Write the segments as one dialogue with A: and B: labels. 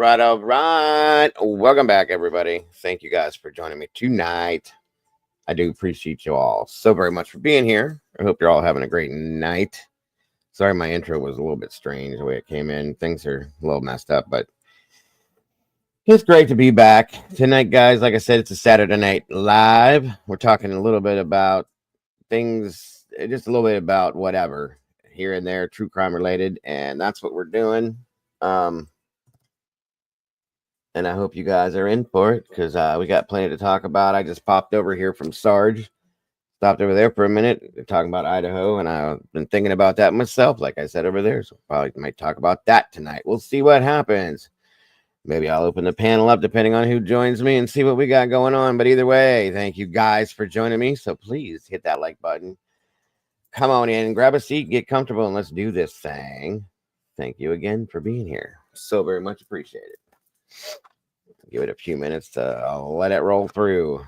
A: All right. Welcome back, everybody. Thank you guys for joining me tonight. I do appreciate you all so very much for being here. I hope you're all having a great night. Sorry, my intro was a little bit strange the way it came in. Things are a little messed up, but it's great to be back tonight, guys. Like I said, it's a Saturday Night Live. We're talking a little bit about things, just a little bit about whatever here and there, true crime related, and that's what we're doing. And I hope you guys are in for it because we got plenty to talk about. I just popped over here from Sarge, stopped over there for a minute. They're talking about Idaho, and I've been thinking about that myself, like I said over there. So probably might talk about that tonight. We'll see what happens. Maybe I'll open the panel up depending on who joins me and see what we got going on. But either way, thank you guys for joining me. So please hit that like button. Come on in, grab a seat, get comfortable, and let's do this thing. Thank you again for being here. So very much appreciated. Give it a few minutes to let it roll through.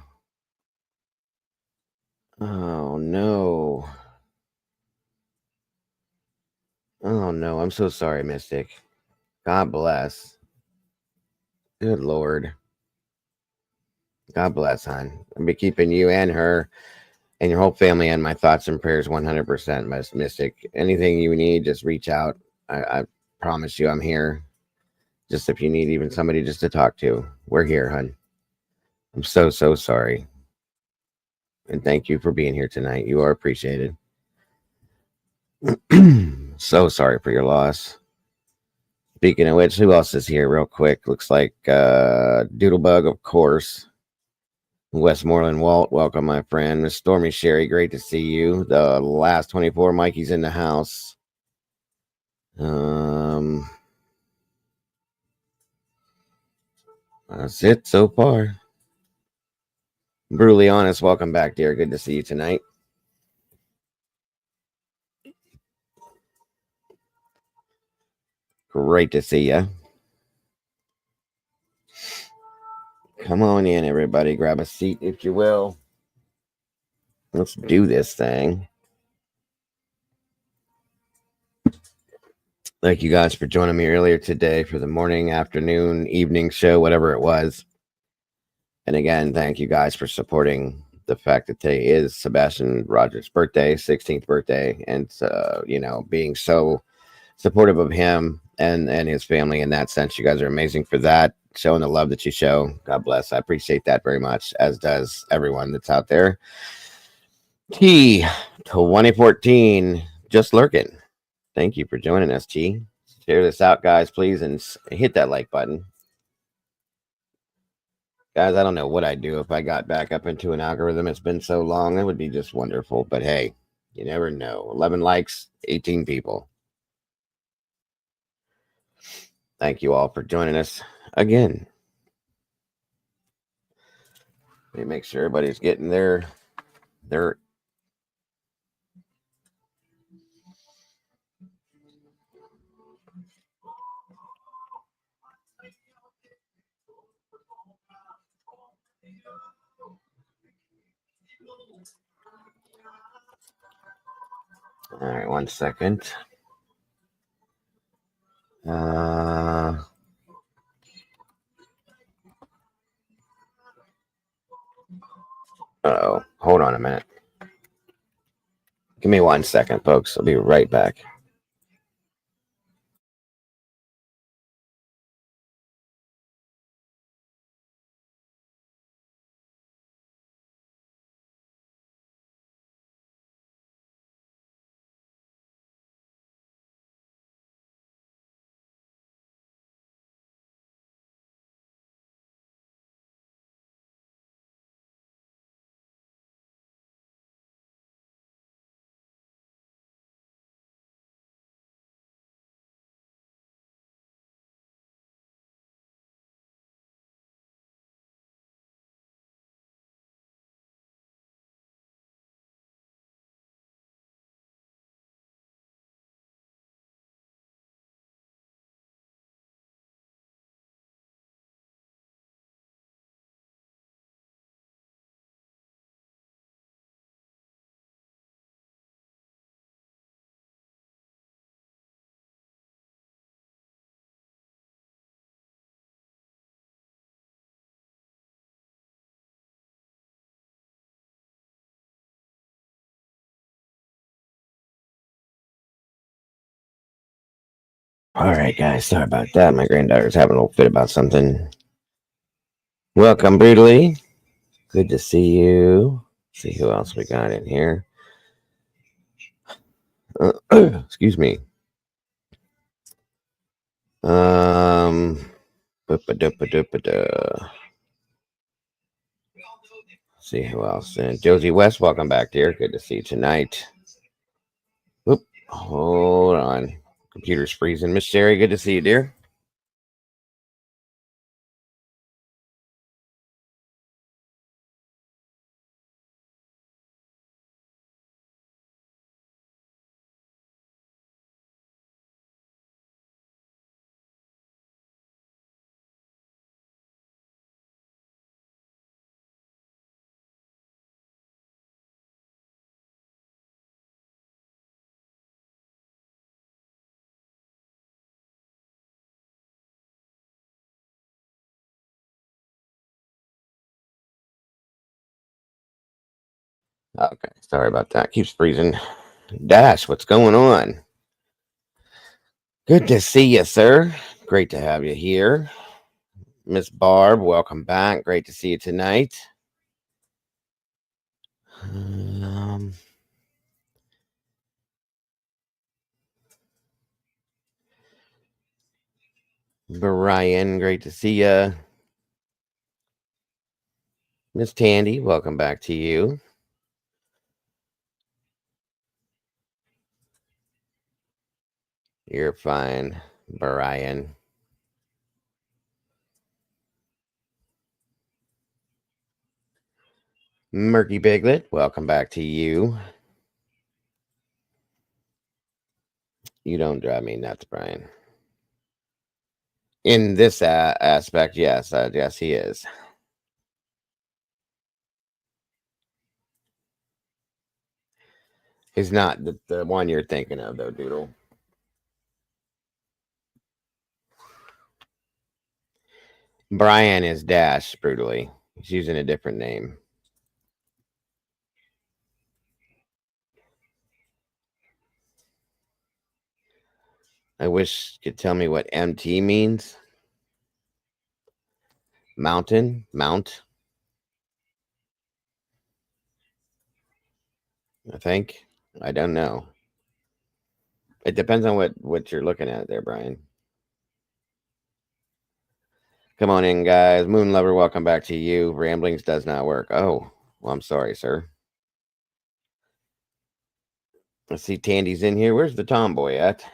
A: Oh no. Oh no. I'm so sorry, Mystic. God bless. Good Lord. God bless, hon. I'll be keeping you and her and your whole family in my thoughts and prayers 100%, Mystic. Anything you need, just reach out. I promise you I'm here. Just if you need even somebody just to talk to, we're here, hon. I'm so sorry. And thank you for being here tonight. You are appreciated. So sorry for your loss. Speaking of which, who else is here real quick? Looks like Doodlebug, of course. Westmoreland Walt, welcome, my friend. Miss Stormy Sherry, great to see you. The last 24, Mikey's in the house. That's it so far. Brutally honest, welcome back, dear. Good to see you tonight. Great to see you. Come on in, everybody. Grab a seat, if you will. Let's do this thing. Thank you guys for joining me earlier today for the morning, afternoon, evening show, whatever it was. And again, thank you guys for supporting the fact that today is Sebastian Rogers' birthday, 16th birthday, and being so supportive of him and his family in that sense. You guys are amazing for that, showing the love that you show. God bless. I appreciate that very much, as does everyone that's out there. T 2014, just lurking. Thank you for joining us, T. Share this out, guys, please, and hit that like button. Guys, I don't know what I'd do if I got back up into an algorithm. It's been so long. It would be just wonderful. But hey, you never know. 11 likes, 18 people. Thank you all for joining us again. Let me make sure everybody's getting their all right, 1 second. Oh, hold on a minute. Give me 1 second, folks. I'll be right back. All right, guys. Sorry about that. My granddaughter's having a little fit about something. Welcome, Brutally. Good to see you. See who else we got in here. Excuse me. Um. See who else. Josie West, welcome back, dear. Good to see you tonight. Oop. Hold on. Computer's freezing. Miss Sherry, good to see you, dear. Okay, sorry about that. Keeps freezing. Dash, what's going on? Good to see you, sir. Great to have you here. Miss Barb, welcome back. Great to see you tonight. Um, Brian, great to see you. Miss Tandy, welcome back to you. You're fine, Brian. Murky Piglet, welcome back to you. You don't drive me nuts, Brian. In this aspect, yes, yes, he is. He's not the one you're thinking of, though, Doodle. Brian is Dash, brutally. He's using a different name. I wish you could tell me what MT means. Mountain, mount. I think. I don't know. It depends on what you're looking at there, Brian. Come on in, guys. Moon Lover, welcome back to you. Ramblings does not work. Oh, well, I'm sorry, sir. Let's see, Tandy's in here. Where's the tomboy at?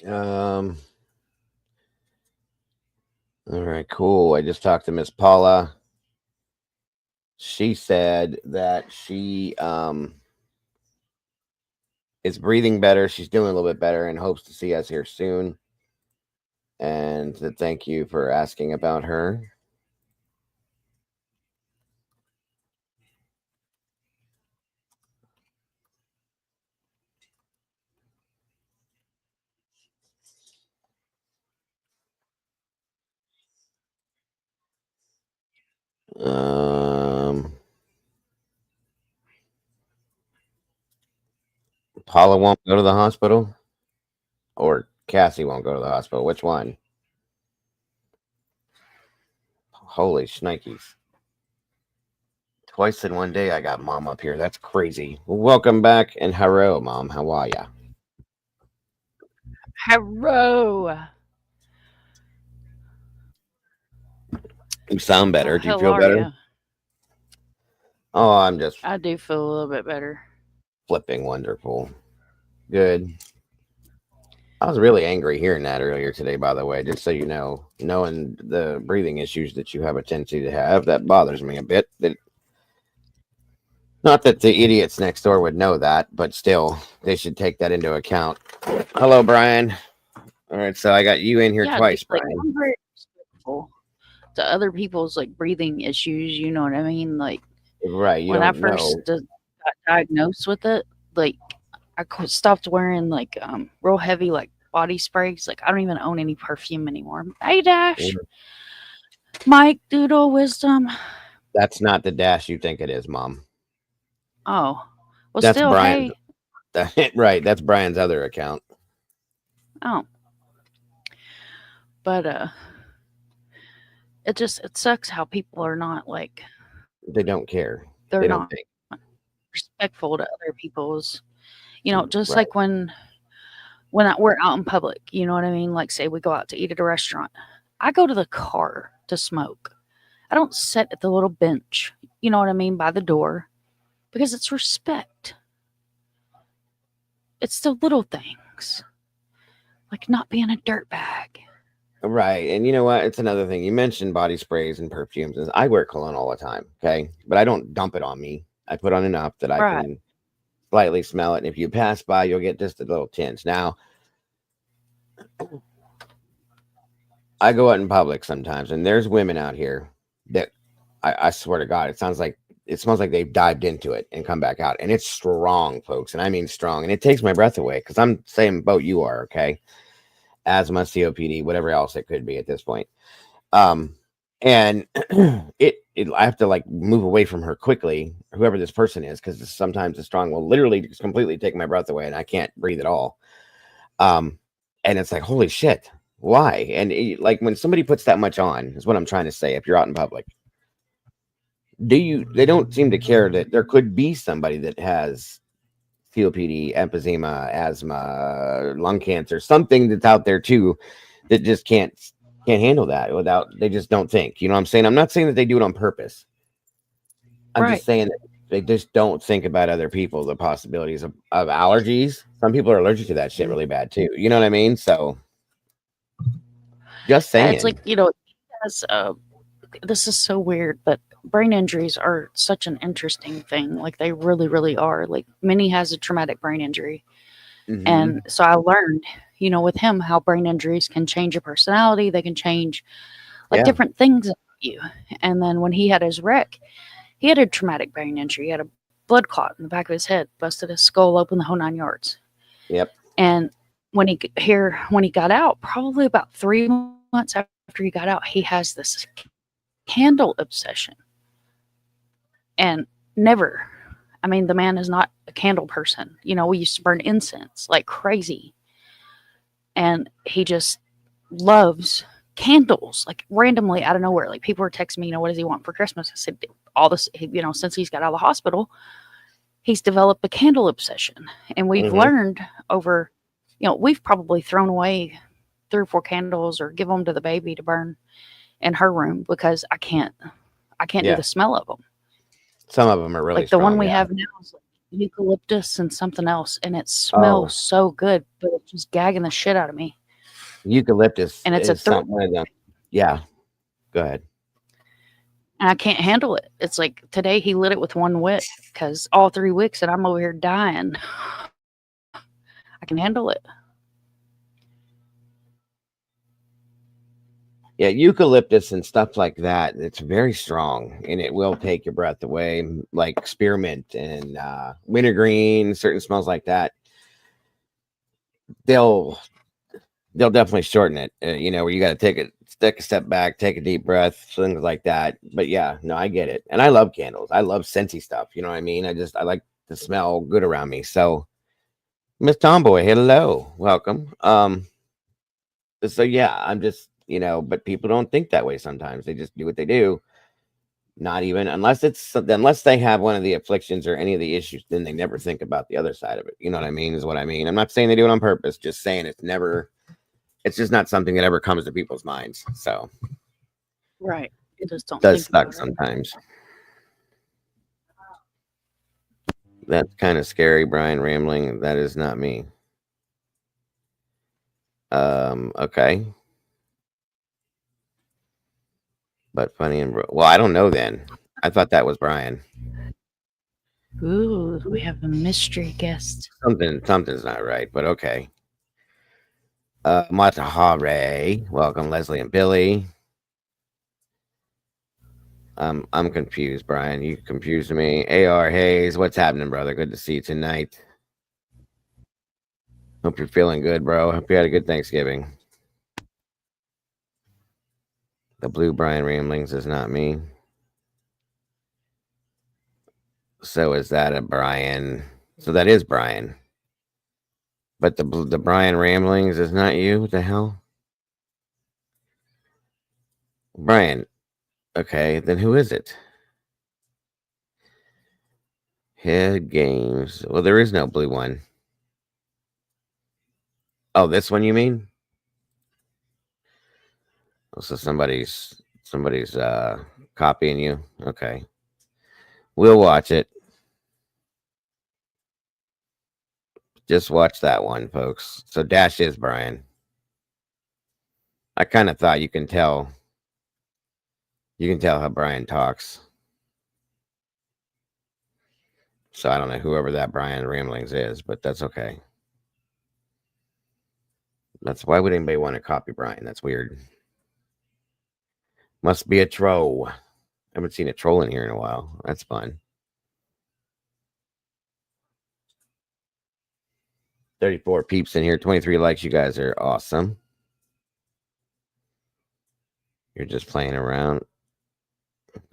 A: Um. All right, cool. I just talked to Miss Paula. She said that she is breathing better. She's doing a little bit better and hopes to see us here soon. And to thank you for asking about her. Paula won't go to the hospital, or Cassie won't go to the hospital. Which one? Holy shnikes. Twice in one day I got mom up here. That's crazy. Welcome back and hello, mom. How are ya?
B: Hello.
A: You sound better. Do you
B: How
A: feel
B: are
A: better?
B: you?
A: Oh, I'm just
B: I do feel a little bit better.
A: flipping wonderful. Good. I was really angry hearing that earlier today, by the way, just so you know, knowing the breathing issues that you have a tendency to have, that bothers me a bit. That not that the idiots next door would know that, but still, they should take that into account. Hello, Brian. All right, so I got you in here
B: Yeah, dude,
A: twice,
B: like
A: Brian.
B: I'm very respectful to other people's like breathing issues. You know what I mean? Like
A: Right, you
B: when I
A: don't know.
B: first got diagnosed with it, like stopped wearing like real heavy like body sprays. Like I don't even own any perfume anymore. Hey Dash, Mike, Doodle, Wisdom.
A: That's not the dash you think it is, Mom.
B: Oh, well,
A: That's
B: still,
A: Brian's.
B: hey.
A: Right, that's Brian's other account.
B: Oh, but it sucks how people are not like
A: They don't care.
B: they're
A: They don't
B: not
A: think.
B: respectful to other people's. Just like
A: Right.
B: we're out in public. You know what I mean? Like say we go out to eat at a restaurant. I go to the car to smoke. I don't sit at the little bench. You know what I mean by the door because it's respect. It's the little things like not being a dirtbag.
A: Right. And you know what? It's another thing. You mentioned body sprays and perfumes. And I wear cologne all the time. Okay. But I don't dump it on me. I put on enough that I
B: Right.
A: can slightly smell it. And if you pass by, you'll get just a little tinge. Now, I go out in public sometimes and there's women out here that I swear to God, it smells like they've dived into it and come back out. And it's strong, folks. And I mean strong. And it takes my breath away because I'm same boat you are. Okay. Asthma, COPD, whatever else it could be at this point. Um, and I have to like move away from her quickly, whoever this person is, because sometimes the strong will literally just completely take my breath away and I can't breathe at all. Um, and it's like, holy shit, why? And like when somebody puts that much on, is what I'm trying to say. If you're out in public, they don't seem to care that there could be somebody that has COPD, emphysema, asthma, lung cancer, something that's out there too that just can't handle that without they just don't think. You know what I'm saying? I'm not saying that they do it on purpose. I'm just
B: Right.
A: saying that they just don't think about other people, the possibilities of allergies. Some people are allergic to that shit really bad too. You know what I mean? So just
B: It's
A: saying.
B: like as this is so weird, but brain injuries are such an interesting thing. Like they really, really are. Like Minnie has a traumatic brain injury,
A: Hmm.
B: and so I learned, with him how brain injuries can change your personality. They can change like
A: Yeah.
B: different things about you. And then when he had his wreck, he had a traumatic brain injury. He had a blood clot in the back of his head, busted his skull open, the whole 9 yards.
A: Yep.
B: And when he got out, probably about 3 months after he got out, he has this candle obsession. And never, I mean, the man is not a candle person. We used to burn incense like crazy. And he just loves candles, like randomly out of nowhere. Like people were texting me, what does he want for Christmas? I said, all this, since he's got out of the hospital, he's developed a candle obsession. And we've
A: Hmm.
B: learned over, we've probably thrown away 3 or 4 candles or give them to the baby to burn in her room because I can't do
A: Yeah.
B: the smell of them.
A: Some of them are really
B: Like the one
A: strong.
B: we
A: Yeah.
B: have now is like eucalyptus and something else, and it
A: Oh,
B: smells so good, but it's just gagging the shit out of me.
A: eucalyptus
B: And it's a
A: is
B: three,
A: something of them. Yeah. Go ahead.
B: and I can't handle it. It's like today he lit it with one wick because all 3 wicks, and I'm over here dying. I can handle it.
A: Yeah, eucalyptus and stuff like that, it's very strong and it will take your breath away. Like spearmint and wintergreen, certain smells like that, they'll they'll definitely shorten it. Where you got to take a step back, take a deep breath, things like that. But yeah, no, I get it. And I love candles. I love scenty stuff. You know what I mean? I like to smell good around me. So Miss Tomboy, hello, welcome. So yeah, I'm just, but people don't think that way sometimes. They just do what they do. Not even unless they have one of the afflictions or any of the issues, then they never think about the other side of it. You know what I mean? Is what I mean. I'm not saying they do it on purpose, just saying it's just not something that ever comes to people's minds. So
B: Right. You just
A: it
B: don't
A: does
B: think
A: suck
B: about it.
A: sometimes. That's kind of scary, Brian rambling. That is not me. Okay. But funny and well, I don't know then. I thought that was Brian.
B: Ooh, we have a mystery guest.
A: Something's not right, but okay. Matahare, welcome Leslie and Billy. I'm confused, Brian. You confused me. AR Hayes, what's happening, brother? Good to see you tonight. Hope you're feeling good, bro. Hope you had a good Thanksgiving. The blue Brian Ramblings is not me. So is that a Brian? So that is Brian. But the Brian Ramblings is not you? What the hell? Brian. Okay, then who is it? Head Games. Well, there is no blue one. Oh, this one you mean? Oh, so somebody's copying you. Okay. We'll watch it. Just watch that one, folks. So Dash is Brian. I kind of thought you can tell. You can tell how Brian talks. So I don't know whoever that Brian Ramblings is, but that's okay. That's why would anybody want to copy Brian? That's weird. Must be a troll. I haven't seen a troll in here in a while. That's fun. 34 peeps in here, 23 likes. You guys are awesome. You're just playing around.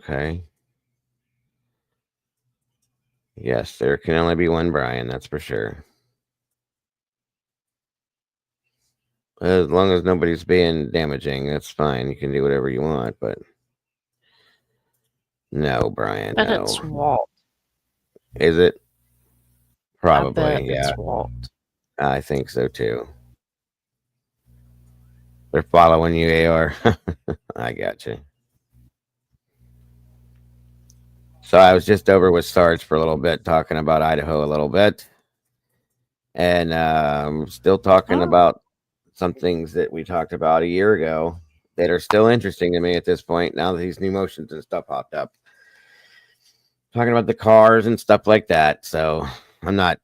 A: Okay. Yes, there can only be one Brian, that's for sure. As long as nobody's being damaging, that's fine. You can do whatever you want, but no, Brian,
B: But
A: no.
B: it's Walt.
A: Is it?
B: I
A: Probably,
B: bet
A: yeah.
B: it's Walt.
A: I think so too. They're following you, AR. I got you. So I was just over with Sarge for a little bit, talking about Idaho a little bit, and still talking about some things that we talked about a year ago that are still interesting to me at this point. Now that these new motions and stuff popped up, talking about the cars and stuff like that. So I'm not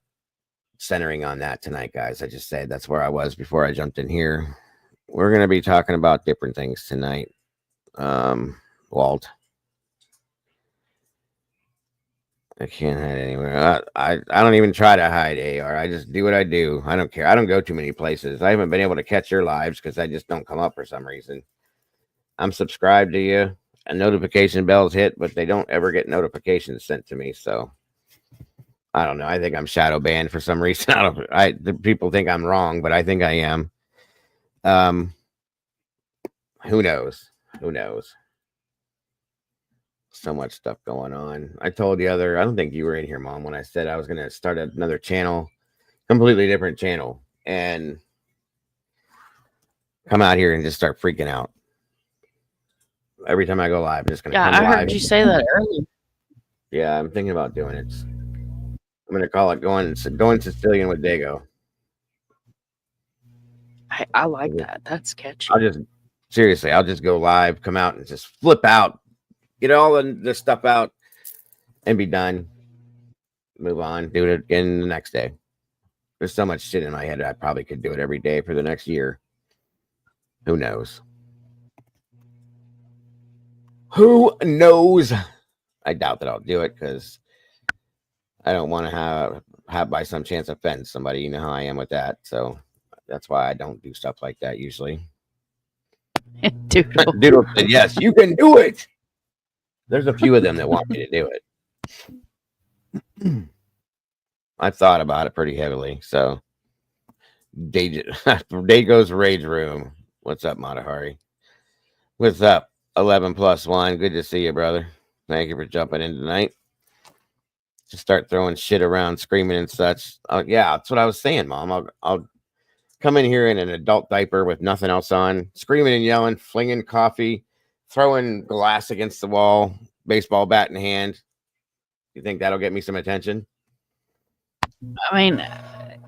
A: centering on that tonight, guys. I just said that's where I was before I jumped in here. We're gonna be talking about different things tonight. Walt. I can't hide anywhere. I don't even try to hide, AR. I just do what I do. I don't care. I don't go too many places. I haven't been able to catch your lives because I just don't come up for some reason. I'm subscribed to you, and notification bells hit, but they don't ever get notifications sent to me. So I don't know. I think I'm shadow banned for some reason. The people think I'm wrong, but I think I am. Who knows? Who knows? So much stuff going on. I told I don't think you were in here, Mom, when I said I was going to start another channel, completely different channel, and come out here and just start freaking out. Every time I go live, I'm just going to come live.
B: I heard you say that earlier.
A: Yeah, I'm thinking about doing it. I'm going to call it going Sicilian with Dago.
B: I like that. That's catchy.
A: I'll just go live, come out and just flip out, get all the stuff out and be done. Move on, do it again the next day. There's so much shit in my head. I probably could do it every day for the next year. Who knows? Who knows? I doubt that I'll do it because I don't want to have by some chance offend somebody. You know how I am with that. So that's why I don't do stuff like that usually. Doodle said, yes, you can do it. There's a few of them that want me to do it. I thought about it pretty heavily. So Dago's Rage Room. What's up, Matahari? What's up? 11+1. Good to see you, brother. Thank you for jumping in tonight. Just start throwing shit around, screaming and such. Yeah, that's what I was saying, Mom. I'll come in here in an adult diaper with nothing else on, screaming and yelling, flinging coffee, throwing glass against the wall, baseball bat in hand. You think that'll get me some attention?
B: I mean,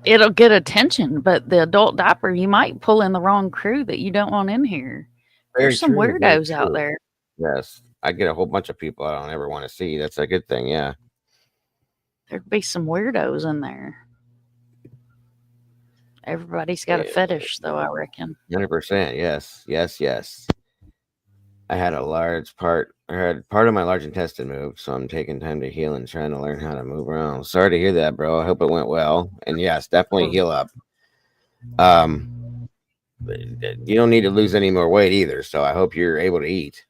B: it'll get attention, but the adult diaper, you might pull in the wrong crew that you don't want in here.
A: Very
B: There's some
A: true. Very
B: weirdos out
A: true.
B: there.
A: Yes, I get a whole bunch of people I don't ever want to see. That's a good thing. Yeah.
B: There'd be some weirdos in there. Everybody's got a fetish, though, I reckon.
A: 100%. Yes. Yes. Yes. I had part of my large intestine moved, so I'm taking time to heal and trying to learn how to move around. Sorry to hear that, bro. I hope it went well. And yes, definitely heal up. You don't need to lose any more weight either, so I hope you're able to eat.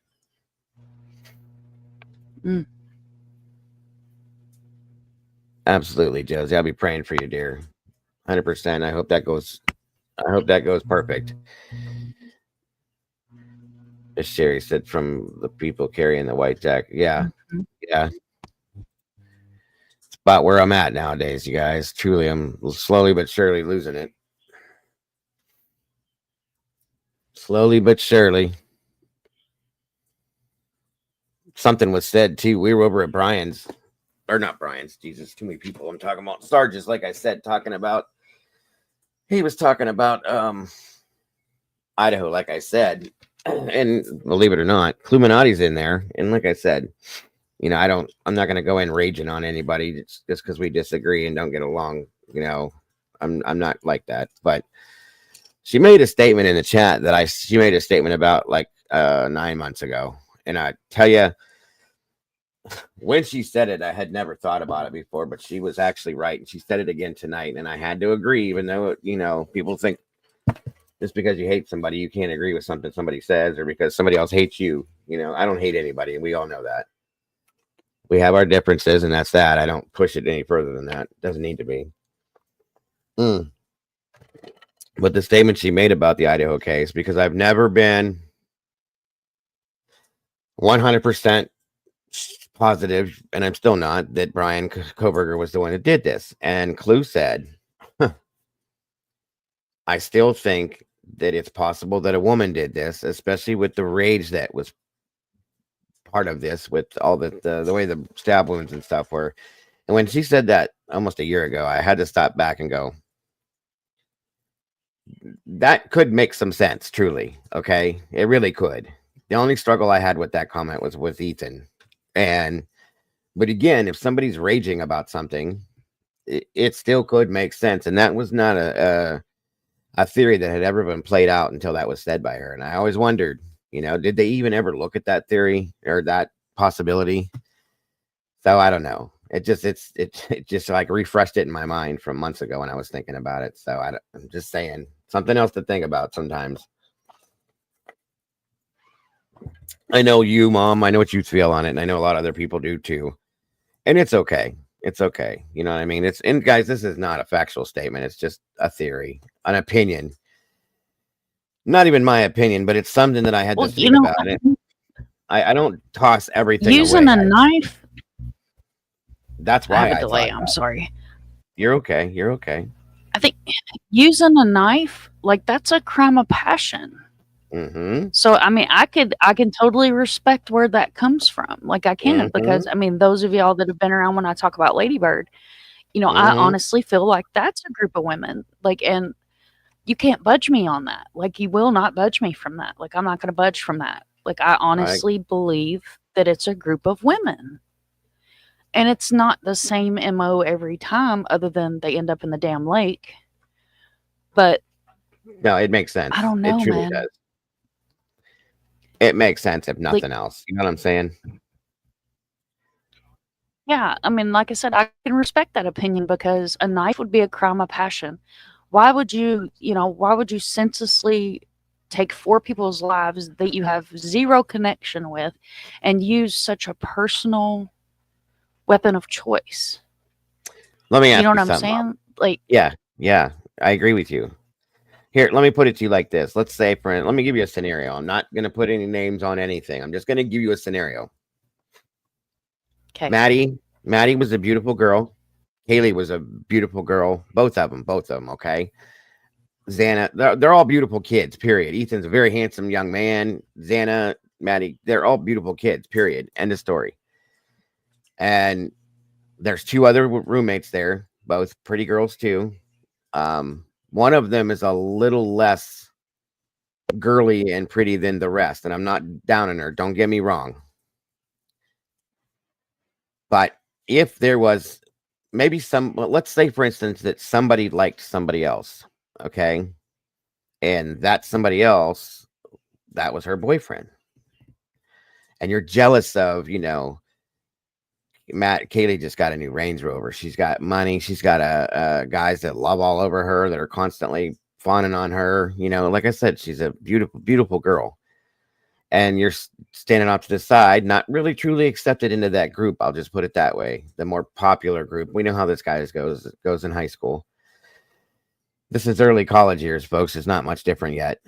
A: Absolutely, Josie. I'll be praying for you, dear. 100%. I hope that goes perfect. As Sherry said, from the people carrying the white jacket. Yeah. Yeah. It's about where I'm at nowadays, you guys. Truly, I'm slowly but surely losing it. Slowly but surely. Something was said too. We were over at Brian's, or not Brian's. Jesus, too many people. I'm talking about Sarge's. Like I said, he was talking about Idaho. Like I said, and believe it or not, Cluminati's in there. And like I said, you know, I'm not going to go in raging on anybody just because we disagree and don't get along. You know, I'm not like that. But she made a statement in the chat she made a statement about like 9 months ago. And I tell you, when she said it, I had never thought about it before, but she was actually right. And she said it again tonight. And I had to agree, even though, you know, people think just because you hate somebody, you can't agree with something somebody says, or because somebody else hates you. You know, I don't hate anybody. And we all know that. We have our differences, and that's that. I don't push it any further than that. It doesn't need to be. But the statement she made about the Idaho case, because I've never been 100% positive, and I'm still not, that Brian Koberger was the one who did this. And Clue said, I still think that it's possible that a woman did this, especially with the rage that was part of this, with all the way the stab wounds and stuff were. And when she said that almost a year ago, I had to stop back and go, that could make some sense, truly. Okay. It really could. The only struggle I had with that comment was with Ethan. But again, if somebody's raging about something, it still could make sense. And that was not a theory that had ever been played out until that was said by her. And I always wondered, you know, did they even ever look at that theory or that possibility? So I don't know. It just like refreshed it in my mind from months ago when I was thinking about it. So I'm just saying, something else to think about sometimes. I know you, Mom. I know what you feel on it, and I know a lot of other people do too. And it's okay. It's okay. You know what I mean? And guys, this is not a factual statement. It's just a theory, an opinion. Not even my opinion, but it's something that I had to think about it. I don't toss everything
B: using
A: away.
B: a knife.
A: That's why
B: I have a delay. I'm sorry.
A: You're okay. You're okay.
B: I think using a knife, like, that's a crime of passion.
A: Mm-hmm.
B: So I mean, I can totally respect where that comes from. Like, I can, because I mean, those of y'all that have been around when I talk about Ladybird, you know, I honestly feel like that's a group of women. Like, and you can't budge me on that. Like, you will not budge me from that. Like, I'm not going to budge from that. Like, I honestly believe that it's a group of women. And it's not the same MO every time, other than they end up in the damn lake. But
A: no, it makes sense.
B: I don't know,
A: it truly
B: man.
A: Does. It makes sense if nothing else. You know what I'm saying?
B: Yeah, I mean, like I said, I can respect that opinion, because a knife would be a crime of passion. Why would you senselessly take 4 people's lives that you have zero connection with and use such a personal weapon of choice?
A: Let me ask
B: you know what
A: I'm
B: saying?
A: Mom.
B: Like,
A: yeah, I agree with you. Here, let me put it to you like this. Let's say, let me give you a scenario. I'm not going to put any names on anything. I'm just going to give you a scenario. Okay. Maddie was a beautiful girl. Haley was a beautiful girl. Both of them. Okay. Xana, they're all beautiful kids, period. Ethan's a very handsome young man. Xana, Maddie, they're all beautiful kids, period. End of story. And there's 2 other roommates there, both pretty girls too. One of them is a little less girly and pretty than the rest, and I'm not down on her. Don't get me wrong. But if there was maybe let's say, for instance, that somebody liked somebody else, okay? And that somebody else, that was her boyfriend. And you're jealous of, Kaylee just got a new Range Rover. She's got money. She's got guys that love all over her, that are constantly fawning on her. Like I said, she's a beautiful, beautiful girl. And you're standing off to the side, not really truly accepted into that group. I'll just put it that way. The more popular group. We know how this guy goes in high school. This is early college years, folks. It's not much different yet.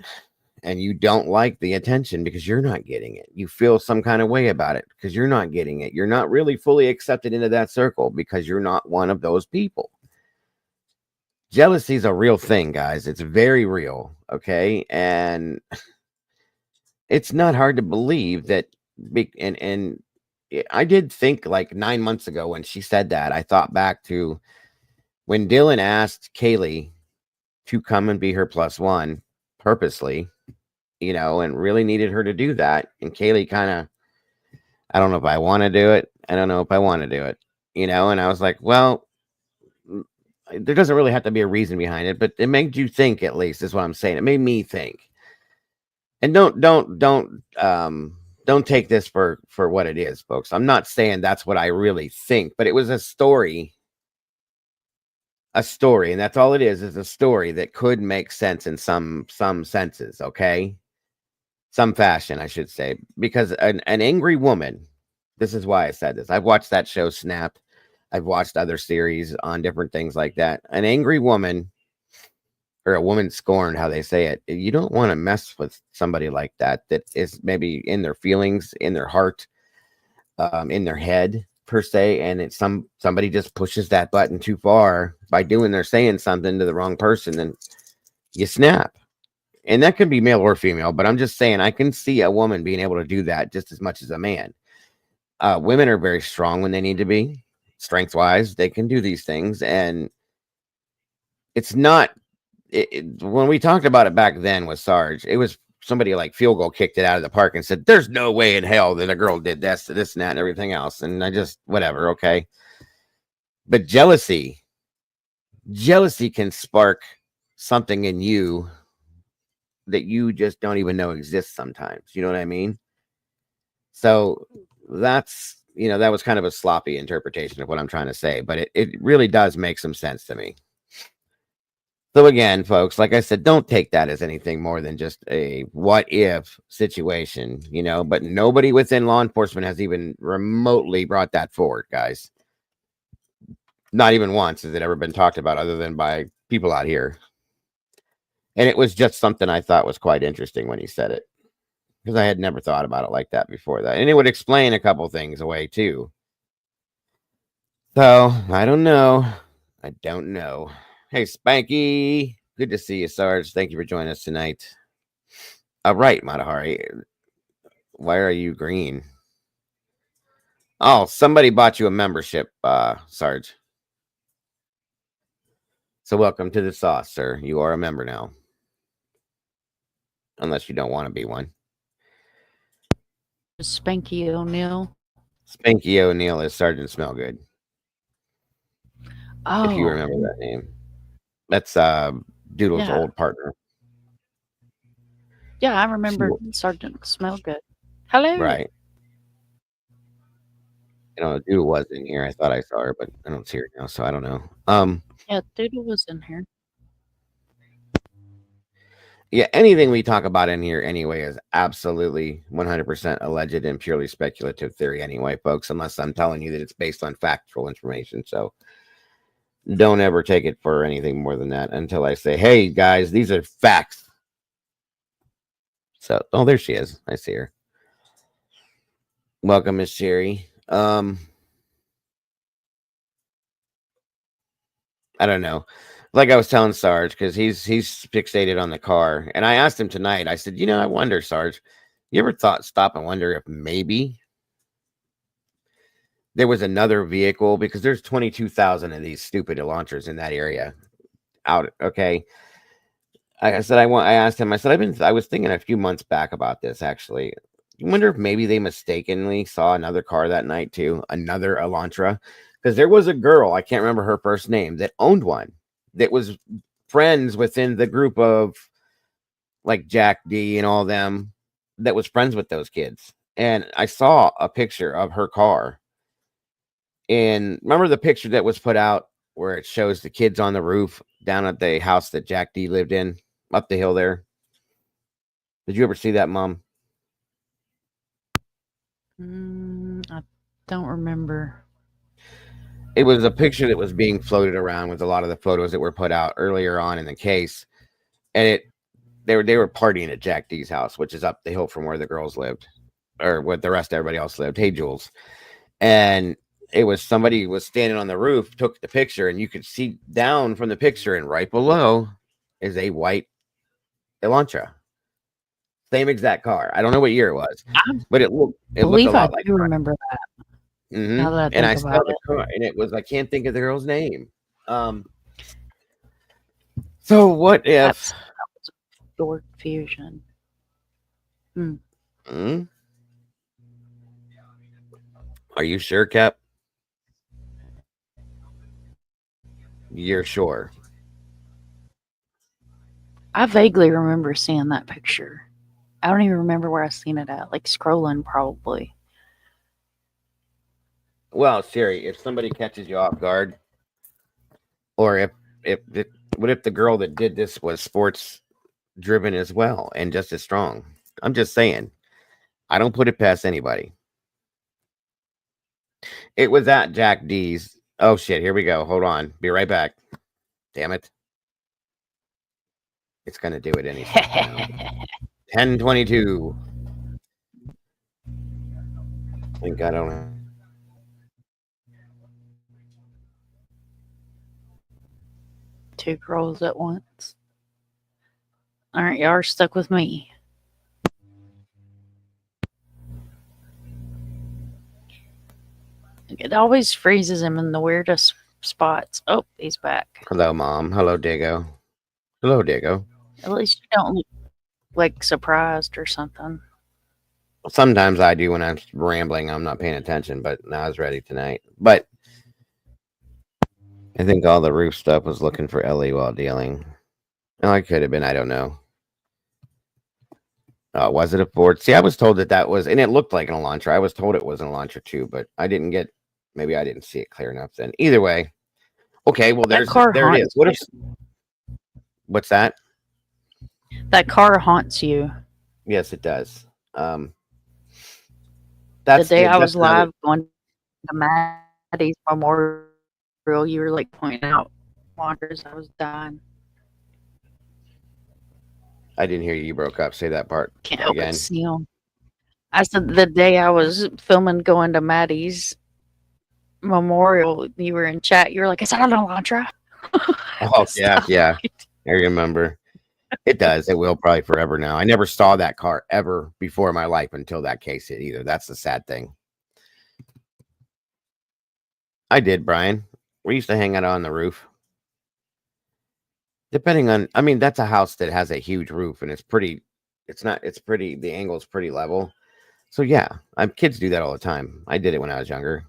A: And you don't like the attention because you're not getting it. You feel some kind of way about it because you're not getting it. You're not really fully accepted into that circle because you're not one of those people. Jealousy is a real thing, guys. It's very real. Okay. And it's not hard to believe that. And I did think, like 9 months ago when she said that, I thought back to when Dylan asked Kaylee to come and be her plus one purposely, and really needed her to do that. And Kaylee kind of, I don't know if I want to do it. I don't know if I want to do it, and I was like, well, there doesn't really have to be a reason behind it, but it made you think, at least is what I'm saying. It made me think. And don't take this for what it is, folks. I'm not saying that's what I really think, but it was a story, and that's all it is a story that could make sense in some senses, okay? Some fashion, I should say, because an angry woman, this is why I said this. I've watched that show Snapped. I've watched other series on different things like that. An angry woman, or a woman scorned, how they say it, you don't want to mess with somebody like that is maybe in their feelings, in their heart, in their head per se, and it's somebody just pushes that button too far by saying something to the wrong person, then you snap. And that can be male or female, but I'm just saying I can see a woman being able to do that just as much as a man. Women are very strong when they need to be, strength wise. They can do these things, and it's not. When we talked about it back then with Sarge, it was somebody like Field Goal kicked it out of the park and said, "There's no way in hell that a girl did this, and that, and everything else." And I just, whatever, okay. But jealousy can spark something in you that you just don't even know exists sometimes. You know what I mean? So that's, that was kind of a sloppy interpretation of what I'm trying to say, but it really does make some sense to me. So again, folks, like I said, don't take that as anything more than just a what if situation, but nobody within law enforcement has even remotely brought that forward, guys. Not even once has it ever been talked about, other than by people out here. And it was just something I thought was quite interesting when he said it, because I had never thought about it like that before that. And it would explain a couple things away too. So I don't know. Hey, Spanky. Good to see you, Sarge. Thank you for joining us tonight. All right, Matahari. Why are you green? Oh, somebody bought you a membership, Sarge. So welcome to the sauce, sir. You are a member now. Unless you don't want to be one.
B: Spanky O'Neill.
A: Spanky O'Neill is Sergeant Smellgood.
B: Oh.
A: If you remember that name. That's Doodle's old partner.
B: Yeah, I remember Sergeant Smellgood. Hello.
A: Right. Doodle was in here. I thought I saw her, but I don't see her now, so I don't know.
B: Yeah, Doodle was in here.
A: Yeah, anything we talk about in here anyway is absolutely 100% alleged and purely speculative theory anyway, folks, unless I'm telling you that it's based on factual information. So don't ever take it for anything more than that until I say, hey, guys, these are facts. So, oh, there she is. I see her. Welcome, Miss Sherry. I don't know. Like I was telling Sarge, because he's fixated on the car. And I asked him tonight, I said, I wonder, Sarge, you ever stop and wonder if maybe there was another vehicle? Because there's 22,000 of these stupid launchers in that area. out. Okay. I said, I asked him, I said, I was thinking a few months back about this actually. You wonder if maybe they mistakenly saw another car that night too, another Elantra. Because there was a girl, I can't remember her first name, that owned one that was friends within the group of like Jack D and all them that was friends with those kids. And I saw a picture of her car. And remember the picture that was put out where it shows the kids on the roof down at the house that Jack D lived in up the hill there? Did you ever see that, Mom?
B: I don't remember.
A: It was a picture that was being floated around with a lot of the photos that were put out earlier on in the case. And they were partying at Jack D's house, which is up the hill from where the girls lived, or what the rest of everybody else lived. Hey, Jules. And it was somebody was standing on the roof, took the picture, and you could see down from the picture, and right below is a white Elantra. Same exact car. I don't know what year it was, but it looked a lot like.
B: I do remember that. Now that I
A: And I
B: think
A: saw
B: about
A: the
B: it.
A: car, and it was, I can't think of the girl's name. So what if
B: That was Ford Fusion.
A: are you sure, Cap? You're sure?
B: I vaguely remember seeing that picture. I don't even remember where I seen it at. Like scrolling, probably.
A: Well, Siri, if somebody catches you off guard, or what if the girl that did this was sports driven as well and just as strong? I'm just saying. I don't put it past anybody. It was at Jack D's. Oh shit, here we go. Hold on. Be right back. Damn it. It's gonna do it any second now. 10:22. I think I don't.
B: Two girls at once. All right, y'all are stuck with me. It always freezes him in the weirdest spots. Oh, he's back.
A: Hello, Mom. Hello, Dago. Hello, Dago.
B: At least you don't look like surprised or something.
A: Sometimes I do when I'm rambling. I'm not paying attention, but now I was ready tonight. But I think all the roof stuff was looking for Ellie while dealing. Oh, I could have been. I don't know. Was it a Ford? See, I was told that was, and it looked like an Elantra. I was told it was an Elantra too, but I didn't get. Maybe I didn't see it clear enough. Then either way, okay. Well, there it is. What if? What's that?
B: That car haunts you.
A: Yes, it does.
B: The day I was live going to Maddie's memorial, you were like pointing out monsters. I was dying.
A: I didn't hear you. You broke up. Say that part
B: Can't help but see them. I said the day I was filming going to Maddie's memorial, you were in chat. You were like, "Is that an Elantra?"
A: Oh yeah. I remember. It does. It will probably forever now. I never saw that car ever before in my life until that case hit either. That's the sad thing. I did, Brian. We used to hang out on the roof. Depending on, I mean, that's a house that has a huge roof and it's pretty, the angle's pretty level. So yeah, kids do that all the time. I did it when I was younger.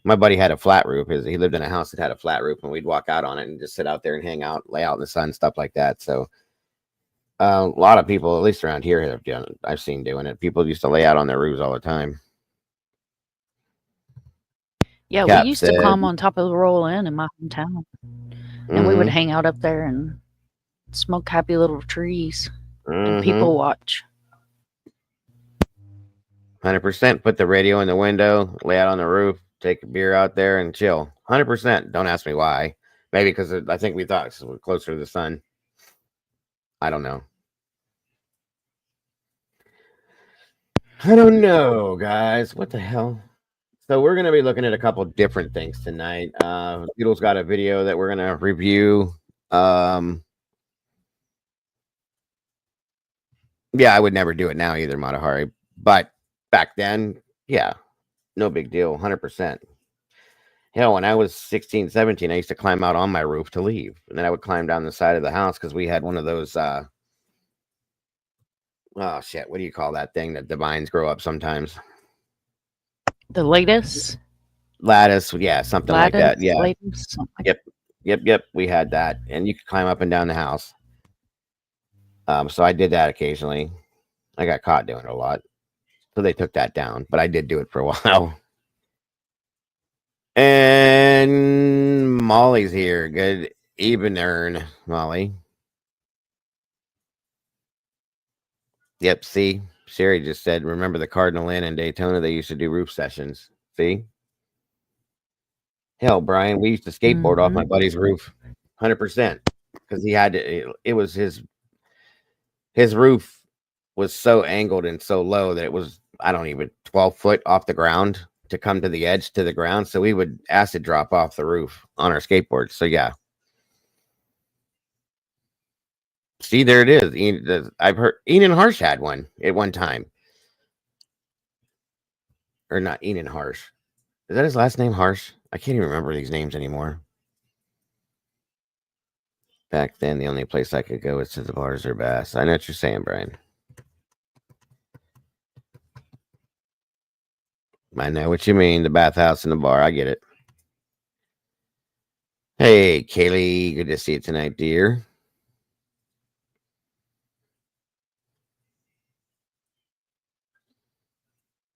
A: My buddy had a flat roof. He lived in a house that had a flat roof and we'd walk out on it and just sit out there and hang out, lay out in the sun, stuff like that. So a lot of people, at least around here, I've seen doing it. People used to lay out on their roofs all the time.
B: Yeah, we used to climb on top of the Royal Inn in my hometown. And we would hang out up there and smoke happy little trees and people watch.
A: 100%. Put the radio in the window, lay out on the roof, take a beer out there and chill. 100%. Don't ask me why. Maybe because I think we thought we're closer to the sun. I don't know. I don't know, guys. What the hell? So we're going to be looking at a couple different things tonight. Beatles got a video that we're going to review. Yeah, I would never do it now either, Matahari. But back then, yeah, no big deal, 100%. Hell, when I was 16, 17, I used to climb out on my roof to leave. And then I would climb down the side of the house because we had one of those, oh shit, what do you call that thing that the vines grow up sometimes?
B: The latest
A: Lattice, yeah, something like that. Yeah.
B: latest, something like
A: Yep. We had that. And you could climb up and down the house. So I did that occasionally. I got caught doing it a lot. So they took that down, but I did do it for a while. And Molly's here. Good evening, Molly. Yep, see, Sherry just said, remember the Cardinal Inn in Daytona? They used to do roof sessions. See? Hell, Brian, we used to skateboard off my buddy's roof 100% because he had to, it was his roof was so angled and so low that it was, I don't even 12 foot off the ground to come to the edge to the ground. So we would acid drop off the roof on our skateboards. So yeah. See, there it is. I've heard Enan Harsh had one at one time. Or not Enan Harsh. Is that his last name, Harsh? I can't even remember these names anymore. Back then, the only place I could go was to the bars or bass. I know what you're saying, Brian. I know what you mean. The bathhouse and the bar. I get it. Hey, Kaylee. Good to see you tonight, dear.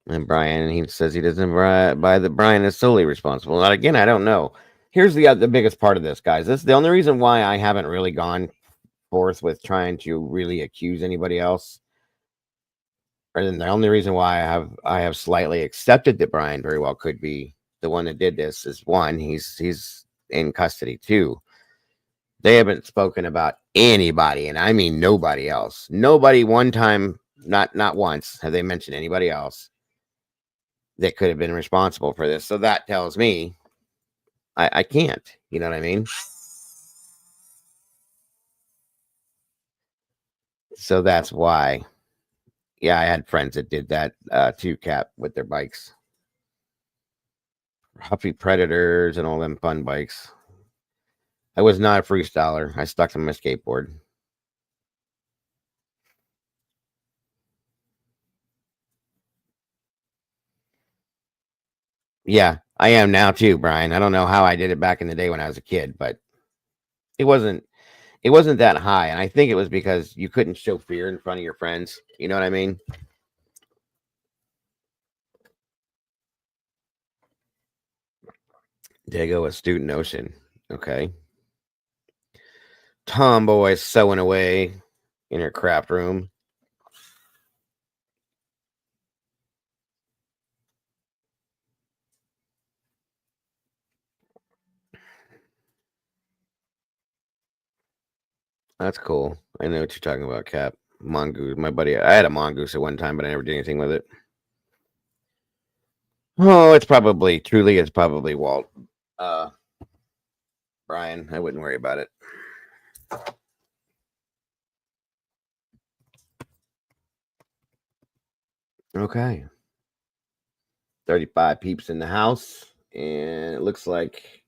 A: And Brian, he says he doesn't buy that Brian is solely responsible. Not again, I don't know. Here's the biggest part of this, guys. This is the only reason why I haven't really gone forth with trying to really accuse anybody else. Or then the only reason why I have slightly accepted that Brian very well could be the one that did this is one, he's in custody. Two, they haven't spoken about anybody, and I mean nobody else. Nobody one time, not once, have they mentioned anybody else that could have been responsible for this. So that tells me I can't. You know what I mean? So that's why. Yeah, I had friends that did that too, Cap, with their bikes. Huffy Predators and all them fun bikes. I was not a freestyler. I stuck to my skateboard. Yeah, I am now too, Brian. I don't know how I did it back in the day when I was a kid, but it wasn't that high. And I think it was because you couldn't show fear in front of your friends. You know what I mean? Dago, a student ocean. Okay. Tomboy sewing away in her craft room. That's cool. I know what you're talking about, Cap. Mongoose. My buddy, I had a mongoose at one time, but I never did anything with it. Oh, it's probably Walt. Brian, I wouldn't worry about it. Okay. 35 peeps in the house, and it looks like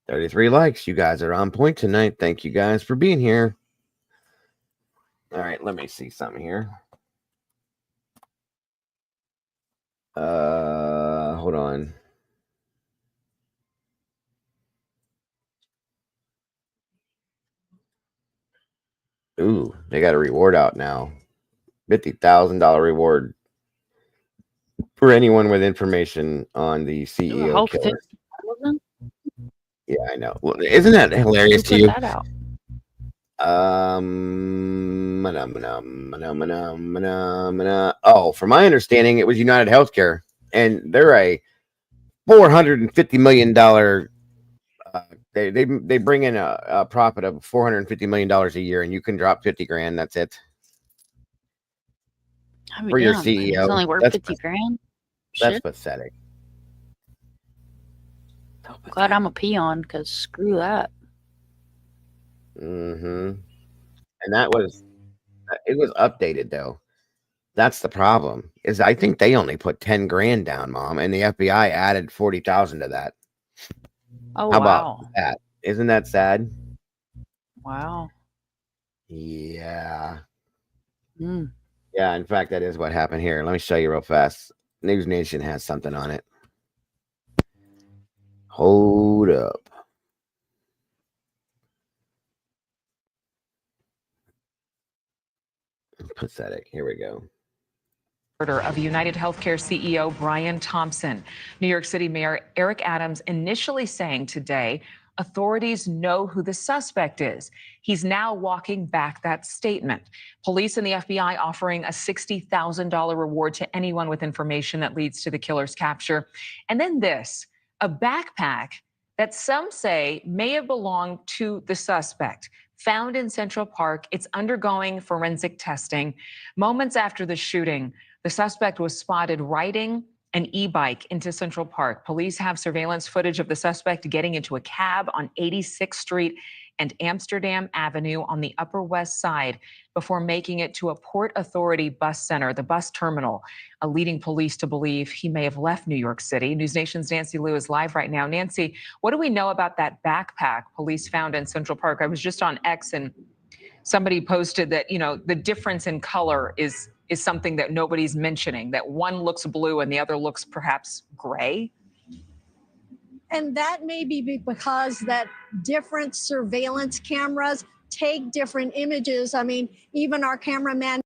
A: 33 likes. You guys are on point tonight. Thank you guys for being here. All right, let me see something here. Hold on. Ooh, they got a reward out now. $50,000 reward for anyone with information on the CEO killer. Yeah, I know. Well, isn't that hilarious to you?
B: That out?
A: Oh, from my understanding, it was United Healthcare, and they're a $450 million. They bring in a profit of $450 million a year, and you can drop 50 grand. That's it. For your CEO,
B: it's only worth 50 grand.
A: That's pathetic.
B: Glad I'm a peon, because screw that.
A: And it was updated though. That's the problem. Is I think they only put 10 grand down, Mom, and the FBI added 40,000 to that.
B: Oh,
A: How about
B: wow.
A: that? Isn't that sad?
B: Wow.
A: Yeah.
B: Mm.
A: Yeah, in fact, that is what happened here. Let me show you real fast. News Nation has something on it. Hold up. Pathetic. Here we go.
C: Of United Healthcare CEO Brian Thompson. New York City Mayor Eric Adams initially saying today authorities know who the suspect is. He's now walking back that statement. Police and the FBI offering a $60,000 reward to anyone with information that leads to the killer's capture. And then this, a backpack that some say may have belonged to the suspect. Found in Central Park, it's undergoing forensic testing. Moments after the shooting, the suspect was spotted riding an e-bike into Central Park. Police have surveillance footage of the suspect getting into a cab on 86th Street and Amsterdam Avenue on the Upper West Side before making it to a Port Authority bus center, the bus terminal, leading police to believe he may have left New York City. News Nation's Nancy Liu is live right now. Nancy, what do we know about that backpack police found in Central Park? I was just on X and somebody posted that, the difference in color is something that nobody's mentioning, that one looks blue and the other looks perhaps gray.
D: And that may be because that different surveillance cameras take different images. I mean, even our cameraman.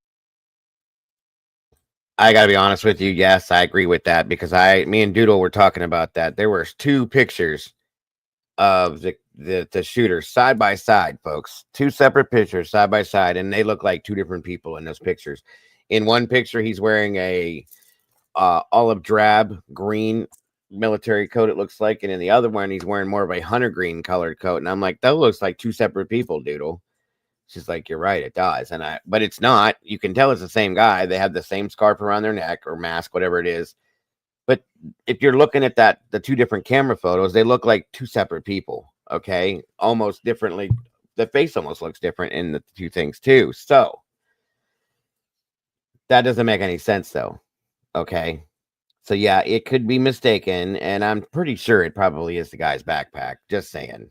A: I gotta be honest with you. Yes, I agree with that because me and Doodle were talking about that. There were 2 pictures of the shooter side by side, folks. 2 separate pictures side by side, and they look like 2 different people in those pictures. In one picture, he's wearing a olive drab green military coat, it looks like, and in the other one, he's wearing more of a hunter green colored coat. And I'm like, that looks like 2 separate people, Doodle. She's like, you're right, it does. But it's not. You can tell it's the same guy. They have the same scarf around their neck or mask, whatever it is. But if you're looking at the 2 different camera photos, they look like 2 separate people. Okay, almost differently. The face almost looks different in the 2 things too. So that doesn't make any sense, though. Okay, so yeah, it could be mistaken, and I'm pretty sure it probably is the guy's backpack. Just saying.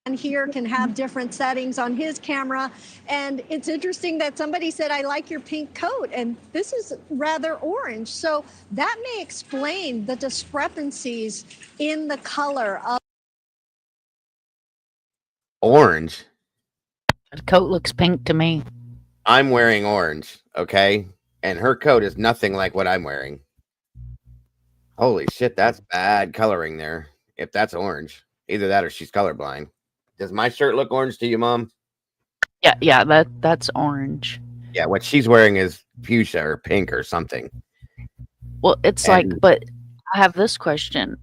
D: And here can have different settings on his camera. And it's interesting that somebody said, I like your pink coat. And this is rather orange. So that may explain the discrepancies in the color of
A: Orange.
B: The coat looks pink to me.
A: I'm wearing orange, okay? And her coat is nothing like what I'm wearing. Holy shit, that's bad coloring there. If that's orange. Either that or she's colorblind. Does my shirt look orange to you, Mom?
B: Yeah, that's orange.
A: Yeah, what she's wearing is fuchsia or pink or something.
B: Well, it's but I have this question.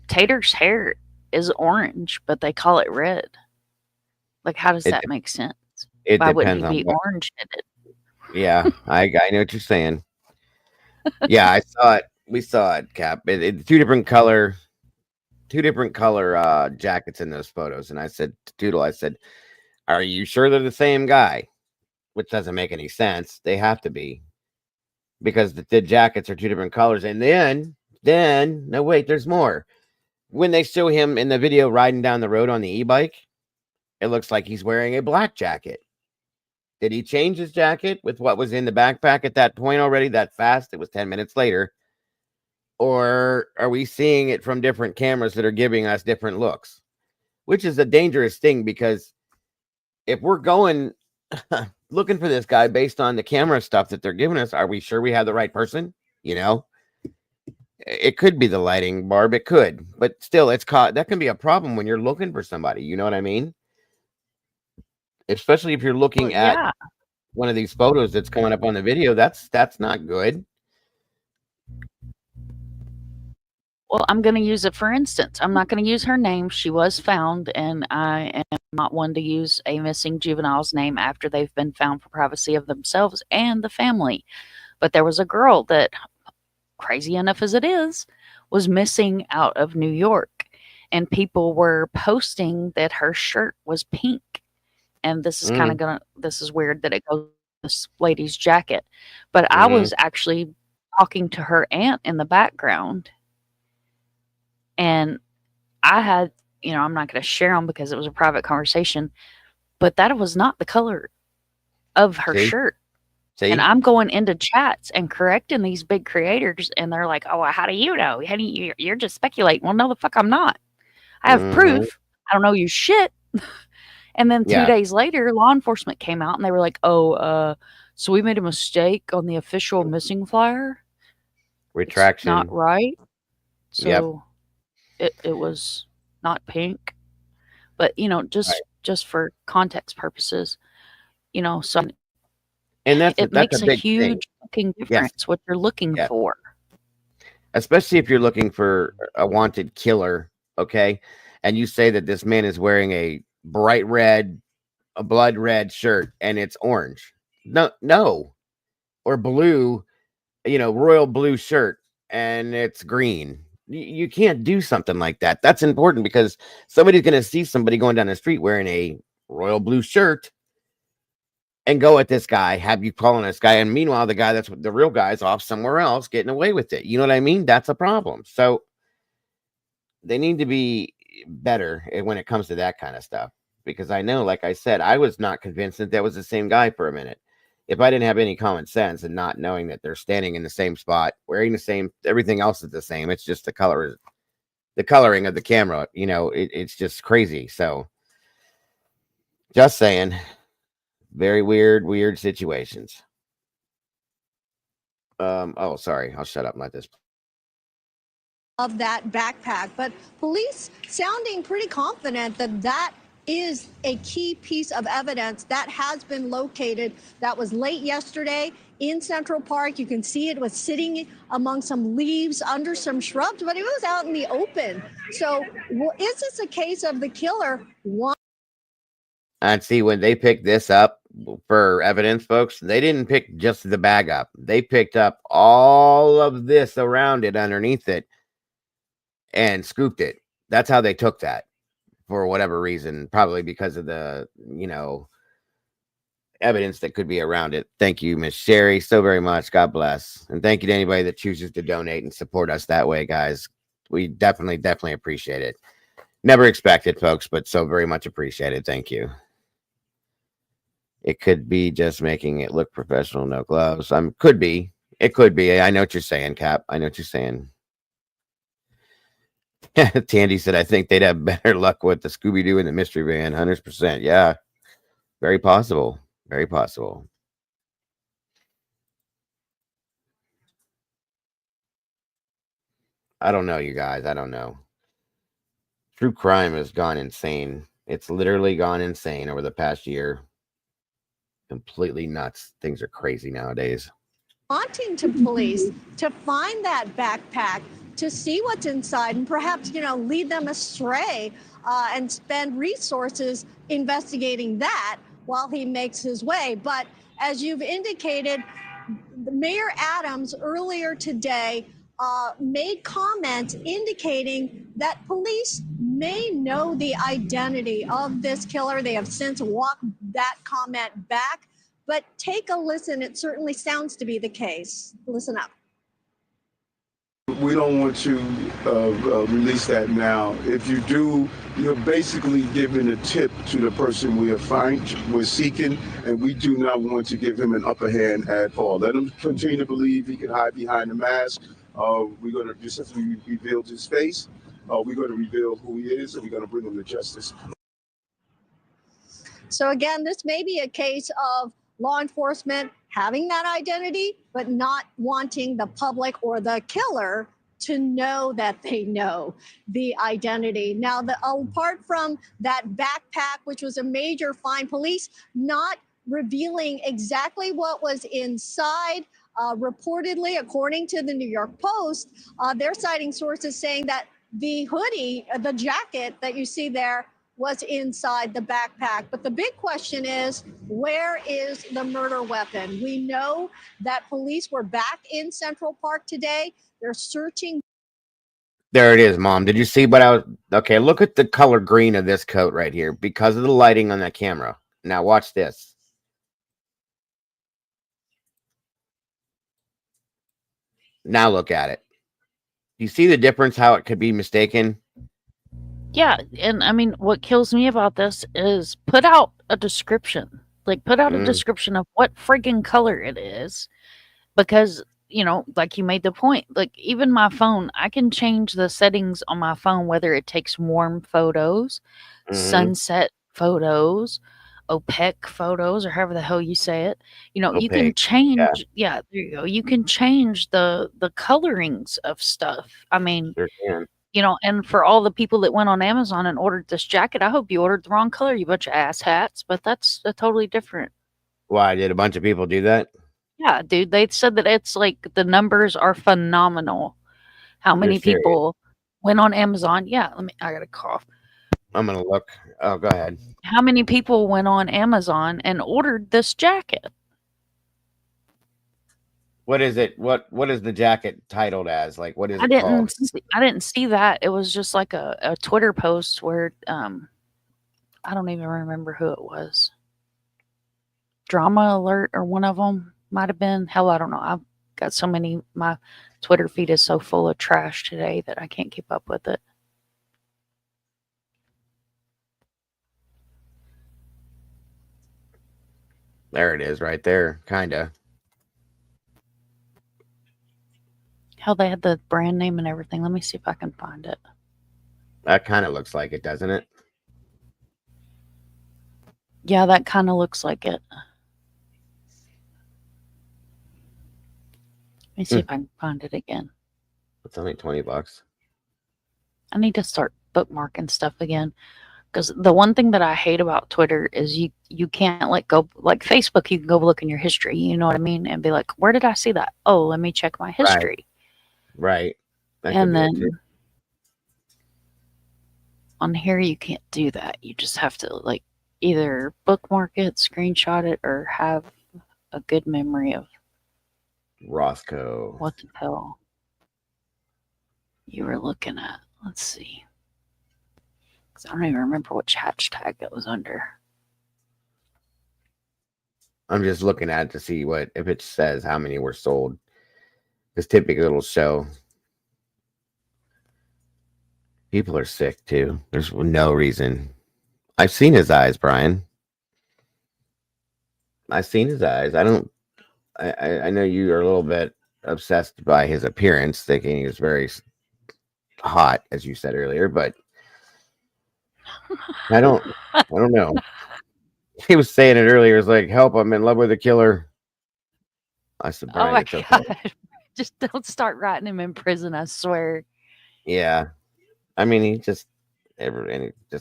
B: Tater's hair is orange, but they call it red. Like, how does that make sense?
A: It
B: Why
A: depends
B: wouldn't he be
A: on
B: orange headed?
A: Yeah, I know what you're saying. Yeah, I saw it. We saw it, Cap. 2 different color jackets in those photos. And I said to Doodle, are you sure they're the same guy? Which doesn't make any sense. They have to be. Because the jackets are 2 different colors. And then, no, wait, there's more. When they show him in the video riding down the road on the e-bike, it looks like he's wearing a black jacket. Did he change his jacket with what was in the backpack at that point already that fast? It was 10 minutes later. Or are we seeing it from different cameras that are giving us different looks? Which is a dangerous thing, because if we're going looking for this guy based on the camera stuff that they're giving us, are we sure we have the right person? It could be the lighting, Barb. It could. But still, that can be a problem when you're looking for somebody. You know what I mean? Especially if you're looking at one of these photos that's coming up on the video. That's not good.
B: Well, I'm going to use it for instance. I'm not going to use her name. She was found, and I am not one to use a missing juvenile's name after they've been found for privacy of themselves and the family. But there was a girl that, crazy enough as it is, was missing out of New York, and people were posting that her shirt was pink. And this is this is weird that it goes with this lady's jacket. But I was actually talking to her aunt in the background. And I had, I'm not going to share them because it was a private conversation, but that was not the color of her
A: See?
B: shirt.
A: See?
B: And I'm going into chats and correcting these big creators, and they're like, "Oh, how do you know? How do you're just speculating." Well, no, the fuck, I'm not. I have
A: Mhm.
B: proof. I don't know you shit. And then 2
A: Yeah.
B: days later, law enforcement came out and they were like, "Oh, so we made a mistake on the official missing flyer. It's not
A: Retraction.
B: right.
A: Yep.
B: So it was not pink." But
A: Right.
B: just for context purposes, so
A: And that's
B: it
A: a
B: makes a
A: big thing.
B: huge fucking
A: Yes.
B: difference what you're looking
A: Yes.
B: for.
A: Especially if you're looking for a wanted killer, okay? And you say that this man is wearing a bright red, a blood red shirt, and it's orange. No. Or blue, royal blue shirt, and it's green. You can't do something like that. That's important because somebody's going to see somebody going down the street wearing a royal blue shirt and go at this guy, have you calling this guy, and meanwhile the guy that's the real guy's off somewhere else getting away with it. You know what I mean? That's a problem. So they need to be better when it comes to that kind of stuff, because I know, like I said, I was not convinced that was the same guy for a minute. If I didn't have any common sense and not knowing that they're standing in the same spot, wearing the same, everything else is the same. It's just the coloring of the camera. It's just crazy. So just saying, very weird situations. Oh, sorry. I'll shut up and let this.
D: Of that backpack, but police sounding pretty confident that that is a key piece of evidence that has been located. That was late yesterday in Central Park. You can see it was sitting among some leaves under some shrubs, but it was out in the open. So is this a case of the killer
A: And see, when they picked this up for evidence, folks, they didn't pick just the bag up. They picked up all of this around it, underneath it, and scooped it. That's how they took that, for whatever reason, probably because of the, evidence that could be around it. Thank you, Miss Sherry, so very much. God bless. And thank you to anybody that chooses to donate and support us that way, guys. We definitely appreciate it. Never expected, folks, but so very much appreciated. Thank you. It could be just making it look professional, no gloves. Could be. It could be. I know what you're saying, Cap. I know what you're saying. Tandy said, I think they'd have better luck with the Scooby-Doo and the mystery van. 100%. Yeah. Very possible. Very possible. I don't know, you guys. I don't know. True crime has gone insane. It's literally gone insane over the past year. Completely nuts. Things are crazy nowadays.
D: wanting to police to find that backpack, to see what's inside, and perhaps lead them astray, and spend resources investigating that while he makes his way. But as you've indicated, Mayor Adams earlier today made comments indicating that police may know the identity of this killer. They have since walked that comment back. But take a listen. It certainly sounds to be the case. Listen up.
E: We don't want to release that now. If you do, you're basically giving a tip to the person we're seeking, and we do not want to give him an upper hand at all. Let him continue to believe he can hide behind the mask. We're going to, just as we revealed his face, we're going to reveal who he is, and we're going to bring him to justice.
D: So again, this may be a case of law enforcement having that identity, but not wanting the public or the killer to know that they know the identity. Now, apart from that backpack, which was a major find, police not revealing exactly what was inside. Reportedly, according to the New York Post, they're citing sources saying that the hoodie, the jacket that you see there, was inside the backpack. But the big question is, where is the murder weapon? We know that police were back in Central Park today. They're searching.
A: There it is, Mom. Did you see what okay, look at the color green of this coat right here because of the lighting on that camera. Now watch this. Now look at it. you see the difference? How it could be mistaken?
B: Yeah, and I mean, what kills me about this is put out a description. Like, put out a
A: Mm,
B: description of what friggin' color it is, because like you made the point. Like, even my phone, I can change the settings on my phone whether it takes warm photos,
A: mm-hmm.
B: sunset photos, opaque photos, or however the hell you say it. You can
A: Opaque. Yeah,
B: change. Yeah, there you go. You can change the colorings of stuff. I mean,
A: sure can.
B: and for all the people that went on Amazon and ordered this jacket, I hope you ordered the wrong color, you bunch of ass hats. But that's a totally different.
A: Why did a bunch of people do that?
B: Yeah, dude. They said that it's like the numbers are phenomenal. How
A: You're
B: many
A: serious.
B: people went on Amazon? Yeah, I got a cough.
A: I'm gonna look. Oh, go ahead.
B: How many people went on Amazon and ordered this jacket?
A: What is it? What is the jacket titled as? Like, what is
B: I
A: it called?
B: didn't see, I didn't see that. It was just like a Twitter post where I don't even remember who it was. Drama Alert or one of them might have been. Hell, I don't know. I've got so many. My Twitter feed is so full of trash today that I can't keep up with it.
A: There it is, right there. Kinda.
B: Hell, they had the brand name and everything. Let me see if I can find it.
A: That kind of looks like it, doesn't it?
B: Yeah, that kind of looks like it. Let me see if I can find it again.
A: It's only $20.
B: I need to start bookmarking stuff again. Because the one thing that I hate about Twitter is you can't let go. Like Facebook, you can go look in your history. You know what I mean? And be like, where did I see that? Oh, let me check my
A: Right.
B: history.
A: Right. That could
B: And
A: be it too.
B: then on here, you can't do that. You just have to like either bookmark it, screenshot it, or have a good memory of
A: Rothko.
B: what the hell you were looking at. Let's see. Because I don't even remember which hashtag it was under.
A: I'm just looking at it to see if it says how many were sold. Because typically it'll show. People are sick too. There's no reason. I've seen his eyes, Brian. I've seen his eyes. I know you are a little bit obsessed by his appearance, thinking he was very hot, as you said earlier, but I don't know. He was saying it earlier. It's like, help! I'm in love with a killer. I said,
B: Oh
A: Brian,
B: my
A: it's okay.
B: god. Just don't start writing him in prison, I swear.
A: Yeah, I mean, just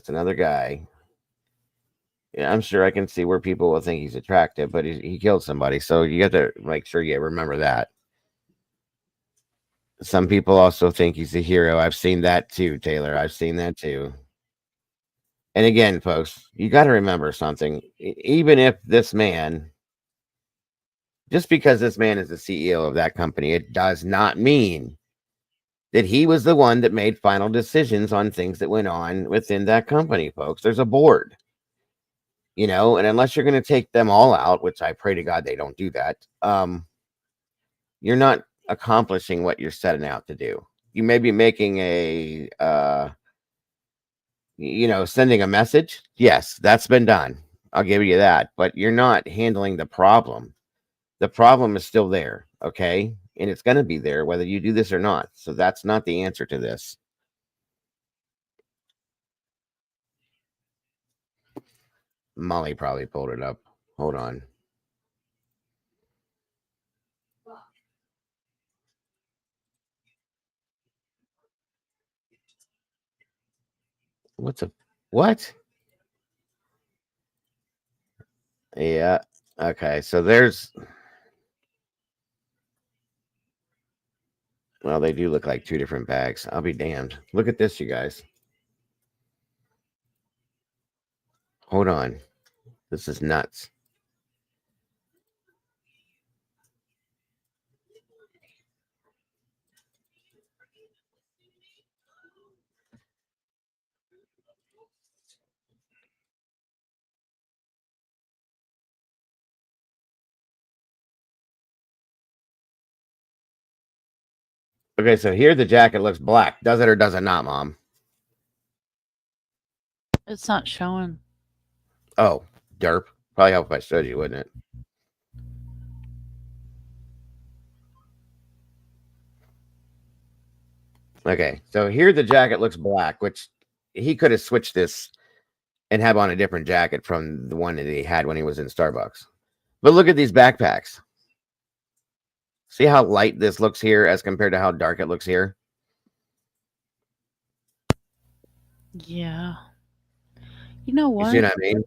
A: another guy. Yeah, I'm sure I can see where people will think he's attractive, but he killed somebody, so you got to make sure you remember that. Some people also think he's a hero. I've seen that too, Taylor. I've seen that too. And again, folks, you got to remember something. Even if this man, just because this man is the CEO of that company, it does not mean that he was the one that made final decisions on things that went on within that company, folks. There's a board, and unless you're going to take them all out, which I pray to God they don't do that, you're not accomplishing what you're setting out to do. You may be making sending a message. Yes, that's been done. I'll give you that. But you're not handling the problem. The problem is still there. Okay. And it's going to be there whether you do this or not. So that's not the answer to this. Molly probably pulled it up. Hold on. What? Yeah. Okay. So well, they do look like two different bags. I'll be damned. Look at this, you guys. Hold on. This is nuts. Okay, so here the jacket looks black. Does it or does it not, Mom?
B: It's not showing.
A: Oh, derp. Probably help if I showed you, wouldn't it? Okay, so here the jacket looks black, which he could have switched this and have on a different jacket from the one that he had when he was in Starbucks. But look at these backpacks. See how light this looks here as compared to how dark it looks here?
B: Yeah. You know
A: You
B: what?
A: see what I mean?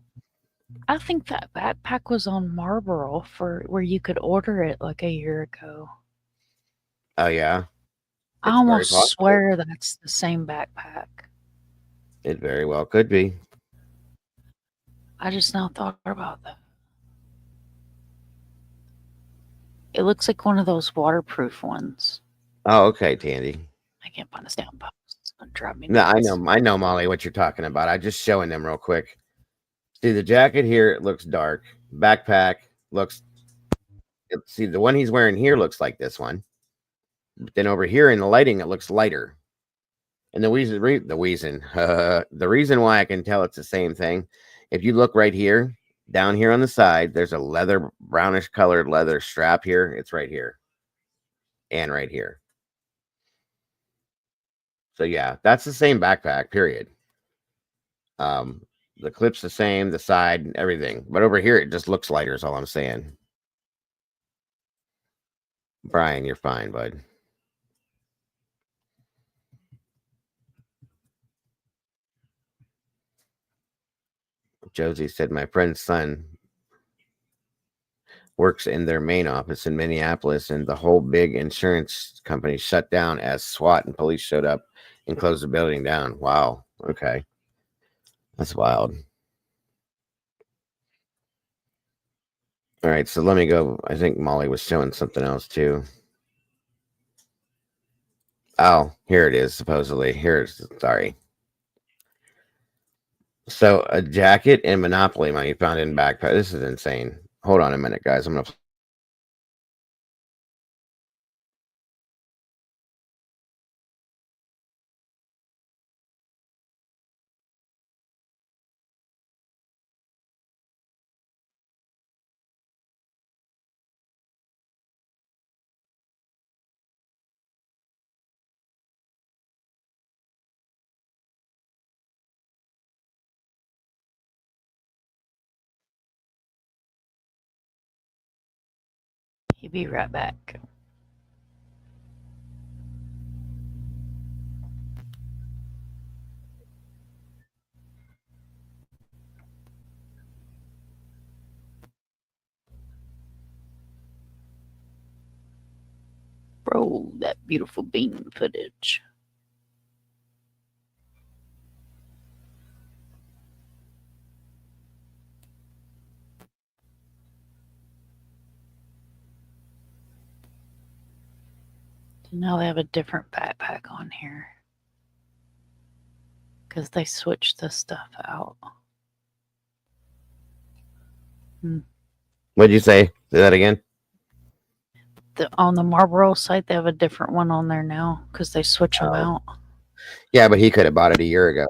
B: I think that backpack was on Marlboro for where you could order it like a year ago.
A: Oh, yeah.
B: I
A: It's very
B: almost
A: possible.
B: swear that's the same backpack.
A: It very well could be.
B: I just now thought about that. It looks like one of those waterproof ones.
A: Oh, okay, Tandy.
B: I can't find a stamp post. It's gonna drive me
A: No,
B: nuts.
A: I know, Molly, what you're talking about. I'm just showing them real quick. See, the jacket here, it looks dark. Backpack looks. See, the one he's wearing here looks like this one. But then over here in the lighting, it looks lighter. And the reason why I can tell it's the same thing, if you look right here, down here on the side, there's a leather, brownish colored leather strap here. It's right here. And right here. So yeah, that's the same backpack, period. The clip's the same, the side, everything. But over here, it just looks lighter is all I'm saying. Brian, you're fine, bud. Josie said, my friend's son works in their main office in Minneapolis, and the whole big insurance company shut down as SWAT and police showed up and closed the building down. Wow. Okay. That's wild. All right, so let me go. I think Molly was showing something else too. Oh, here it is, supposedly. Sorry. So a jacket and Monopoly money found in backpack. This is insane. Hold on a minute, guys. I'm gonna.
B: He'll be right back. Roll that beautiful bean footage. Now they have a different backpack on here because they switched the stuff out.
A: What'd you say? Say that again.
B: On the Marlboro site, they have a different one on there now because they switch them out.
A: Yeah, but he could have bought it a year ago.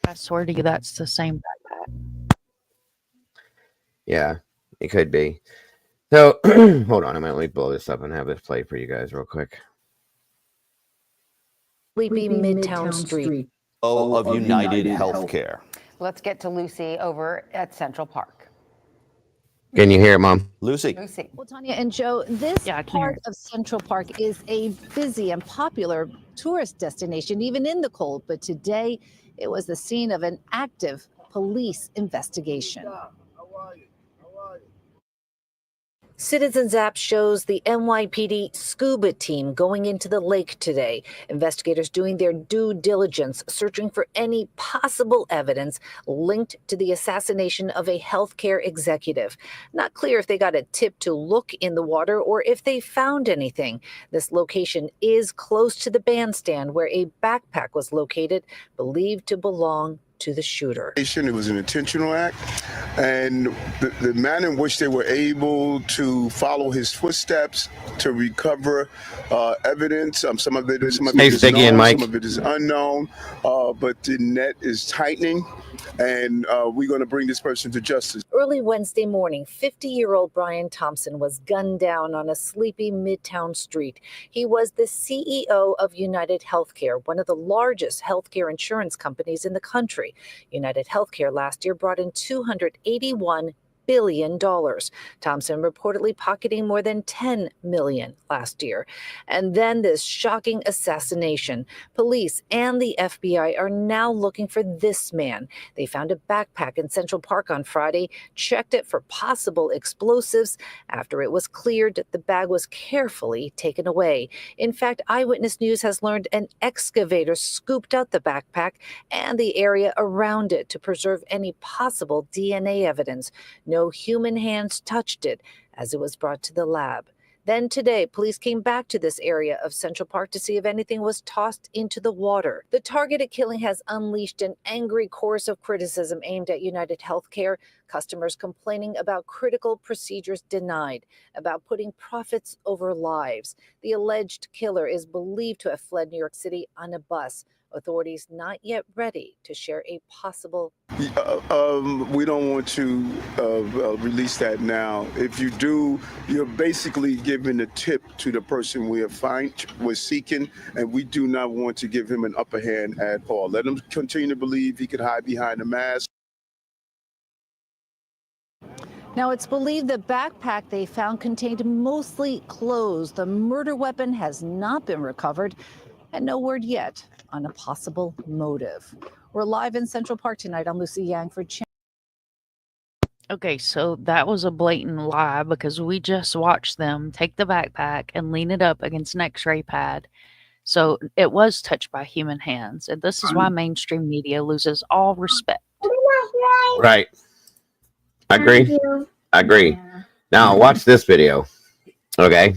B: I swear to you, that's the same backpack.
A: Yeah, it could be. So hold on, I'm gonna blow this up and have this play for you guys real quick.
F: Sleepy Midtown Street.
G: Of United Healthcare.
H: Let's get to Lucy over at Central Park.
A: Can you hear it, Mom?
G: Lucy.
H: Lucy.
F: Well, Tanya and Joe, this
B: Yeah, I can hear
F: part of Central Park is a busy and popular tourist destination, even in the cold. But today, it was the scene of an active police investigation. Citizens app shows the NYPD scuba team going into the lake today. Investigators doing their due diligence, searching for any possible evidence linked to the assassination of a healthcare executive. Not clear if they got a tip to look in the water or if they found anything. This location is close to the bandstand where a backpack was located, believed to belong to the shooter.
E: It was an intentional act, and the manner in which they were able to follow his footsteps to recover evidence. Some of it is known, some of it is unknown, but the net is tightening, and we're going to bring this person to justice.
F: Early Wednesday morning, 50-year-old Brian Thompson was gunned down on a sleepy Midtown street. He was the CEO of United Healthcare, one of the largest healthcare insurance companies in the country. United Healthcare last year brought in $281 billion. Thompson reportedly pocketing more than $10 million last year. And then this shocking assassination. Police and the FBI are now looking for this man. They found a backpack in Central Park on Friday, checked it for possible explosives. After it was cleared, the bag was carefully taken away. In fact, Eyewitness News has learned an excavator scooped out the backpack and the area around it to preserve any possible DNA evidence. No human hands touched it as it was brought to the lab. Then today, police came back to this area of Central Park to see if anything was tossed into the water. The targeted killing has unleashed an angry chorus of criticism aimed at United Healthcare, customers complaining about critical procedures denied, about putting profits over lives. The alleged killer is believed to have fled New York City on a bus. Authorities not yet ready to share a possible.
E: We don't want to release that now. If you do, you're basically giving a tip to the person we're seeking, and we do not want to give him an upper hand at all. Let him continue to believe he could hide behind a mask.
F: Now, it's believed the backpack they found contained mostly clothes. The murder weapon has not been recovered, and no word yet on a possible motive. We're live in Central Park tonight. I'm Lucy Yang for Channel.
B: Okay, so that was a blatant lie because we just watched them take the backpack and lean it up against an x-ray pad. So it was touched by human hands. And this is why mainstream media loses all respect.
A: Right. I agree. Now watch this video. Okay.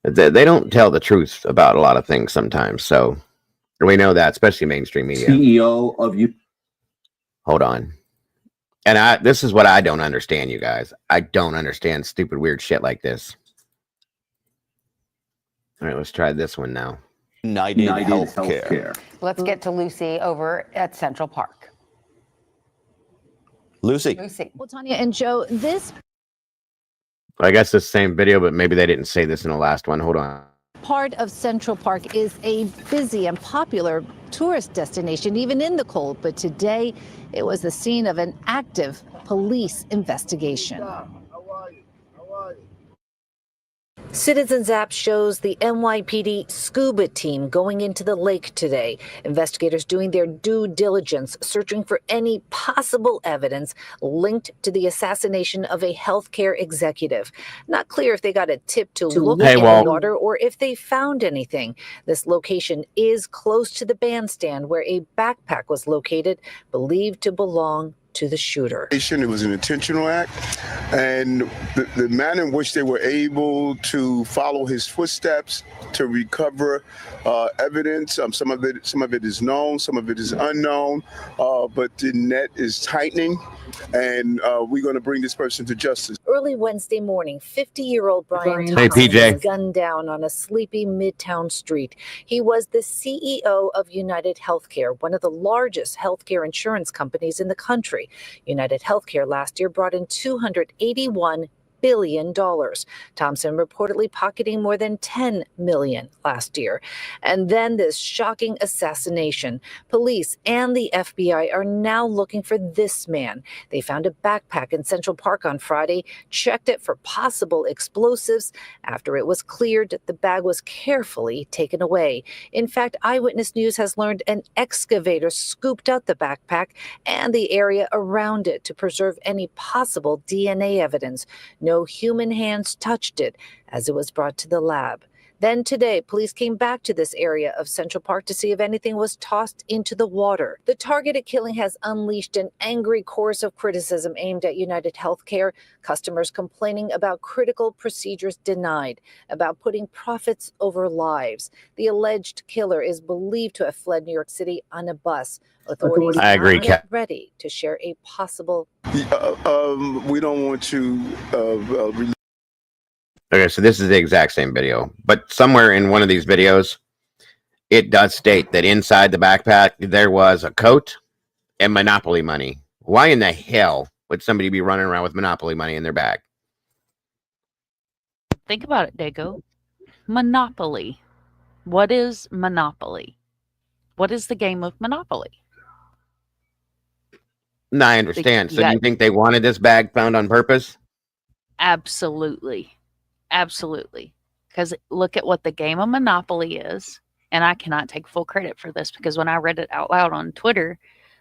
A: They don't tell the truth about a lot of things sometimes. So we know that, especially mainstream media.
I: CEO of you.
A: Hold on. And this is what I don't understand, you guys. I don't understand stupid, weird shit like this. All right, let's try this one now.
G: United Healthcare.
H: Let's get to Lucy over at Central Park.
G: Lucy.
F: Well, Tanya and Joe, this
A: I guess the same video, but maybe they didn't say this in the last one. Hold on.
F: part of Central Park is a busy and popular tourist destination, even in the cold. But today, it was the scene of an active police investigation. Citizens app shows the NYPD scuba team going into the lake today. Investigators doing their due diligence, searching for any possible evidence linked to the assassination of a healthcare executive. Not clear if they got a tip to look in the water or if they found anything. This location is close to the bandstand where a backpack was located, believed to belong to the shooter.
E: It was an intentional act, and the manner in which they were able to follow his footsteps to recover evidence. Some of it is known, some of it is unknown, but the net is tightening, and we're going to bring this person to justice.
F: Early Wednesday morning, 50-year-old Brian Thompson was gunned down on a sleepy Midtown street. He was the CEO of United Healthcare, one of the largest healthcare insurance companies in the country. United Healthcare last year brought in $281 billion. Thompson reportedly pocketing more than $10 million last year. And then this shocking assassination. Police and the FBI are now looking for this man. They found a backpack in Central Park on Friday, checked it for possible explosives. After it was cleared, the bag was carefully taken away. In fact, Eyewitness News has learned an excavator scooped out the backpack and the area around it to preserve any possible DNA evidence. No human hands touched it as it was brought to the lab. Then today, police came back to this area of Central Park to see if anything was tossed into the water. The targeted killing has unleashed an angry chorus of criticism aimed at United Healthcare, customers complaining about critical procedures denied, about putting profits over lives. The alleged killer is believed to have fled New York City on a bus. Authorities
A: I agree,
F: are not yet ready to share a possible.
E: We don't want to
A: Okay, so this is the exact same video, but somewhere in one of these videos, it does state that inside the backpack there was a coat and Monopoly money. Why in the hell would somebody be running around with Monopoly money in their bag?
B: Think about it, Dago. Monopoly. What is Monopoly? What is the game of Monopoly?
A: No, I understand. So do you
B: got-
A: think they wanted this bag found on purpose?
B: Absolutely. Absolutely. Because look at what the game of Monopoly is. And I cannot take full credit for this because when I read it out loud on Twitter,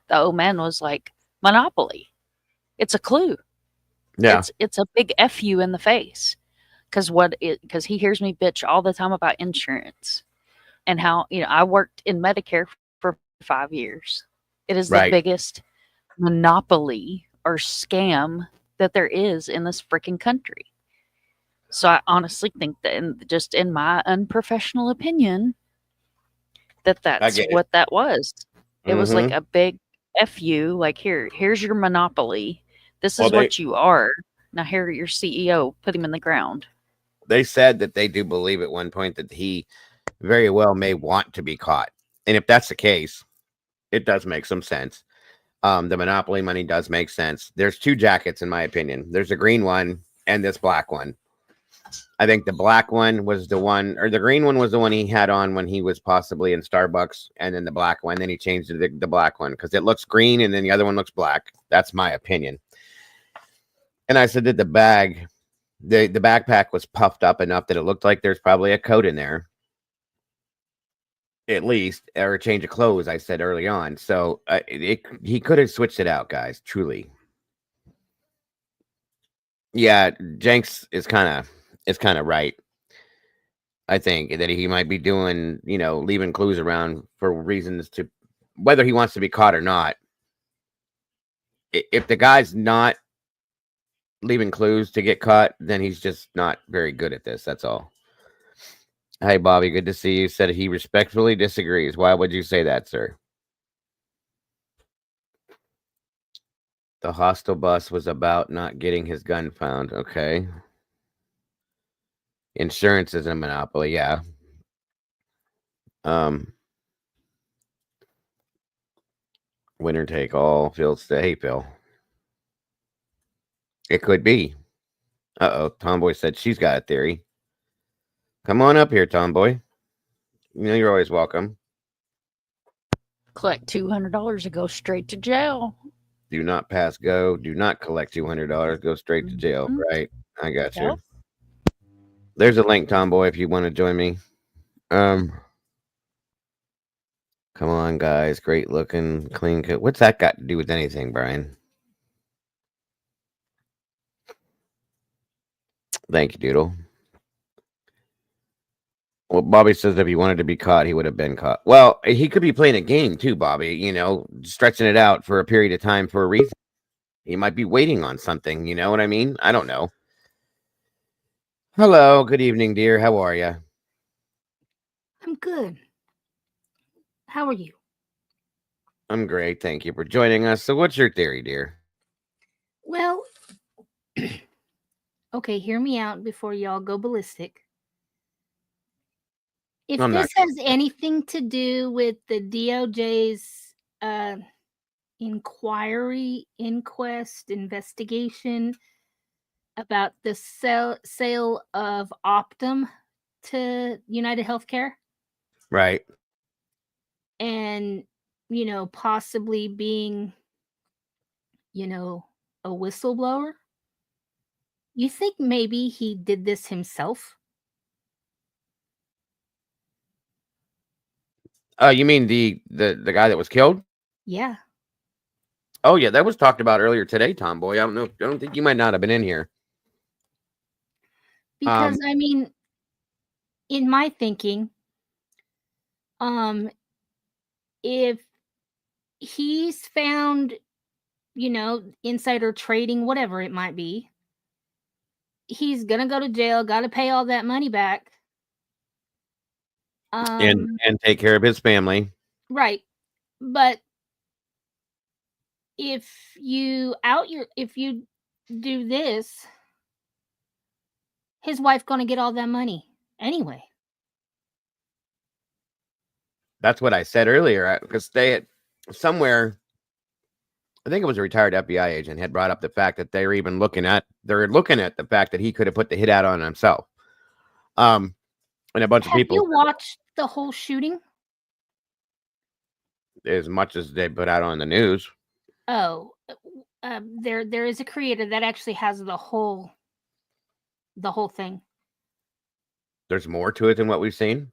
B: the old man was like, Monopoly. It's a clue.
A: Yeah.
B: It's a big F you in the face. Because he hears me bitch all the time about insurance and how, I worked in Medicare for 5 years. It is the
A: Right.
B: biggest monopoly or scam that there is in this freaking country. So I honestly think that, just in my unprofessional opinion, that's
A: get it.
B: what that was. It was like
A: Mhm.
B: a big F you, like here's your monopoly. This
A: Well,
B: is what you are. Now here your CEO, put him in the ground.
A: They said that they do believe at one point that he very well may want to be caught. And if that's the case, it does make some sense. The Monopoly money does make sense. There's two jackets, in my opinion. There's a green one and this black one. I think the black one was the one, or the green one was the one he had on when he was possibly in Starbucks, and then the black one. Then he changed to the black one because it looks green and then the other one looks black. That's my opinion. And I said that the backpack was puffed up enough that it looked like there's probably a coat in there, at least, or a change of clothes. I said early on, so he could have switched it out, guys. Truly, yeah. Jenks is kind of right. I think that he might be doing, leaving clues around for reasons to, whether he wants to be caught or not. If the guy's not leaving clues to get caught, then he's just not very good at this. That's all. Hey, Bobby, good to see you. Said he respectfully disagrees. Why would you say that, sir? The hostel bus was about not getting his gun found. Okay. Insurance is a monopoly. Yeah. Winner take all. Phil, hey, Phil. It could be. Uh-oh. Tomboy said she's got a theory. Come on up here, Tomboy. You're always welcome.
B: Collect $200 and go straight to jail.
A: Do not pass go. Do not collect $200. Go straight to jail.
B: Mhm.
A: Right. I got you.
B: Yep.
A: There's a link, Tomboy, if you want to join me. Come on, guys. Great looking, clean cut. What's that got to do with anything, Brian? Thank you, Doodle. Well, Bobby says if he wanted to be caught, he would have been caught. Well, he could be playing a game too, Bobby, stretching it out for a period of time for a reason. He might be waiting on something, you know what I mean? I don't know. Hello, good evening, dear. How are you?
I: I'm good. How are you?
A: I'm great. Thank you for joining us. So what's your theory, dear?
I: Well, okay, hear me out before y'all go ballistic. If
A: I'm not
I: this has anything to do with the DOJ's inquest, investigation about the sale of Optum to United Healthcare,
A: Right.
I: and possibly being a whistleblower, you think maybe he did this himself?
A: You mean the guy that was killed?
I: Yeah.
A: Oh yeah, that was talked about earlier today, Tomboy. I don't know. I don't think you might not have been in here.
I: Because I mean, in my thinking, if he's found, insider trading, whatever it might be, he's gonna go to jail, gotta pay all that money back.
A: And take care of his family.
I: Right. But if you do this, his wife gonna get all that money anyway.
A: That's what I said earlier, because they had somewhere, I think it was a retired FBI agent, had brought up the fact that they're looking at the fact that he could have put the hit out on himself. And a bunch of people.
I: Have you watched the whole shooting?
A: As much as they put out on the news.
I: Oh, there is a creator that actually has the whole thing.
A: There's more to it than what we've seen.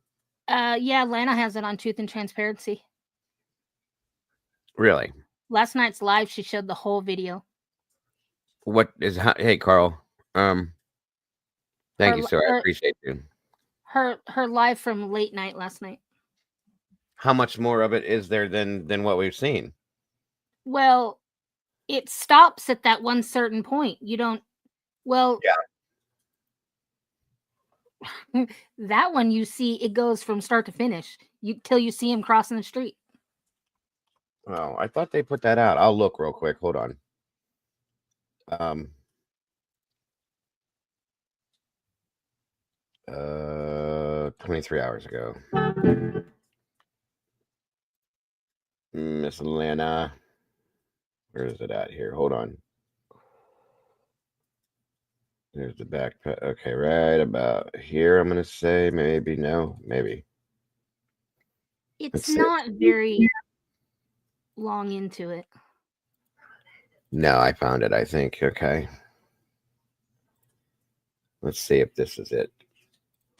I: Yeah, Lana has it on Truth and Transparency.
A: Really?
I: Last night's live, she showed the whole video.
A: Hey, Carl. Thank you, sir. I appreciate you.
I: Her live from late night last night.
A: How much more of it is there than what we've seen?
I: Well, it stops at that one certain point. You don't. Well, yeah. That one you see, it goes from start to finish. Till you see him crossing the street.
A: Oh, I thought they put that out. I'll look real quick. Hold on. 23 hours ago. Miss Lana. Where is it at here? Hold on. There's the backpack. Okay, right about here. I'm gonna say maybe. No, maybe.
I: It's not very long into it.
A: No, I found it, I think. Okay. Let's see if this is it.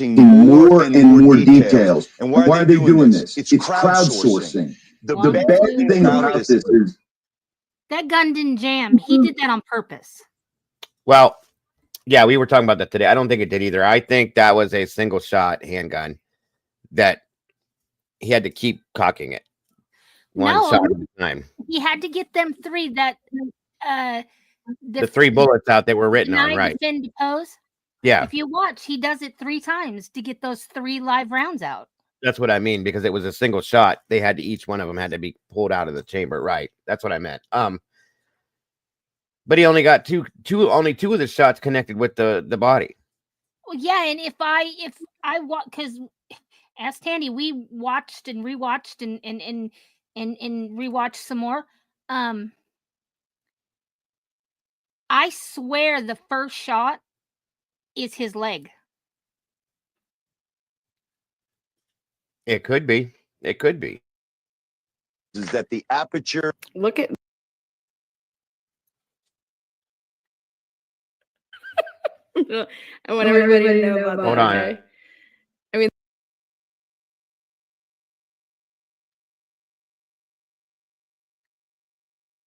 J: More and more details. And why are they doing this? It's crowdsourcing. The bad thing about this is
I: that gun didn't jam. He did that on purpose.
A: Well, yeah, we were talking about that today. I don't think it did either. I think that was a single shot handgun that he had to keep cocking it one shot at a time.
I: He had to get them three that
A: the 3 bullets out that were written on, right?
I: Defend, depose.
A: Yeah.
I: If you watch, he does it 3 times to get those 3 live rounds out.
A: That's what I mean, because it was a single shot. They had to, each one of them had to be pulled out of the chamber, right? That's what I meant. But he only got only two of the shots connected with the body.
I: Well, yeah, and if I watch, because Ask Tandy, we watched and rewatched and rewatched some more. I swear the first shot is his leg.
A: It could be. It could be.
J: Is that the aperture?
K: Look at. I want everybody to know about that.
A: Hold on.
K: Okay? I mean,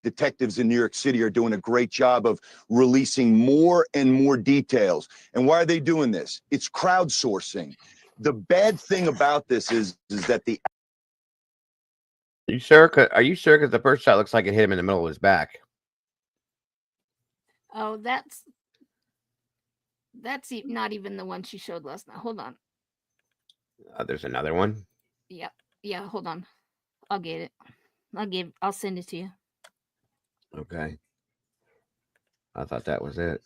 J: detectives in New York City are doing a great job of releasing more and more details. And why are they doing this? It's crowdsourcing. The bad thing about this is that the.
A: Are you sure? Are you sure? Because the first shot looks like it hit him in the middle of his back.
I: Oh, that's not even the one she showed last night. Hold on.
A: There's another one.
I: Yeah. Hold on. I'll get it. I'll send it to you.
A: Okay. I thought that was it.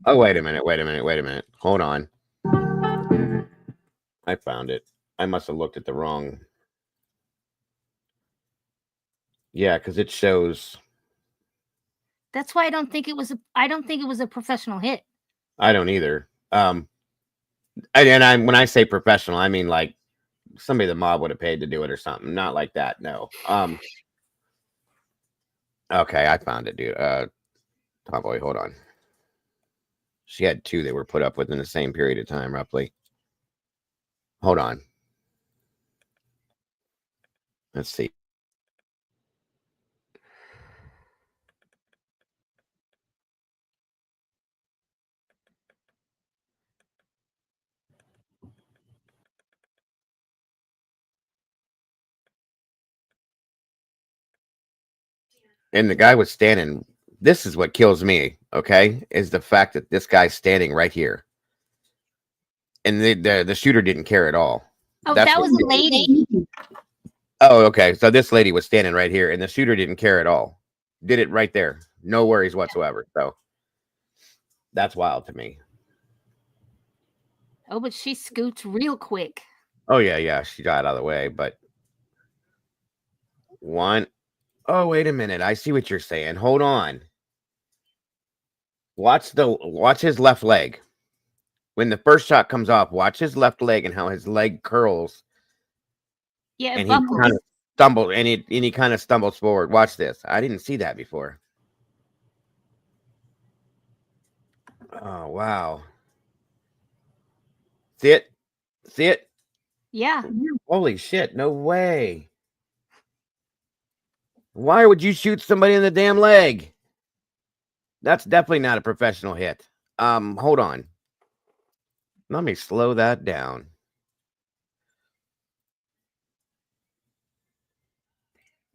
A: Oh, wait a minute. Hold on. I found it. I must have looked at the wrong. Yeah, because it shows.
I: That's why I don't think it was a professional hit.
A: I don't either. When I say professional, I mean like somebody the mob would have paid to do it or something. Not like that. No. Okay, I found it, dude. Tomboy, hold on. She had 2 that were put up within the same period of time, roughly. Hold on. Let's see. And the guy was standing. This is what kills me, okay? Is the fact that this guy's standing right here. And the shooter didn't care at all.
I: Oh,
A: That's
I: that
A: what
I: was a
A: kills me.
I: lady.
A: Oh, okay. So this lady was standing right here, and the shooter didn't care at all. Did it right there. No worries whatsoever. So that's wild to me.
I: Oh, but she scoots real quick.
A: Oh, yeah. She got out of the way, but one. Oh, wait a minute. I see what you're saying. Hold on. Watch his left leg. When the first shot comes off, watch his left leg and how his leg curls.
I: Yeah,
A: And he
I: buckles.
A: kind of stumbled, and he kind of stumbles forward. Watch this. I didn't see that before. Oh, wow. See it? See it?
I: Yeah.
A: Holy shit, no way. Why would you shoot somebody in the damn leg? That's definitely not a professional hit. Hold on. Let me slow that down.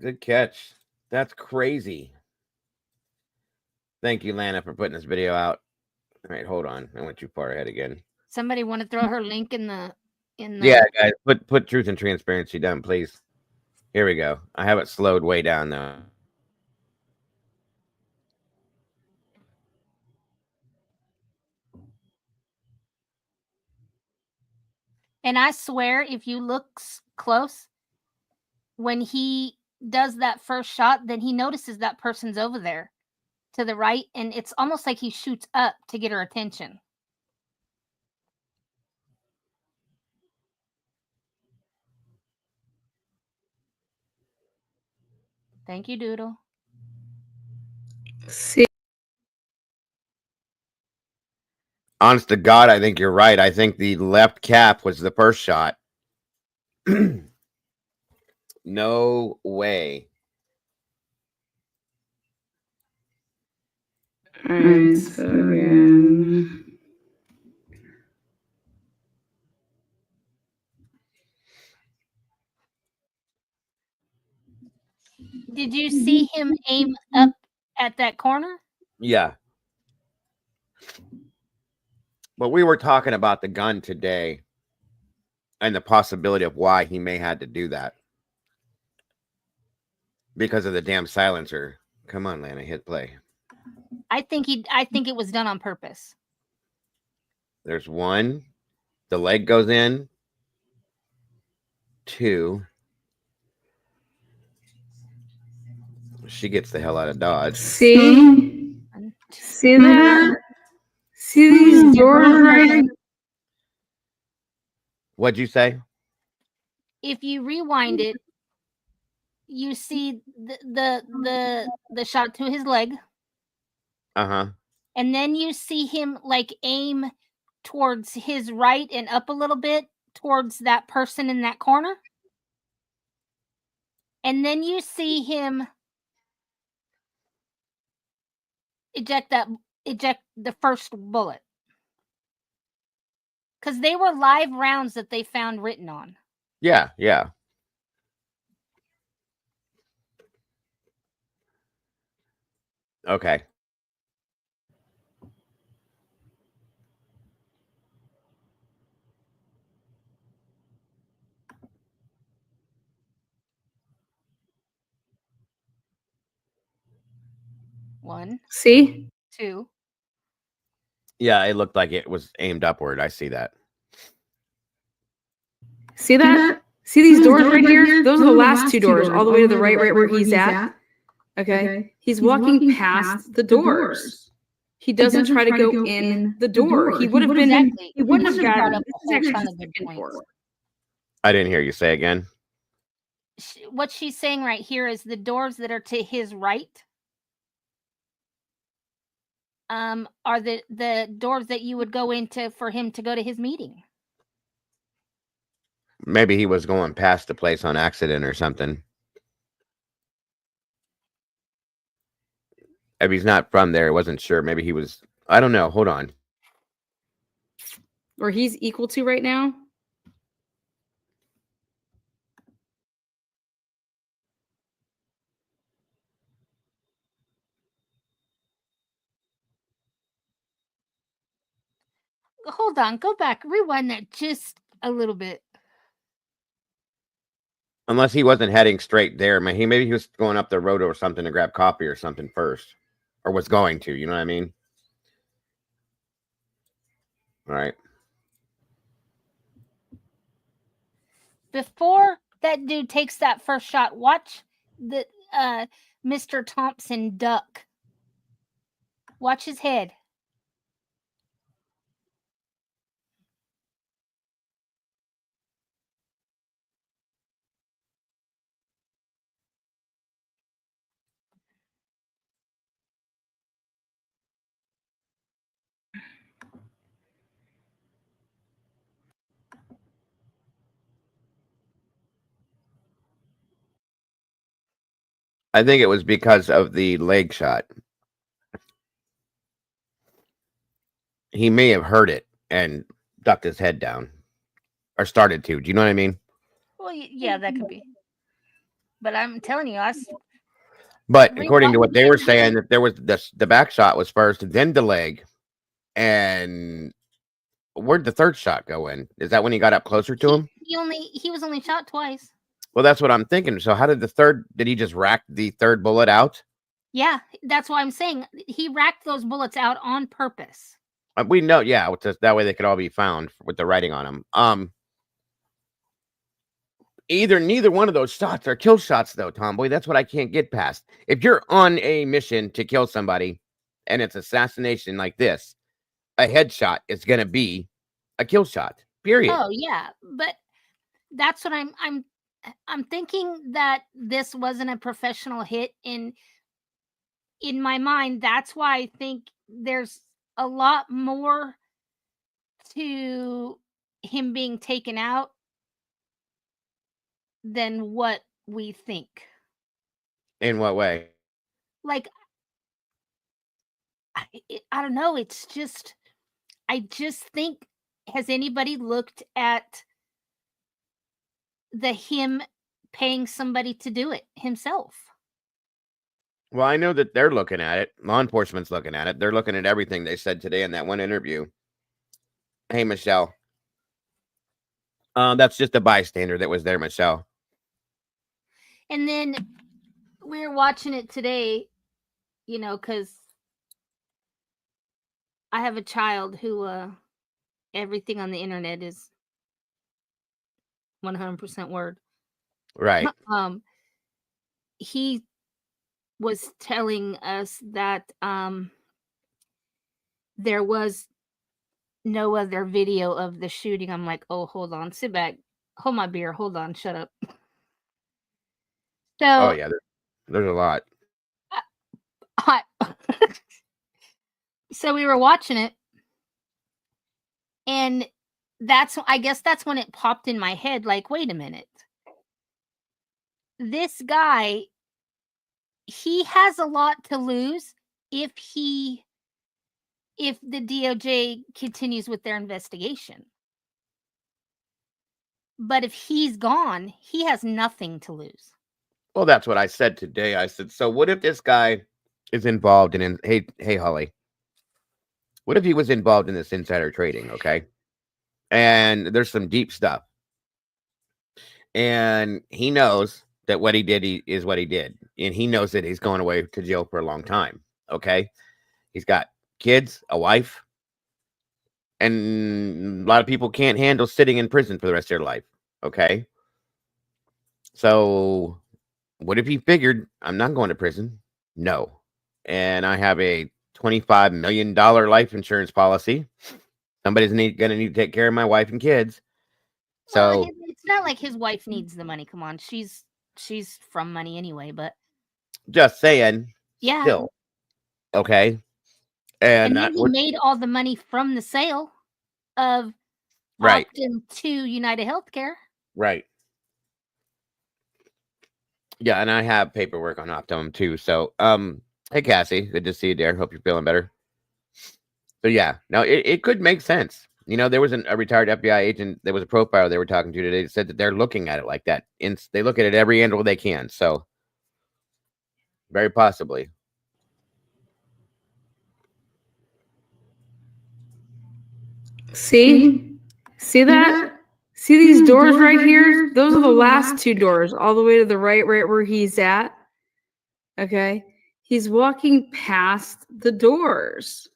A: Good catch. That's crazy. Thank you, Lana, for putting this video out. All right, hold on. I went too far ahead again.
I: Somebody want to throw her link in the
A: Yeah, guys, put truth and transparency down, please. Here we go. I have it slowed way down though.
I: And I swear, if you look close, when he does that first shot, then he notices that person's over there to the right, and it's almost like he shoots up to get her attention. Thank you, Doodle.
K: See,
A: Honest to God, I think you're right. I think the left cap was the first shot. No way.
K: all right, so again.
I: Did you see him aim up at that corner?
A: Yeah. But we were talking about the gun today and the possibility of why he may had to do that. Because of the damn silencer. Come on, Lana, hit play.
I: I think it was done on purpose.
A: There's one. The leg goes in. Two. She gets the hell out of Dodge.
K: See? See that? See these doors right?
A: What'd you say?
I: If you rewind it, you see the shot to his leg,
A: Uh-huh.
I: and then you see him like aim towards his right and up a little bit towards that person in that corner. And then you see him eject the first bullet. Because they were live rounds that they found written on.
A: Yeah, yeah. Okay.
I: One,
K: See?
I: two.
A: Yeah, it looked like it was aimed upward. I see that.
K: See that? See these doors right here? Those are the last two doors, all the way to the right where he's at. Okay. He's walking past the doors. He doesn't try to go in the door. He would have been.
I: Exactly.
K: He wouldn't have
I: Brought
K: gotten.
I: up
K: This
I: a
K: is
I: whole
K: actually
I: ton
K: the
I: of good
K: second
I: points.
K: door.
A: I didn't hear you say again.
I: What she's saying right here is the doors that are to his right are the doors that you would go into for him to go to his meeting.
A: Maybe he was going past the place on accident or something. If he's not from there, I wasn't sure. Maybe he was. I don't know. Hold on.
K: Or he's equal to right now.
I: hold on, go back, rewind that just a little bit.
A: Unless he wasn't heading straight there. Maybe he was going up the road or something to grab coffee or something first. Or was going to, you know what I mean? All right.
I: Before that dude takes that first shot, watch the Mr. Thompson duck. Watch his head.
A: I think it was because of the leg shot. He may have heard it and ducked his head down. Or started to. Do you know what I mean?
I: Well, yeah, that could be. But I'm telling you,
A: But according to what they were saying, that there was the back shot was first, then the leg. And where'd the third shot go in? Is that when he got up closer to him?
I: He was only shot twice.
A: Well, that's what I'm thinking. So how did he just rack the third bullet out?
I: Yeah, that's why I'm saying he racked those bullets out on purpose.
A: We know, yeah, that way they could all be found with the writing on them. Neither one of those shots are kill shots, though, Tomboy. That's what I can't get past. If you're on a mission to kill somebody and it's assassination like this, a headshot is going to be a kill shot. Period.
I: Oh yeah, but that's what I'm thinking, that this wasn't a professional hit in my mind. That's why I think there's a lot more to him being taken out than what we think.
A: In what way?
I: Like, I don't know. It's just, I just think, has anybody looked at him paying somebody to do it himself?
A: Well, I know that they're looking at it. Law enforcement's looking at it. They're looking at everything they said today in that one interview. Hey, Michelle. That's just a bystander that was there, Michelle.
I: And then we were watching it today, because I have a child who everything on the internet is 100% word.
A: Right.
I: He was telling us that there was no other video of the shooting. I'm like, oh, hold on, sit back, hold my beer, hold on, shut up. So,
A: oh yeah, there's a lot.
I: So we were watching it, and I guess that's when it popped in my head, like, wait a minute, this guy, he has a lot to lose if the DOJ continues with their investigation. But if he's gone, he has nothing to lose.
A: Well, that's what I said today. I said, so what if this guy is involved in hey, Holly, what if he was involved in this insider trading, okay? And there's some deep stuff. And he knows that what he did is what he did. And he knows that he's going away to jail for a long time, okay? He's got kids, a wife, and a lot of people can't handle sitting in prison for the rest of their life, okay? So what if he figured, I'm not going to prison? No. And I have a $25 million life insurance policy. Somebody's going to need to take care of my wife and kids. So
I: well, it's not like his wife needs the money. Come on. She's from money anyway, but
A: just saying.
I: Yeah.
A: Still. Okay.
I: And then he made all the money from the sale of
A: right
I: Optum to United Healthcare.
A: Right. Yeah, and I have paperwork on Optum too. So, hey Cassie, good to see you, dear. Hope you're feeling better. So yeah, now it could make sense. There was a retired FBI agent. There was a profile they were talking to today that said that they're looking at it like that. They look at it every angle they can. So, very possibly.
K: See that? See these doors right here? Those are the last two doors, all the way to the right where he's at. Okay. He's walking past the doors.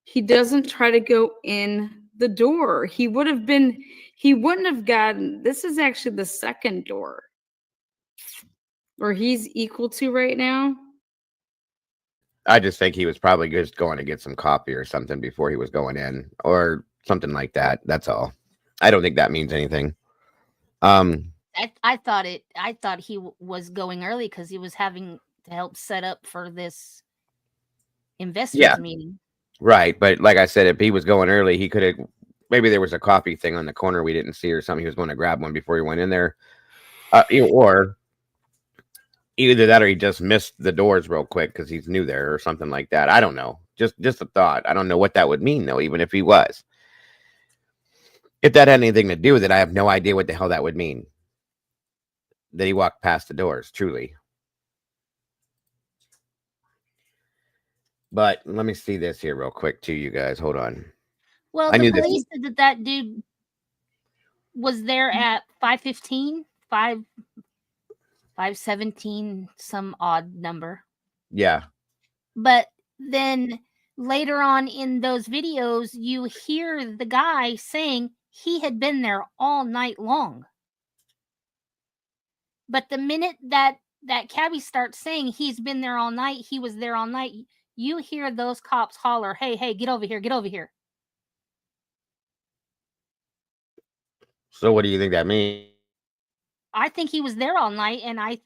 K: He doesn't try to go in the door. He wouldn't have gotten, this is actually the second door where he's equal to right now.
A: I just think he was probably just going to get some coffee or something before he was going in, or something like that. That's all. I don't think that means anything.
I: I thought he was going early because he was having to help set up for this investors meeting.
A: Right, but like I said, if he was going early, he could have. Maybe there was a coffee thing on the corner we didn't see or something. He was going to grab one before he went in there, or either that or he just missed the doors real quick because he's new there or something like that. I don't know. Just a thought. I don't know what that would mean though. Even if he was, if that had anything to do with it, I have no idea what the hell that would mean. That he walked past the doors, truly. But let me see this here real quick too, you guys. Hold on.
I: Well, the police said that dude was there at 5:15, 5:17, some odd number.
A: Yeah.
I: But then later on in those videos, you hear the guy saying he had been there all night long. But the minute that cabbie starts saying he's been there all night, he was there all night, you hear those cops holler, hey, get over here, get over here.
A: So what do you think that means?
I: I think he was there all night, and I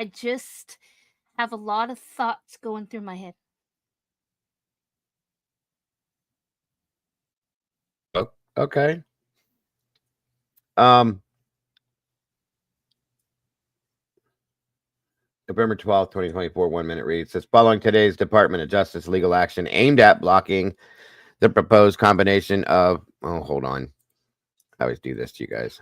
I: just have a lot of thoughts going through my head.
A: Okay. November 12th, 2024, 1 minute read says, following today's Department of Justice legal action aimed at blocking the proposed combination of, hold on. I always do this to you guys.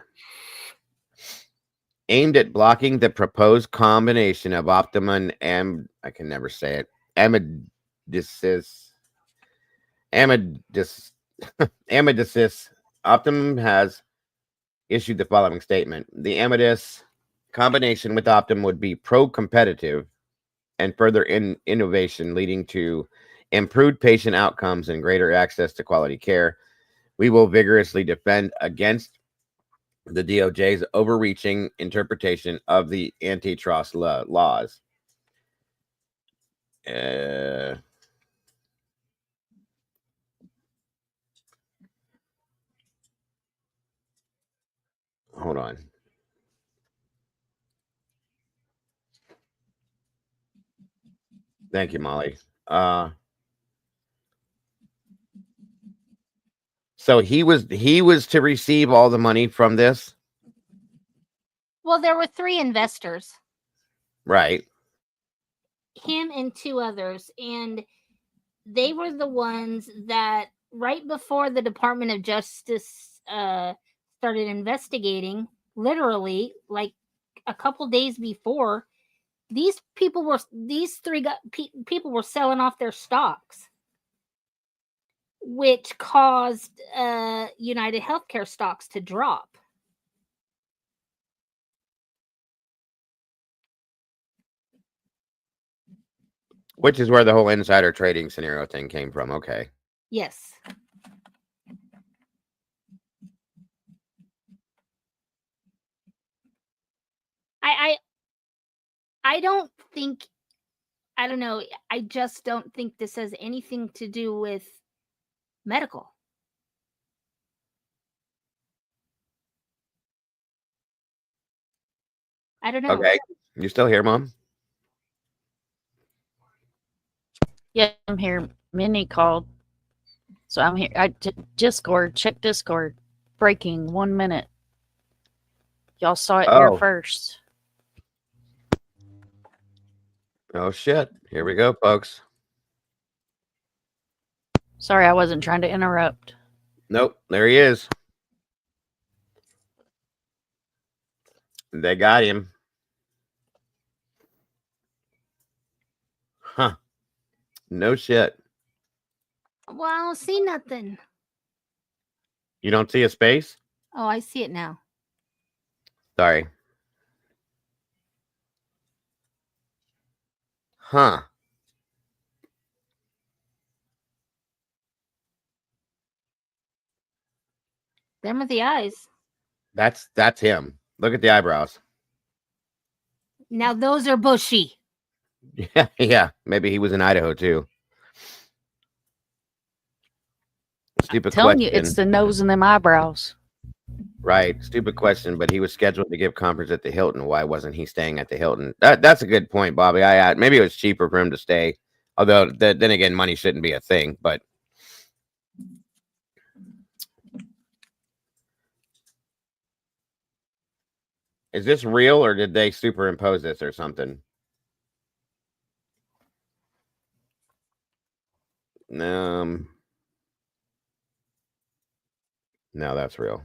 A: Aimed at blocking the proposed combination of Optimum and, I can never say it, Amedisys. Optimum has issued the following statement. The Amedisys combination with Optum would be pro-competitive and further innovation, leading to improved patient outcomes and greater access to quality care. We will vigorously defend against the DOJ's overreaching interpretation of the antitrust laws. Hold on. Thank you, Molly. So he was to receive all the money from this?
I: Well, there were 3 investors.
A: Right.
I: Him and 2 others, and they were the ones that right before the Department of Justice started investigating, literally like a couple days before, these 3 people were selling off their stocks, which caused United Healthcare stocks to drop.
A: Which is where the whole insider trading scenario thing came from. Okay.
I: Yes. I don't think, I don't know, I just don't think this has anything to do with medical. I don't know.
A: Okay. You still here, Mom?
B: Yeah, I'm here. Minnie called. So I'm here. Discord. Check Discord. Breaking 1 minute. Y'all saw it here first.
A: Oh, shit. Here we go, folks.
B: Sorry, I wasn't trying to interrupt.
A: Nope. There he is. They got him. Huh. No shit.
I: Well, I don't see nothing.
A: You don't see a space?
I: Oh, I see it now.
A: Sorry. Huh.
I: Them with the eyes.
A: That's him. Look at the eyebrows.
I: Now those are bushy.
A: Yeah, yeah. Maybe he was in Idaho too. Stupid
B: Telling
A: question.
B: you, it's the nose and them eyebrows.
A: Right. Stupid question, but he was scheduled to give conference at the Hilton. Why wasn't he staying at the Hilton? That's a good point, Bobby. Maybe it was cheaper for him to stay. Although then again, money shouldn't be a thing, but is this real or did they superimpose this or something? No, that's real.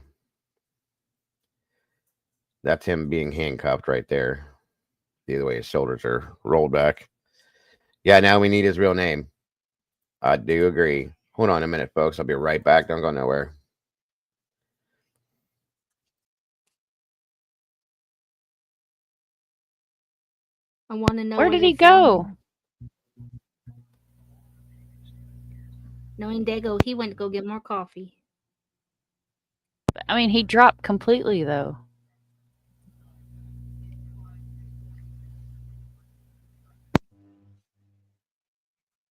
A: That's him being handcuffed right there. The other way his shoulders are rolled back. Yeah, now we need his real name. I do agree. Hold on a minute, folks. I'll be right back. Don't go nowhere.
I: I want to know
B: Where did
I: they
B: he
I: found
B: go?
I: him. Knowing Dago, he went to go get more coffee.
B: I mean, he dropped completely though.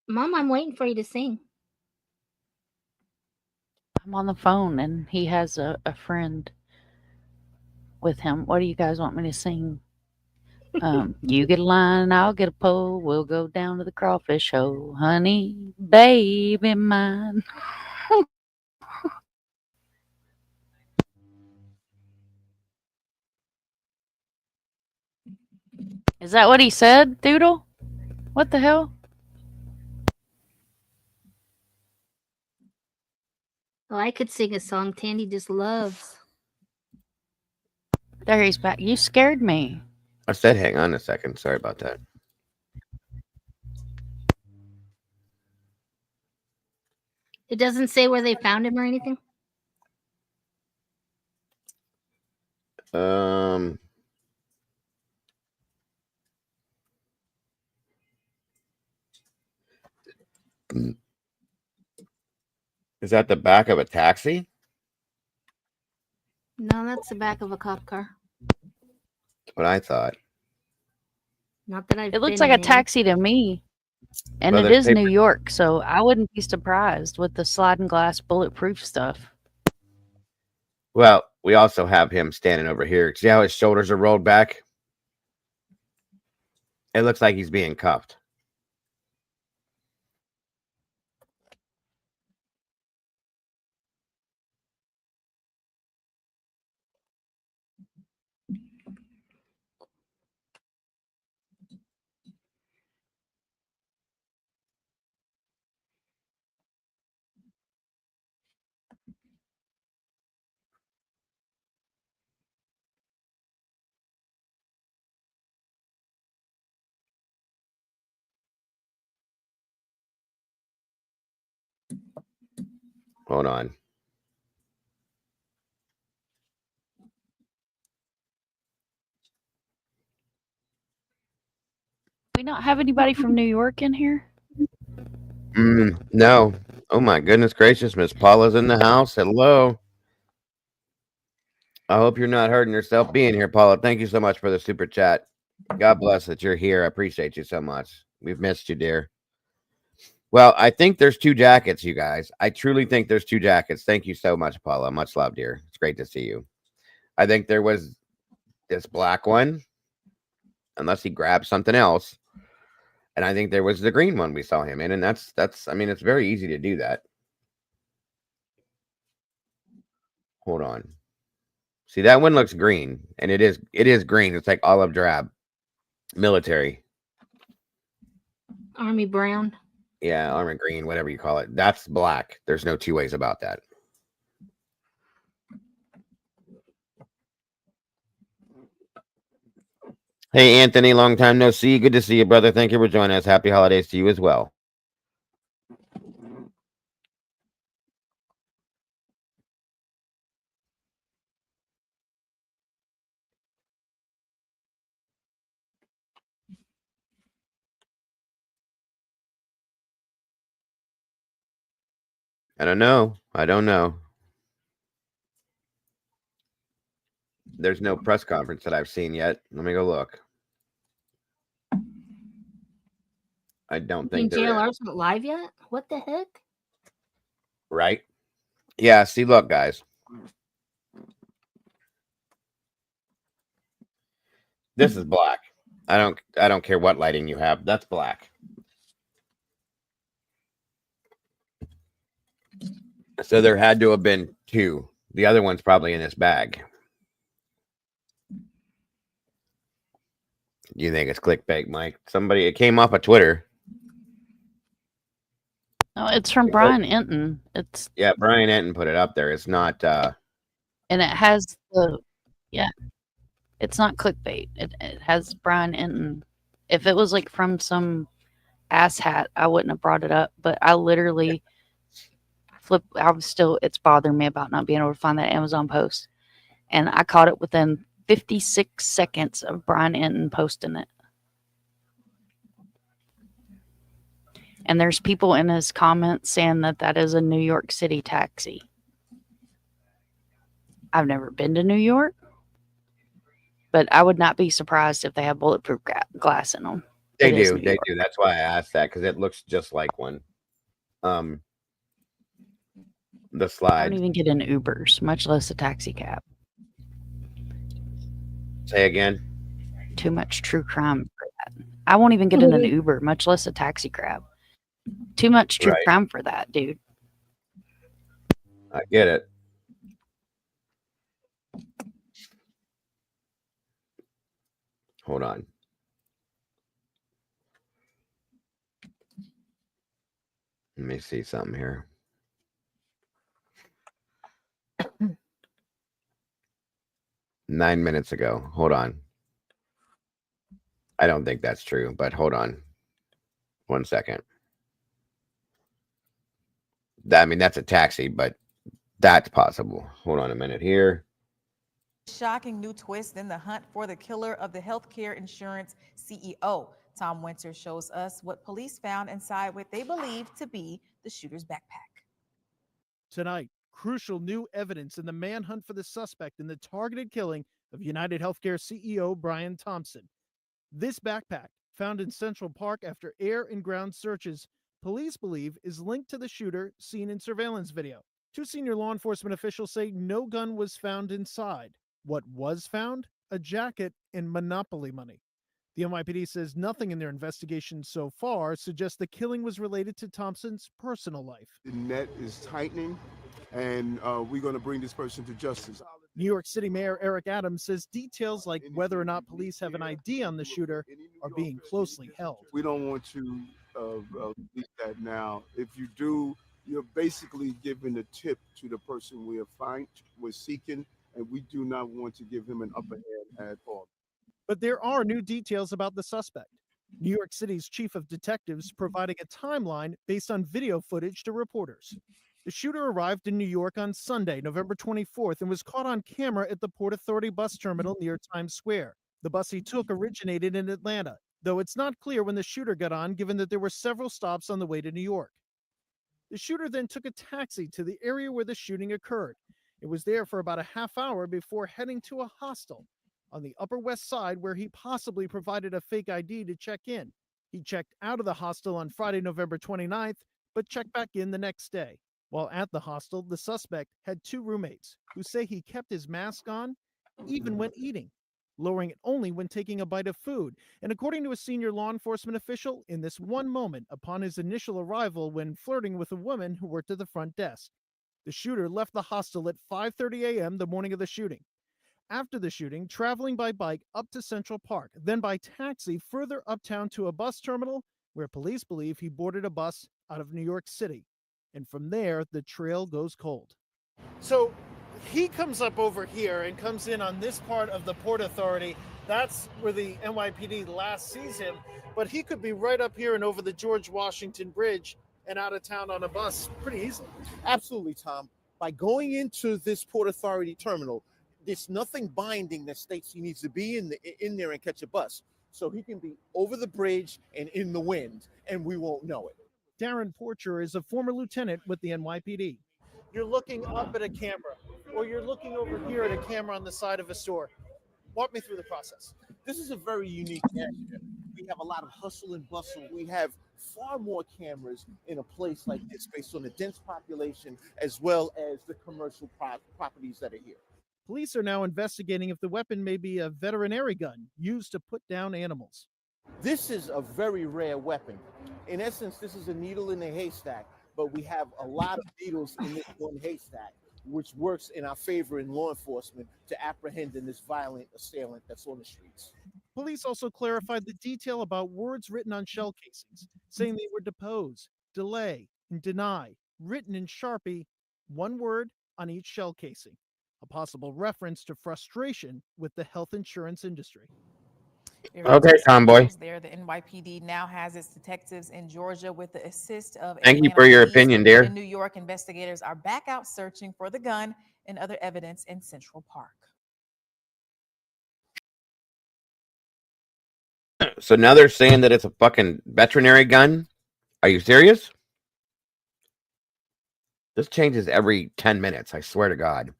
I: Mom, I'm waiting for you to sing.
B: I'm on the phone and he has a friend with him. What do you guys want me to sing? You get a line, I'll get a pole. We'll go down to the crawfish hole. Honey, baby mine. Is that what he said, Doodle? What the hell?
I: Oh, I could sing a song Tandy just loves.
B: There he's back. You scared me.
A: I said hang on a second. Sorry about that.
I: It doesn't say where they found him or anything?
A: Is that the back of a taxi?
I: No, that's the back of a cop car.
A: That's what I thought.
I: Not that I've
B: It looks
I: been
B: like a
I: in.
B: taxi to me. And
A: Well,
B: it
A: there's
B: is New
A: paper-
B: York, so I wouldn't be surprised with the sliding glass bulletproof stuff.
A: Well, we also have him standing over here. See how his shoulders are rolled back? It looks like he's being cuffed. Hold on.
B: We not have anybody from New York in here?
A: No. Oh my goodness gracious, Miss Paula's in the house. Hello. I hope you're not hurting yourself being here, Paula. Thank you so much for the super chat. God bless that you're here. I appreciate you so much. We've missed you, dear. Well, I think there's 2 jackets, you guys. I truly think there's 2 jackets. Thank you so much, Paula. Much love, dear. It's great to see you. I think there was this black one, unless he grabbed something else. And I think there was the green one we saw him in. And that's I mean, it's very easy to do that. Hold on. See, that one looks green, and it is green. It's like olive drab. Military.
I: Army brown.
A: Yeah, armor green, whatever you call it. That's black. There's no 2 ways about that. Hey, Anthony, long time no see. Good to see you, brother. Thank you for joining us. Happy holidays to you as well. I don't know. I don't know. There's no press conference that I've seen yet. Let me go look. I don't think there is.
I: JLR's not live yet? What the heck?
A: Right? Yeah, see, look, guys. This is black. I don't care what lighting you have. That's black. So there had to have been two. The other one's probably in this bag. You think it's clickbait, Mike? Somebody, it came off of Twitter.
B: No, it's from Brian Enton. It's
A: Yeah, Brian Enton put it up there. It's not
B: and it has the it's not clickbait. It has Brian Enton. If it was like from some asshat, I wouldn't have brought it up. But I literally it's bothering me about not being able to find that Amazon post. And I caught it within 56 seconds of Brian Enton posting it. And there's people in his comments saying that is a New York City taxi. I've never been to New York, but I would not be surprised if they have bulletproof glass in them.
A: They do. That's why I asked that, because it looks just like one. The
B: I
A: slide.
B: don't even get in Ubers, much less a taxi cab.
A: Say again.
B: Too much true crime for that. I won't even get in an Uber, much less a taxi cab. Too much true crime for that, dude.
A: I get it. Hold on. Let me see something here. Nine minutes ago. Hold on. I don't think that's true, but hold on. 1 second. I mean, that's a taxi, but that's possible. Hold on a minute here.
L: Shocking new twist in the hunt for the killer of the healthcare insurance CEO. Tom Winter shows us what police found inside what they believe to be the shooter's backpack.
M: Tonight, crucial new evidence in the manhunt for the suspect in the targeted killing of United Healthcare CEO Brian Thompson. This backpack, found in Central Park after air and ground searches, police believe is linked to the shooter seen in surveillance video. Two senior law enforcement officials say no gun was found inside. What was found? A jacket and Monopoly money. The NYPD says nothing in their investigation so far suggests the killing was related to Thompson's personal life.
E: The net is tightening, and we're going to bring this person to justice.
M: New York City Mayor Eric Adams says details like whether or not police have an ID on the shooter are being closely held.
E: We don't want to release that now. If you do, you're basically giving a tip to the person we're seeking, and we do not want to give him an upper hand at all.
M: But there are new details about the suspect. New York City's chief of detectives providing a timeline based on video footage to reporters. The shooter arrived in New York on Sunday, November 24th, and was caught on camera at the Port Authority bus terminal near Times Square. The bus he took originated in Atlanta, though it's not clear when the shooter got on, given that there were several stops on the way to New York. The shooter then took a taxi to the area where the shooting occurred. It was there for about a half hour before heading to a hostel on the Upper West Side, where he possibly provided a fake ID to check in. He checked out of the hostel on Friday, November 29th, but checked back in the next day. While at the hostel, the suspect had two roommates who say he kept his mask on even when eating, lowering it only when taking a bite of food. And according to a senior law enforcement official, in this one moment upon his initial arrival when flirting with a woman who worked at the front desk, the shooter left the hostel at 5:30 a.m. the morning of the shooting. After the shooting, traveling by bike up to Central Park, then by taxi further uptown to a bus terminal where police believe he boarded a bus out of New York City. And from there, the trail goes cold. So he comes up over here and comes in on this part of the Port Authority. That's where the NYPD last sees him. But he could be right up here and over the George Washington Bridge and out of town on a bus pretty easily.
N: Absolutely, Tom. By going into this Port Authority terminal, there's nothing binding that states he needs to be in there and catch a bus. So he can be over the bridge and in the wind, and we won't know it.
M: Darren Porcher is a former lieutenant with the NYPD. You're looking up at a camera, or you're looking over here at a camera on the side of a store. Walk me through the process.
N: This is a very unique area. We have a lot of hustle and bustle. We have far more cameras in a place like this based on the dense population as well as the commercial properties that are here.
M: Police are now investigating if the weapon may be a veterinary gun used to put down animals.
N: This is a very rare weapon. In essence, this is a needle in a haystack, but we have a lot of needles in this one haystack, which works in our favor in law enforcement to apprehend this violent assailant that's on the streets.
M: Police also clarified the detail about words written on shell casings, saying they were depose, delay, and deny, written in Sharpie, one word on each shell casing, a possible reference to frustration with the health insurance industry.
A: Okay, Tomboy.
L: There, the NYPD now has its detectives in Georgia with the assist of
A: Thank you
L: Atlanta
A: for your
L: police.
A: opinion, dear.
L: In New York, investigators are back out searching for the gun and other evidence in Central Park.
A: So now they're saying that it's a fucking veterinary gun? Are you serious? This changes every 10 minutes, I swear to God.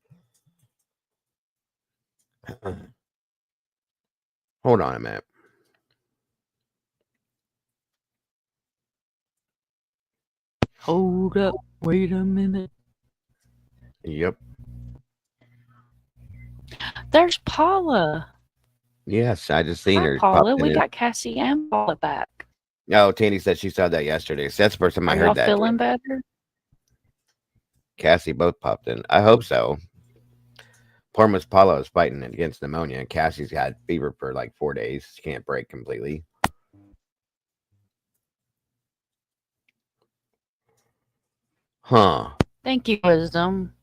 A: Hold on a minute.
B: Hold up. Wait a minute.
A: Yep.
B: There's Paula.
A: Yes, I just seen
B: Hi,
A: her.
B: Paula.
A: popped
B: We
A: in.
B: got Cassie and Paula back.
A: Oh, Tandy said she saw that yesterday. So that's the first time I
B: Are
A: heard
B: y'all
A: that.
B: feeling better?
A: Cassie both popped in. I hope so. Poor Miss Paula is fighting against pneumonia, and Cassie's had fever for like 4 days. She can't break completely. Huh.
B: Thank you, Wisdom.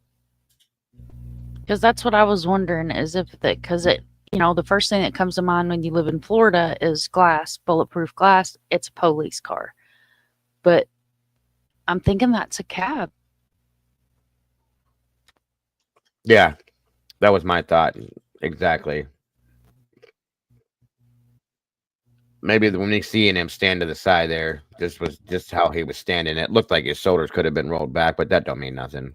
B: Because that's what I was wondering is if that, because it, you know, the first thing that comes to mind when you live in Florida is glass, bulletproof glass. It's a police car. But I'm thinking that's a cab.
A: Yeah, that was my thought. Exactly. Maybe when they seeing him stand to the side there, this was just how he was standing. It looked like his shoulders could have been rolled back, but that don't mean nothing.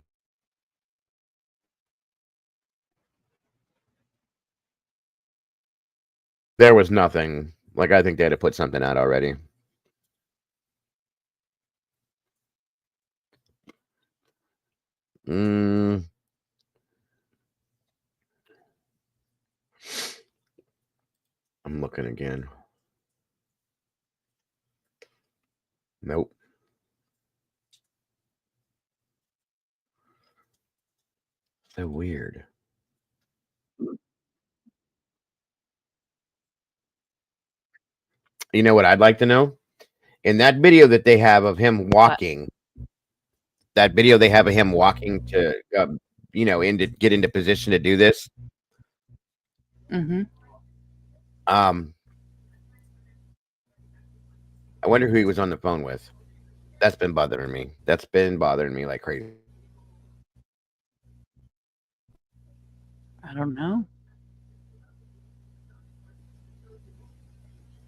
A: There was nothing. Like, I think they had to put something out already. I'm looking again. Nope. So weird. You know what I'd like to know? In that video that they have of him walking, that video they have of him walking to, you know, get into position to do this.
B: Mm-hmm.
A: I wonder who he was on the phone with. That's been bothering me. That's been bothering me like crazy.
B: I don't know.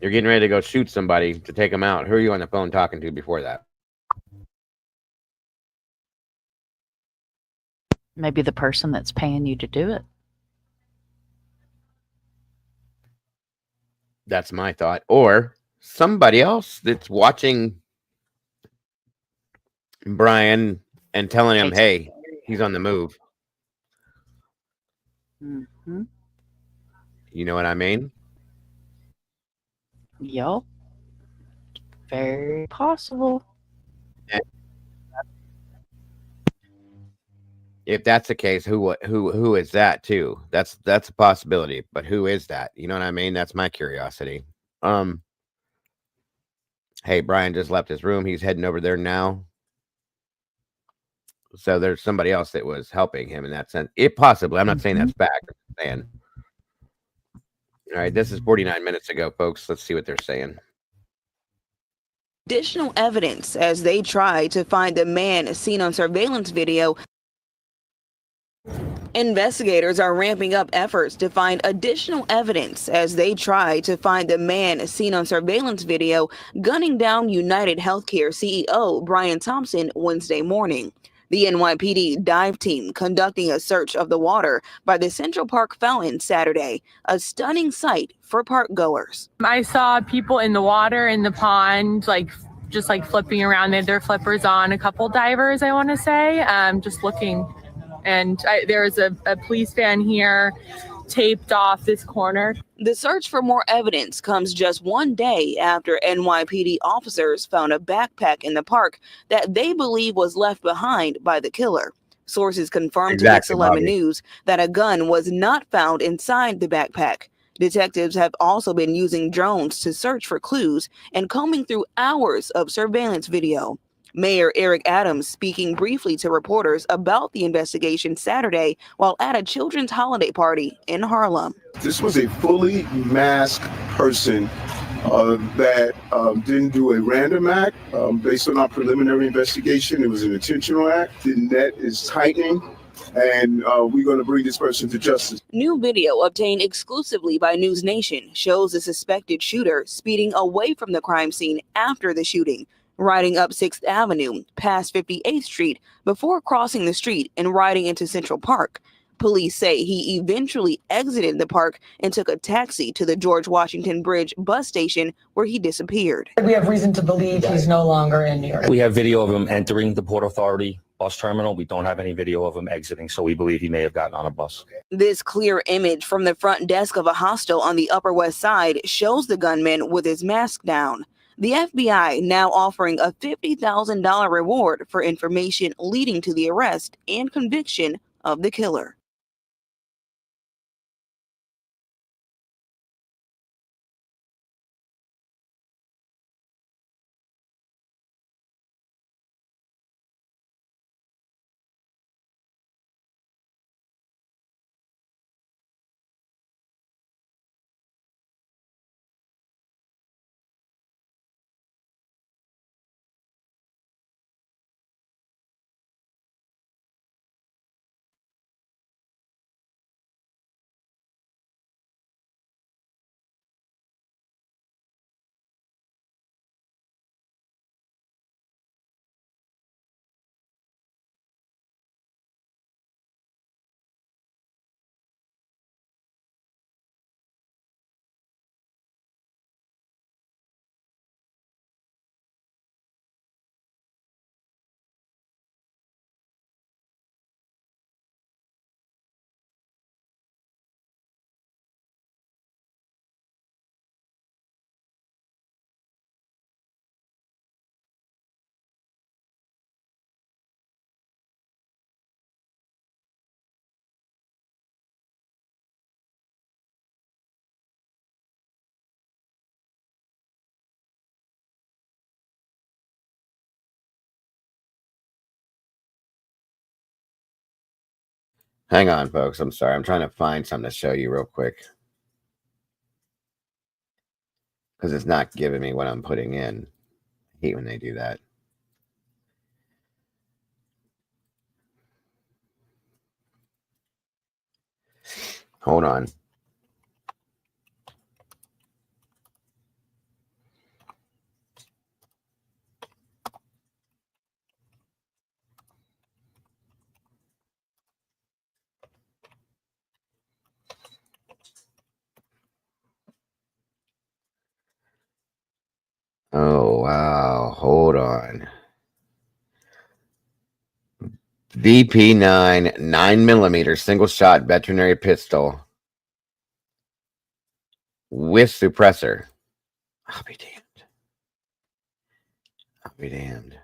A: You're getting ready to go shoot somebody to take them out. Who are you on the phone talking to before that?
B: Maybe the person that's paying you to do it.
A: That's my thought. Or somebody else that's watching Brian and telling him, hey, he's on the move.
B: Mm-hmm.
A: You know what I mean?
B: Yup. Very possible.
A: If that's the case, who is that too? That's a possibility, but who is that? You know what I mean? That's my curiosity. Hey, Brian just left his room. He's heading over there now. So there's somebody else that was helping him in that sense. It possibly. I'm not saying that's fact. I'm saying. All right, this is 49 minutes ago, folks. Let's see what they're saying.
O: Additional evidence as they try to find the man seen on surveillance video. Investigators are ramping up efforts to find additional evidence as they try to find the man seen on surveillance video gunning down United Healthcare CEO Brian Thompson Wednesday morning. The NYPD dive team conducting a search of the water by the Central Park fountain Saturday, a stunning sight for park goers.
P: I saw people in the water in the pond, just flipping around. They had their flippers on. A couple divers, I want to say, just looking. And there was a police van here taped off this corner.
O: The search for more evidence comes just one day after NYPD officers found a backpack in the park that they believe was left behind by the killer. Sources confirmed to Mix 11 News that a gun was not found inside the backpack. Detectives have also been using drones to search for clues and combing through hours of surveillance video. Mayor Eric Adams speaking briefly to reporters about the investigation Saturday while at a children's holiday party in Harlem.
E: This was a fully masked person that didn't do a random act. Based on our preliminary investigation, it was an intentional act. The net is tightening, and we're going to bring this person to justice.
O: New video obtained exclusively by News Nation shows the suspected shooter speeding away from the crime scene after the shooting, riding up 6th Avenue past 58th Street before crossing the street and riding into Central Park. Police say he eventually exited the park and took a taxi to the George Washington Bridge bus station where he disappeared.
Q: We have reason to believe he's no longer in New York.
R: We have video of him entering the Port Authority bus terminal. We don't have any video of him exiting, so we believe he may have gotten on a bus.
O: This clear image from the front desk of a hostel on the Upper West Side shows the gunman with his mask down. The FBI now offering a $50,000 reward for information leading to the arrest and conviction of the killer.
A: Hang on, folks. I'm sorry. I'm trying to find something to show you real quick. Because it's not giving me what I'm putting in. I hate when they do that. Hold on. Oh, wow. Hold on. VP9 9mm single shot veterinary pistol with suppressor. I'll be damned. I'll be damned.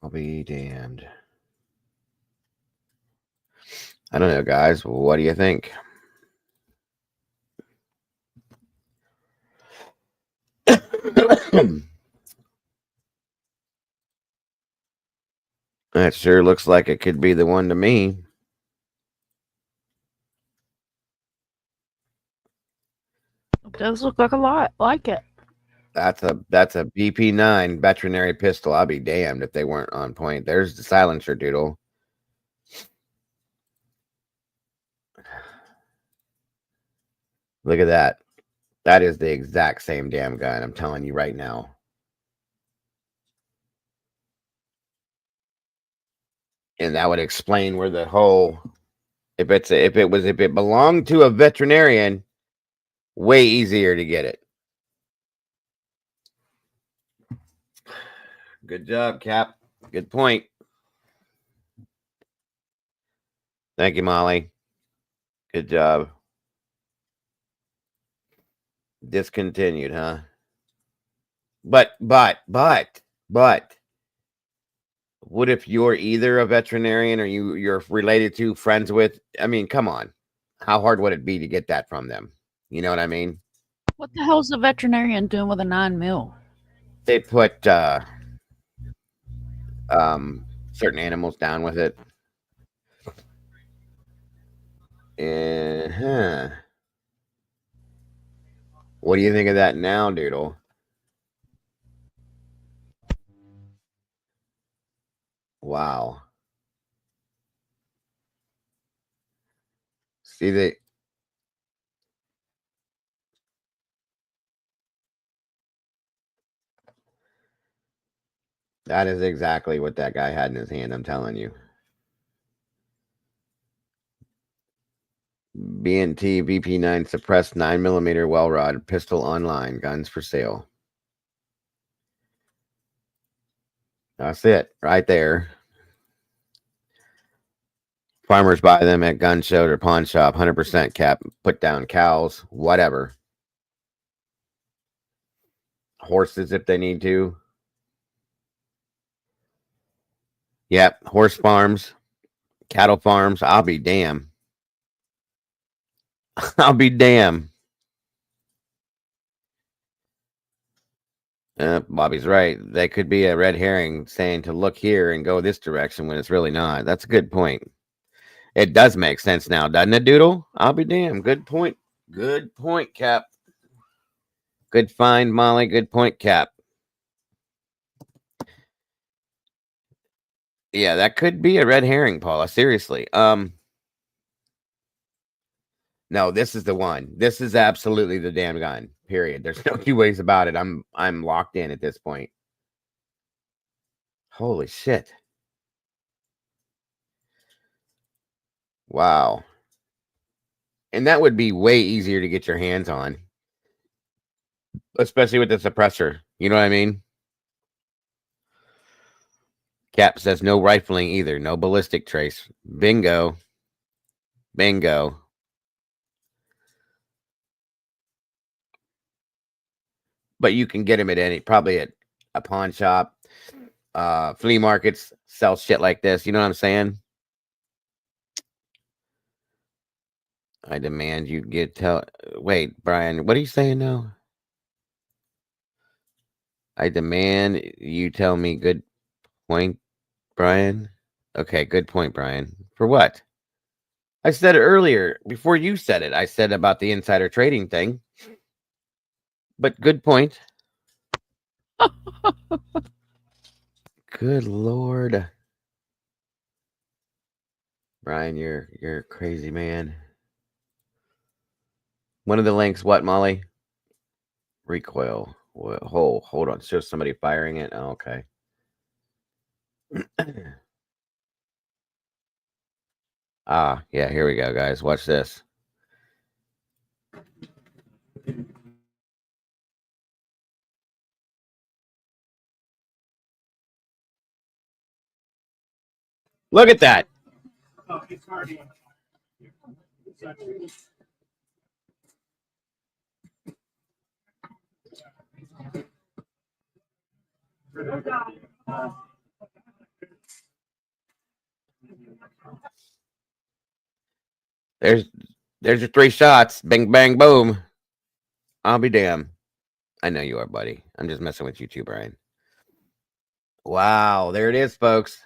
A: I'll be damned. I don't know, guys. What do you think? That sure looks like it could be the one to me.
B: It does look like a lot like it.
A: That's a BP9 veterinary pistol. I'll be damned if they weren't on point. There's the silencer, Doodle. Look at that. That is the exact same damn gun. I'm telling you right now. And that would explain where the whole if it belonged to a veterinarian, way easier to get it. Good job, Cap. Good point. Thank you, Molly. Good job. Discontinued, huh? But what if you're either a veterinarian or you're related to, friends with? I mean, come on. How hard would it be to get that from them? You know what I mean?
B: What the hell's the veterinarian doing with a 9mm?
A: They put certain animals down with it. What do you think of that now, Doodle? Wow. See that is exactly what that guy had in his hand, I'm telling you. B&T VP9 suppressed 9mm well rod pistol online. Guns for sale. That's it right there. Farmers buy them at gun show or pawn shop. 100% Cap. Put down cows, whatever. Horses if they need to. Yep. Horse farms. Cattle farms. I'll be damn. I'll be damn. Bobby's right. They could be a red herring saying to look here and go this direction when it's really not. That's a good point. It does make sense now, doesn't it, Doodle? I'll be damned. Good point. Good point, Cap. Good find, Molly. Good point, Cap. Yeah, that could be a red herring, Paula. Seriously. No, this is the one. This is absolutely the damn gun. Period. There's no two ways about it. I'm locked in at this point. Holy shit. Wow. And that would be way easier to get your hands on. Especially with the suppressor. You know what I mean? Cap says no rifling either. No ballistic trace. Bingo. Bingo. But you can get them at probably at a pawn shop, flea markets sell shit like this. You know what I'm saying? I demand you wait, Brian, what are you saying now? I demand you tell me good point, Brian. Okay, good point, Brian. For what? I said it earlier before you said it. I said about the insider trading thing. But good point. Good Lord. Brian, you're a crazy man. One of the links, what, Molly? Recoil. Hold on. Show somebody firing it. Oh, okay. Yeah, here we go, guys. Watch this. Look at that. There's your 3 shots. Bang, bang, boom. I'll be damned. I know you are, buddy. I'm just messing with you too, Brian. Wow, there it is, folks.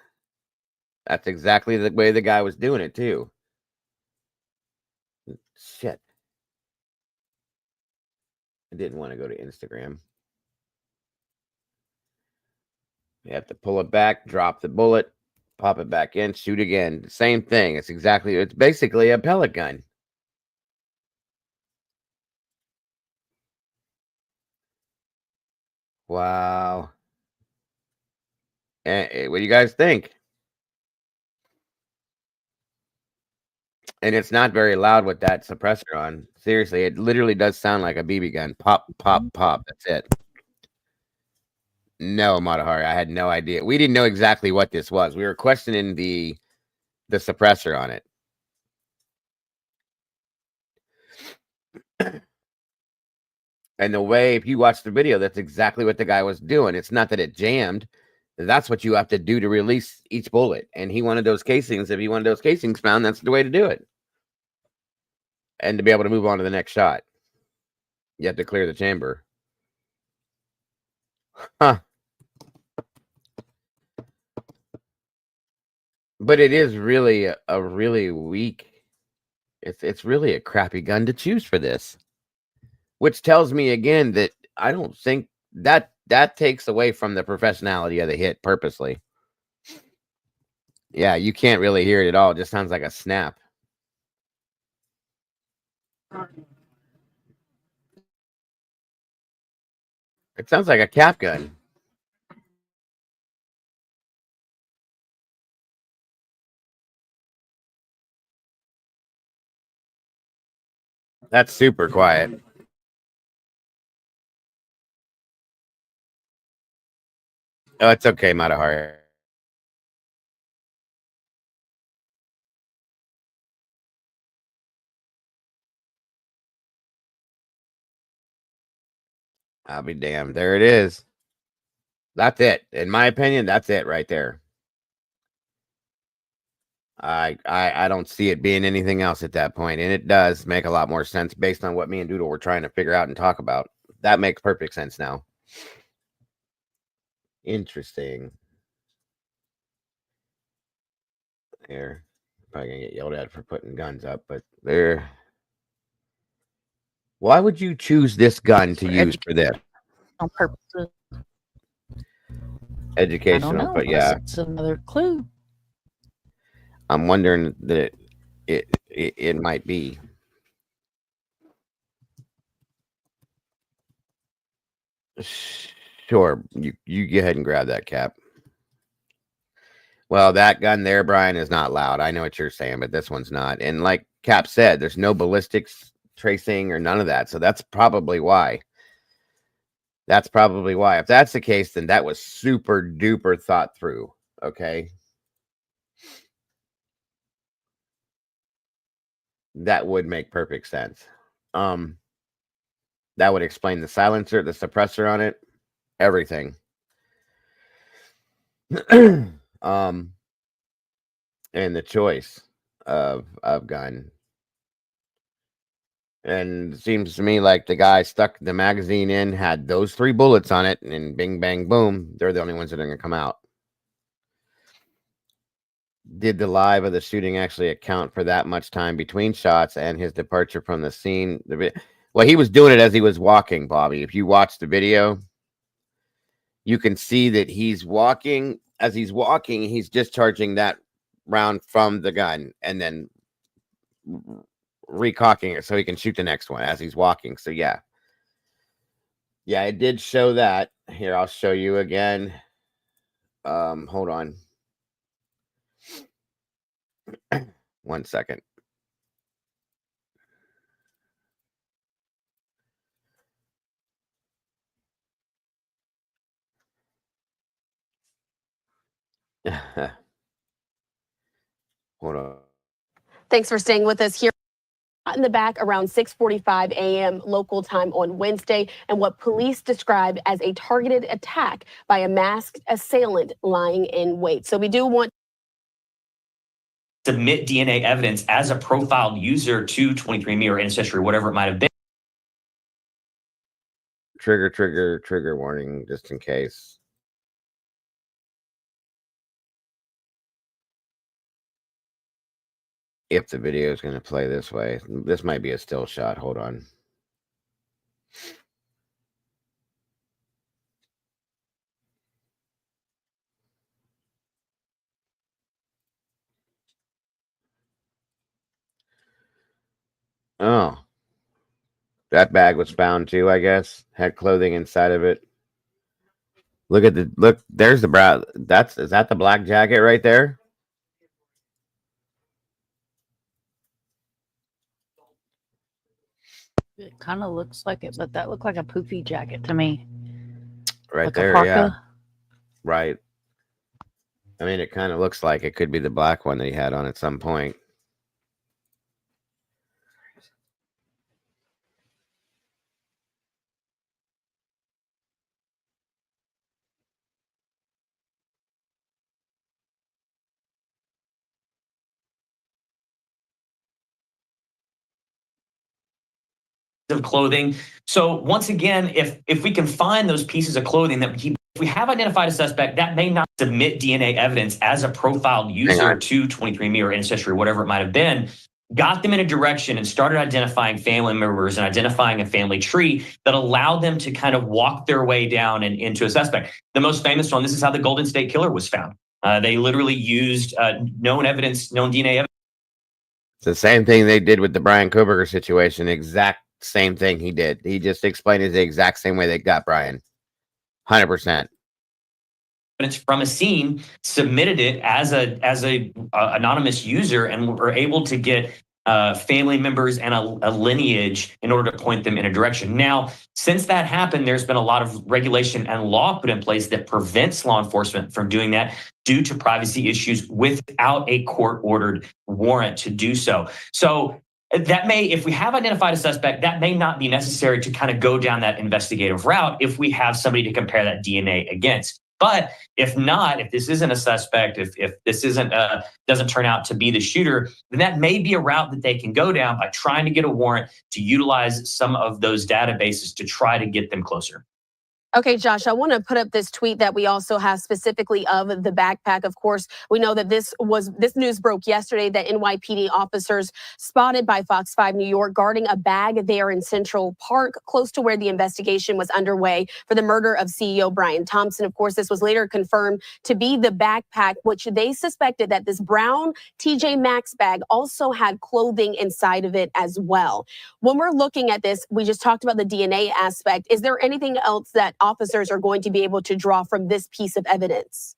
A: That's exactly the way the guy was doing it, too. Shit. I didn't want to go to Instagram. You have to pull it back, drop the bullet, pop it back in, shoot again. Same thing. It's basically a pellet gun. Wow. What do you guys think? And it's not very loud with that suppressor on. Seriously, it literally does sound like a BB gun. Pop, pop, pop. That's it. No, Matahari, I had no idea. We didn't know exactly what this was. We were questioning the suppressor on it. And the way, if you watch the video, that's exactly what the guy was doing. It's not that it jammed. That's what you have to do to release each bullet. And he wanted those casings. If he wanted those casings found, that's the way to do it. And to be able to move on to the next shot, you have to clear the chamber. Huh. But it is really a really weak. It's really a crappy gun to choose for this. Which tells me again that I don't think that takes away from the professionality of the hit purposely. Yeah, you can't really hear it at all. It just sounds like a snap. It sounds like a cap gun. That's super quiet. Oh, it's okay, Matahari. I'll be damned. There it is. That's it. In my opinion, that's it right there. I don't see it being anything else at that point, and it does make a lot more sense based on what me and Doodle were trying to figure out and talk about. That makes perfect sense now. Interesting. Here, probably gonna get yelled at for putting guns up, but there. Why would you choose this gun to use for this?
B: On purpose.
A: Educational, but yeah,
B: it's another clue.
A: I'm wondering that it might be. Sure, you go ahead and grab that, Cap. Well, that gun there, Brian, is not loud. I know what you're saying, but this one's not. And like Cap said, there's no ballistics tracing or none of that. So that's probably why. That's probably why. If that's the case, then that was super duper thought through. Okay. That would make perfect sense. That would explain the silencer, the suppressor on it, everything. And the choice of gun. And it seems to me like the guy stuck the magazine in, had those 3 bullets on it, and bing, bang, boom, they're the only ones that are going to come out. Did the live of the shooting actually account for that much time between shots and his departure from the scene? Well, he was doing it as he was walking, Bobby. If you watch the video, you can see that he's walking. As he's walking, he's discharging that round from the gun and then recocking it so he can shoot the next one as he's walking. So yeah, it did show that. Here, I'll show you again. Hold on 1 second. Hold on.
S: Thanks for staying with us here. In the back around 6:45 a.m. local time on Wednesday, and what police describe as a targeted attack by a masked assailant lying in wait. So we do want
T: submit DNA evidence as a profiled user to 23andMe or Ancestry, whatever it might have been.
A: Trigger warning, just in case. If the video is going to play this way, this might be a still shot. Hold on. Oh, that bag was found too, I guess. Had clothing inside of it. Look, there's the brow. Is that the black jacket right there?
B: It kind of looks like it, but that looked like a poofy jacket to me.
A: Right
B: Like a
A: there,
B: parka?
A: yeah. Right. I mean, it kind of looks like it could be the black one that he had on at some point.
T: Of clothing. So once again, if we can find those pieces of clothing if we have identified a suspect, that may not submit DNA evidence as a profiled user to 23andMe or Ancestry, whatever it might have been, got them in a direction and started identifying family members and identifying a family tree that allowed them to kind of walk their way down and into a suspect. The most famous one, this is how the Golden State Killer was found. They literally used known DNA evidence.
A: It's the same thing they did with the Brian Koberger situation. Exact same thing he did. He just explained it the exact same way they got Brian. 100%.
T: From a scene, submitted it as a anonymous user, and were able to get family members and a lineage in order to point them in a direction. Now, since that happened, there's been a lot of regulation and law put in place that prevents law enforcement from doing that due to privacy issues without a court-ordered warrant to do so. So that may, if we have identified a suspect, that may not be necessary to kind of go down that investigative route if we have somebody to compare that DNA against. But if not, if this isn't a suspect, if this doesn't turn out to be the shooter, then that may be a route that they can go down by trying to get a warrant to utilize some of those databases to try to get them closer.
S: Okay, Josh, I want to put up this tweet that we also have specifically of the backpack. Of course, we know that this news broke yesterday that NYPD officers spotted by Fox 5 New York guarding a bag there in Central Park, close to where the investigation was underway for the murder of CEO Brian Thompson. Of course, this was later confirmed to be the backpack, which they suspected that this brown TJ Maxx bag also had clothing inside of it as well. When we're looking at this, we just talked about the DNA aspect. Is there anything else that officers are going to be able to draw from this piece of evidence?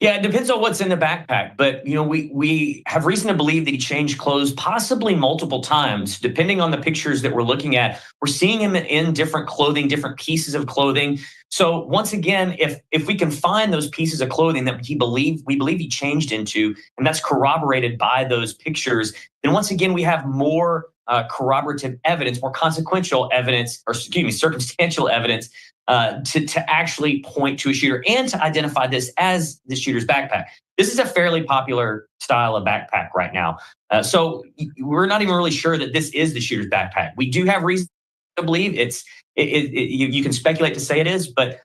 T: Yeah, it depends on what's in the backpack. But, we have reason to believe that he changed clothes possibly multiple times. Depending on the pictures that we're looking at, we're seeing him in different clothing, different pieces of clothing. So once again, if we can find those pieces of clothing that we believe he changed into, and that's corroborated by those pictures, then once again, we have more corroborative evidence, more consequential evidence, or circumstantial evidence to actually point to a shooter and to identify this as the shooter's backpack. This is a fairly popular style of backpack right now. So we're not even really sure that this is the shooter's backpack. We do have reason to believe you can speculate to say it is, but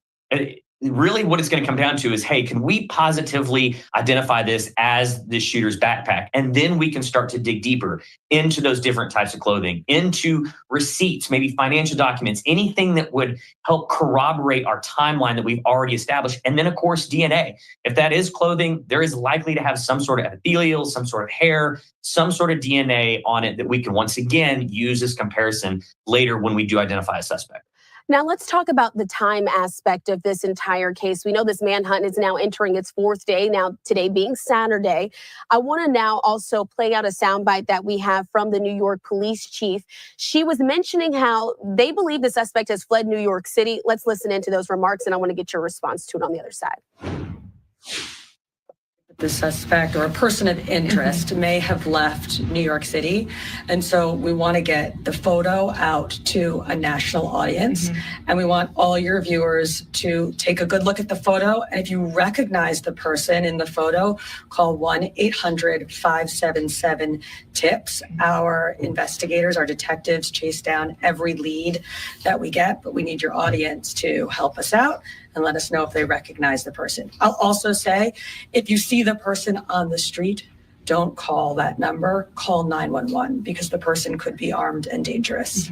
T: really what it's going to come down to is, hey, can we positively identify this as the shooter's backpack? And then we can start to dig deeper into those different types of clothing, into receipts, maybe financial documents, anything that would help corroborate our timeline that we've already established. And then, of course, DNA. If that is clothing, there is likely to have some sort of epithelial, some sort of hair, some sort of DNA on it that we can once again use as comparison later when we do identify a suspect.
S: Now, let's talk about the time aspect of this entire case. We know this manhunt is now entering its fourth day, now today being Saturday. I want to now also play out a soundbite that we have from the New York police chief. She was mentioning how they believe the suspect has fled New York City. Let's listen into those remarks, and I want to get your response to it on the other side.
Q: The suspect or a person of interest may have left New York City. And so we want to get the photo out to a national audience. And we want all your viewers to take a good look at the photo. And if you recognize the person in the photo, call 1-800-577-TIPS. Our investigators, our detectives chase down every lead that we get, but we need your audience to help us out and let us know if they recognize the person. I'll also say, if you see the person on the street, don't call that number, call 911 because the person could be armed and dangerous.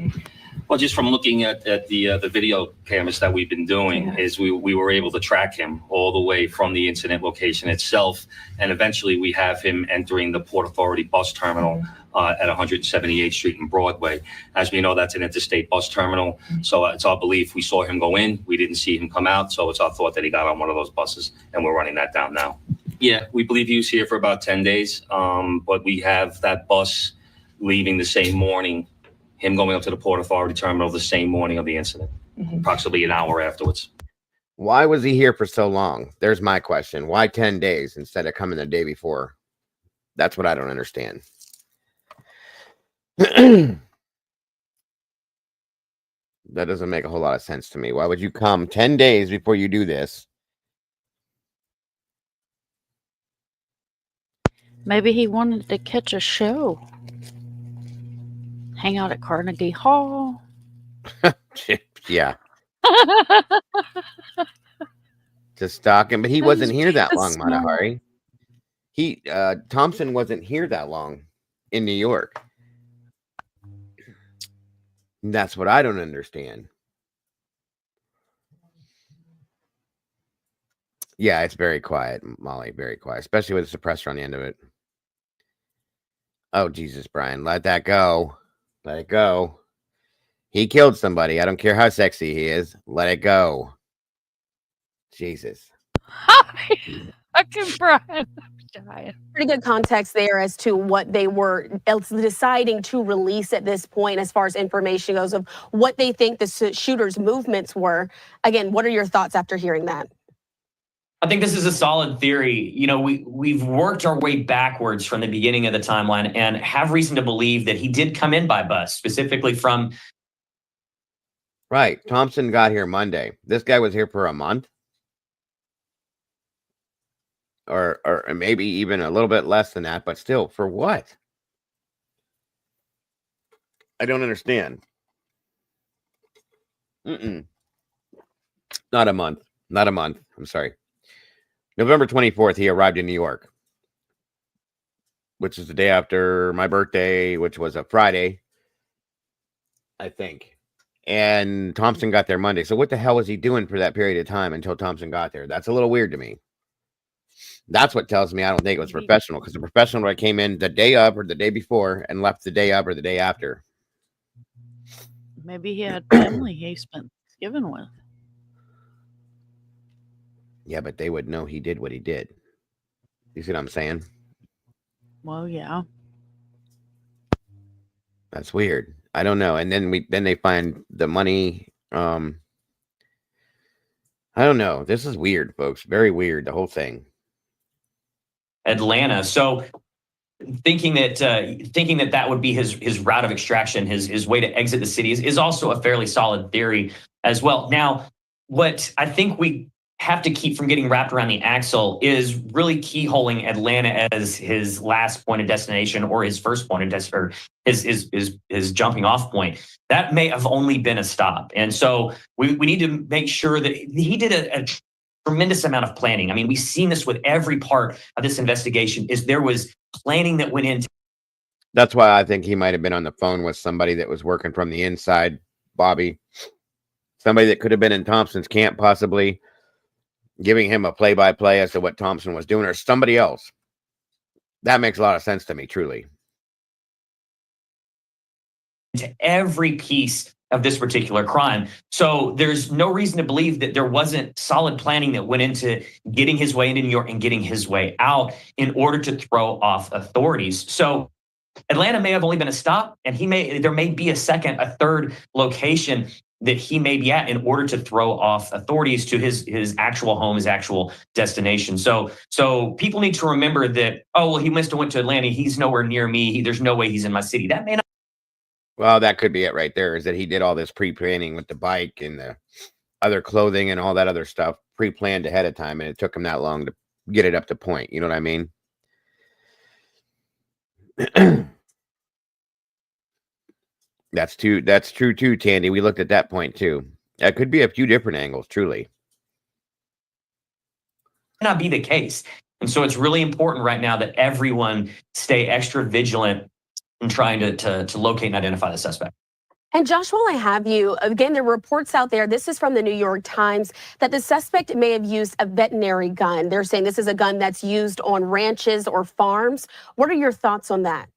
R: Well, just from looking at the video cameras that we've been doing, is we were able to track him all the way from the incident location itself, and eventually we have him entering the Port Authority bus terminal at 178th Street and Broadway. As we know, that's an interstate bus terminal, so it's our belief we saw him go in, we didn't see him come out, so it's our thought that he got on one of those buses, and we're running that down now. Yeah, we believe he was here for about 10 days, but we have that bus leaving the same morning, him going up to the Port Authority terminal the same morning of the incident, approximately an hour afterwards.
A: Why was he here for so long? There's my question. Why 10 days instead of coming the day before? That's what I don't understand. That doesn't make a whole lot of sense to me. Why would you come 10 days before you do this?
B: Maybe he wanted to catch a show. Hang out at Carnegie Hall.
A: Yeah. Just stalking, but he wasn't here that long, Matahari. Thompson wasn't here that long in New York. That's what I don't understand. Yeah, it's very quiet, Molly. Very quiet, especially with a suppressor on the end of it. Oh, Jesus, Brian. Let that go. Let it go. He killed somebody. I don't care how sexy he is. Let it go. Jesus.
B: Fucking Brian.
S: Pretty good context there as to what they were deciding to release at this point as far as information goes of what they think the shooter's movements were. Again, what are your thoughts after hearing that?
T: I think this is a solid theory. You know, we've worked our way backwards from the beginning of the timeline and have reason to believe that he did come in by bus, specifically from...
A: Right. Thompson got here Monday. This guy was here for a month. Or maybe even a little bit less than that, but still, for what? I don't understand. Not a month. Not a month. I'm sorry. November 24th, he arrived in New York, which is the day after my birthday, which was a Friday, I think. And Thompson got there Monday. So what the hell was he doing for that period of time until Thompson got there? That's a little weird to me. That's what tells me I don't think it was professional, because the professional would have came in the day of or the day before and left the day of or the day after.
B: Maybe he had family he spent Thanksgiving with.
A: Yeah, but they would know he did what he did. You see what I'm saying?
B: Well, yeah.
A: That's weird. I don't know. And then they find the money. I don't know. This is weird, folks. Very weird, the whole thing.
T: Atlanta. So thinking that would be his route of extraction, his way to exit the city is also a fairly solid theory as well. Now, what I think we have to keep from getting wrapped around the axle is really keyholing Atlanta as his last point of destination or his first point of destination, or his jumping off point. That may have only been a stop. And so we need to make sure that he did a tremendous amount of planning. I mean, we've seen this with every part of this investigation, is there was planning that went into.
A: That's why I think he might have been on the phone with somebody that was working from the inside, Bobby. Somebody that could have been in Thompson's camp, possibly giving him a play-by-play as to what Thompson was doing, or somebody else. That makes a lot of sense to me, truly.
T: To every piece of this particular crime. So there's no reason to believe that there wasn't solid planning that went into getting his way into New York and getting his way out in order to throw off authorities. So Atlanta may have only been a stop, and there may be a third location that he may be at in order to throw off authorities to his actual home, his actual destination. So people need to remember that, oh, well, he must have went to Atlanta. He's nowhere near me. There's no way he's in my city. That may not.
A: Well, that could be it right there, is that he did all this pre-planning with the bike and the other clothing and all that other stuff pre-planned ahead of time, and it took him that long to get it up to point. You know what I mean? That's true too, Tandy. We looked at that point too. That could be a few different angles, truly.
T: Not be the case. And so it's really important right now that everyone stay extra vigilant in trying to locate and identify the suspect.
S: And Josh, while I have you, again, there are reports out there, this is from the New York Times, that the suspect may have used a veterinary gun. They're saying this is a gun that's used on ranches or farms. What are your thoughts on that?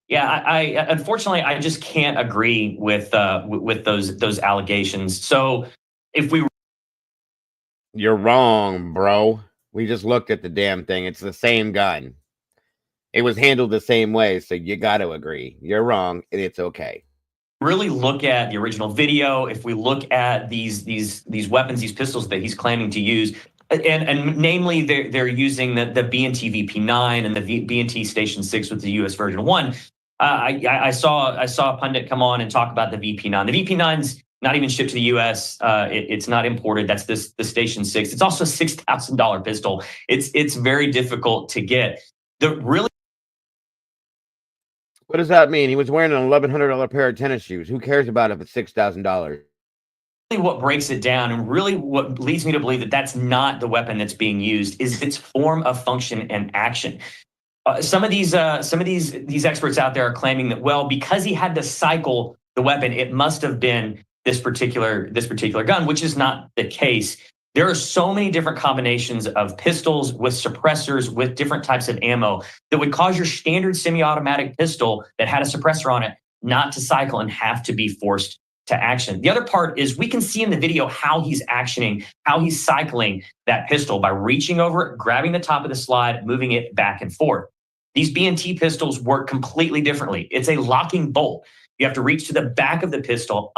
T: Yeah, I unfortunately I just can't agree with those allegations. So if we
A: You're wrong, bro. We just looked at the damn thing. It's the same gun. It was handled the same way, so you got to agree. You're wrong, and it's okay.
T: really look at the original video, if we look at these weapons, these pistols that he's claiming to use, and namely they're using the B&T VP9 and the B&T Station 6 with the US version 1. I saw a pundit come on and talk about the VP9. The VP9's not even shipped to the US. It's not imported. That's the Station 6. It's also a $6,000 pistol. It's very difficult to get.
A: What does that mean? He was wearing an $1,100 pair of tennis shoes. Who cares about if it's $6,000?
T: What breaks it down, and really what leads me to believe that that's not the weapon that's being used, is its form of function and action. Some of these experts out there are claiming that, well, because he had to cycle the weapon, it must have been this particular gun, which is not the case. There are so many different combinations of pistols with suppressors with different types of ammo that would cause your standard semi-automatic pistol that had a suppressor on it not to cycle and have to be forced to action. The other part is we can see in the video how he's actioning, how he's cycling that pistol by reaching over it, grabbing the top of the slide, moving it back and forth. These B&T pistols work completely differently. It's a locking bolt. You have to reach to the back of the pistol.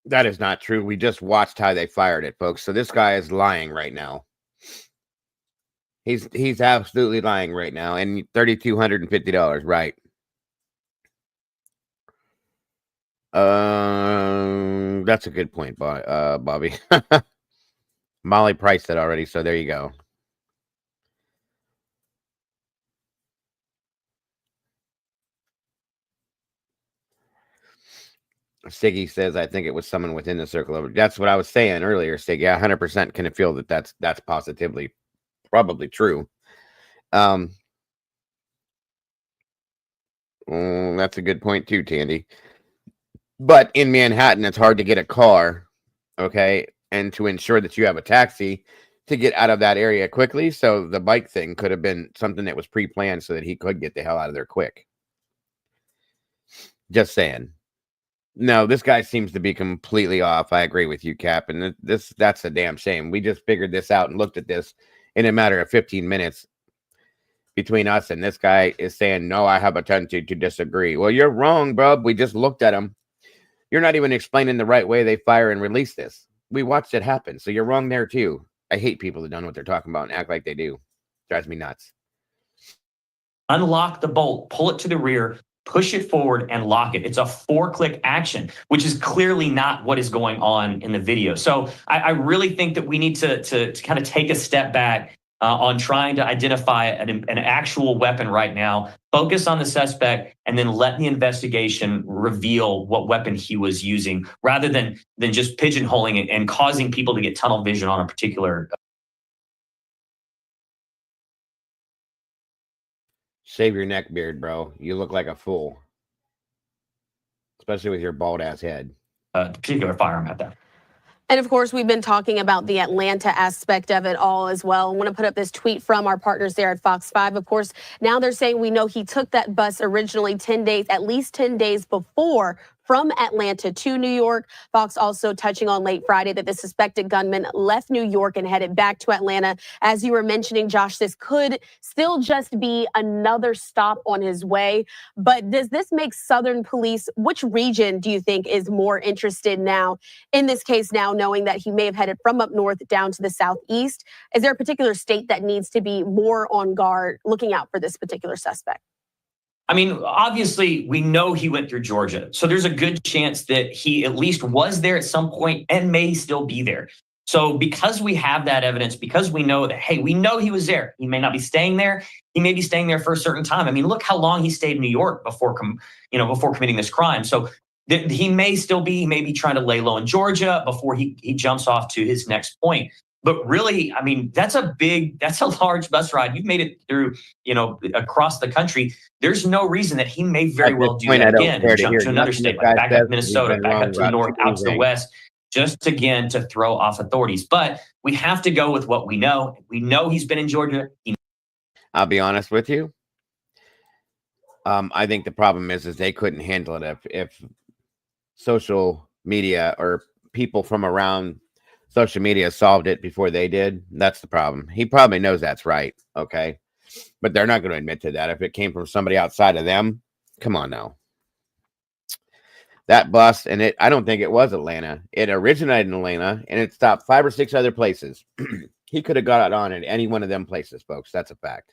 A: That is not true. We just watched how they fired it, folks. So this guy is lying right now. He's absolutely lying right now. And $3,250, right? That's a good point, Bobby. Molly priced it already, so there you go. Siggy says, I think it was someone within the circle of. That's what I was saying earlier, Siggy. I 100% can feel that that's positively probably true. That's a good point too, Tandy. But in Manhattan, it's hard to get a car, okay, and to ensure that you have a taxi to get out of that area quickly. So the bike thing could have been something that was pre-planned so that he could get the hell out of there quick. Just saying. No, this guy seems to be completely off. I agree with you, Cap. And that's a damn shame. We just figured this out and looked at this in a matter of 15 minutes between us. And this guy is saying, no, I have a tendency to disagree. Well, you're wrong, bro. We just looked at him. You're not even explaining the right way they fire and release this. We watched it happen. So you're wrong there, too. I hate people that don't know what they're talking about and act like they do. Drives me nuts.
T: Unlock the bolt, pull it to the rear, push it forward, and lock it. It's a 4-click action, which is clearly not what is going on in the video. So I really think that we need to kind of take a step back on trying to identify an actual weapon right now, focus on the suspect, and then let the investigation reveal what weapon he was using, rather than just pigeonholing it and causing people to get tunnel vision on a particular.
A: Shave your neck beard, bro. You look like a fool. Especially with your bald ass head.
T: Particular firearm at that.
S: And of course, we've been talking about the Atlanta aspect of it all as well. I want to put up this tweet from our partners there at Fox 5. Of course, now they're saying we know he took that bus originally at least 10 days before, from Atlanta to New York. Fox also touching on late Friday that the suspected gunman left New York and headed back to Atlanta. As you were mentioning, Josh, this could still just be another stop on his way. But does this make Southern police, which region do you think is more interested now in this case, now knowing that he may have headed from up north down to the southeast? Is there a particular state that needs to be more on guard, looking out for this particular suspect?
T: I mean, obviously, we know he went through Georgia. So there's a good chance that he at least was there at some point and may still be there. So because we have that evidence, because we know that, hey, we know he was there. He may not be staying there. He may be staying there for a certain time. I mean, look how long he stayed in New York before committing this crime. So he may still be maybe trying to lay low in Georgia before he jumps off to his next point. But really, I mean, that's a large bus ride. You've made it through, across the country. There's no reason that he may very well do that again and jump to another state, like back up Minnesota, back up to the north, out to the west, just again to throw off authorities. But we have to go with what we know. We know he's been in Georgia.
A: I'll be honest with you. I think the problem is they couldn't handle it if social media or people from around social media solved it before they did. That's the problem. He probably knows that's right. Okay. But they're not going to admit to that. If it came from somebody outside of them, come on now. That bus, and I don't think it was Atlanta. It originated in Atlanta and it stopped 5 or 6 other places. He could have got on at any one of them places, folks. That's a fact.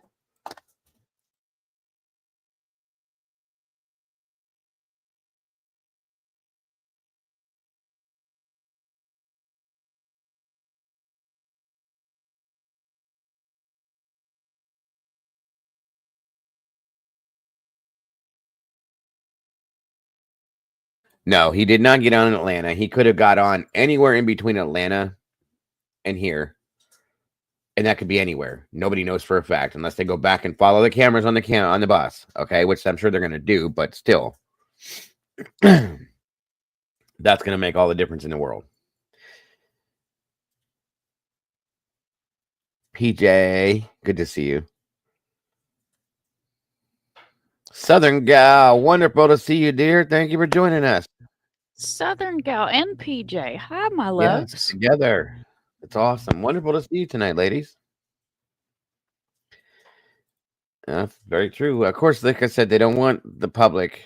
A: No, he did not get on in Atlanta. He could have got on anywhere in between Atlanta and here. And that could be anywhere. Nobody knows for a fact unless they go back and follow the cameras on the bus. Okay, which I'm sure they're going to do, but still. That's going to make all the difference in the world. PJ, good to see you. Southern Gal, wonderful to see you, dear. Thank you for joining us.
B: Southern Gal and PJ. Hi, my loves.
A: Yes, together. It's awesome. Wonderful to see you tonight, ladies. That's very true. Of course, like I said, they don't want the public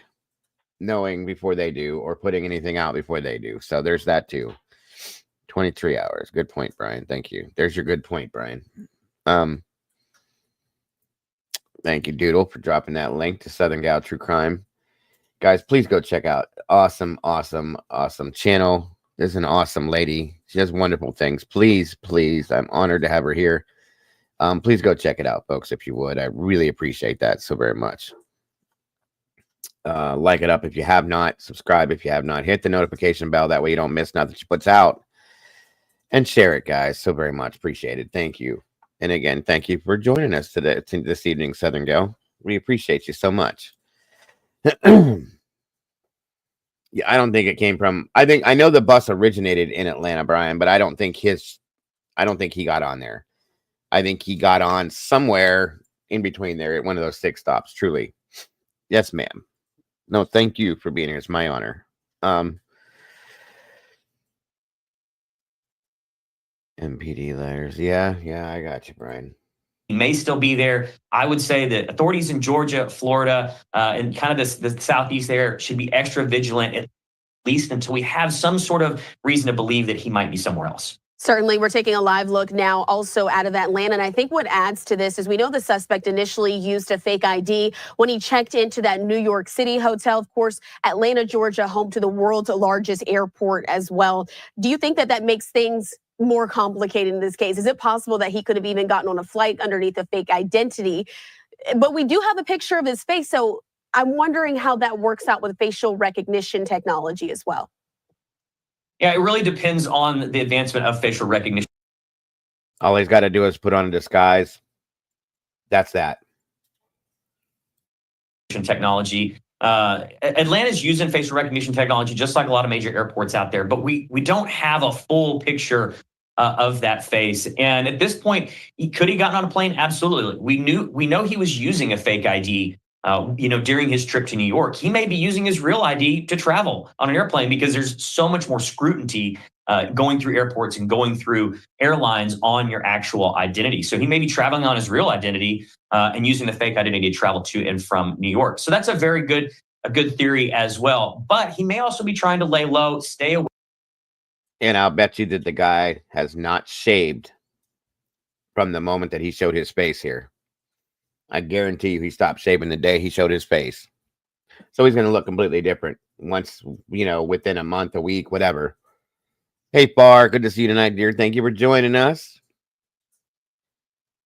A: knowing before they do or putting anything out before they do. So there's that too. 23 hours. Good point, Brian. Thank you. There's your good point, Brian. Thank you, Doodle, for dropping that link to Southern Gal True Crime. Guys, please go check out. Awesome channel. This is an awesome lady. She does wonderful things. Please, I'm honored to have her here. Please go check it out, folks, if you would. I really appreciate that so very much. Like it up if you have not. Subscribe if you have not. Hit the notification bell. That way you don't miss nothing she puts out. And share it, guys. So very much appreciated. Thank you. And again, thank you for joining us this evening, Southern Gal. We appreciate you so much. Yeah, I don't think it came from. I know the bus originated in Atlanta, Brian, but I don't think he got on there. I think he got on somewhere in between there at one of those 6 stops. Truly, yes, ma'am. No, thank you for being here. It's my honor. MPD letters. Yeah, I got you, Brian.
T: He may still be there. I would say that authorities in Georgia, Florida, and kind of the southeast there should be extra vigilant, at least until we have some sort of reason to believe that he might be somewhere else.
S: Certainly, we're taking a live look now also out of Atlanta. And I think what adds to this is we know the suspect initially used a fake ID when he checked into that New York City hotel. Of course, Atlanta, Georgia, home to the world's largest airport as well. Do you think that makes things more complicated in this case? Is it possible that he could have even gotten on a flight underneath a fake identity? But we do have a picture of his face. So I'm wondering how that works out with facial recognition technology as well.
T: Yeah, it really depends on the advancement of facial recognition.
A: All he's got to do is put on a disguise. That's that.
T: Technology. Atlanta's using facial recognition technology just like a lot of major airports out there, but we don't have a full picture of that face. And at this point, could he gotten on a plane? Absolutely. We know he was using a fake ID during his trip to New York. He may be using his real ID to travel on an airplane because there's so much more scrutiny going through airports and going through airlines on your actual identity. So he may be traveling on his real identity and using the fake identity to travel to and from New York. So that's a good theory as well. But he may also be trying to lay low, stay away.
A: And I'll bet you that the guy has not shaved from the moment that he showed his face here. I guarantee you he stopped shaving the day he showed his face. So he's going to look completely different once, within a month, a week, whatever. Hey, Far, good to see you tonight, dear. Thank you for joining us.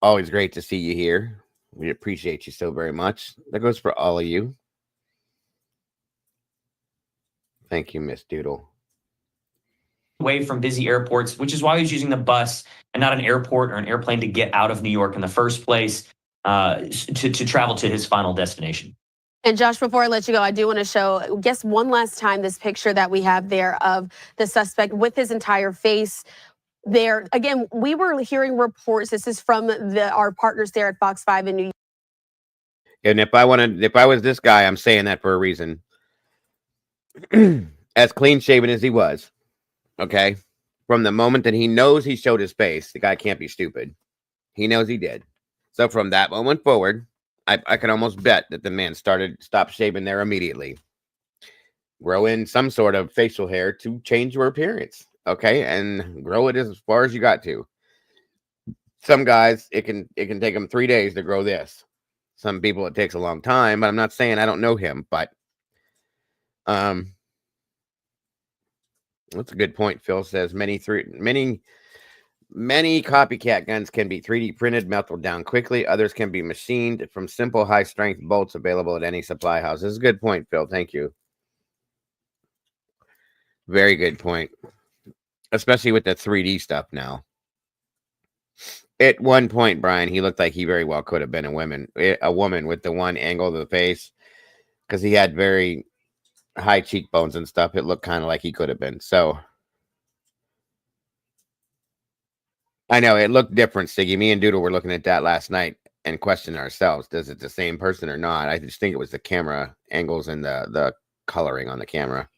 A: Always great to see you here. We appreciate you so very much. That goes for all of you. Thank you, Miss Doodle.
T: away from busy airports, which is why he's using the bus and not an airport or an airplane to get out of New York in the first place, to travel to his final destination.
S: And Josh, before I let you go, I do want to show, guess one last time, this picture that we have there of the suspect with his entire face there. Again, we were hearing reports. This is from our partners there at Fox 5 in New York.
A: And if I was this guy, I'm saying that for a reason. As clean shaven as he was, okay, from the moment that he knows he showed his face, the guy can't be stupid. He knows he did. So from that moment forward, I can almost bet that the man stopped shaving there immediately. Grow in some sort of facial hair to change your appearance, okay, and grow it as far as you got to. Some guys, it can take them 3 days to grow this. Some people it takes a long time, but I'm not saying I don't know him, but that's a good point. Phil says many copycat guns can be 3D printed, melted down quickly. Others can be machined from simple high-strength bolts available at any supply house. This is a good point, Phil. Thank you. Very good point. Especially with the 3D stuff now. At one point, Brian, he looked like he very well could have been a woman with the one angle of the face, because he had very high cheekbones and stuff. It looked kind of like he could have been. So I know it looked different, Siggy. Me and Doodle were looking at that last night and questioning ourselves. Does it the same person or not? I just think it was the camera angles and the coloring on the camera.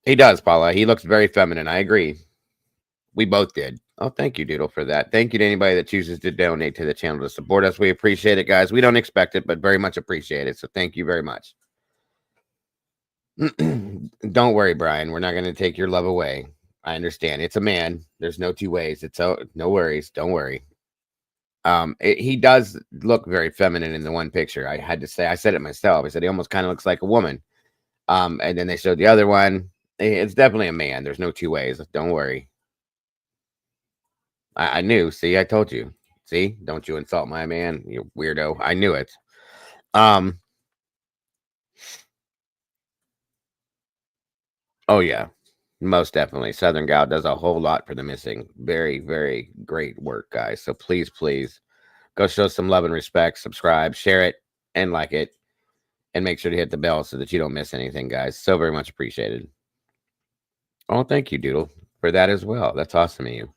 A: He does, Paula. He looks very feminine. I agree. We both did. Oh, thank you, Doodle, for that. Thank you to anybody that chooses to donate to the channel to support us. We appreciate it, guys. We don't expect it, but very much appreciate it. So thank you very much. Don't worry, Brian. We're not going to take your love away. I understand. It's a man. There's no two ways. No worries. Don't worry. He does look very feminine in the one picture. I had to say, I said it myself. I said he almost kind of looks like a woman. And then they showed the other one. It's definitely a man. There's no two ways. Don't worry. I knew. See, I told you. See, don't you insult my man, you weirdo. I knew it. Oh yeah, most definitely. Southern Gal does a whole lot for the missing. Very, very great work, guys. So please, please go show some love and respect. Subscribe, share it, and like it, and make sure to hit the bell so that you don't miss anything, guys. So very much appreciated. Oh, thank you, Doodle, for that as well. That's awesome of you.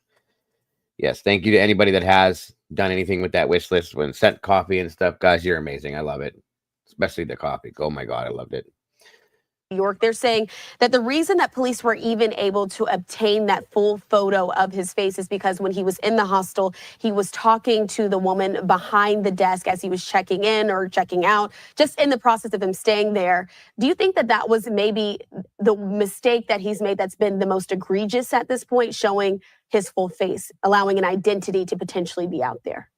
A: Yes, thank you to anybody that has done anything with that wish list when sent coffee and stuff. Guys, you're amazing. I love it. Especially the coffee. Oh my God, I loved it.
S: New York, they're saying that the reason that police were even able to obtain that full photo of his face is because when he was in the hostel, he was talking to the woman behind the desk as he was checking in or checking out, just in the process of him staying there. Do you think that that was maybe the mistake that he's made that's been the most egregious at this point, showing his full face, allowing an identity to potentially be out there?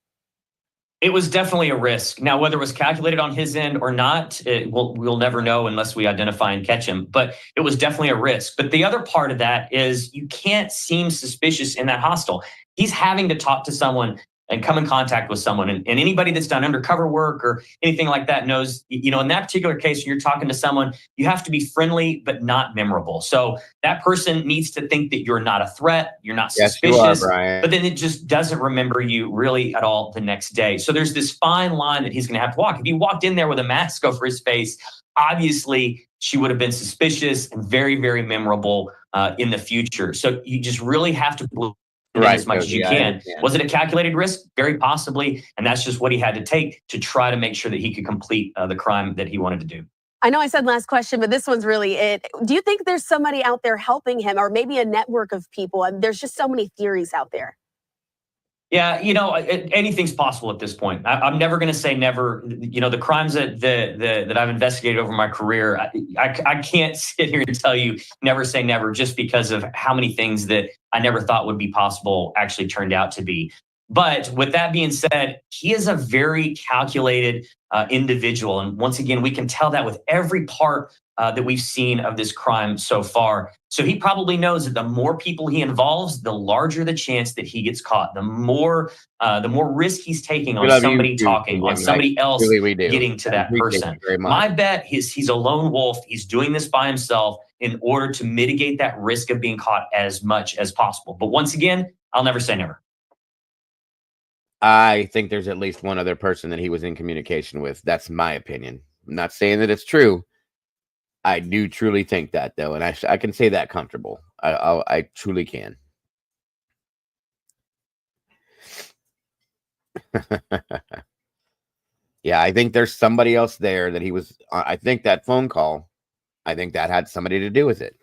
T: It was definitely a risk. Now, whether it was calculated on his end or not, we'll never know unless we identify and catch him. But it was definitely a risk. But the other part of that is you can't seem suspicious in that hostel. He's having to talk to someone and come in contact with someone. And anybody that's done undercover work or anything like that knows, you know, in that particular case, when you're talking to someone, you have to be friendly, but not memorable. So that person needs to think that you're not a threat, you're not suspicious,
A: you are, Brian.
T: but then it just doesn't remember you really at all the next day. So there's this fine line that he's going to have to walk. If he walked in there with a mask over his face, obviously she would have been suspicious and very, very memorable in the future. So you just really have to believe as much as you can. Was it a calculated risk? Very possibly. And that's just what he had to take to try to make sure that he could complete the crime that he wanted to do.
S: I know I said last question, but this one's really it. Do you think there's somebody out there helping him, or maybe a network of people? And there's just so many theories out there.
T: Yeah, you know, anything's possible at this point. I'm never going to say never. You know, the crimes that I've investigated over my career, I can't sit here and tell you never say never, just because of how many things that I never thought would be possible actually turned out to be. But with that being said, he is a very calculated individual. And once again, we can tell that with every part that we've seen of this crime so far. So he probably knows that the more people he involves, the larger the chance that he gets caught. The more risk he's taking
A: We
T: on
A: love
T: somebody
A: you too,
T: talking, on
A: Mike.
T: somebody else
A: Really, we do.
T: getting to
A: I
T: that
A: appreciate
T: person.
A: you very much.
T: My bet is he's a lone wolf. He's doing this by himself in order to mitigate that risk of being caught as much as possible. But once again, I'll never say never.
A: I think there's at least one other person that he was in communication with. That's my opinion. I'm not saying that it's true. I do truly think that, though, and I can say that comfortable. I truly can. Yeah, I think there's somebody else there that he was. I think that phone call, I think that had somebody to do with it.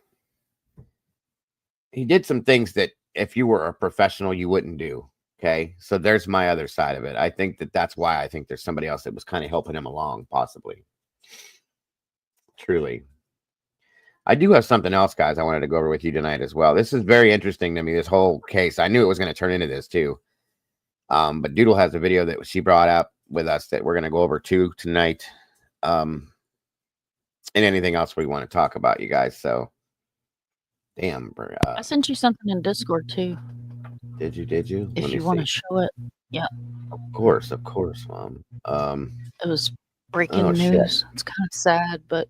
A: He did some things that if you were a professional, you wouldn't do. Okay, so there's my other side of it. I think that's why I think there's somebody else that was kind of helping him along, possibly. Truly. I do have something else, guys, I wanted to go over with you tonight as well. This is very interesting to me, this whole case. I knew it was going to turn into this too. But Doodle has a video that she brought up with us that we're going to go over too tonight. And anything else we want to talk about, you guys. So, damn.
B: I sent you something in Discord too.
A: Did you?
B: If you want to show it. Yeah.
A: Of course, Mom.
B: It was breaking news.
A: Shit.
B: It's kind of sad, but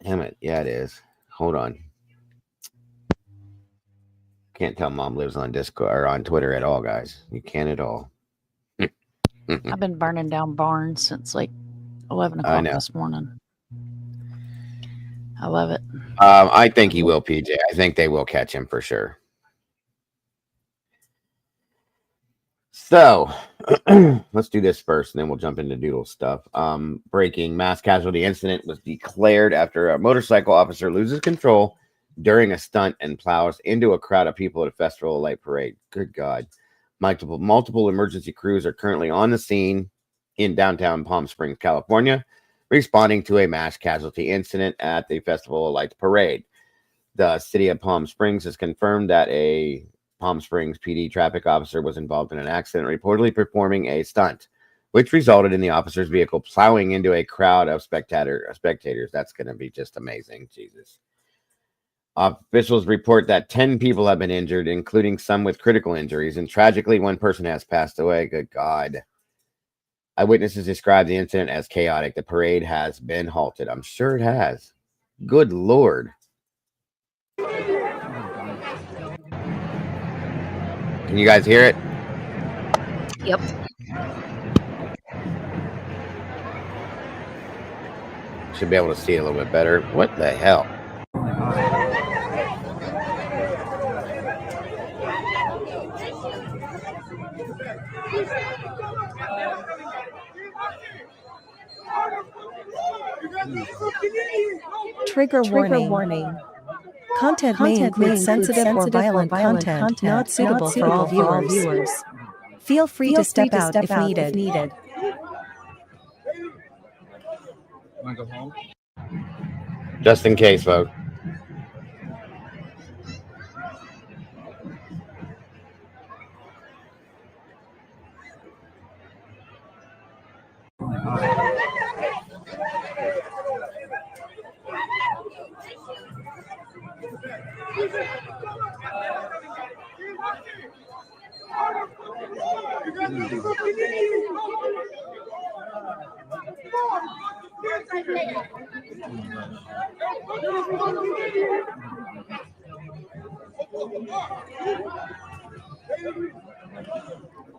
A: Damn it. Yeah, it is. Hold on. Can't tell Mom lives on Discord or on Twitter at all, guys. You can't at all.
B: I've been burning down barns since like 11
A: I
B: o'clock
A: know.
B: this morning. I love it.
A: I think he will, PJ. I think they will catch him for sure. So let's do this first, and then we'll jump into Doodle stuff. Breaking mass casualty incident was declared after a motorcycle officer loses control during a stunt and plows into a crowd of people at a Festival of Light parade. Good God. Multiple emergency crews are currently on the scene in downtown Palm Springs, California, responding to a mass casualty incident at the Festival of Lights parade. The city of Palm Springs has confirmed that a Palm Springs PD traffic officer was involved in an accident, reportedly performing a stunt, which resulted in the officer's vehicle plowing into a crowd of spectators. That's going to be just amazing. Jesus. Officials report that 10 people have been injured, including some with critical injuries, and tragically, one person has passed away. Good God. Eyewitnesses describe the incident as chaotic. The parade has been halted. I'm sure it has. Good Lord. Can you guys hear it?
B: Yep.
A: Should be able to see it a little bit better. What the hell?
U: Trigger warning. Content may include sensitive or violent content not suitable for all viewers. Feel free to step out if needed.
V: Want to go home?
A: Just in case, folks.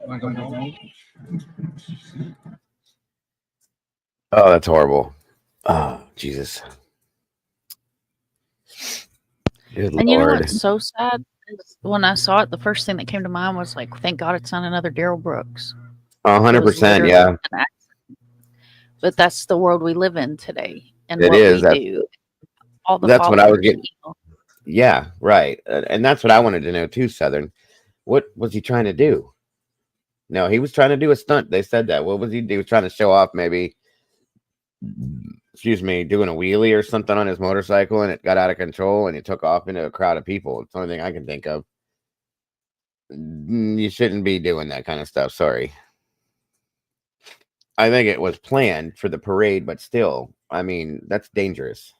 V: Want to go home?
A: Oh, that's horrible. Oh, Jesus. Good
B: And you know
A: Lord.
B: what's so sad? Is when I saw it, the first thing that came to mind was like, thank God it's not another Daryl Brooks.
A: 100%, yeah.
B: An accident. But that's the world we live in today. And
A: It
B: what
A: is.
B: we do. All the
A: That's what I was
B: followers,
A: getting.
B: you know.
A: Yeah, right. And that's what I wanted to know too, Southern. What was he trying to do? No, he was trying to do a stunt. They said that. What was he do? He was trying to show off maybe, excuse me, doing a wheelie or something on his motorcycle, and it got out of control and he took off into a crowd of people. It's the only thing I can think of. You shouldn't be doing that kind of stuff. Sorry. I think it was planned for the parade, but still, I mean, that's dangerous.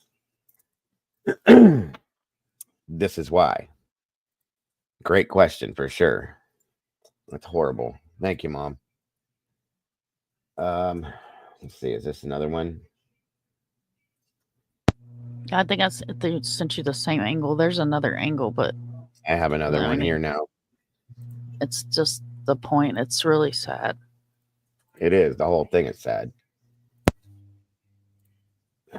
A: This is why. Great question for sure. That's horrible. Thank you, Mom. Let's see. Is this another one?
B: I think they sent you the same angle. There's another angle, but
A: I have another
B: I
A: one
B: mean,
A: here now.
B: it's just the point. It's really sad.
A: It is. The whole thing is sad.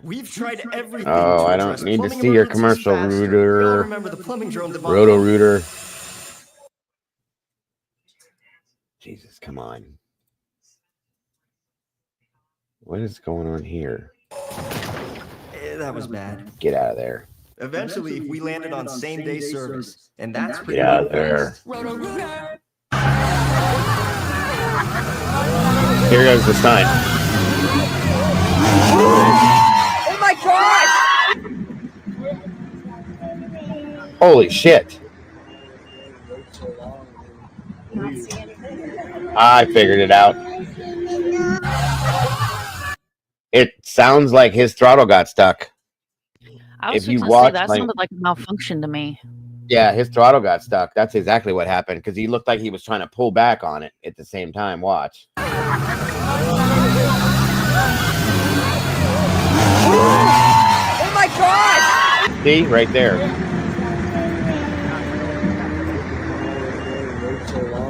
C: We've tried everything.
A: Oh,
C: to
A: I
C: address
A: don't need to
C: plumbing
A: see your
C: emergencies
A: commercial,
C: faster. We all
A: Rooter.
C: remember the plumbing drone debacle.
A: Roto-Rooter. Jesus, come on. What is going on here?
C: That was bad.
A: Get out of there.
C: Eventually, we landed on same-day service, and that's pretty
A: Get out of there.
C: fast.
A: Here goes the sign.
D: Oh my God!
A: Holy shit. I figured it out. It sounds like his throttle got stuck.
B: I was
A: If you
B: going to say
A: watch,
B: that
A: like,
B: sounded like a malfunction to me.
A: yeah, his throttle got stuck. That's exactly what happened because he looked like he was trying to pull back on it at the same time. Watch.
D: Oh my God!
A: See, right there.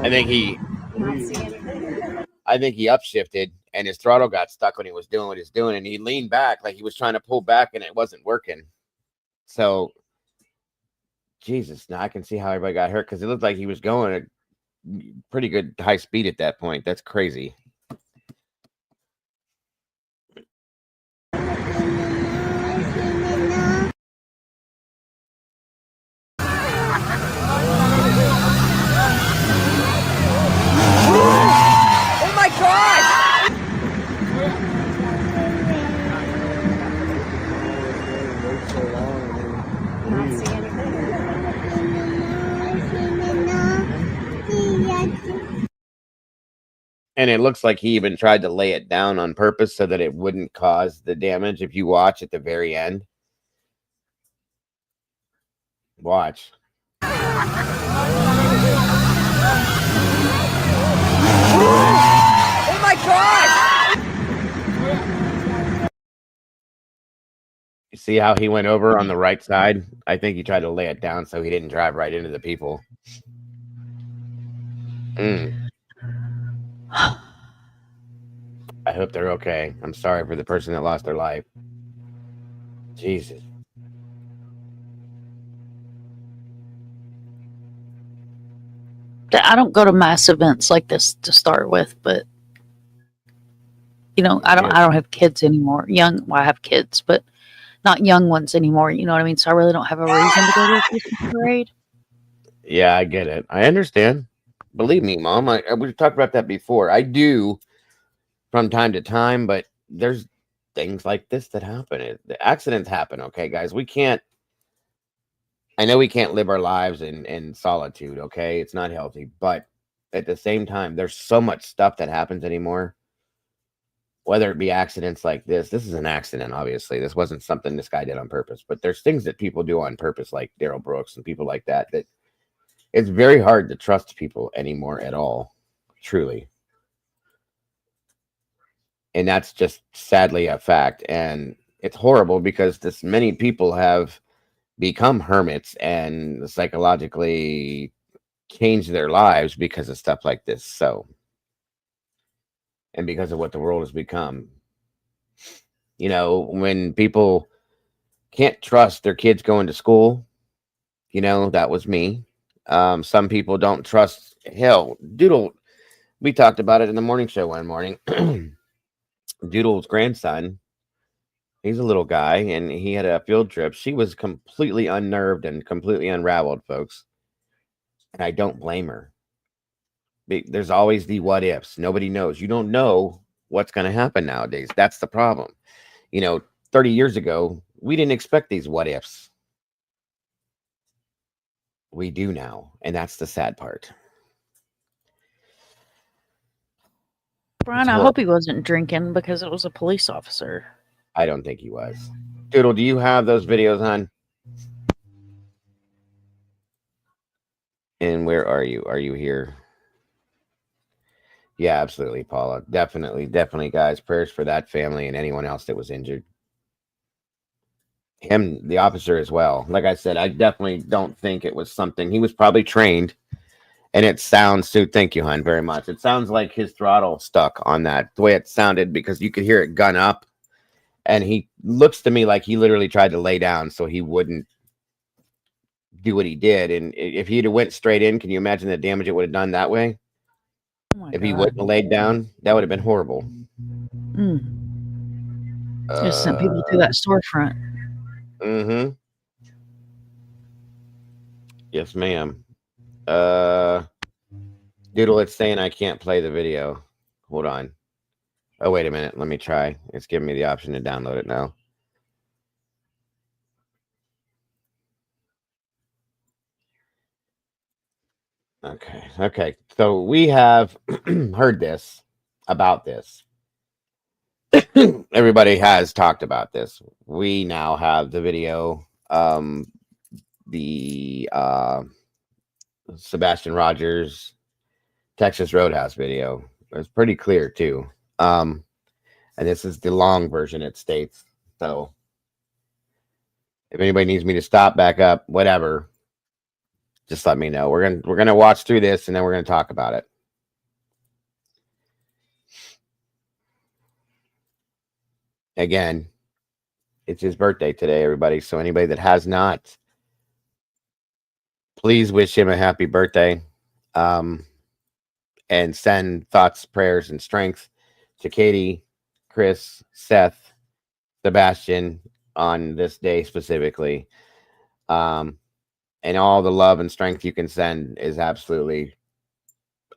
A: I think he upshifted and his throttle got stuck when he was doing what he was doing, and he leaned back like he was trying to pull back and it wasn't working. So, Jesus, now I can see how everybody got hurt because it looked like he was going at pretty good high speed at that point. That's crazy.
D: Oh my God!
A: And it looks like he even tried to lay it down on purpose so that it wouldn't cause the damage. If you watch at the very end, watch.
D: Oh my God!
A: You see how he went over on the right side? I think he tried to lay it down so he didn't drive right into the people. I hope they're okay. I'm sorry for the person that lost their life. Jesus.
B: I don't go to mass events like this to start with, but you know, I don't have kids anymore. Well, I have kids, but not young ones anymore. You know what I mean? So I really don't have a reason to go to a Christmas parade.
A: Yeah, I get it. I understand. Believe me, Mom. We've talked about that before. I do from time to time, but there's things like this that happen. The accidents happen, okay, guys? I know we can't live our lives in solitude, okay? It's not healthy. But at the same time, there's so much stuff that happens anymore. Whether it be accidents like this is an accident, obviously. This wasn't something this guy did on purpose. But there's things that people do on purpose, like Daryl Brooks and people like that, that it's very hard to trust people anymore at all, truly. And that's just sadly a fact. And it's horrible because this many people have become hermits and psychologically changed their lives because of stuff like this. So, and because of what the world has become. You know, when people can't trust their kids going to school, you know, that was me. Some people don't trust. Hell, Doodle, we talked about it in the morning show one morning. Doodle's grandson, he's a little guy, and he had a field trip. She was completely unnerved and completely unraveled, folks. And I don't blame her. There's always the what ifs. Nobody knows. You don't know what's going to happen nowadays. That's the problem. You know, 30 years ago, we didn't expect these what ifs. We do now, and that's the sad part.
B: Brian, I hope he wasn't drinking because it was a police officer.
A: I don't think he was. Doodle, do you have those videos on? And where are you? Are you here? Yeah, absolutely, Paula. Definitely, guys. Prayers for that family and anyone else that was injured. Him, the officer, as well. Like I said, I definitely don't think it was something. He was probably trained, and it sounds. So thank you, hon, very much. It sounds like his throttle stuck on that. The way it sounded, because you could hear it gun up, and he looks to me like he literally tried to lay down so he wouldn't do what he did. And if he'd have went straight in, can you imagine the damage it would have done that way? If he wouldn't have laid down, that would have been horrible.
B: Just sent people to that storefront.
A: Mm-hmm. Yes, ma'am. Doodle, it's saying I can't play the video. Hold on. Oh, wait a minute. Let me try. It's giving me the option to download it now. Okay. So we have heard this about this. Everybody has talked about this. We now have the video, the Sebastian Rogers Texas Roadhouse video. It's pretty clear too. And this is the long version, it states. So if anybody needs me to stop, back up, whatever, just let me know. We're gonna watch through this and then we're gonna talk about it. Again, it's his birthday today, everybody. So anybody that has not, please wish him a happy birthday. And send thoughts, prayers, and strength to Katie, Chris, Seth, Sebastian on this day specifically. And all the love and strength you can send is absolutely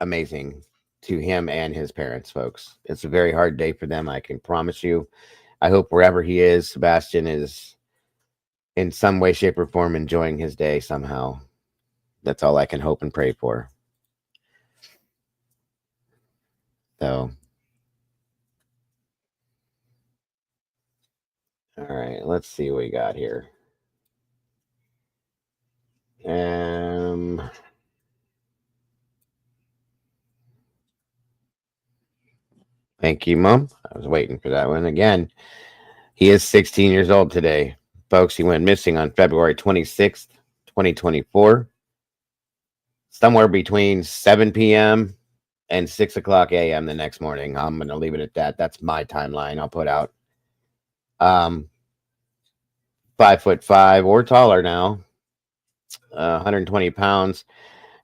A: amazing to him and his parents, folks. It's a very hard day for them, I can promise you. I hope wherever he is, Sebastian is in some way, shape, or form enjoying his day somehow. That's all I can hope and pray for. So, all right, let's see what we got here. Thank you, Mom. I was waiting for that one. Again, he is 16 years old today. Folks, he went missing on February 26th, 2024. Somewhere between 7 p.m. and 6 o'clock a.m. the next morning. I'm going to leave it at that. That's my timeline I'll put out. 5'5" or taller now. 120 pounds.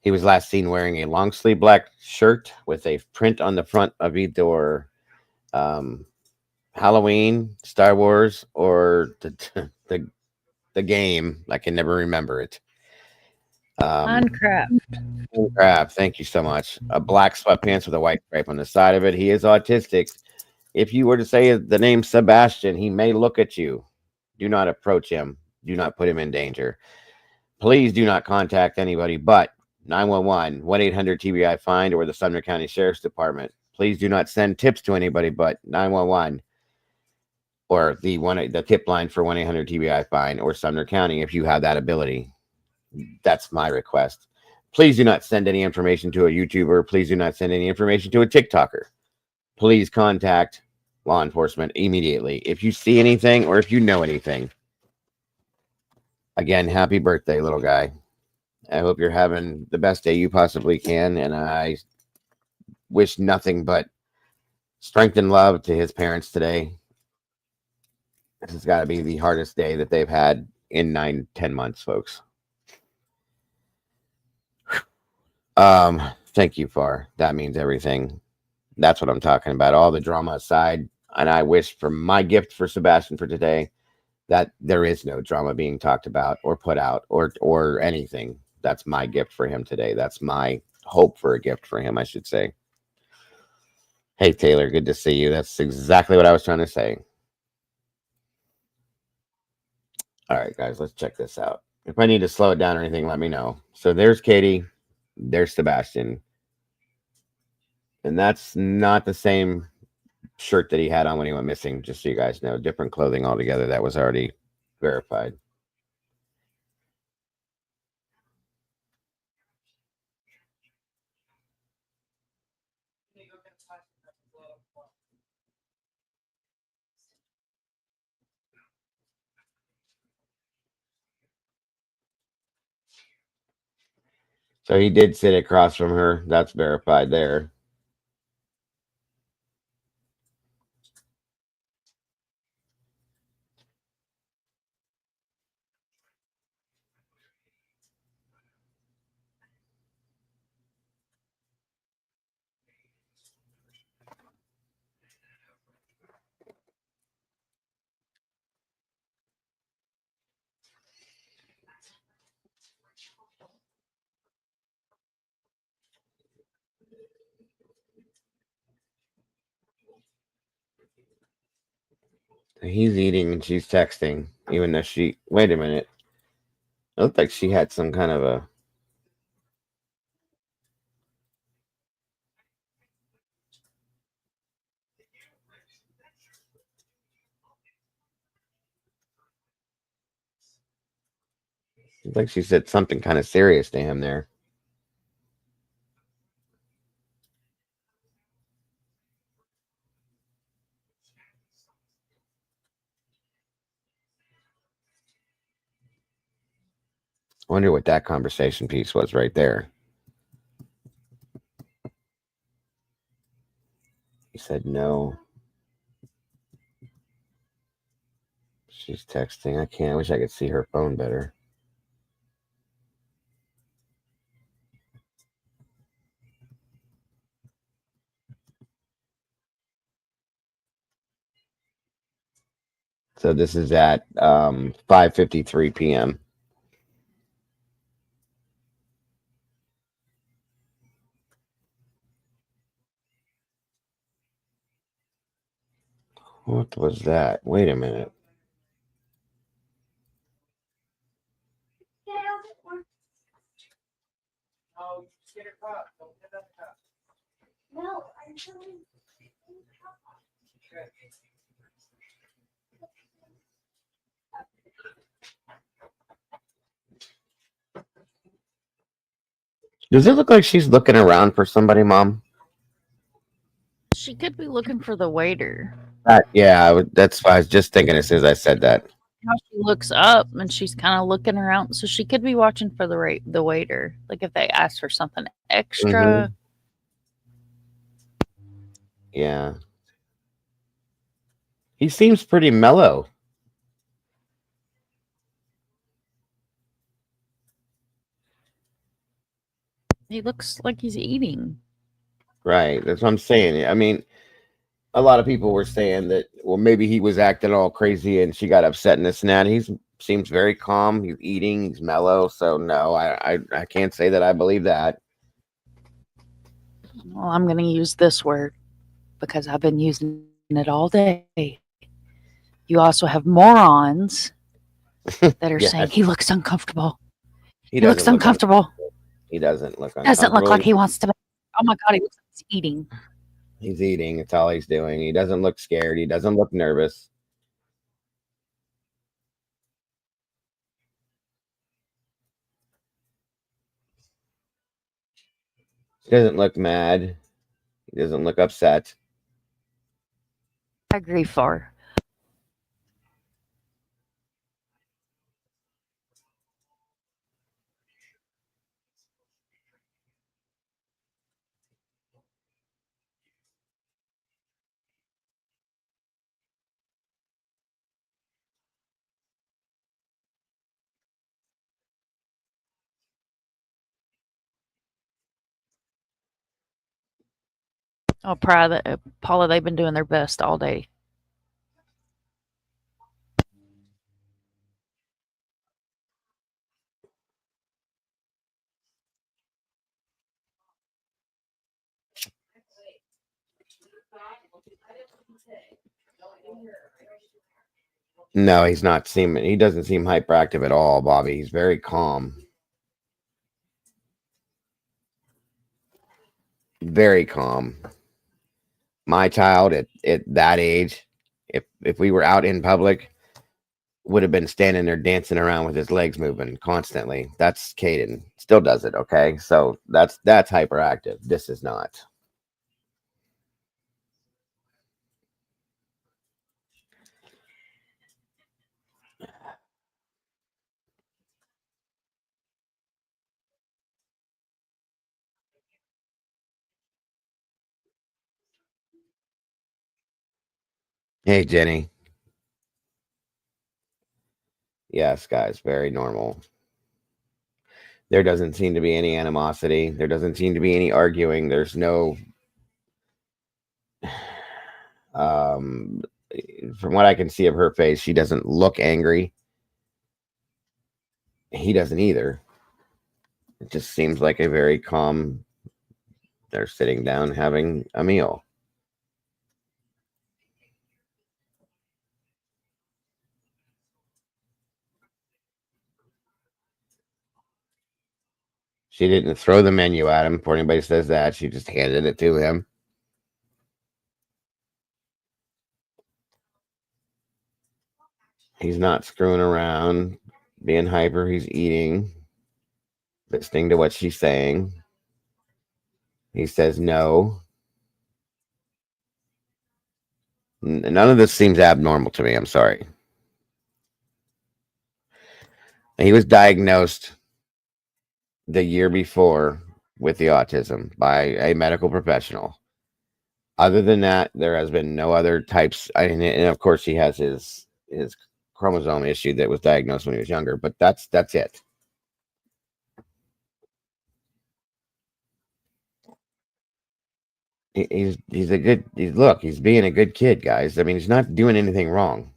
A: He was last seen wearing a long sleeve black shirt with a print on the front of either Halloween, Star Wars, or the game. I can never remember it.
B: Minecraft.
A: Thank you so much. A black sweatpants with a white stripe on the side of it. He is autistic. If you were to say the name Sebastian, he may look at you. Do not approach him. Do not put him in danger. Please do not contact anybody but 911, 1-800-TBI-FIND, or the Sumner County Sheriff's Department. Please do not send tips to anybody but 911 or the tip line for 1-800-TBI-FIND or Sumner County if you have that ability. That's my request. Please do not send any information to a YouTuber. Please do not send any information to a TikToker. Please contact law enforcement immediately if you see anything or if you know anything. Again, happy birthday, little guy. I hope you're having the best day you possibly can, and I wish nothing but strength and love to his parents today. This has got to be the hardest day that they've had in 9-10 months, folks. Thank you, Far. That means everything. That's what I'm talking about. All the drama aside, and I wish for my gift for Sebastian for today that there is no drama being talked about or put out or anything. That's my gift for him today. That's my hope for a gift for him, I should say. Hey, Taylor, good to see you. That's exactly what I was trying to say. All right, guys, let's check this out. If I need to slow it down or anything, let me know. So there's Katie. There's Sebastian. And that's not the same shirt that he had on when he went missing, just so you guys know. Different clothing altogether. That was already verified. So he did sit across from her. That's verified there. He's eating and she's texting, even though she. Wait a minute. It looked like she had some kind of a. It's like she said something kind of serious to him there. I wonder what that conversation piece was right there. He said no. She's texting. I can't. I wish I could see her phone better. So this is at 5:53 p.m. What was that? Wait a minute. Does it look like she's looking around for somebody, Mom?
B: She could be looking for the waiter.
A: Yeah, that's what I was just thinking as soon as I said that.
B: How she looks up and she's kind of looking around, so she could be watching for the waiter. Like if they ask for something extra.
A: Yeah. He seems pretty mellow.
B: He looks like he's eating.
A: Right. That's what I'm saying. I mean, a lot of people were saying that, well, maybe he was acting all crazy and she got upset and this and that. He seems very calm. He's eating. He's mellow. So no, I can't say that I believe that.
B: Well, I'm going to use this word because I've been using it all day. You also have morons that are
A: Yes.
B: saying he looks uncomfortable. He
A: doesn't
B: looks
A: look
B: uncomfortable.
A: He doesn't look
B: Doesn't look like
A: uncomfortable.
B: he wants to. Oh my God, he looks like he's eating.
A: He's eating. It's all he's doing. He doesn't look scared. He doesn't look nervous. He doesn't look mad. He doesn't look upset.
B: I agree for. Oh, Paula, they've been doing their best all day.
A: No, he's not seeming. He doesn't seem hyperactive at all, Bobby. He's very calm. Very calm. My child at that age, if we were out in public, would have been standing there dancing around with his legs moving constantly. That's Caden. Still does it, okay? So that's hyperactive. This is not. Hey, Jenny. Yes, guys, very normal. There doesn't seem to be any animosity. There doesn't seem to be any arguing. There's no from what I can see of her face, she doesn't look angry. He doesn't either. It just seems like a very calm, they're sitting down having a meal. She didn't throw the menu at him before anybody says that. She just handed it to him. He's not screwing around, being hyper. He's eating, listening to what she's saying. He says no. None of this seems abnormal to me. I'm sorry. He was diagnosed the year before with the autism by a medical professional. Other than that, there has been no other types. And of course, he has his chromosome issue that was diagnosed when he was younger. But that's it. He's being a good kid, guys. I mean, he's not doing anything wrong.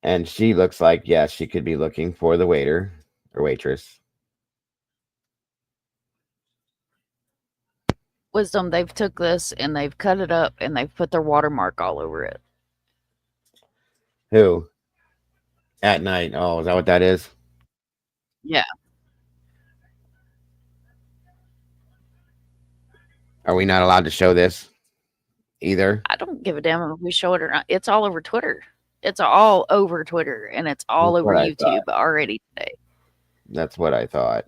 A: And she looks like, yes, she could be looking for the waiter or waitress.
B: Wisdom, they've took this and they've cut it up and they've put their watermark all over it.
A: Who? At night. Oh, is that what that is?
B: Yeah.
A: Are we not allowed to show this either?
B: I don't give a damn if we show it or not. It's all over Twitter. It's all over Twitter and it's all
A: That's
B: over
A: what I
B: YouTube
A: thought.
B: already today.
A: That's what I thought.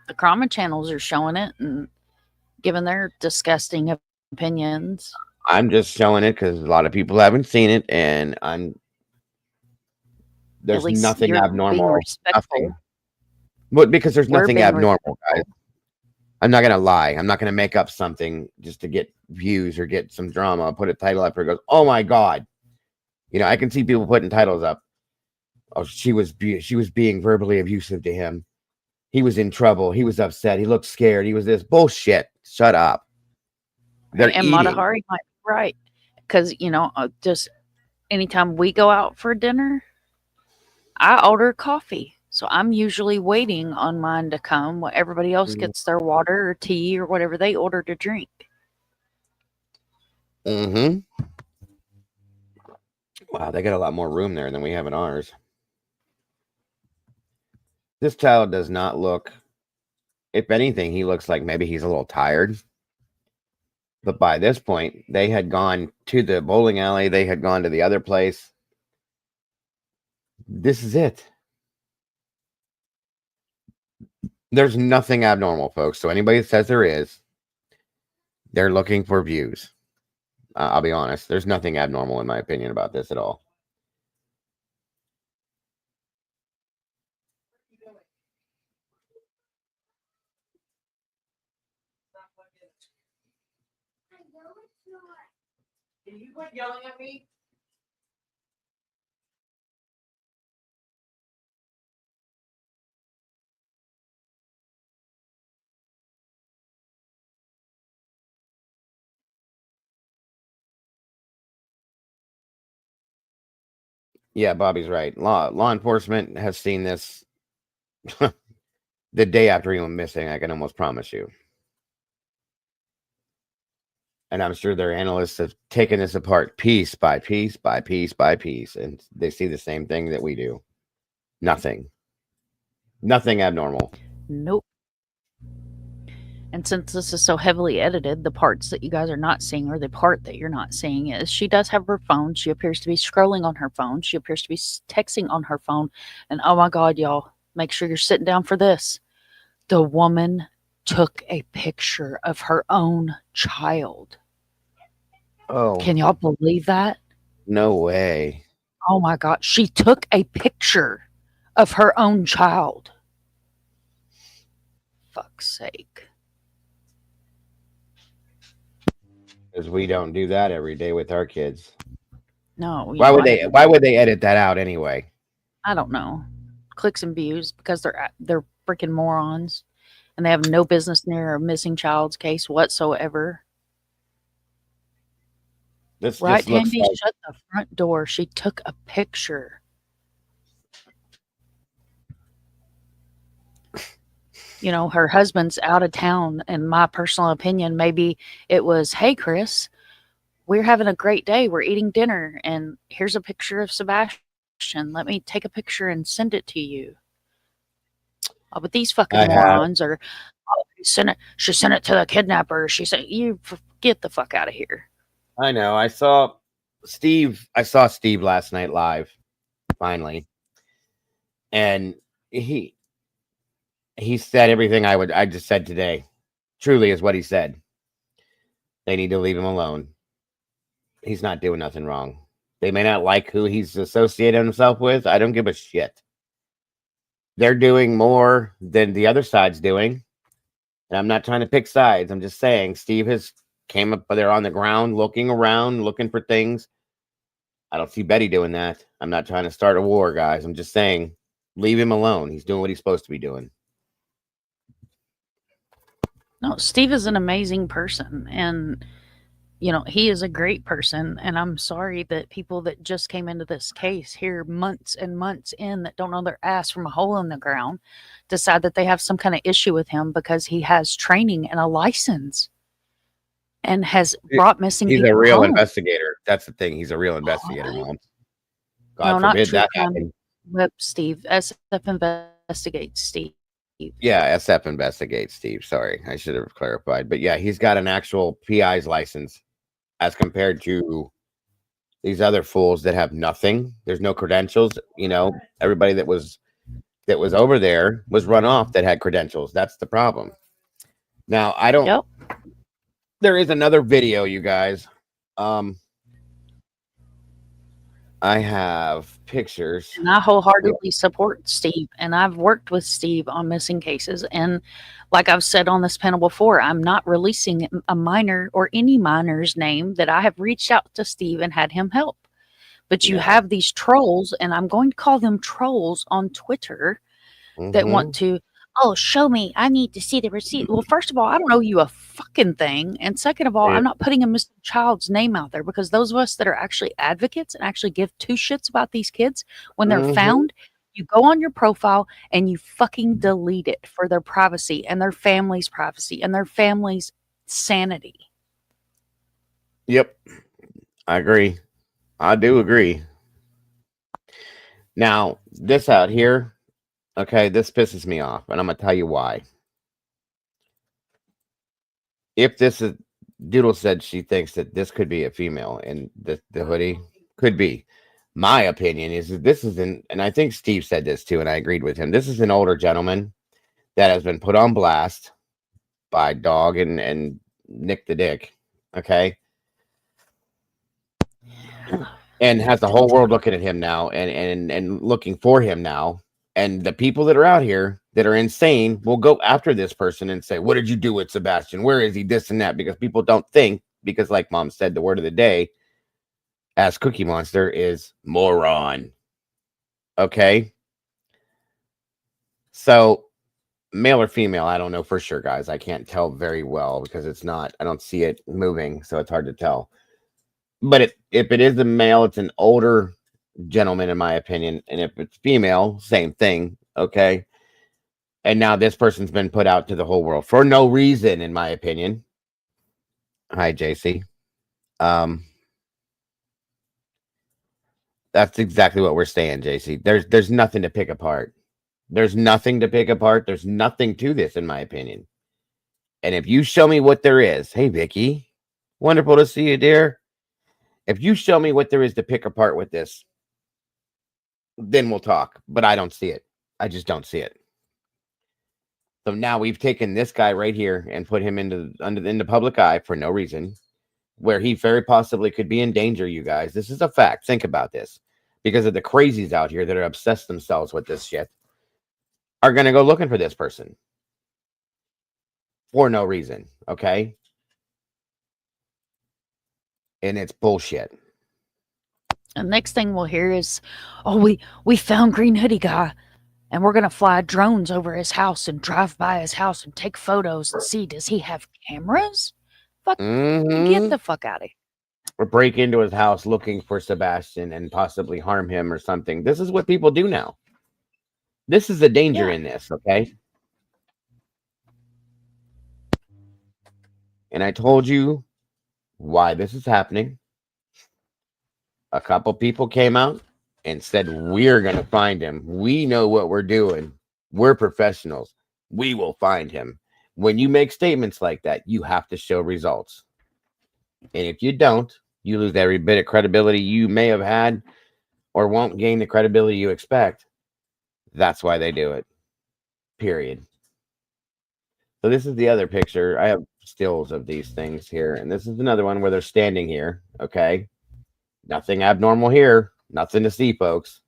B: The Krama channels are showing it and giving their disgusting opinions.
A: I'm just showing it because a lot of people haven't seen it, and there's
B: least
A: nothing
B: you're being
A: abnormal.
B: respectful.
A: Nothing. But because there's
B: We're
A: nothing
B: being
A: abnormal, guys. I'm not gonna lie. I'm not gonna make up something just to get views or get some drama. I'll put a title up here. Goes, oh my god. You know, I can see people putting titles up. Oh, she was being verbally abusive to him. He was in trouble. He was upset. He looked scared. He was this bullshit. Shut up. They're
B: And
A: eating.
B: Matahari might be right. Because, just anytime we go out for dinner, I order coffee. So I'm usually waiting on mine to come while everybody else gets their water or tea or whatever they order to drink.
A: Mm-hmm. Wow, they got a lot more room there than we have in ours. This child does not look, if anything, he looks like maybe he's a little tired. But by this point, they had gone to the bowling alley. They had gone to the other place. This is it. There's nothing abnormal, folks. So anybody that says there is, they're looking for views. I'll be honest. There's nothing abnormal, in my opinion, about this at all.
D: Did you quit yelling at me?
A: Yeah, Bobby's right. Law enforcement has seen this the day after he went missing. I can almost promise you. And I'm sure their analysts have taken this apart piece by piece by piece by piece, and they see the same thing that we do. Nothing abnormal.
B: Nope. And since this is so heavily edited, the parts that you guys are not seeing, or the part that you're not seeing, is she does have her phone. She appears to be scrolling on her phone. She appears to be texting on her phone. And oh my God, y'all, make sure you're sitting down for this. The woman took a picture of her own child.
A: Oh.
B: Can y'all believe that?
A: No way.
B: Oh my God. She took a picture of her own child. Fuck's sake.
A: Because we don't do that every day with our kids.
B: No.
A: Why would they? Why would they edit that out anyway?
B: I don't know. Clicks and views because they're freaking morons, and they have no business near a missing child's case whatsoever.
A: This
B: Right,
A: just looks
B: Tandy,
A: like
B: shut the front door. She took a picture. You know, her husband's out of town. In my personal opinion, maybe it was, hey, Chris, we're having a great day. We're eating dinner, and here's a picture of Sebastian. Let me take a picture and send it to you. Oh, but these fucking
A: I have.
B: morons are, oh, she sent it to the kidnapper. She said, you get the fuck out of here.
A: I know. I saw Steve last night live, finally, and he said everything I just said today. Truly is what he said. They need to leave him alone. He's not doing nothing wrong. They may not like who he's associated himself with. I don't give a shit. They're doing more than the other side's doing. And I'm not trying to pick sides. I'm just saying Steve has came up there on the ground, looking around, looking for things. I don't see Betty doing that. I'm not trying to start a war, guys. I'm just saying, leave him alone. He's doing what he's supposed to be doing.
B: No, Steve is an amazing person, and you know, he is a great person, and I'm sorry that people that just came into this case here months and months in that don't know their ass from a hole in the ground decide that they have some kind of issue with him because he has training and a license and has brought missing
A: He's
B: people
A: a real
B: home.
A: investigator. That's the thing. He's a real investigator, Mom. God
B: No, not
A: forbid
B: true
A: that
B: crime
A: happened.
B: whip, Steve. SF investigates Steve.
A: Yeah, SF investigates Steve. Sorry, I should have clarified. But yeah, he's got an actual PI's license as compared to these other fools that have nothing. There's no credentials. You know, everybody that was over there was run off that had credentials. That's the problem. Now, I don't.
B: Yep.
A: There is another video, you guys. I have pictures.
B: And I wholeheartedly support Steve, and I've worked with Steve on missing cases. And like I've said on this panel before, I'm not releasing a minor or any minor's name that I have reached out to Steve and had him help. But you have these trolls, and I'm going to call them trolls on Twitter that want to, oh, show me. I need to see the receipt. Well, first of all, I don't owe you a fucking thing. And second of all, I'm not putting a missing child's name out there because those of us that are actually advocates and actually give two shits about these kids, when they're found, you go on your profile and you fucking delete it for their privacy and their family's privacy and their family's sanity.
A: Yep. I agree. I do agree. Now, this out here, okay, this pisses me off, and I'm going to tell you why. If this is, Doodle said she thinks that this could be a female in the hoodie. Could be. My opinion is that this is and I think Steve said this too, and I agreed with him. This is an older gentleman that has been put on blast by Dog and Nick the Dick, okay? And has the whole world looking at him now and looking for him now. And the people that are out here that are insane will go after this person and say, what did you do with Sebastian? Where is he? This and that. Because people don't think, because like Mom said, the word of the day as Cookie Monster is moron. Okay? So, male or female, I don't know for sure, guys. I can't tell very well because it's not, I don't see it moving, so it's hard to tell. But if it is a male, it's an older gentleman, in my opinion. And if it's female, same thing. Okay. And now this person's been put out to the whole world for no reason, in my opinion. Hi, JC. That's exactly what we're saying, JC. There's nothing to pick apart. There's nothing to pick apart. There's nothing to this, in my opinion. And if you show me what there is, hey, Vicky, wonderful to see you, dear. If you show me what there is to pick apart with this, then we'll talk. But I don't see it. I just don't see it. So now we've taken this guy right here and put him in the public eye for no reason, where he very possibly could be in danger, you guys. This is a fact. Think about this. Because of the crazies out here that are obsessed themselves with this shit, are going to go looking for this person for no reason. Okay? And it's bullshit.
B: And next thing we'll hear is, oh, we found Green Hoodie guy, and we're gonna fly drones over his house and drive by his house and take photos and see, does he have cameras? Fuck, get the fuck out of here.
A: Or break into his house looking for Sebastian and possibly harm him or something. This is what people do now. This is the danger in this, okay? And I told you why this is happening. A couple people came out and said, we're going to find him. We know what we're doing. We're professionals. We will find him. When you make statements like that, you have to show results. And if you don't, you lose every bit of credibility you may have had or won't gain the credibility you expect. That's why they do it. Period. So this is the other picture. I have stills of these things here. And this is another one where they're standing here. Okay. Nothing abnormal here. Nothing to see, folks.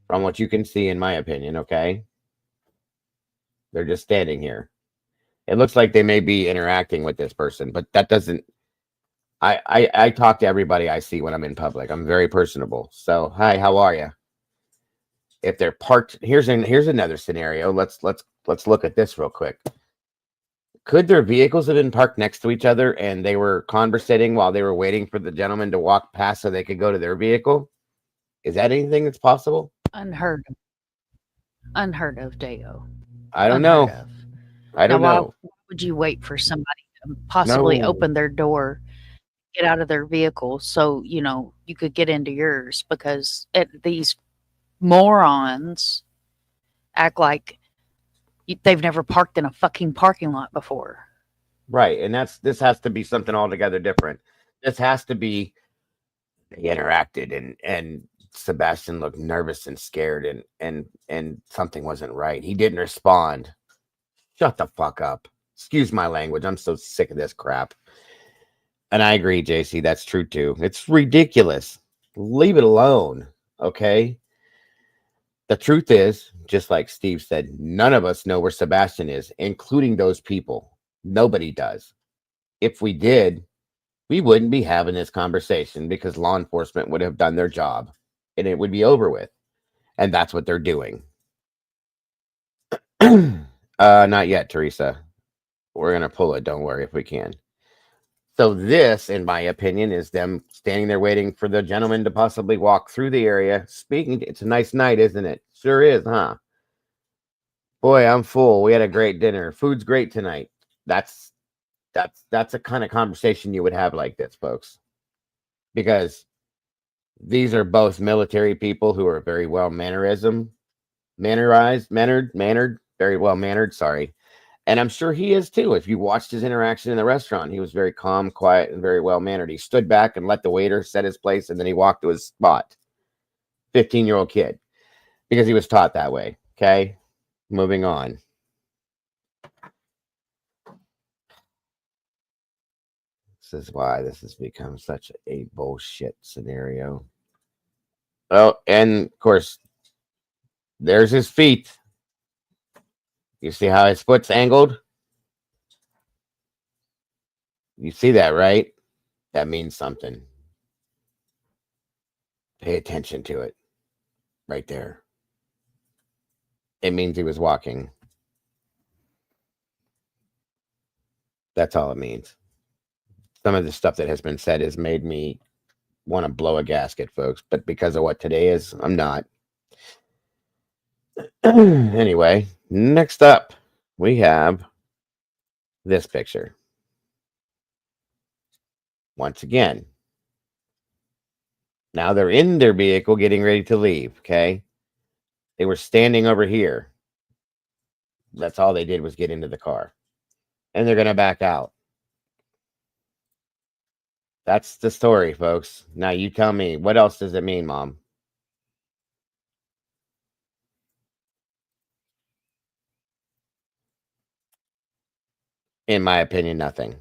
A: From what you can see, in my opinion. Okay. They're just standing here. It looks like they may be interacting with this person, but that doesn't. I talk to everybody I see when I'm in public. I'm very personable. So, hi, how are you? If they're parked, here's another scenario. Let's look at this real quick. Could their vehicles have been parked next to each other and they were conversating while they were waiting for the gentleman to walk past so they could go to their vehicle? Is that anything that's possible?
B: Unheard of, Deo.
A: I don't know. I don't know.
B: Why would you wait for somebody to possibly open their door, get out of their vehicle, so you could get into yours? Because these morons act like they've never parked in a fucking parking lot before.
A: Right, and this has to be something altogether different. This has to be they interacted and Sebastian looked nervous and scared and something wasn't right. He didn't respond. Shut the fuck up. Excuse my language. I'm so sick of this crap. And I agree, JC. That's true too. It's ridiculous. Leave it alone. Okay. The truth is, just like Steve said, none of us know where Sebastian is, including those people. Nobody does. If we did, we wouldn't be having this conversation because law enforcement would have done their job and it would be over with. And that's what they're doing. Not yet, Teresa. We're going to pull it. Don't worry if we can. So this, in my opinion, is them standing there waiting for the gentleman to possibly walk through the area. Speaking, it's a nice night, isn't it? Sure is, huh? Boy, I'm full. We had a great dinner. Food's great tonight. That's a kind of conversation you would have like this, folks. Because these are both military people who are very well mannered, very well mannered, sorry. And I'm sure he is too. If you watched his interaction in the restaurant, he was very calm, quiet, and very well mannered. He stood back and let the waiter set his place, and then he walked to his spot. 15-year-old kid. Because he was taught that way. Okay? Moving on. This is why this has become such a bullshit scenario. Oh, and of course, there's his feet. You see how his foot's angled? You see that, right? That means something. Pay attention to it. Right there. It means he was walking. That's all it means. Some of the stuff that has been said has made me want to blow a gasket, folks. But because of what today is, I'm not. Anyway, next up, we have this picture. Once again. Now they're in their vehicle getting ready to leave, okay? They were standing over here. That's all they did was get into the car. And they're going to back out. That's the story, folks. Now you tell me, what else does it mean, Mom? In my opinion, nothing.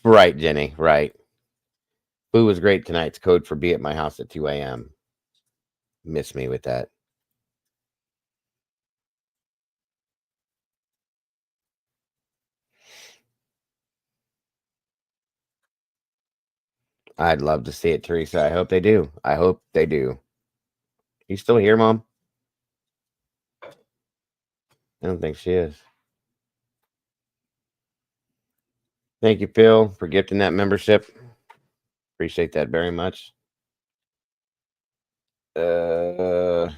A: Right, Jenny, right. Food was great tonight's code for be at my house at 2 a.m. Miss me with that. I'd love to see it, Teresa. I hope they do. I hope they do. You still here, Mom? I don't think she is. Thank you, Phil, for gifting that membership. Appreciate that very much. I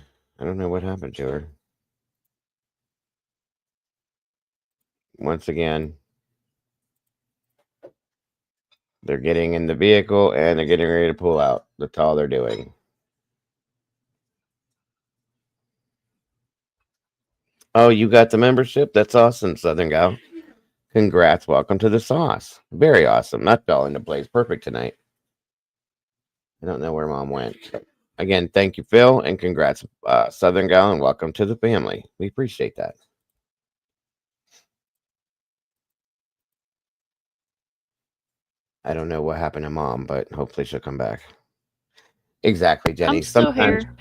A: don't know what happened to her. Once again, they're getting in the vehicle and they're getting ready to pull out. That's all they're doing. Oh, you got the membership? That's awesome, Southern Gal. Congrats. Welcome to the sauce. Very awesome. That fell into place perfect tonight. I don't know where Mom went. Again, thank you, Phil, and congrats, Southern Gal, and welcome to the family. We appreciate that. I don't know what happened to Mom, but hopefully she'll come back. Exactly, Jenny.
B: I'm still here.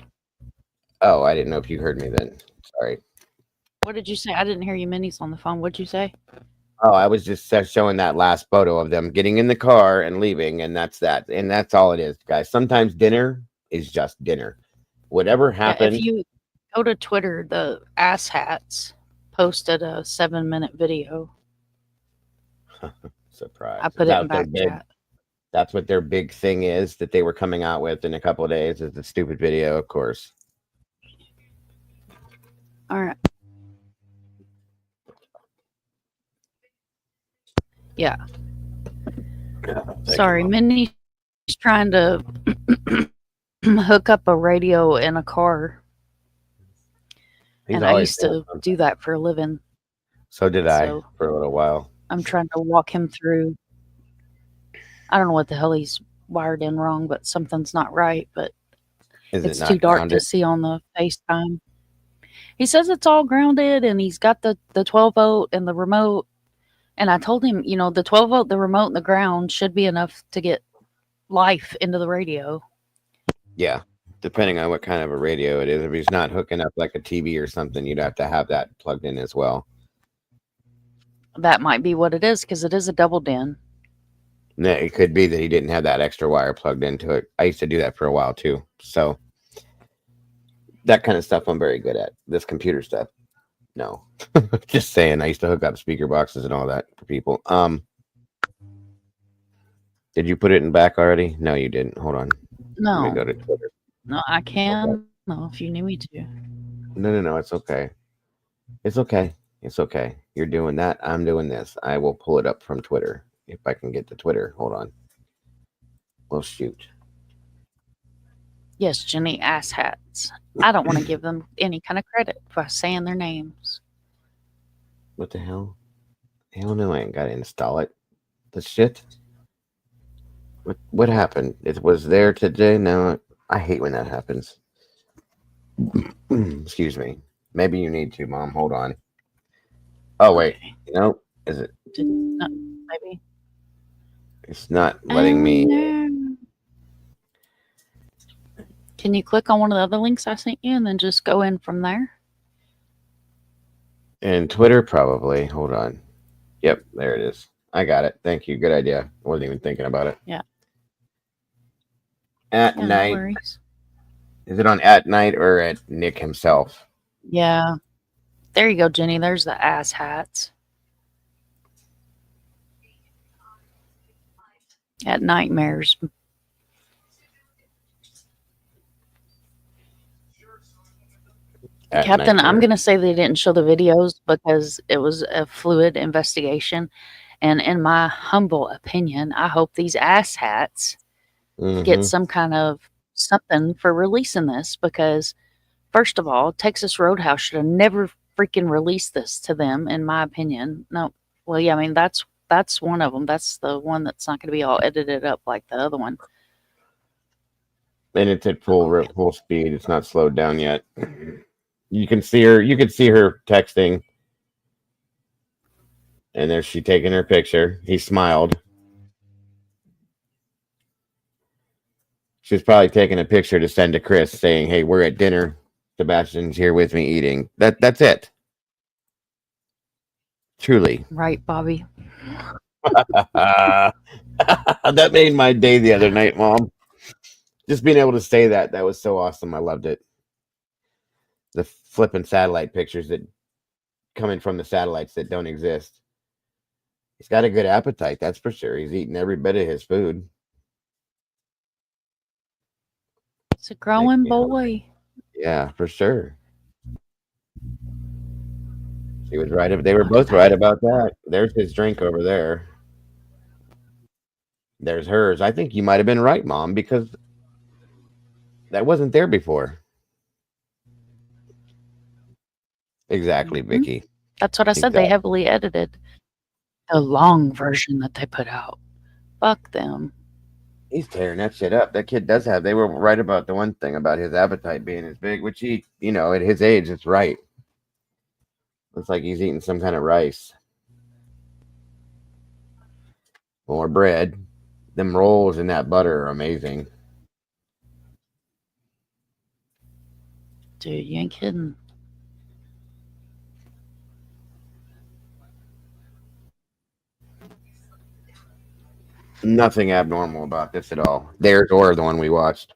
A: Oh, I didn't know if you heard me then. Sorry.
B: What did you say? I didn't hear you. Minnie's on the phone. What'd you say?
A: Oh, I was just showing that last photo of them getting in the car and leaving, and that's that. And that's all it is, guys. Sometimes dinner is just dinner. Whatever happened.
B: If you go to Twitter, the Ass Hats posted a 7-minute video.
A: Surprise.
B: I put it in back chat.
A: That's what their big thing is that they were coming out with in a couple of days is the stupid video, of course.
B: All right. Yeah. Sorry, Minnie's trying to hook up a radio in a car. And I used to do that for a living.
A: So did I for a little while.
B: I'm trying to walk him through. I don't know what the hell he's wired in wrong, but something's not right. But it's too dark to see on the FaceTime. He says it's all grounded, and he's got the 12 volt and the remote. And I told him, the 12 volt, the remote, and the ground should be enough to get life into the radio.
A: Yeah, depending on what kind of a radio it is. If he's not hooking up like a TV or something, you'd have to have that plugged in as well.
B: That might be what it is, because it is a double DIN.
A: No, it could be that he didn't have that extra wire plugged into it. I used to do that for a while too. So that kind of stuff I'm very good at. This computer stuff. No. Just saying, I used to hook up speaker boxes and all that for people. Did you put it in back already? No, you didn't. Hold on.
B: No.
A: Let me go to Twitter.
B: No, I can. No, if you need me to.
A: No. It's okay. It's okay. It's okay. You're doing that. I'm doing this. I will pull it up from Twitter if I can get to Twitter. Hold on. Well, shoot.
B: Yes, Jenny Ass Hats. I don't want to give them any kind of credit for saying their names.
A: What the hell? Hell no, I ain't got to install it. The shit? What happened? It was there today. No, I hate when that happens. Excuse me. Maybe you need to, Mom. Hold on. Oh, wait. No, is it?
B: Maybe.
A: It's not letting me.
B: Can you click on one of the other links I sent you and then just go in from there?
A: And Twitter, probably. Hold on. Yep, there it is. I got it. Thank you. Good idea. I wasn't even thinking about it.
B: Yeah.
A: At night. No worries. Is it on At Night or at Nick himself?
B: Yeah. There you go, Jenny. There's the Ass Hats. At Nightmares. Captain, I'm going to say they didn't show the videos because it was a fluid investigation. And in my humble opinion, I hope these Ass Hats get some kind of something for releasing this because, first of all, Texas Roadhouse should have never freaking released this to them, in my opinion. No, well, yeah, I mean, that's one of them. That's the one that's not going to be all edited up like the other one.
A: And it's at full speed. It's not slowed down yet. You can see her. You can see her texting, and there's she taking her picture. He smiled. She's probably taking a picture to send to Chris, saying, "Hey, we're at dinner. Sebastian's here with me eating." That's it. Truly,
B: right, Bobby?
A: That made my day the other night, Mom. Just being able to say that was so awesome. I loved it. The flipping satellite pictures that coming from the satellites that don't exist. He's got a good appetite, that's for sure. He's eating every bit of his food.
B: It's a growing boy.
A: Yeah, for sure. She was right. They were both right about that. There's his drink over there. There's hers. I think you might have been right, Mom, because that wasn't there before. Exactly, Vicky.
B: That's what I said. They heavily edited the long version that they put out. Fuck them.
A: He's tearing that shit up. That kid does have. They were right about the one thing about his appetite being as big, which he, at his age, it's right. Looks like he's eating some kind of rice. More bread. Them rolls and that butter are amazing.
B: Dude, you ain't kidding.
A: Nothing abnormal about this at all. Theirs or the one we watched.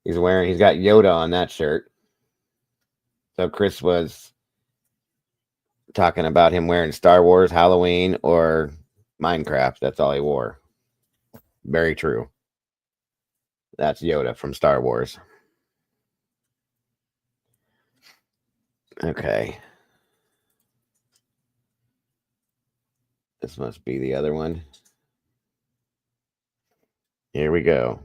A: He's got Yoda on that shirt. So Chris was talking about him wearing Star Wars, Halloween, or Minecraft. That's all he wore. Very true. That's Yoda from Star Wars. Okay. This must be the other one. Here we go.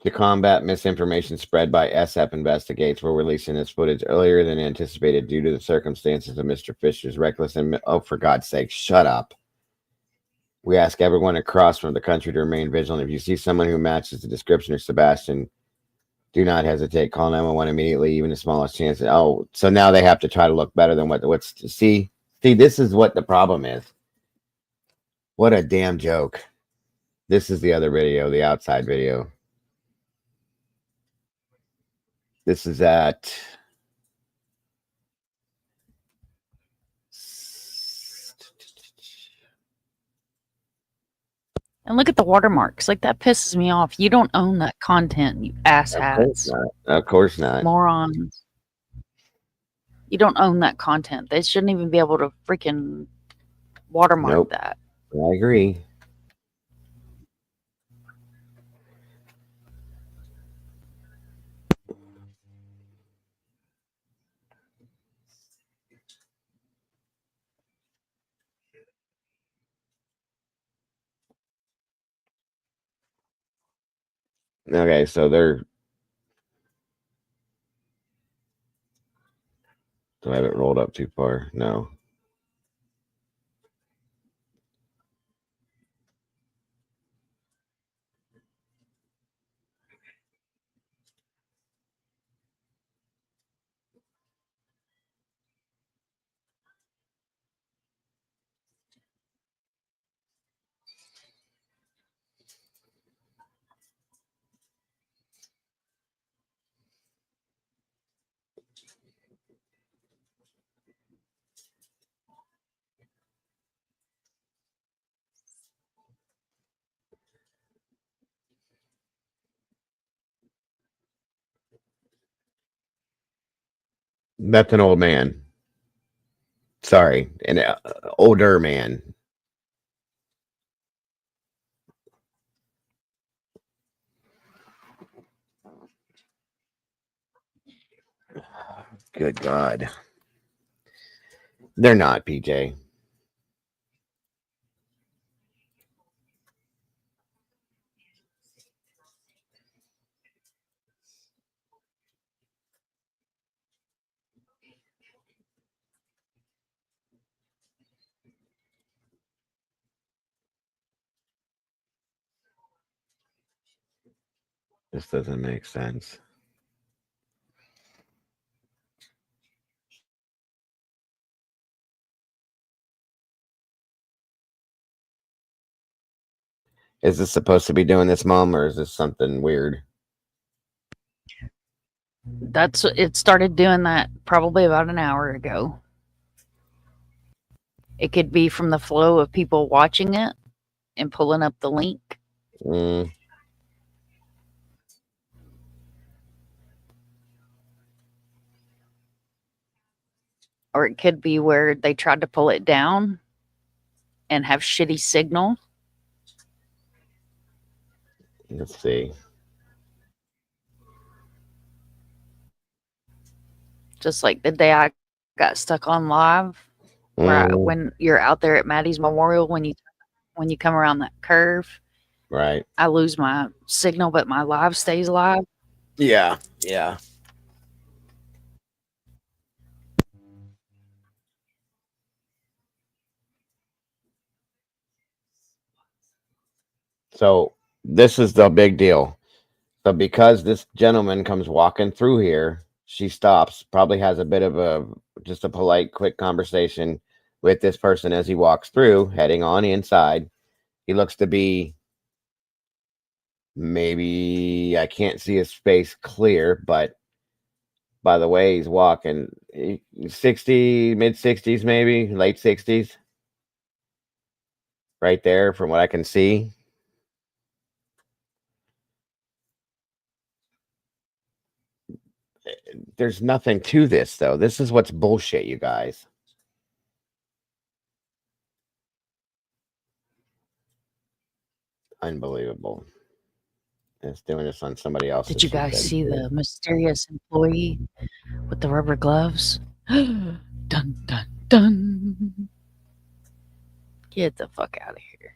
A: To combat misinformation spread by SF Investigates, we're releasing this footage earlier than anticipated due to the circumstances of Mr. Fisher's reckless and for God's sake, shut up. We ask everyone across from the country to remain vigilant. If you see someone who matches the description of Sebastian, do not hesitate. Call 911 immediately, even the smallest chance. Oh, so now they have to try to look better than what's see. This is what the problem is. What a damn joke. This is the other video, the outside video. This is at
B: And look at the watermarks. Like, that pisses me off. You don't own that content, you asshats.
A: Of course not.
B: Morons. You don't own that content. They shouldn't even be able to freaking watermark that.
A: I agree. Okay, so they're... Do I have it rolled up too far? No. That's an old man. Sorry, an older man. Good God. They're not, PJ. This doesn't make sense. Is this supposed to be doing this, Mom, or is this something weird?
B: It started doing that probably about an hour ago. It could be from the flow of people watching it and pulling up the link.
A: Mm.
B: Or it could be where they tried to pull it down and have shitty signal.
A: Let's see.
B: Just like the day I got stuck on live, where when you're out there at Maddie's Memorial, when you come around that curve,
A: Right.
B: I lose my signal, but my live stays live.
A: Yeah. Yeah. So this is the big deal. So because this gentleman comes walking through here, she stops, probably has a bit of just a polite, quick conversation with this person as he walks through, heading on inside. He looks to be, maybe, I can't see his face clear, but by the way he's walking, 60, mid-60s maybe, late 60s. Right there from what I can see. There's nothing to this, though. This is what's bullshit, you guys. Unbelievable. It's doing this on somebody else.
B: Did you guys see the mysterious employee with the rubber gloves? Dun, dun, dun. Get the fuck out of here.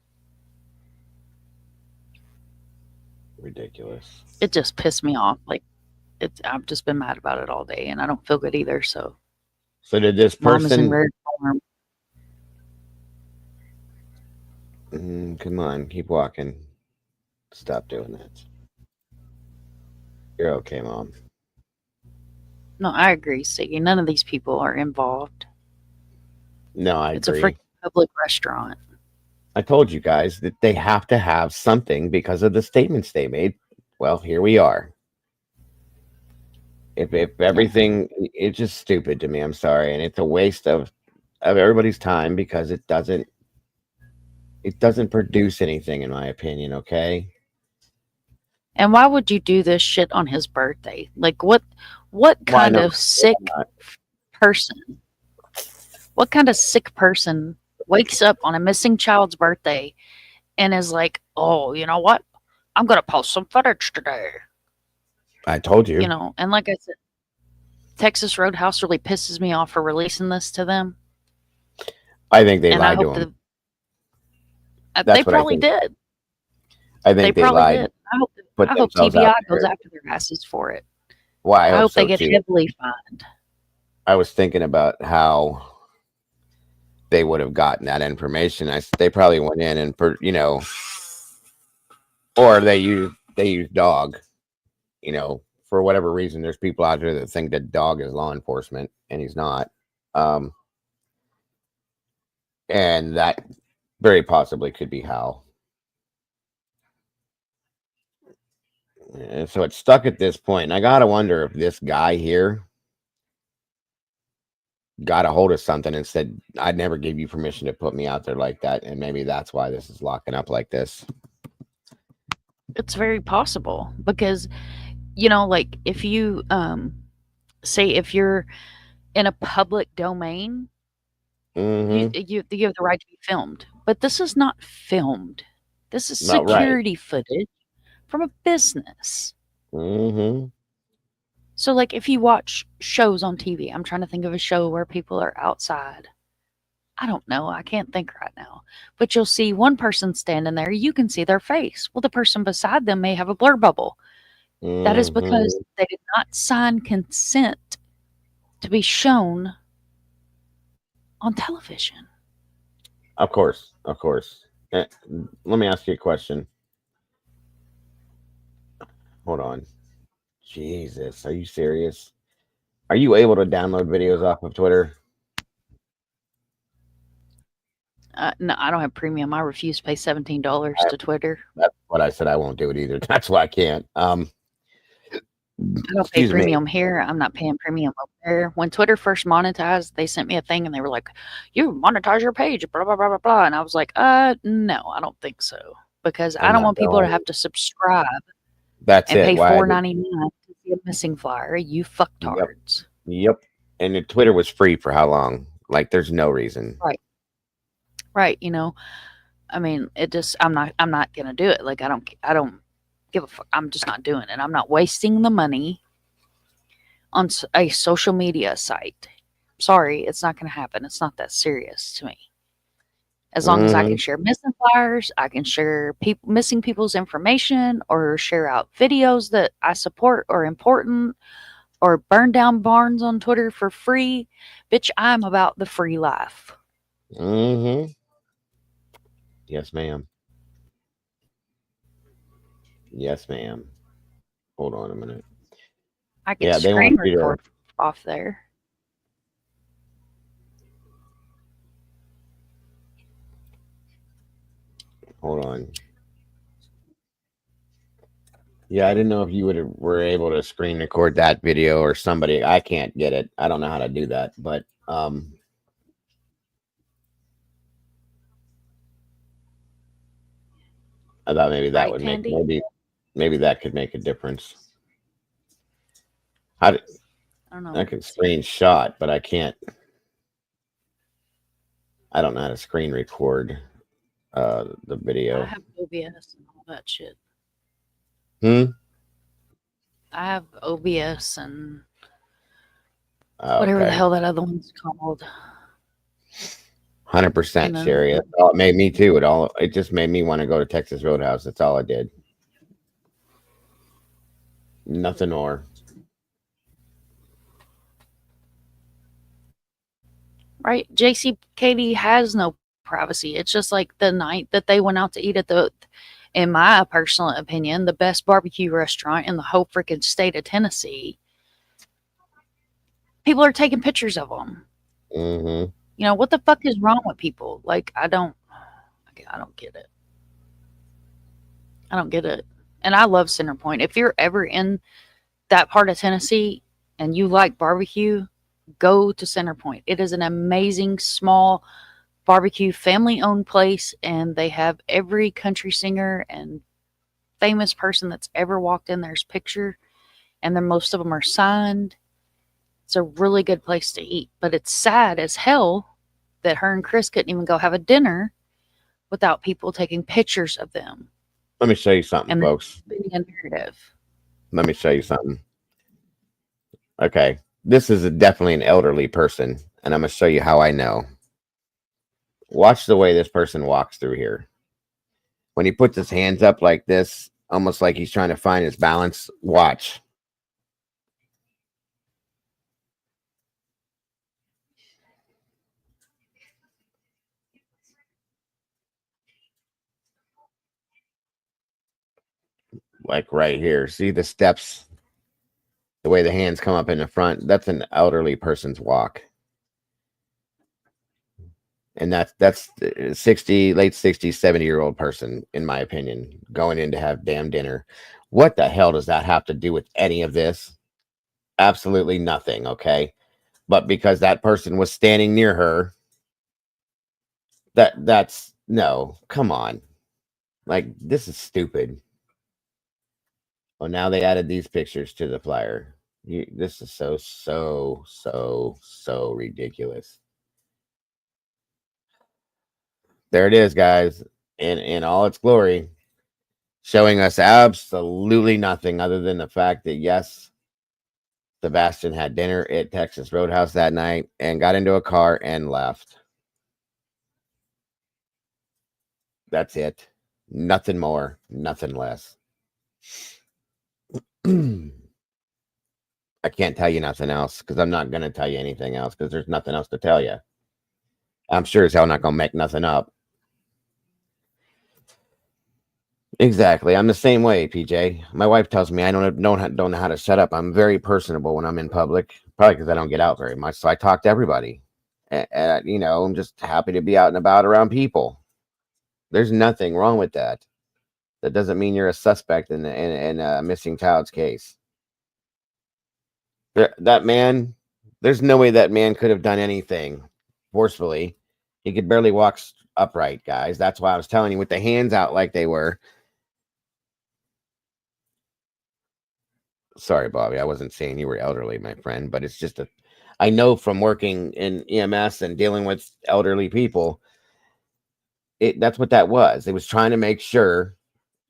A: Ridiculous.
B: It just pissed me off. Like, I've just been mad about it all day, and I don't feel good either. So
A: did this
B: Mom is in
A: person...
B: rare form.
A: Come on, keep walking. Stop doing that. You're okay, Mom.
B: No, I agree, Siggy. None of these people are involved.
A: No, I
B: It's
A: agree.
B: a freaking public restaurant.
A: I told you guys that they have to have something because of the statements they made. Well, here we are. If everything, it's just stupid to me. I'm sorry, and it's a waste of everybody's time because it doesn't produce anything, in my opinion. Okay.
B: And why would you do this shit on his birthday? Like, what kind of sick person? What kind of sick person wakes up on a missing child's birthday and is like, oh, you know what? I'm going to post some footage today.
A: I told you.
B: You know, and like I said, Texas Roadhouse really pisses me off for releasing this to them.
A: I think they
B: And
A: lied to him.
B: They probably did.
A: I think they
B: probably
A: lied.
B: did. I hope
A: themselves
B: TBI
A: out
B: goes
A: there.
B: after their asses for it.
A: Well, I hope
B: they
A: so,
B: get
A: too.
B: heavily fined.
A: I was thinking about how they would have gotten that information. They probably went in and, or they use dog. For whatever reason, there's people out there that think that dog is law enforcement, and he's not. And that very possibly could be how. And so it's stuck at this point. And I got to wonder if this guy here got a hold of something and said, I'd never give you permission to put me out there like that. And maybe that's why this is locking up like this.
B: It's very possible because, like if you say if you're in a public domain, you have the right to be filmed. But this is not filmed. This is
A: Not right.
B: security footage from a business. So, like, if you watch shows on TV, I'm trying to think of a show where people are outside. I don't know. I can't think right now. But you'll see one person standing there. You can see their face. Well, the person beside them may have a blur bubble. That is because they did not sign consent to be shown on television.
A: Of course. Let me ask you a question. Hold on. Jesus, are you serious? Are you able to download videos off of Twitter?
B: No, I don't have premium. I refuse to pay $17 to Twitter.
A: That's what I said. I won't do it either. That's why I can't.
B: I don't pay
A: Excuse me.
B: premium here. I'm not paying premium over there. When Twitter first monetized, they sent me a thing and they were like, "You monetize your page, blah blah blah blah blah." And I was like, no, I don't think so, because I
A: I'm
B: don't
A: not
B: want people to
A: going.
B: have to subscribe
A: That's
B: and
A: it.
B: pay
A: Why?
B: $4.99 to see a missing flyer. You
A: Yep.
B: fucktards.
A: Yep. And the Twitter was free for how long? Like, there's no reason.
B: Right. Right. You know, I mean, it just, I'm not gonna do it. Like, I don't give a fuck. I'm just not doing it. I'm not wasting the money on a social media site. Sorry, it's not gonna happen. It's not that serious to me. As long as I can share missing flyers, I can share missing people's information, or share out videos that I support or important, or burn down barns on Twitter for free. Bitch, I'm about the free life.
A: Mm-hmm. Yes, ma'am. Yes, ma'am. Hold on a minute.
B: I can
A: Yeah, they
B: screen
A: want you to.
B: record off there.
A: Hold on. Yeah, I didn't know if you were able to screen record that video or somebody. I can't get it. I don't know how to do that, but I thought maybe that
B: Right,
A: would make
B: Tandy?
A: maybe that could make a difference. How did
B: I don't know.
A: I can screenshot, but I can't. I don't know how to screen record the
B: I
A: video.
B: have OBS and all that shit.
A: Hmm.
B: I have OBS and whatever the
A: Okay.
B: hell that other one's called.
A: 100%,
B: know?
A: Sherry. That's all it made me too. It just made me want to go to Texas Roadhouse. That's all it did. Nothing more.
B: Right? JC Katie has no privacy. It's just like the night that they went out to eat at in my personal opinion, the best barbecue restaurant in the whole freaking state of Tennessee. People are taking pictures of them.
A: Mm-hmm.
B: You know, what the fuck is wrong with people? Like, I don't get it. I don't get it. And I love Center Point. If you're ever in that part of Tennessee and you like barbecue, go to Center Point. It is an amazing small barbecue family-owned place, and they have every country singer and famous person that's ever walked in there's picture, and then most of them are signed. It's a really good place to eat, but it's sad as hell that her and Chris couldn't even go have a dinner without people taking pictures of them
A: Let me show you something,
B: and
A: folks.
B: being a narrative.
A: Let me show you something. Okay. This is definitely an elderly person, and I'm going to show you how I know. Watch the way this person walks through here. When he puts his hands up like this, almost like he's trying to find his balance, watch. Like right here. See the steps? The way the hands come up in the front, that's an elderly person's walk. And that's 60, late 60s, 70-year-old person, in my opinion, going in to have damn dinner. What the hell does that have to do with any of this? Absolutely nothing, okay? But because that person was standing near her, that's no, come on. Like, this is stupid. Oh, now they added these pictures to the flyer. This is so ridiculous. There it is, guys, in all its glory, showing us absolutely nothing other than the fact that, yes, Sebastian had dinner at Texas Roadhouse that night and got into a car and left. That's it. Nothing more, nothing less. I can't tell you nothing else because I'm not going to tell you anything else because there's nothing else to tell you. I'm sure as hell not going to make nothing up. Exactly. I'm the same way, PJ. My wife tells me I don't know how to shut up. I'm very personable when I'm in public, probably because I don't get out very much. So I talk to everybody. And, you know, I'm just happy to be out and about around people. There's nothing wrong with that. That doesn't mean you're a suspect in a missing child's case. That man, there's no way that man could have done anything forcefully. He could barely walk upright, guys. That's why I was telling you, with the hands out like they were. Sorry, Bobby, I wasn't saying you were elderly, my friend, but it's just I know from working in EMS and dealing with elderly people, that's what that was. It was trying to make sure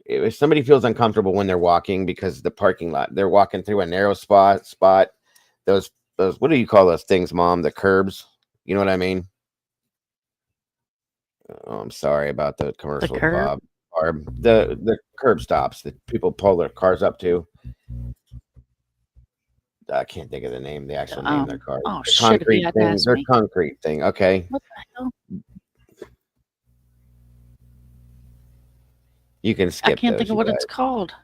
A: if somebody feels uncomfortable when they're walking because the parking lot, they're walking through a narrow spot, those, what do you call those things, Mom? The curbs. You know what I mean? Oh, I'm sorry about the commercial, Bob. Or the curb stops that people pull their cars up to. I can't think of the name, the actual name of their car.
B: Oh,
A: the
B: shit,
A: concrete
B: if
A: thing.
B: you had
A: Their
B: me.
A: concrete thing. Okay.
B: What the hell?
A: You can skip
B: I can't
A: those,
B: think of
A: you
B: what
A: guys.
B: it's called.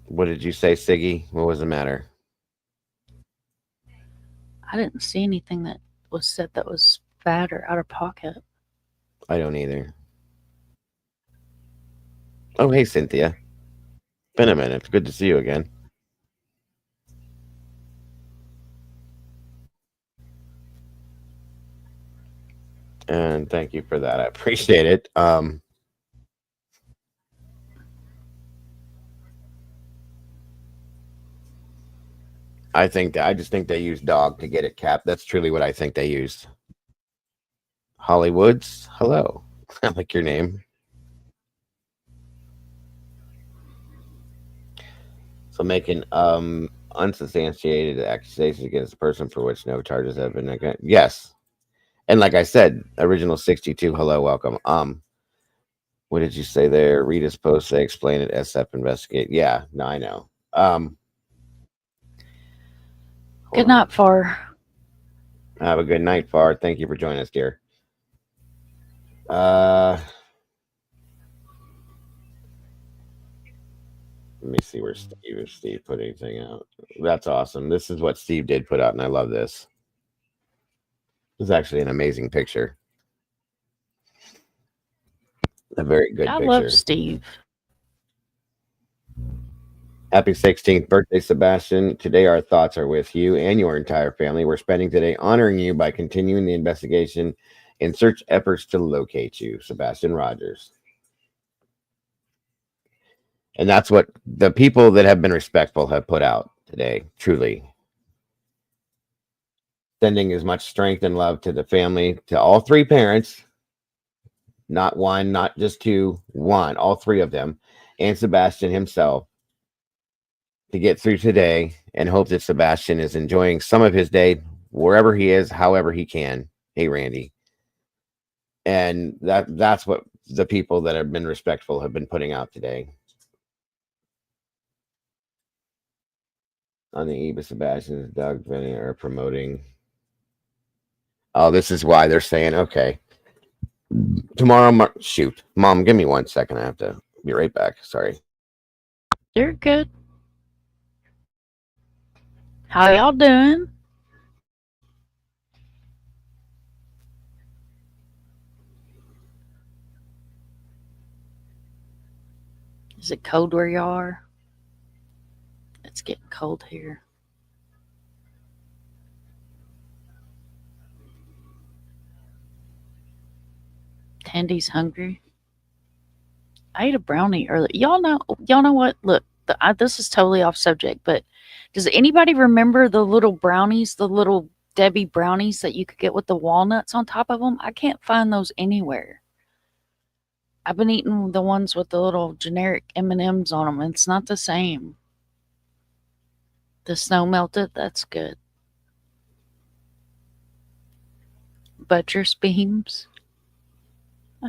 A: What did you say, Siggy? What was the matter?
B: I didn't see anything that was said that was bad or out of pocket.
A: I don't either. Oh, hey, Cynthia. Been a minute. Good to see you again. And thank you for that. I appreciate it. I just think they used dog to get it capped. That's truly what I think they used. Hollywoods, hello. I like your name. So making unsubstantiated accusations against a person for which no charges have been against. Yes. And like I said, original 62, hello, welcome. What did you say there? Rita's post, they explain it, SF investigate. Yeah, no, I know.
B: Good night, Far.
A: Have a good night, Far. Thank you for joining us, dear. Let me see where if Steve put anything out. That's awesome. This is what Steve did put out, and I love this. This is actually an amazing picture. A very good
B: I
A: picture.
B: love Steve.
A: Happy 16th birthday, Sebastian. Today our thoughts are with you and your entire family. We're spending today honoring you by continuing the investigation and search efforts to locate you, Sebastian Rogers. And that's what the people that have been respectful have put out today, truly. Sending as much strength and love to the family, to all three parents, not one, not just two, one, all three of them, and Sebastian himself, to get through today, and hope that Sebastian is enjoying some of his day wherever he is, however he can. Hey, Randy. And that's what the people that have been respectful have been putting out today. On the eve of Sebastian's, Doug Vinny are promoting. Oh, this is why they're saying, okay. Tomorrow, shoot. Mom, give me 1 second. I have to be right back. Sorry.
B: You're good. How y'all doing? Is it cold where you are? It's getting cold here. Tandy's hungry. I ate a brownie earlier. Y'all know what? Look, this is totally off subject, but does anybody remember the little brownies, the little Debbie brownies that you could get with the walnuts on top of them? I can't find those anywhere. I've been eating the ones with the little generic M&Ms on them, and it's not the same. The snow melted, that's good. Buttress beams.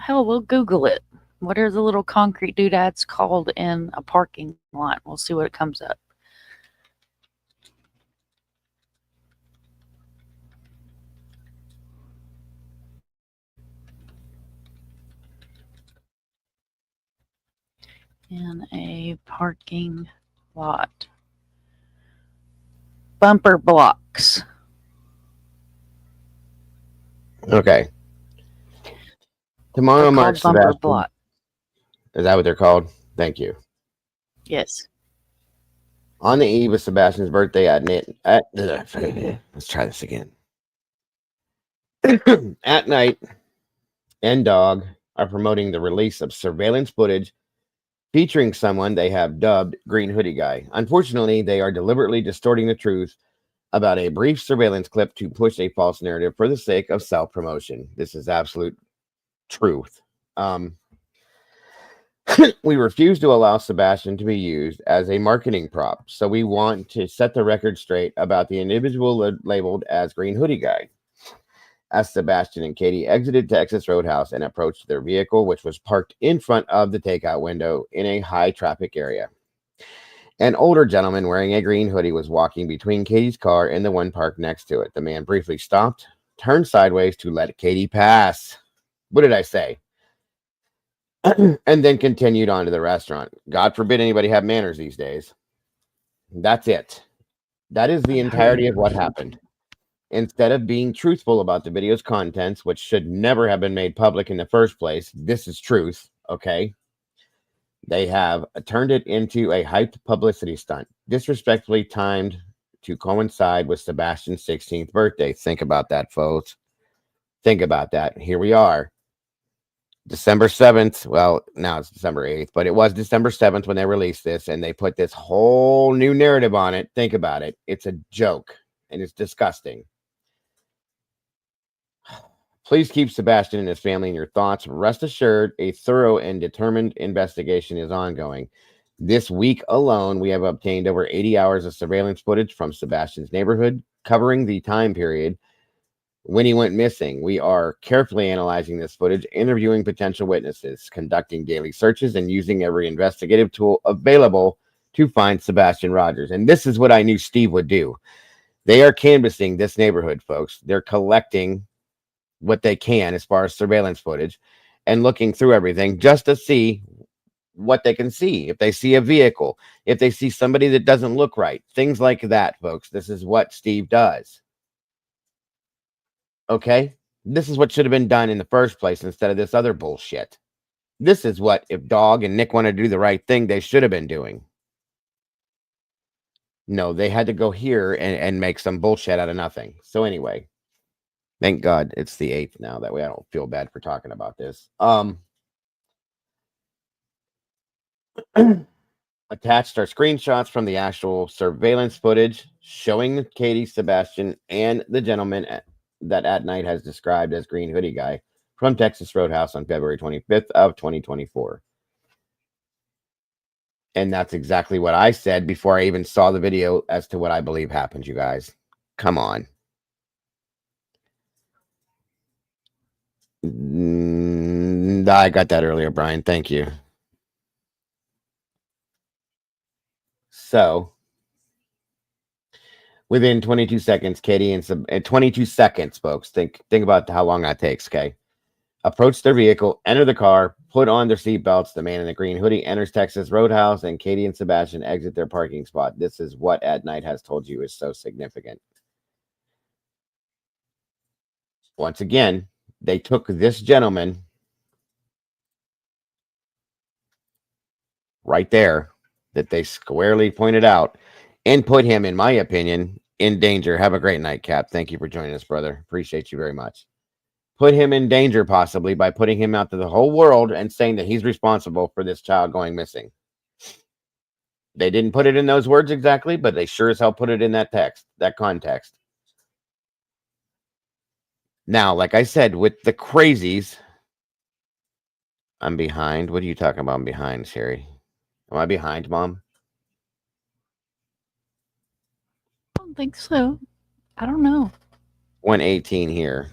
B: Hell, we'll Google it. What are the little concrete doodads called in a parking lot? We'll see what it comes up. In a parking lot. Bumper blocks.
A: Okay. Tomorrow marks
B: bumper
A: Sebastian.
B: block.
A: Is that what they're called? Thank you.
B: Yes.
A: On the eve of Sebastian's birthday let's try this again. At night, NDOG are promoting the release of surveillance footage featuring someone they have dubbed Green Hoodie Guy. Unfortunately, they are deliberately distorting the truth about a brief surveillance clip to push a false narrative for the sake of self-promotion. This is absolute truth. We refuse to allow Sebastian to be used as a marketing prop, so we want to set the record straight about the individual labeled as Green Hoodie Guy. As Sebastian and Katie exited Texas Roadhouse and approached their vehicle, which was parked in front of the takeout window in a high-traffic area. An older gentleman wearing a green hoodie was walking between Katie's car and the one parked next to it. The man briefly stopped, turned sideways to let Katie pass. What did I say? And then continued on to the restaurant. God forbid anybody have manners these days. That's it. That is the entirety of what happened. Instead of being truthful about the video's contents, which should never have been made public in the first place, this is truth, okay? They have turned it into a hyped publicity stunt, disrespectfully timed to coincide with Sebastian's 16th birthday. Think about that, folks. Think about that. Here we are. December 7th. Well, now it's December 8th, but it was December 7th when they released this, and they put this whole new narrative on it. Think about it. It's a joke, and it's disgusting. Please keep Sebastian and his family in your thoughts. Rest assured, a thorough and determined investigation is ongoing. This week alone, we have obtained over 80 hours of surveillance footage from Sebastian's neighborhood, covering the time period when he went missing. We are carefully analyzing this footage, interviewing potential witnesses, conducting daily searches, and using every investigative tool available to find Sebastian Rogers. And this is what I knew Steve would do. They are canvassing this neighborhood, folks. They're collecting what they can as far as surveillance footage and looking through everything just to see what they can see. If they see a vehicle, if they see somebody that doesn't look right, things like that, folks. This is what Steve does. Okay? This is what should have been done in the first place instead of this other bullshit. This is what, if Dog and Nick wanted to do the right thing, they should have been doing. No, they had to go here and make some bullshit out of nothing. So anyway, thank God it's the 8th now. That way I don't feel bad for talking about this. Attached are screenshots from the actual surveillance footage showing Katie, Sebastian, and the gentleman that at night has described as Green Hoodie Guy from Texas Roadhouse on February 25th of 2024. And that's exactly what I said before I even saw the video as to what I believe happened, you guys. Come on. I got that earlier, Brian. Thank you. So, within 22 seconds, Katie and 22 seconds, folks. Think about how long that takes, okay? Approach their vehicle, enter the car, put on their seatbelts. The man in the green hoodie enters Texas Roadhouse, and Katie and Sebastian exit their parking spot. This is what At Night has told you is so significant. Once again, they took this gentleman right there that they squarely pointed out and put him, in my opinion, in danger. Have a great night, Cap. Thank you for joining us, brother. Appreciate you very much. Put him in danger, possibly, by putting him out to the whole world and saying that he's responsible for this child going missing. They didn't put it in those words exactly, but they sure as hell put it in that text, that context. Now, like I said, with the crazies, I'm behind. What are you talking about? I'm behind, Sherry. Am I behind, Mom?
B: I don't think so. I don't know.
A: 118 here.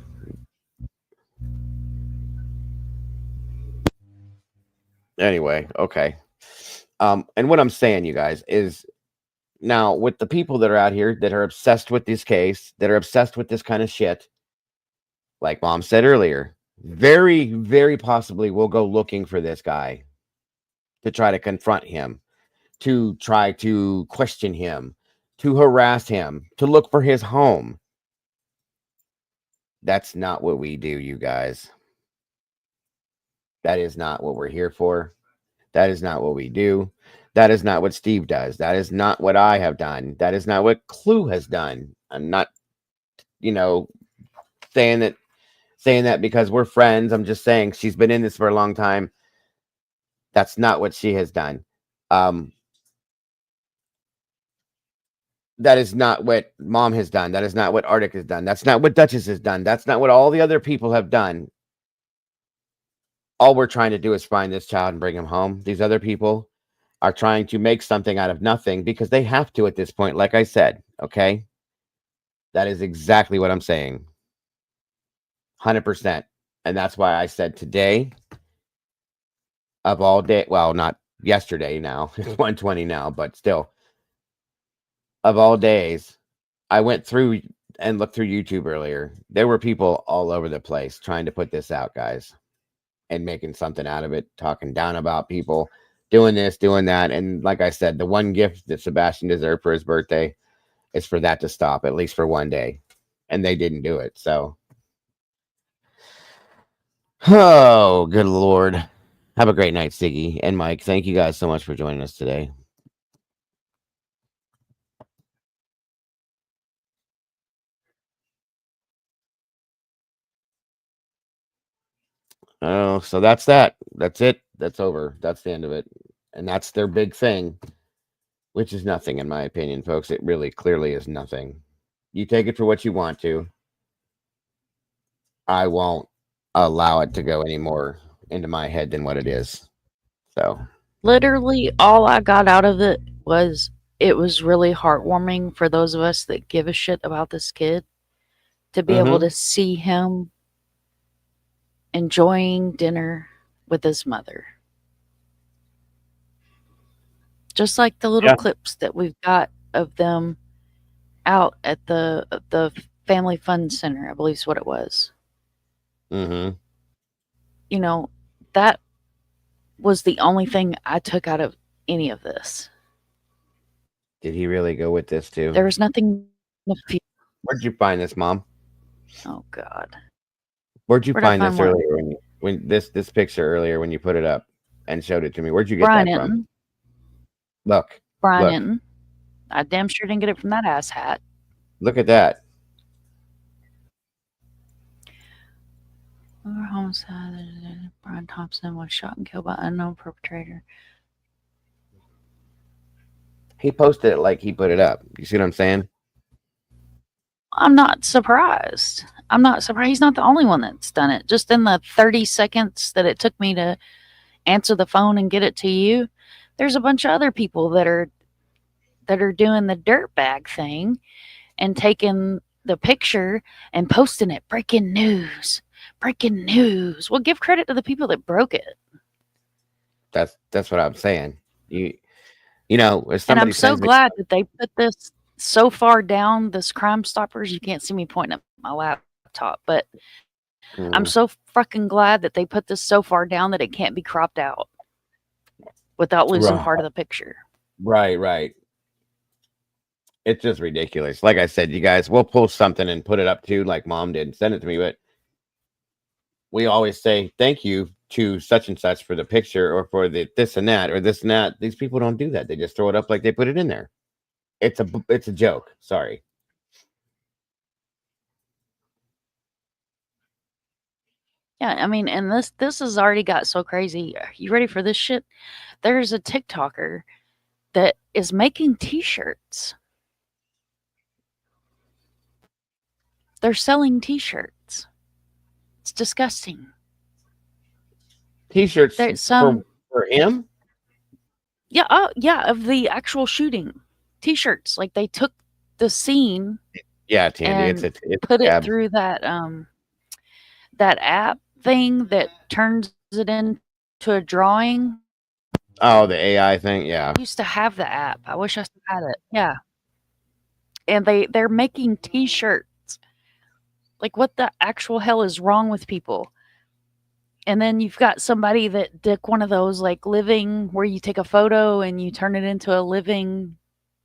A: Anyway, okay. And what I'm saying, you guys, is now with the people that are out here that are obsessed with this case, that are obsessed with this kind of shit, like Mom said earlier, very, very possibly we'll go looking for this guy to try to confront him, to try to question him, to harass him, to look for his home. That's not what we do, you guys. That is not what we're here for. That is not what we do. That is not what Steve does. That is not what I have done. That is not what Clue has done. I'm not, saying that because we're friends. I'm just saying she's been in this for a long time. That's not what she has done. That is not what Mom has done. That is not what Arctic has done. That's not what Duchess has done. That's not what all the other people have done. All we're trying to do is find this child and bring him home. These other people are trying to make something out of nothing because they have to at this point, like I said, okay? That is exactly what I'm saying. 100%. And that's why I said today, of all day, well, not yesterday now, it's 1:20 now, but still, of all days, I went through and looked through YouTube earlier. There were people all over the place trying to put this out, guys, and making something out of it, talking down about people, doing this, doing that. And like I said, the one gift that Sebastian deserved for his birthday is for that to stop, at least for one day. And they didn't do it. So, oh, good Lord. Have a great night, Siggy and Mike. Thank you guys so much for joining us today. Oh, so that's that. That's it. That's over. That's the end of it. And that's their big thing, which is nothing, in my opinion, folks. It really clearly is nothing. You take it for what you want to. I won't allow it to go any more into my head than what it is. So,
B: Literally, all I got out of it was really heartwarming for those of us that give a shit about this kid to be able to see him enjoying dinner with his mother. Just like the little clips that we've got of them out at the Family Fun Center, I believe is what it was.
A: mm-hmm.
B: That was the only thing I took out of any of this.
A: Did he really go with this too?
B: There was nothing.
A: Where'd you find this, Mom?
B: Oh God.
A: Where'd you find this
B: what?
A: earlier when this picture earlier when you put it up and showed it to me? Where'd you get that from? Look.
B: Brian.
A: Look.
B: I damn sure didn't get it from that ass hat.
A: Look at that.
B: Homicide. Brian Thompson was shot and killed by unknown perpetrator.
A: He posted it like he put it up. You see what I'm saying?
B: I'm not surprised. He's not the only one that's done it. Just in the 30 seconds that it took me to answer the phone and get it to you, there's a bunch of other people that are doing the dirtbag thing and taking the picture and posting it. Breaking news. Well, give credit to the people that broke it.
A: That's what I'm saying. You know, if somebody
B: and I'm so glad that they put this so far down, this Crime Stoppers. You can't see me pointing at my laptop, but I'm so fucking glad that they put this so far down that it can't be cropped out without losing part of the picture.
A: Right. It's just ridiculous. Like I said, you guys, we'll post something and put it up too, like Mom did, and send it to me. But we always say thank you to such and such for the picture or for the this and that or this and that. These people don't do that. They just throw it up like they put it in there. It's a joke. Sorry.
B: Yeah, I mean, and this has already got so crazy. Are you ready for this shit? There's a TikToker that is making t-shirts. They're selling t-shirts. It's disgusting.
A: T-shirts for him?
B: Yeah, yeah, of the actual shooting. T-shirts. Like they took the scene.
A: Yeah, Tandy,
B: and
A: it's
B: put it through that that app thing that turns it into a drawing.
A: Oh, the AI thing, yeah.
B: I used to have the app. I wish I still had it. Yeah. And they're making t-shirts. Like, what the actual hell is wrong with people? And then you've got somebody that did one of those, like, living, where you take a photo and you turn it into a living,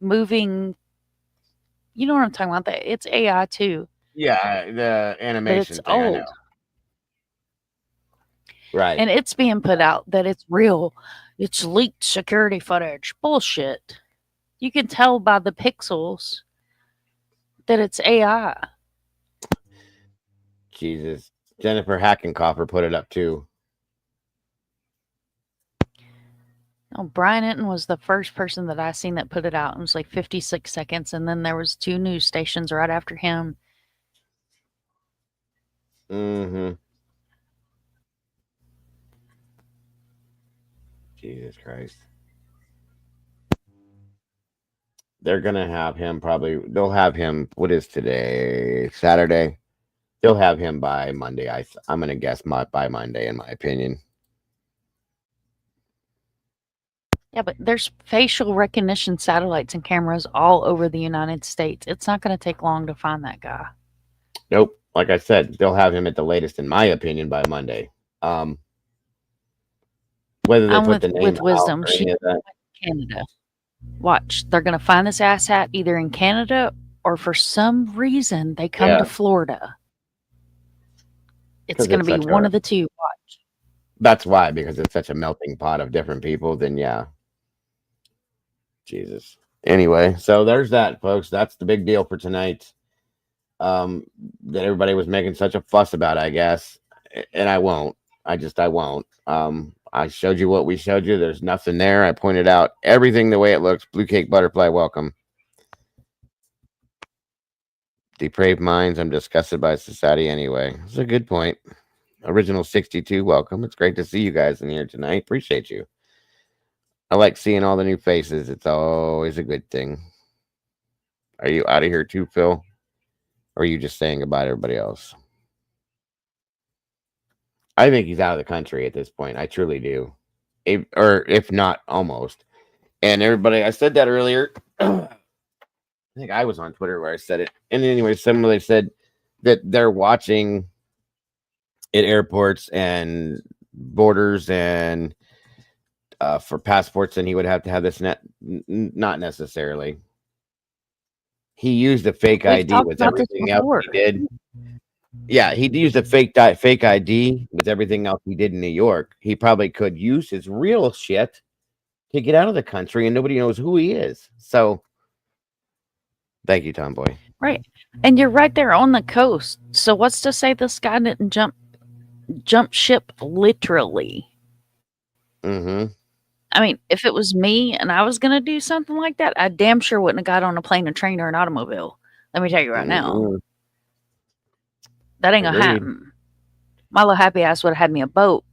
B: moving, you know what I'm talking about? It's AI too.
A: Yeah, the animation
B: it's
A: thing,
B: old.
A: I know. Right.
B: And it's being put out that it's real. It's leaked security footage. Bullshit. You can tell by the pixels that it's AI.
A: Jesus. Jennifer Hackenkopper put it up too.
B: Oh, Brian Enton was the first person that I seen that put it out. It was like 56 seconds, and then there was 2 news stations right after him.
A: Mm-hmm. Jesus Christ. They're gonna have him probably. They'll have him. What is today? Saturday. They'll have him by Monday. I'm gonna guess by Monday, in my opinion.
B: Yeah, but there's facial recognition satellites and cameras all over the United States. It's not going to take long to find that guy.
A: Nope. Like I said, they'll have him at the latest, in my opinion, by Monday. Whether they
B: I'm
A: put the name
B: with wisdom.
A: out or
B: She
A: any of that.
B: Canada. Watch, they're going to find this asshat either in Canada or for some reason they come
A: Yeah.
B: to Florida. It's
A: 'Cause
B: going to
A: it's
B: be
A: such
B: one
A: a-
B: of the two. Watch.
A: That's why, because it's such a melting pot of different people. Then yeah. Jesus. Anyway, so there's that, folks. That's the big deal for tonight. That everybody was making such a fuss about, I guess. And I won't. I won't. I showed you what we showed you. There's nothing there. I pointed out everything the way it looks. Blue cake butterfly, welcome. Depraved minds, I'm disgusted by society anyway. It's a good point. Original 62, welcome. It's great to see you guys in here tonight. Appreciate you. I like seeing all the new faces. It's always a good thing. Are you out of here too, Phil? Or are you just saying goodbye to everybody else? I think he's out of the country at this point. I truly do. If not, almost. And everybody, I said that earlier. I think I was on Twitter where I said it. And anyway, somebody said that they're watching at airports and borders and for passports, and he would have to have this not necessarily. He used a fake
B: We've
A: ID
B: talked
A: with
B: about this
A: everything else
B: before.
A: he did. Yeah, he used a fake ID with everything else he did in New York. He probably could use his real shit to get out of the country, and nobody knows who he is. So, thank you, Tomboy.
B: Right. And you're right there on the coast. So what's to say this guy didn't jump ship literally?
A: Mm-hmm.
B: I mean, if it was me and I was going to do something like that, I damn sure wouldn't have got on a plane, a train, or an automobile. Let me tell you right now.
A: Mhm.
B: That ain't going to
A: Agreed.
B: happen. My little happy ass would have had me a boat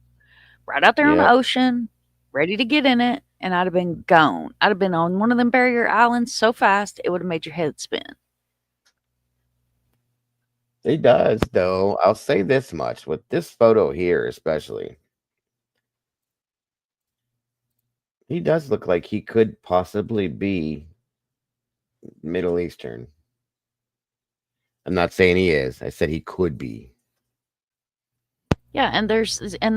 B: right out there on the
A: Yep.
B: ocean, ready to get in it, and I'd have been gone. I'd have been on one of them barrier islands so fast, it would have made your head spin.
A: He does, though. I'll say this much with this photo here, especially. He does look like he could possibly be Middle Eastern. I'm not saying he is. I said he could be.
B: Yeah, and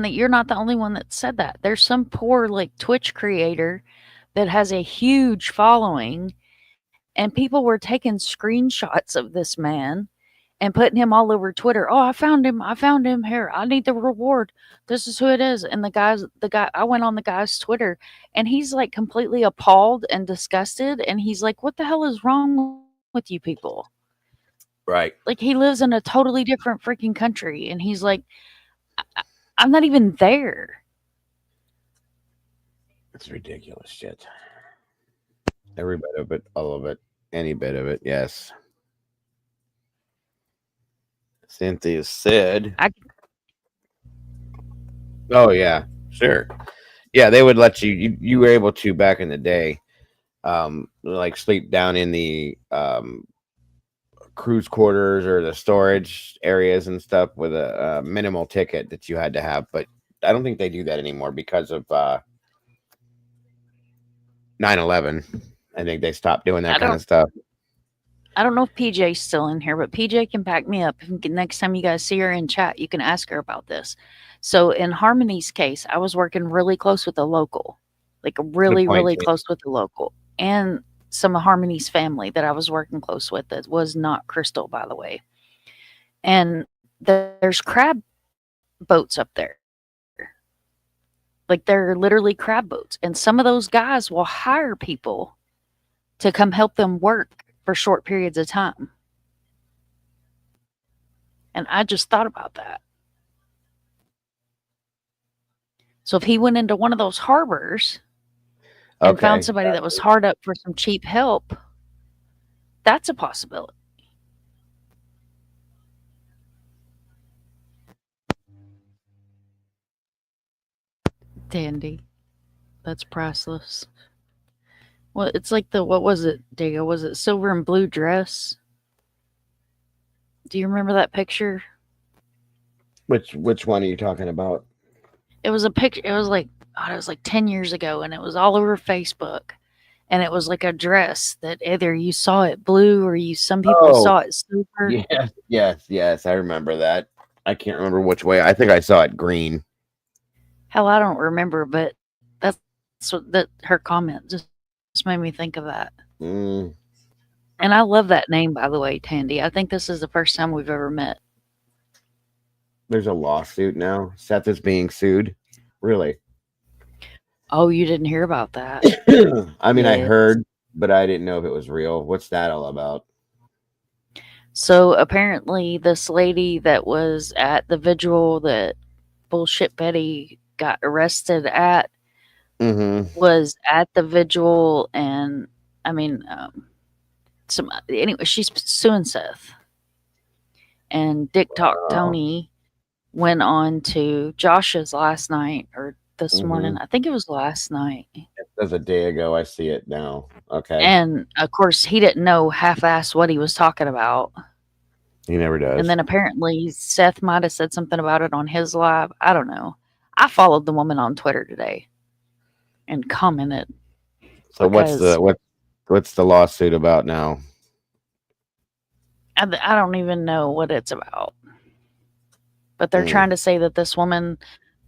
B: you're not the only one that said that. There's some poor like Twitch creator that has a huge following, and people were taking screenshots of this man and putting him all over Twitter. Oh, I found him here. I need the reward. This is who it is. And the guy, I went on the guy's Twitter, and he's like completely appalled and disgusted, and he's like, "What the hell is wrong with you people?"
A: Right.
B: Like, he lives in a totally different freaking country, and he's like, I'm not even there.
A: It's ridiculous shit. Every bit of it, all of it, any bit of it, yes. Cynthia said, "Oh yeah, sure, yeah, they would let you were able to back in the day, like sleep down in the cruise quarters or the storage areas and stuff with a minimal ticket that you had to have, but I don't think they do that anymore because of 9/11. I think they stopped doing that kind of stuff."
B: I don't know if PJ's still in here, but PJ can back me up. Next time you guys see her in chat, you can ask her about this. So in Harmony's case, I was working really close with a local, like really close with the local, and some of Harmony's family that I was working close with that was not Crystal, by the way. And there's crab boats up there. Like they're literally crab boats. And some of those guys will hire people to come help them work for short periods of time. And I just thought about that. So if he went into one of those harbors and found somebody that was hard up for some cheap help, that's a possibility. Dandy. That's priceless. Well, it's like what was it, Diego? Was it silver and blue dress? Do you remember that picture?
A: Which one are you talking about?
B: It was a picture. It was like, it was like 10 years ago, and it was all over Facebook. And it was like a dress that either you saw it blue or some people saw it silver.
A: Yes. I remember that. I can't remember which way. I think I saw it green.
B: Hell, I don't remember, but that's what her comment just made me think of that.
A: Mm.
B: And I love that name, by the way, Tandy. I think this is the first time we've ever met.
A: There's a lawsuit now. Seth is being sued. Really?
B: Oh, you didn't hear about that?
A: I mean, I heard, but I didn't know if it was real. What's that all about?
B: So apparently this lady that was at the vigil that Bullshit Betty got arrested at was at the vigil, and I mean, anyway, she's suing Seth. And Dick Talk Tony went on to Josh's last night or this morning. I think it was last night.
A: It was a day ago. I see it now. Okay.
B: And of course, he didn't know half-ass what he was talking about.
A: He never does.
B: And then apparently Seth might have said something about it on his live. I don't know. I followed the woman on Twitter today and commented.
A: So what's the lawsuit about now?
B: I don't even know what it's about. But they're trying to say that this woman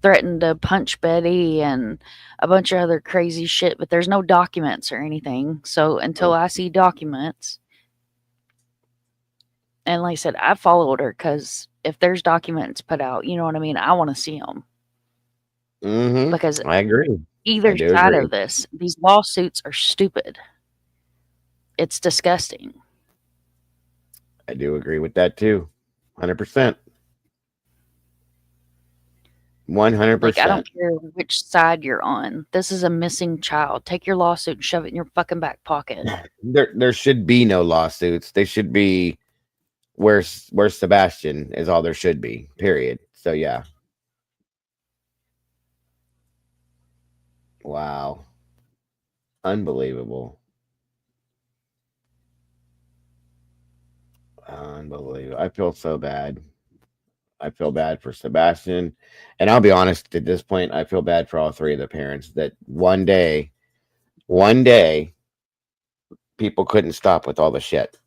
B: threatened to punch Betty and a bunch of other crazy shit, but there's no documents or anything. So until I see documents, and like I said, I followed her because if there's documents put out, you know what I mean? I want to see them. Because
A: I agree.
B: Either side of this, these lawsuits are stupid. It's disgusting.
A: I do agree with that too. 100%. 100%.
B: Like, I don't care which side you're on. This is a missing child. Take your lawsuit and shove it in your fucking back pocket.
A: There should be no lawsuits. They should be where's Sebastian is all there should be. Period. So yeah. Wow. Unbelievable. Unbelievable. I feel so bad. I feel bad for Sebastian. And I'll be honest, at this point, I feel bad for all three of the parents that one day, people couldn't stop with all the shit.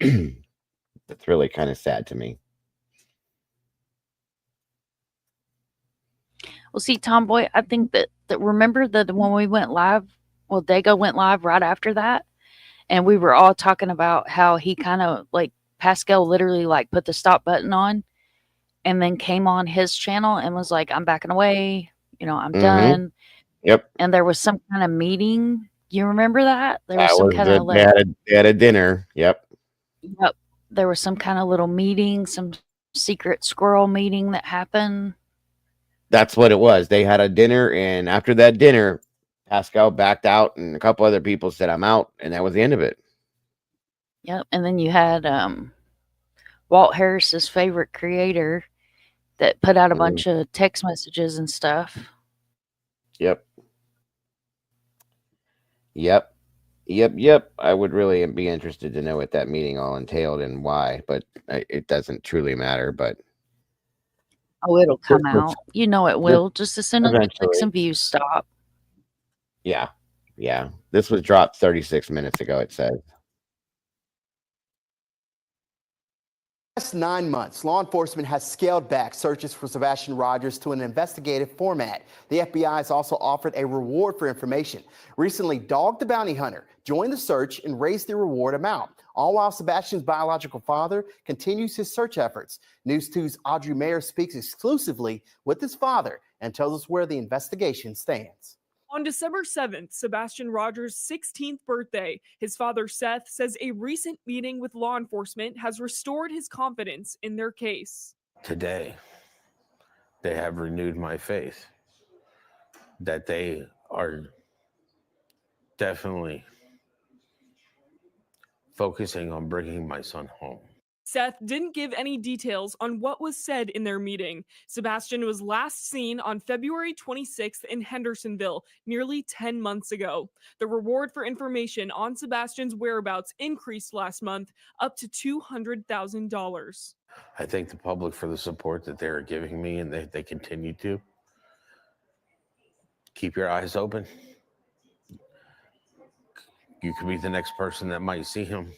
A: It's really kind of sad to me.
B: Well, see, Tomboy, I think that remember that when we went live, well, Dago went live right after that, and we were all talking about how he kind of like Pascal literally like put the stop button on and then came on his channel and was like, I'm backing away, I'm done.
A: Yep.
B: And there was some kind of meeting. You remember that? There was some kind of
A: they had a dinner. Yep.
B: Yep. There was some kind of little meeting, some secret squirrel meeting that happened.
A: That's what it was. They had a dinner, and after that dinner, Pascal backed out, and a couple other people said, I'm out, and that was the end of it.
B: Yep. And then you had Walt Harris's favorite creator that put out a bunch of text messages and stuff.
A: Yep. I would really be interested to know what that meeting all entailed and why, but it doesn't truly matter. But
B: it'll come out. You know it will. Just as soon as the clicks and views stop.
A: Yeah. This was dropped 36 minutes ago, it says.
G: Last 9 months, law enforcement has scaled back searches for Sebastian Rogers to an investigative format. The FBI has also offered a reward for information. Recently, Dog the Bounty Hunter joined the search and raised the reward amount, all while Sebastian's biological father continues his search efforts. News 2's Audrey Mayer speaks exclusively with his father and tells us where the investigation stands.
F: On December 7th, Sebastian Rogers' 16th birthday, his father Seth says a recent meeting with law enforcement has restored his confidence in their case.
H: Today, they have renewed my faith that they are definitely focusing on bringing my son home.
F: Seth didn't give any details on what was said in their meeting. Sebastian was last seen on February 26th in Hendersonville, nearly 10 months ago. The reward for information on Sebastian's whereabouts increased last month up to $200,000.
H: I thank the public for the support that they are giving me, and they continue to. Keep your eyes open. You could be the next person that might see him.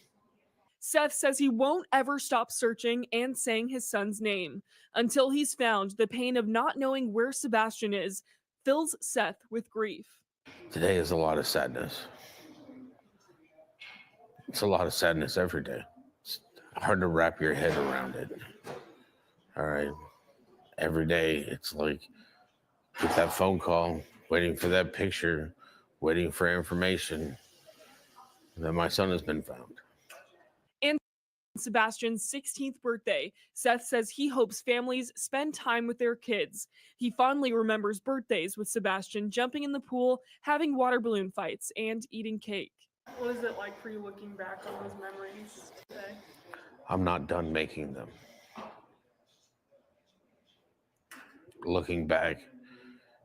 F: Seth says he won't ever stop searching and saying his son's name. Until he's found, the pain of not knowing where Sebastian is fills Seth with grief.
H: Today is a lot of sadness. It's a lot of sadness every day. It's hard to wrap your head around it. All right. Every day, it's like, get that phone call, waiting for that picture, waiting for information that my son has been found.
F: And Sebastian's 16th birthday, Seth says he hopes families spend time with their kids. He fondly remembers birthdays with Sebastian jumping in the pool, having water balloon fights, and eating cake. What is it like for you looking back on those memories today?
H: I'm not done making them. Looking back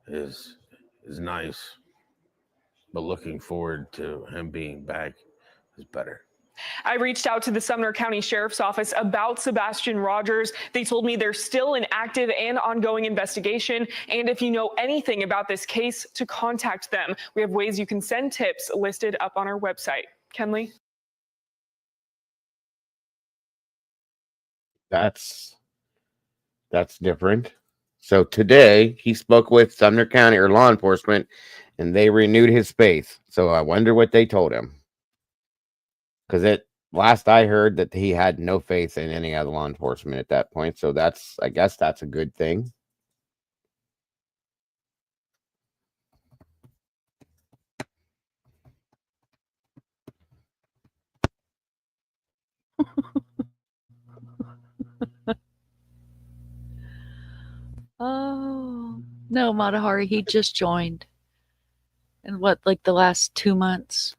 H: is nice, but looking forward to him being back is better.
F: I reached out to the Sumner County Sheriff's Office about Sebastian Rogers. They told me there's still an active and ongoing investigation. And if you know anything about this case, to contact them. We have ways you can send tips listed up on our website. Kenley?
A: That's different. So today he spoke with Sumner County or law enforcement, and they renewed his faith. So I wonder what they told him. Because last I heard that he had no faith in any other law enforcement at that point. So I guess that's a good thing.
B: Oh, no, Matahari, he just joined. And what, like the last 2 months?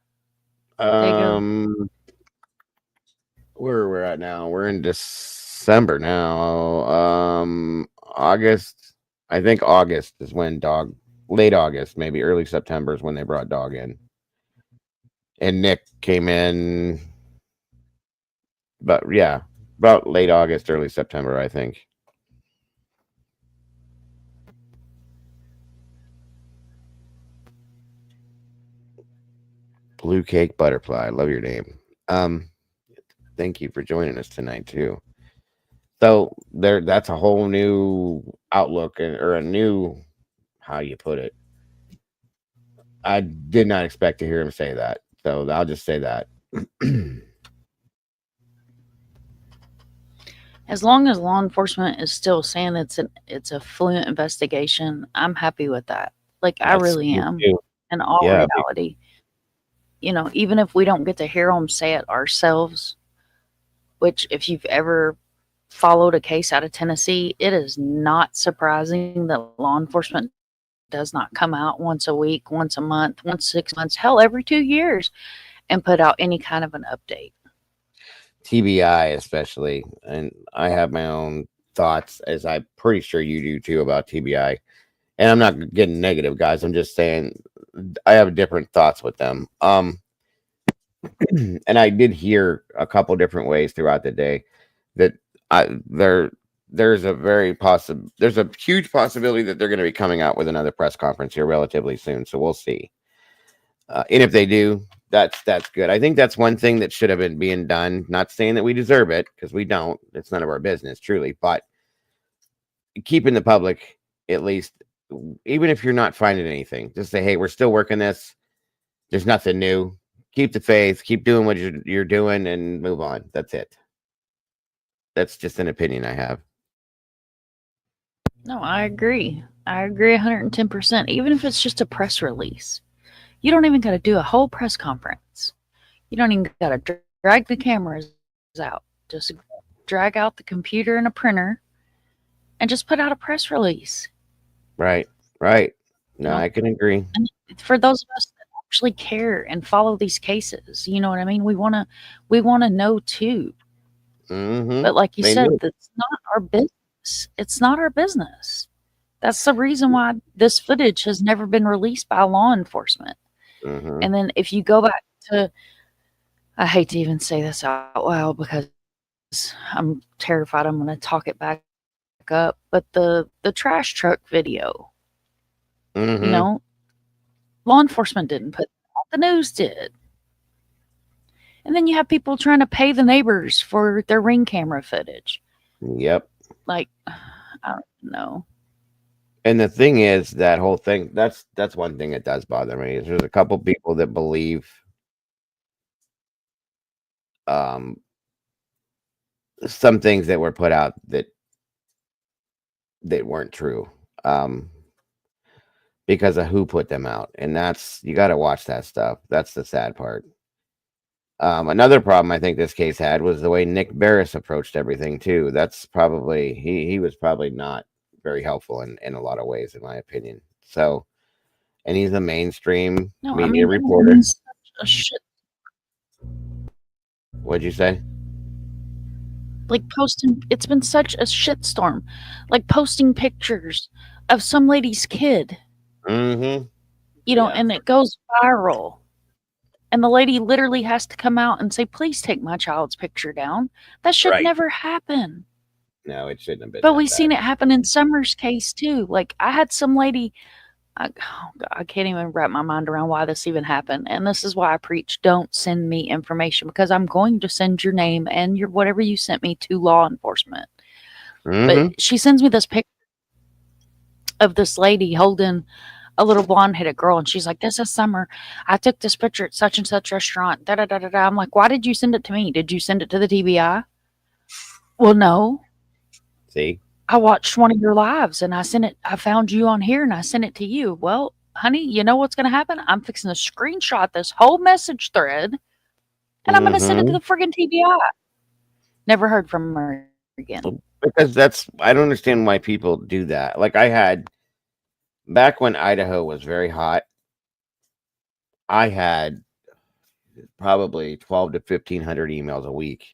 A: Where we're at now, we're in December now. August, I think August is when late August, maybe early September is when they brought Dog in. And Nick came in, but yeah, about late August, early September, I think. Blue Cake Butterfly, I love your name. Thank you for joining us tonight too. So that's a whole new outlook or a new, how you put it. I did not expect to hear him say that. So I'll just say that.
B: As long as law enforcement is still saying it's a fluent investigation, I'm happy with that. Like, I really am. In all reality. You know, even if we don't get to hear them say it ourselves, which if you've ever followed a case out of Tennessee, it is not surprising that law enforcement does not come out once a week, once a month, once 6 months, hell, every 2 years, and put out any kind of an update.
A: TBI especially, and I have my own thoughts, as I'm pretty sure you do too, about TBI. And I'm not getting negative, guys. I'm just saying I have different thoughts with them. And I did hear a couple different ways throughout the day that there's a huge possibility that they're going to be coming out with another press conference here relatively soon. So we'll see. And if they do, that's good. I think that's one thing that should have been being done. Not saying that we deserve it, because we don't. It's none of our business, truly. But keeping the public, at least, even if you're not finding anything, just say, hey, we're still working this. There's nothing new. Keep the faith. Keep doing what you're doing and move on. That's it. That's just an opinion I have.
B: No, I agree. I agree 110%. Even if it's just a press release, you don't even got to do a whole press conference. You don't even got to drag the cameras out. Just drag out the computer and a printer and just put out a press release.
A: Right. Right. No,
B: No.
A: I can agree.
B: And for those of us that actually care and follow these cases, you know what I mean? We want to know too.
A: Mm-hmm.
B: But like you
A: They
B: said,
A: do.
B: that's not our business. It's not our business. That's the reason why this footage has never been released by law enforcement.
A: Mm-hmm.
B: And then if you go back to, I hate to even say this out loud because I'm terrified I'm going to talk it back up, but the trash truck video,
A: Mm-hmm.
B: you know, law enforcement didn't put it out, the news did. And then you have people trying to pay the neighbors for their Ring camera footage.
A: Yep.
B: Like, I don't know.
A: And the thing is, that whole thing, that's one thing that does bother me, is there's a couple people that believe some things that were put out that weren't true. Because of who put them out. And that's, you got to watch that stuff. That's the sad part. Another problem I think this case had was the way Nick Barris approached everything too. That's probably, he was probably not very helpful in a lot of ways, in my opinion. So, and he's a mainstream media reporter.
B: It's such a shit.
A: What'd you say?
B: Like posting, it's been such a shitstorm. Like posting pictures of some lady's kid,
A: Mm-hmm.
B: you know, and it goes viral. And the lady literally has to come out and say, please take my child's picture down. That should
A: Right.
B: never happen.
A: No, it shouldn't have been.
B: But
A: that
B: we've
A: bad.
B: seen it happen in Summer's case too. Like I had some lady, I can't even wrap my mind around why this even happened. And this is why I preach, don't send me information, because I'm going to send your name and your whatever you sent me to law enforcement.
A: Mm-hmm.
B: But she sends me this picture of this lady holding a little blonde-headed girl, and she's like, this is Summer. I took this picture at such and such restaurant. Da da da da da. I'm like, why did you send it to me? Did you send it to the TBI? Well, no.
A: See?
B: I watched one of your lives and I found you on here and I sent it to you. Well, honey, you know what's going to happen? I'm fixing to screenshot this whole message thread and I'm going to send it to the friggin' TBI. Never heard from her again.
A: Because I don't understand why people do that. Like I had, back when Idaho was very hot, I had probably 12 to 1,500 emails a week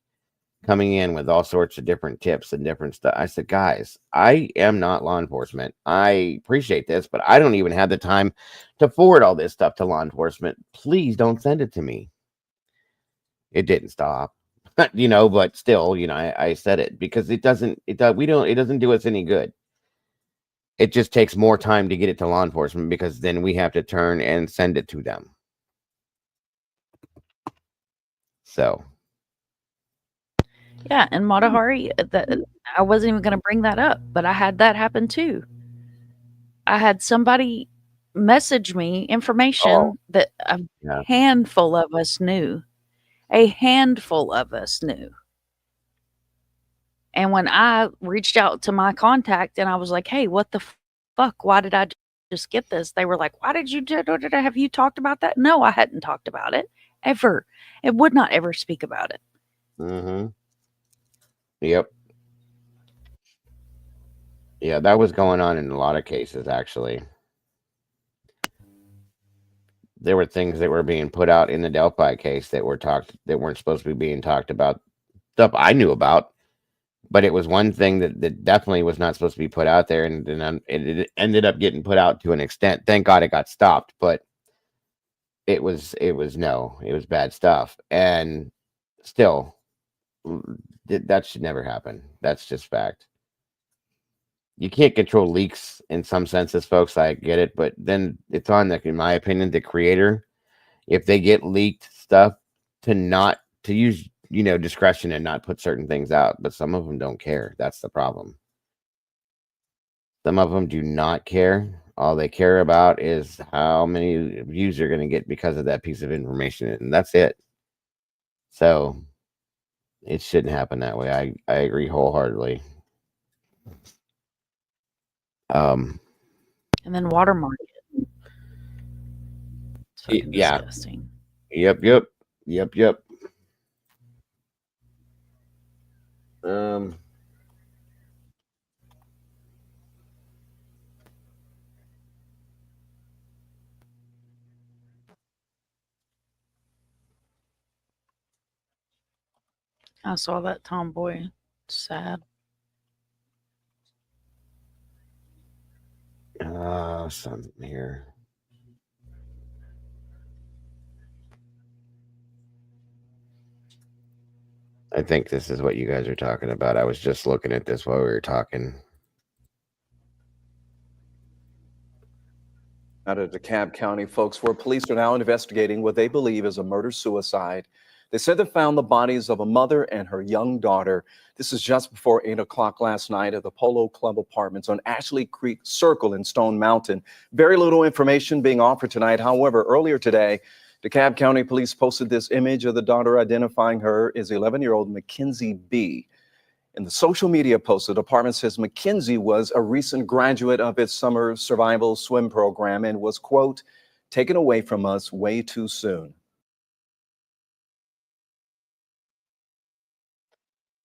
A: coming in with all sorts of different tips and different stuff. I said, guys, I am not law enforcement. I appreciate this, but I don't even have the time to forward all this stuff to law enforcement. Please don't send it to me. It didn't stop, you know, but still, you know, I said it because it doesn't do us any good. It just takes more time to get it to law enforcement because then we have to turn and send it to them. So.
B: Yeah, and Matahari, I wasn't even going to bring that up, but I had that happen too. I had somebody message me information that a handful of us knew. A handful of us knew. And when I reached out to my contact and I was like, hey, what the fuck? Why did I just get this? They were like, why did you have you talked about that? No, I hadn't talked about it ever. It would not ever speak about it.
A: Mm-hmm. Yep. Yeah, that was going on in a lot of cases, actually. There were things that were being put out in the Delphi case that weren't supposed to be being talked about. Stuff I knew about, but it was one thing that definitely was not supposed to be put out there, and it ended up getting put out to an extent. Thank God it got stopped, but it was bad stuff, and still. That should never happen. That's just fact. You can't control leaks in some senses, folks. I get it, but then it's on in my opinion, the creator, if they get leaked stuff, to use, you know, discretion and not put certain things out. But some of them don't care. That's the problem. Some of them do not care. All they care about is how many views they're going to get because of that piece of information, and that's it. So. It shouldn't happen that way. I agree wholeheartedly. Um,
B: And then water market. It's fucking
A: yeah.
B: disgusting.
A: Yep.
B: I saw that tomboy. Sad.
A: Something here. I think this is what you guys are talking about. I was just looking at this while we were talking.
J: Out of DeKalb County, folks, where police are now investigating what they believe is a murder-suicide. They said they found the bodies of a mother and her young daughter. This is just before 8 o'clock last night at the Polo Club Apartments on Ashley Creek Circle in Stone Mountain. Very little information being offered tonight. However, earlier today, DeKalb County Police posted this image of the daughter identifying her as 11-year-old Mackenzie B. In the social media post, the department says Mackenzie was a recent graduate of its summer survival swim program and was, quote, taken away from us way too soon.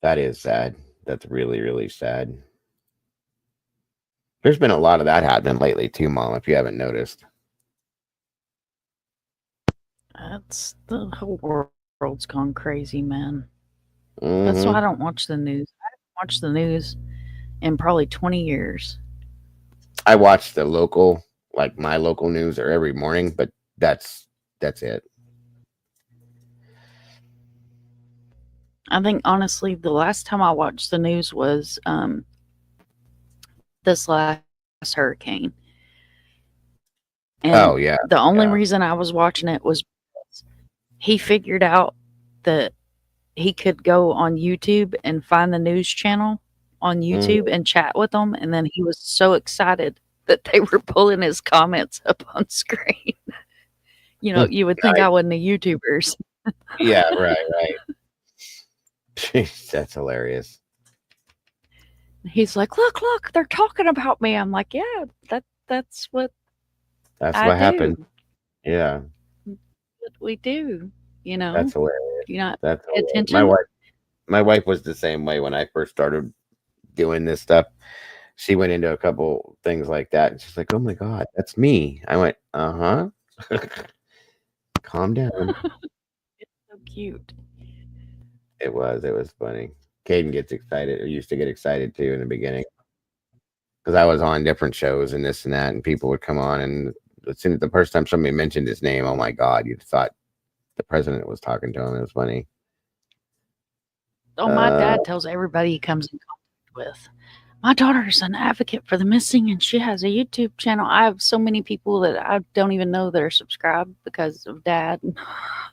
A: That is sad. That's really, really sad. There's been a lot of that happening lately too, Mom, if you haven't noticed.
B: That's the whole world's gone crazy, man. That's why I don't watch the news. I haven't watched the news in probably 20 years.
A: I watch the local, like my local news or every morning, but that's it.
B: I think honestly, the last time I watched the news was this last hurricane. And the only reason I was watching it was because he figured out that he could go on YouTube and find the news channel on YouTube and chat with them. And then he was so excited that they were pulling his comments up on screen. You know, you would think I wasn't a YouTuber.
A: Yeah, right. Jeez, that's hilarious.
B: He's like, look, they're talking about me. I'm like, yeah, that's what
A: happened. Yeah.
B: What we do, you know.
A: That's hilarious.
B: You not
A: That's
B: pay
A: hilarious.
B: attention.
A: My wife was the same way when I first started doing this stuff. She went into a couple things like that and she's like, oh my God, that's me. I went, calm down.
B: It's so cute.
A: It was funny. Caden gets excited, or used to get excited too in the beginning, because I was on different shows and this and that, and people would come on, and as soon as the first time somebody mentioned his name, oh my God, you thought the president was talking to him. It was funny.
B: Oh, my dad tells everybody he comes in contact with, my daughter's an advocate for the missing and she has a YouTube channel. I have so many people that I don't even know that are subscribed because of Dad.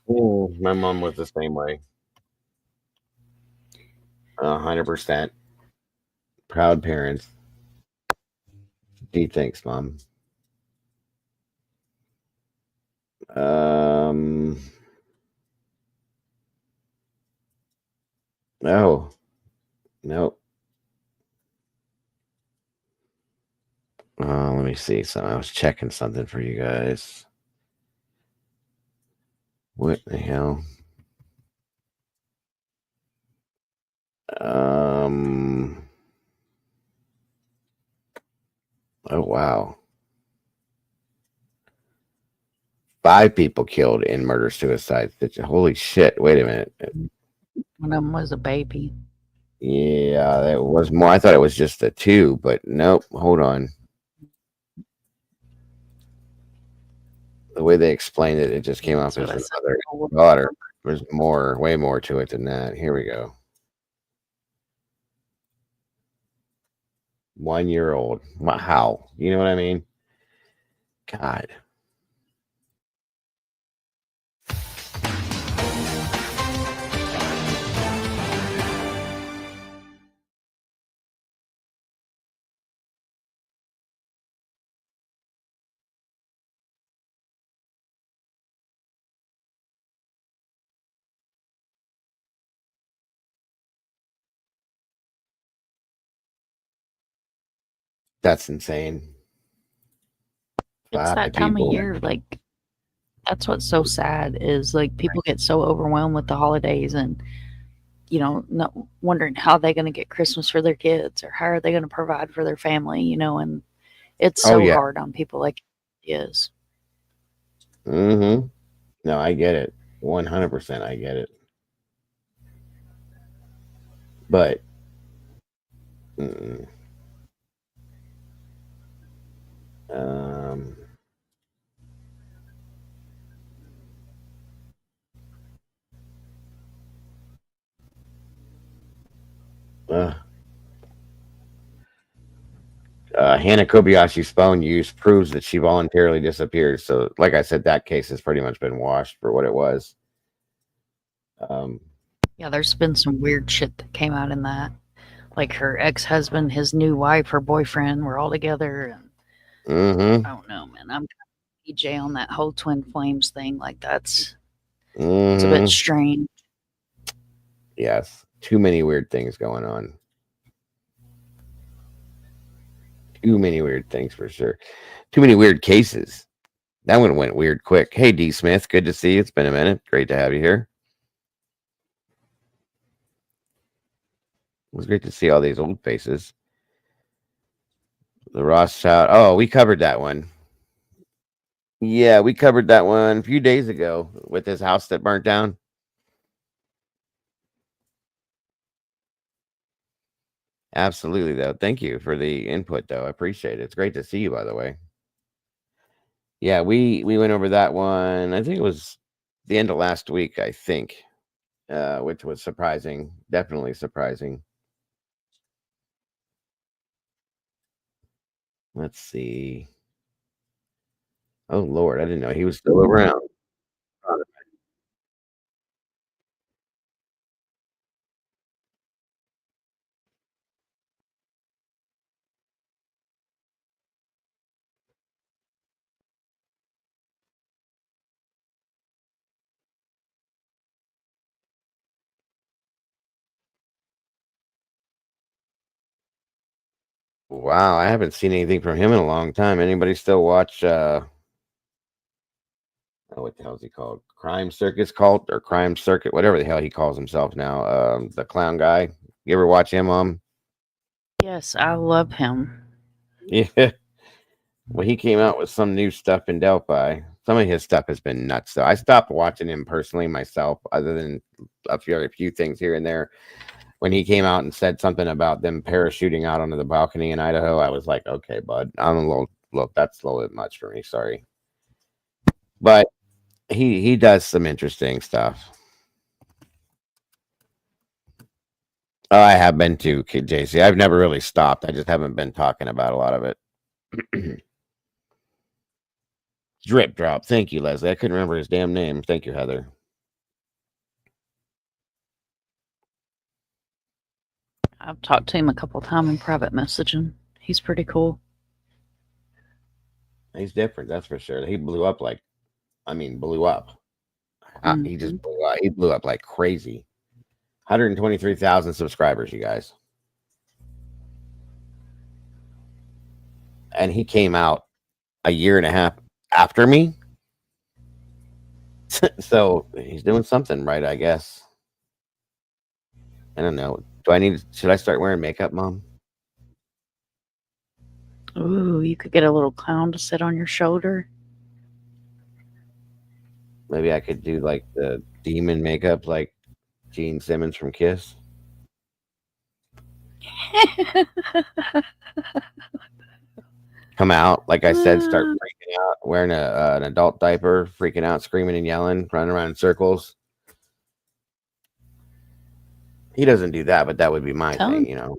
A: My mom was the same way. 100%. Proud parents. Gee, thanks, Mom. No. Nope. Let me see. So I was checking something for you guys. What the hell? Oh wow. 5 people killed in murder-suicide. Holy shit. Wait a minute.
B: One of them was a baby.
A: Yeah, that was more. I thought it was just the 2, but nope. Hold on. The way they explained it, it just came off as another daughter. There's more, way more to it than that. Here we go. 1-year-old. Wow. You know what I mean? God. That's insane.
B: It's that time of year, like that's what's so sad is like people get so overwhelmed with the holidays and not wondering how they're going to get Christmas for their kids or how are they going to provide for their family, and it's so hard on people like it is.
A: Mm-hmm. No, I get it. 100% I get it. But Hannah Kobayashi's phone use proves that she voluntarily disappeared. So, like I said, that case has pretty much been washed for what it was.
B: Yeah, there's been some weird shit that came out in that. Like her ex-husband, his new wife, her boyfriend were all together. And I don't know, man. I'm EJ on that whole twin flames thing. Like it's a bit strange.
A: Yes, too many weird things going on. Too many weird things for sure. Too many weird cases. That one went weird quick. Hey, D. Smith, good to see you. It's been a minute. Great to have you here. It was great to see all these old faces. The Rothschild. Oh, we covered that one. Yeah, we covered that one a few days ago with his house that burnt down. Absolutely, though. Thank you for the input, though. I appreciate it. It's great to see you, by the way. Yeah, we went over that one. I think it was the end of last week, I think, which was surprising. Definitely surprising. Let's see. Oh, Lord, I didn't know he was still around. Wow, I haven't seen anything from him in a long time. Anybody still watch what the hell is he called? Crime Circus Cult or Crime Circuit, whatever the hell he calls himself now. The clown guy. You ever watch him, Mom?
B: Yes, I love him.
A: Yeah. Well, he came out with some new stuff in Delphi. Some of his stuff has been nuts, though. I stopped watching him personally myself, other than a few things here and there. When he came out and said something about them parachuting out onto the balcony in Idaho, I was like, okay, bud, I'm a little that's a little bit much for me. Sorry. But he does some interesting stuff. Oh, I have been too, JC. I've never really stopped. I just haven't been talking about a lot of it. Drip Drop. Thank you, Leslie. I couldn't remember his damn name. Thank you, Heather.
B: I've talked to him a couple times in private messaging. He's pretty cool.
A: He's different, that's for sure. He blew up blew up. He just blew up. He blew up like crazy. 123,000 subscribers, you guys. And he came out a year and a half after me. So he's doing something right, I guess. I don't know. Should I start wearing makeup, Mom?
B: Ooh, you could get a little clown to sit on your shoulder.
A: Maybe I could do like the demon makeup like Gene Simmons from Kiss. Come out, like I said, start freaking out, wearing an adult diaper, freaking out, screaming and yelling, running around in circles. He doesn't do that, but that would be my thing, you know.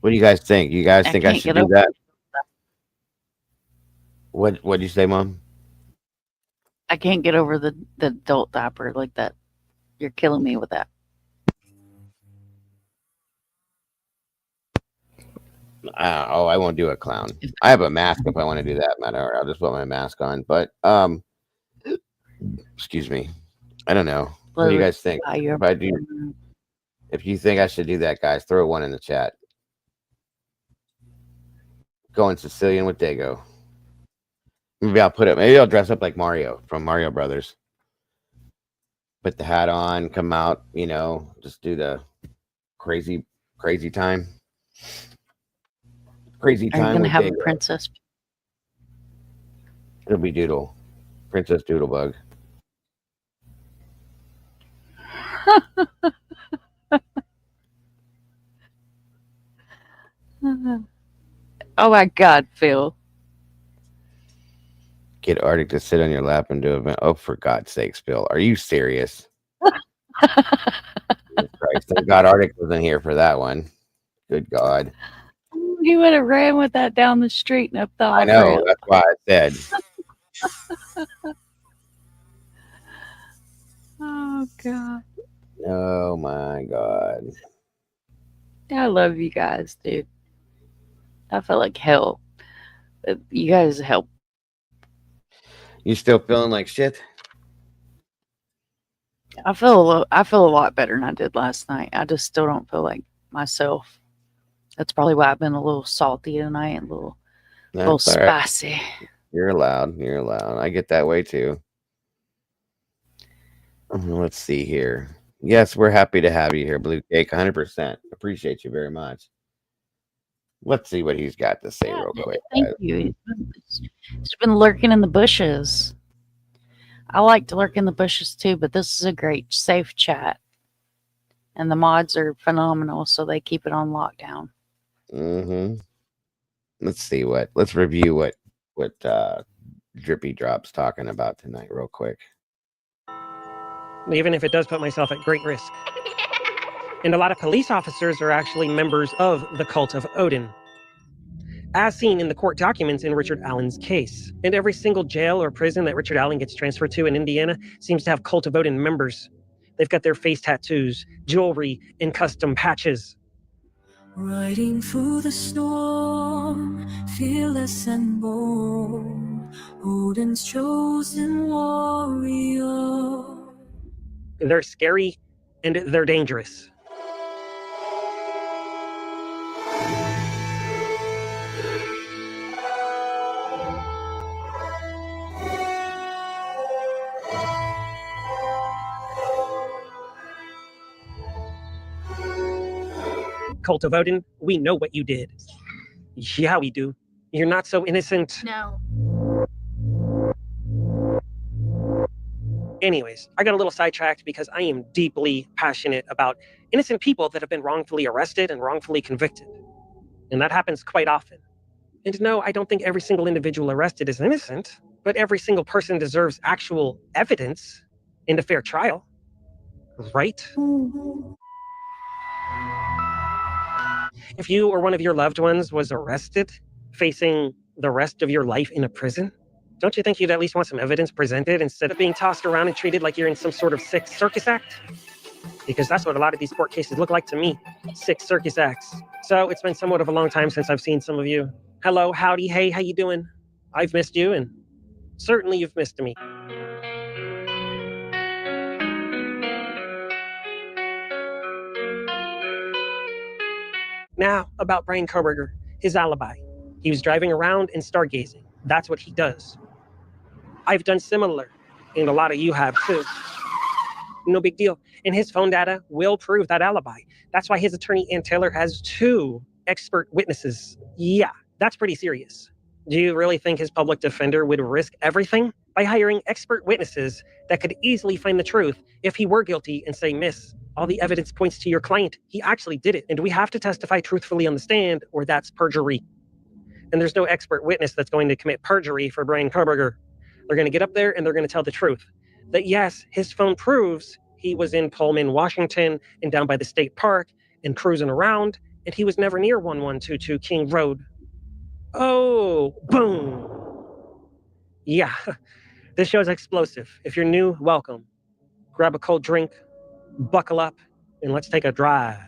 A: What do you guys think? You guys think I should do that? What did you say, Mom?
B: I can't get over the adult diaper like that. You're killing me with that.
A: I won't do a clown. I have a mask if I want to do that, matter. I'll just put my mask on. But excuse me. I don't know. What do you guys think? If you think I should do that, guys, throw one in the chat. Going Sicilian with Dago. Maybe I'll dress up like Mario from Mario Brothers. Put the hat on, come out, just do the crazy time. Crazy
B: Are you
A: time
B: gonna
A: with
B: have a
A: Dago.
B: princess?
A: It'll be Doodle. Princess Doodlebug.
B: Oh my God, Phil.
A: Get Arctic to sit on your lap and do an event. Oh, for God's sakes, Bill. Are you serious? Jesus Christ. Thank God Arctic wasn't here for that one. Good God.
B: He would have ran with that down the street and up the
A: I know. That's why I said.
B: Oh God.
A: Oh my God.
B: I love you guys, dude. I felt like hell. But you guys help.
A: You still feeling like shit?
B: I feel a lot better than I did last night. I just still don't feel like myself. That's probably why I've been a little salty tonight, a little
A: That's all right.
B: spicy.
A: You're allowed. You're allowed. I get that way too. Let's see here. Yes, we're happy to have you here, Blue Cake. 100%. Appreciate you very much. Let's see what he's got to say real quick.
B: Thank you. He's been lurking in the bushes. I like to lurk in the bushes too, but this is a great safe chat. And the mods are phenomenal, so they keep it on lockdown.
A: Mm-hmm. Let's review what Drippy Drop's talking about tonight real quick.
I: Even if it does put myself at great risk. And a lot of police officers are actually members of the cult of Odin, as seen in the court documents in Richard Allen's case. And every single jail or prison that Richard Allen gets transferred to in Indiana seems to have cult of Odin members. They've got their face tattoos, jewelry, and custom patches.
K: Riding through the storm, fearless and bold, Odin's chosen warrior.
I: They're scary and they're dangerous. Cult of Odin, we know what you did. Yeah, we do. You're not so innocent.
W: No.
I: Anyways, I got a little sidetracked because I am deeply passionate about innocent people that have been wrongfully arrested and wrongfully convicted. And that happens quite often. And no, I don't think every single individual arrested is innocent, but every single person deserves actual evidence in a fair trial. Right? If you or one of your loved ones was arrested, facing the rest of your life in a prison, don't you think you'd at least want some evidence presented instead of being tossed around and treated like you're in some sort of sick circus act? Because that's what a lot of these court cases look like to me, sick circus acts. So it's been somewhat of a long time since I've seen some of you. Hello, howdy, hey, how you doing? I've missed you, and certainly you've missed me. Now, about Brian Koberger, his alibi. He was driving around and stargazing. That's what he does. I've done similar, and a lot of you have too. No big deal. And his phone data will prove that alibi. That's why his attorney, Ann Taylor, has 2 expert witnesses. Yeah, that's pretty serious. Do you really think his public defender would risk everything by hiring expert witnesses that could easily find the truth if he were guilty and say, "Miss, all the evidence points to your client. He actually did it, and we have to testify truthfully on the stand, or that's perjury." And there's no expert witness that's going to commit perjury for Brian Koberger. They're going to get up there and they're going to tell the truth. That yes, his phone proves he was in Pullman, Washington, and down by the state park and cruising around, and he was never near 1122 King Road. Oh, boom. Yeah, this show's explosive. If you're new, welcome. Grab a cold drink, buckle up, and let's take a drive.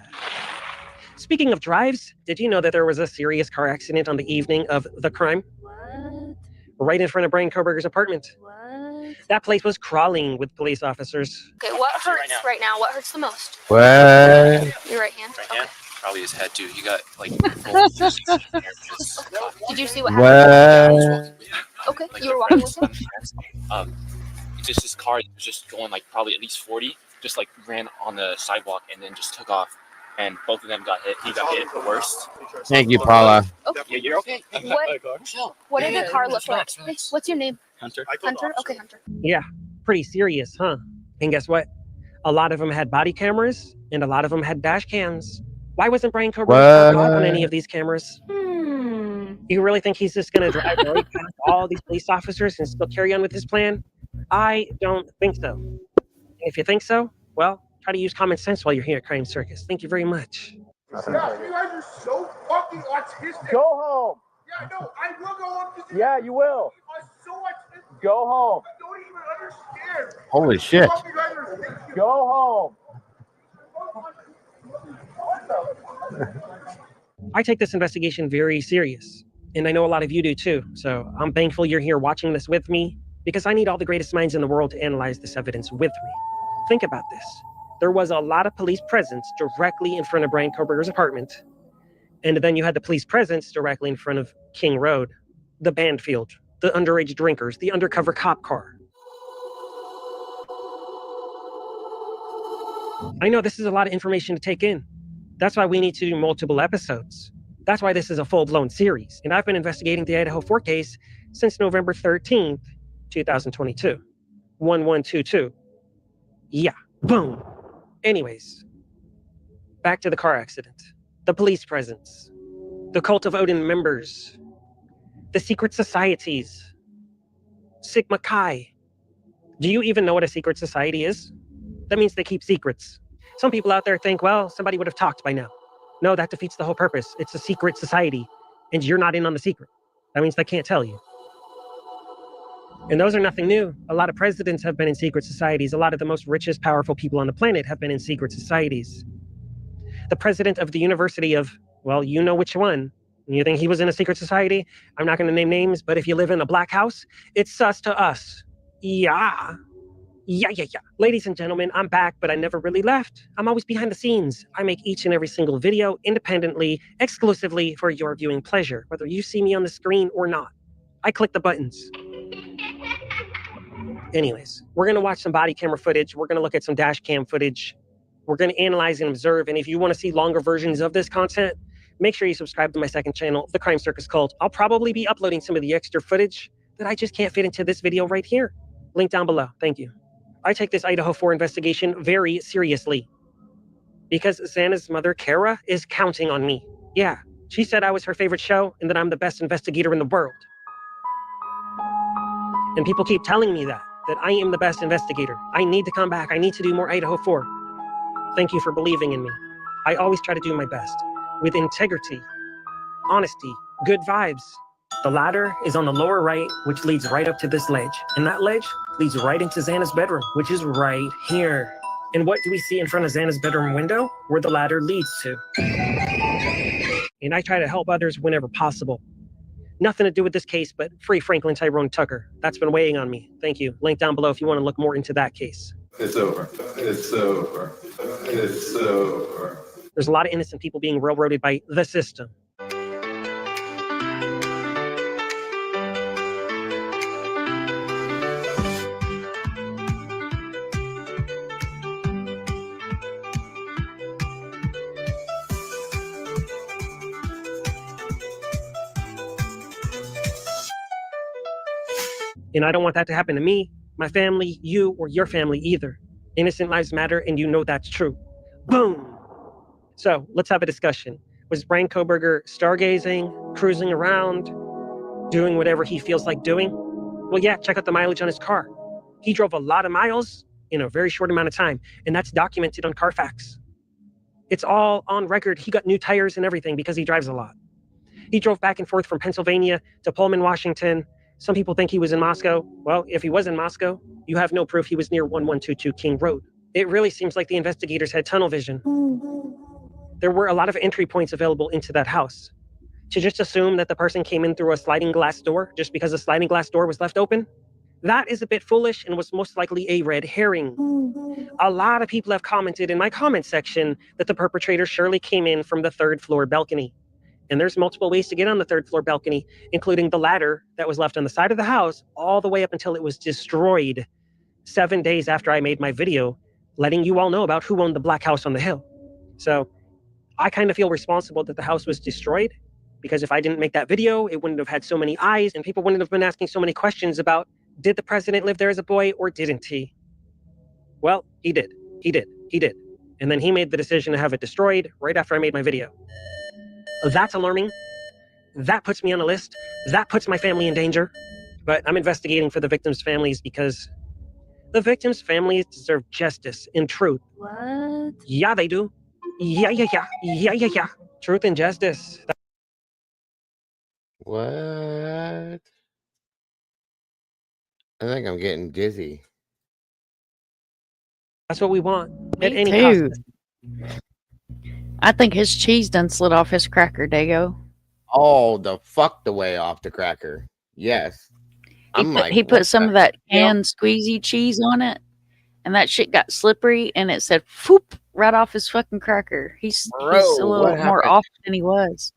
I: Speaking of drives, did you know that there was a serious car accident on the evening of the crime?
W: What?
I: Right in front of Brian Koberger's apartment.
W: What?
I: That place was crawling with police officers.
W: Okay, what hurts right now? What hurts the most?
A: What?
W: Your right hand. Okay.
M: probably his head too. He got like full
N: Did you see what happened?
A: What?
N: Okay, you were walking with him?
M: Just his car was just going like probably at least 40, just like ran on the sidewalk and then just took off. And both of them got hit. He got hit the worst.
A: Thank you, Paula.
N: Okay.
M: Yeah, you're okay.
N: What did the car look like? What's your name?
M: Hunter.
N: Hunter? Okay, Hunter.
I: Yeah, pretty serious, huh? And guess what? A lot of them had body cameras and a lot of them had dash cams. Why wasn't Brian Koberger on any of these cameras? You really think he's just going to drive right past all these police officers and still carry on with his plan? I don't think so. And if you think so, well, try to use common sense while you're here at Crime Circus. Thank you very much.
E: Yeah, you guys are so fucking autistic.
W: Go home.
E: Yeah, no, I will go home.
W: Yeah, you will.
E: I'm so autistic.
W: Go home.
E: I don't even understand.
A: Holy shit.
E: Fuck you guys are thinking.
W: Go home.
I: I take this investigation very serious, and I know a lot of you do too. So I'm thankful you're here watching this with me, because I need all the greatest minds in the world to analyze this evidence with me. Think about this. There was a lot of police presence directly in front of Brian Koberger's apartment. And then you had the police presence directly in front of King Road, the band field, the underage drinkers, the undercover cop car. I know this is a lot of information to take in. That's why we need to do multiple episodes. That's why this is a full-blown series. And I've been investigating the Idaho 4 case since November 13th, 2022. 1122. Yeah, boom. Anyways, back to the car accident, the police presence, the Cult of Odin members, the secret societies, Sigma Chi. Do you even know what a secret society is? That means they keep secrets. Some people out there think, well, somebody would have talked by now. No, that defeats the whole purpose. It's a secret society, and you're not in on the secret. That means they can't tell you. And those are nothing new. A lot of presidents have been in secret societies. A lot of the most richest, powerful people on the planet have been in secret societies. The president of the University of, well, you know which one. You think he was in a secret society? I'm not going to name names, but if you live in a black house, it's sus to us. Yeah. Yeah. Ladies and gentlemen, I'm back, but I never really left. I'm always behind the scenes. I make each and every single video independently, exclusively for your viewing pleasure, whether you see me on the screen or not. I click the buttons. Anyways, we're going to watch some body camera footage. We're going to look at some dash cam footage. We're going to analyze and observe. And if you want to see longer versions of this content, make sure you subscribe to my second channel, The Crime Circus Cult. I'll probably be uploading some of the extra footage that I just can't fit into this video right here. Link down below. Thank you. I take this Idaho 4 investigation very seriously because Xana's mother, Kara, is counting on me. Yeah, she said I was her favorite show and that I'm the best investigator in the world. And people keep telling me that I am the best investigator. I need to come back. I need to do more Idaho 4. Thank you for believing in me. I always try to do my best with integrity, honesty, good vibes. The ladder is on the lower right, which leads right up to this ledge. And that ledge leads right into Xana's bedroom, which is right here. And what do we see in front of Xana's bedroom window? Where the ladder leads to. And I try to help others whenever possible. Nothing to do with this case, but free Franklin Tyrone Tucker. That's been weighing on me. Thank you. Link down below if you want to look more into that case.
X: It's over. It's over. It's over.
I: There's a lot of innocent people being railroaded by the system. And I don't want that to happen to me, my family, you, or your family either. Innocent lives matter, and you know that's true. Boom! So, let's have a discussion. Was Brian Koberger stargazing, cruising around, doing whatever he feels like doing? Well, yeah, check out the mileage on his car. He drove a lot of miles in a very short amount of time, and that's documented on Carfax. It's all on record. He got new tires and everything because he drives a lot. He drove back and forth from Pennsylvania to Pullman, Washington. Some people think he was in Moscow. Well, if he was in Moscow, you have no proof he was near 1122 King Road. It really seems like the investigators had tunnel vision. There were a lot of entry points available into that house. To just assume that the person came in through a sliding glass door just because the sliding glass door was left open, That is a bit foolish and was most likely a red herring. A lot of people have commented in my comment section that the perpetrator surely came in from the 3rd floor balcony. And there's multiple ways to get on the 3rd floor balcony, including the ladder that was left on the side of the house all the way up until it was destroyed 7 days after I made my video, letting you all know about who owned the black house on the hill. So I kind of feel responsible that the house was destroyed, because if I didn't make that video, it wouldn't have had so many eyes and people wouldn't have been asking so many questions about, did the president live there as a boy or didn't he? Well, he did. He did. He did. And then he made the decision to have it destroyed right after I made my video. That's alarming. That puts me on a list. That puts my family in danger. But I'm investigating for the victims' families because the victims' families deserve justice and truth.
B: What?
I: Yeah, they do. Yeah. Truth and justice.
A: What? I think I'm getting dizzy.
I: That's what we want.
B: Me
I: At any
B: too.
I: cost.
B: I think his cheese done slid off his cracker, Dago.
A: Oh, the fuck the way off the cracker. Yes.
B: He put some of that canned squeezy cheese on it, and that shit got slippery, and it said "foop" right off his fucking cracker. He's a little
A: what
B: more
A: happened?
B: off than he was.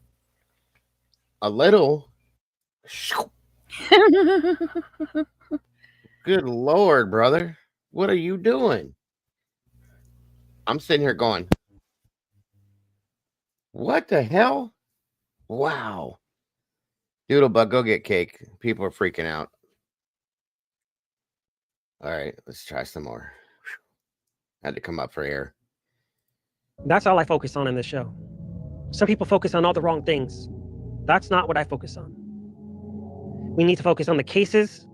A: A little. Good Lord, brother. What are you doing? I'm sitting here going, what the hell? Wow. Doodlebug, go get cake. People are freaking out. All right, let's try some more. Had to come up for air.
I: That's all I focus on in this show. Some people focus on all the wrong things. That's not what I focus on. We need to focus on the cases,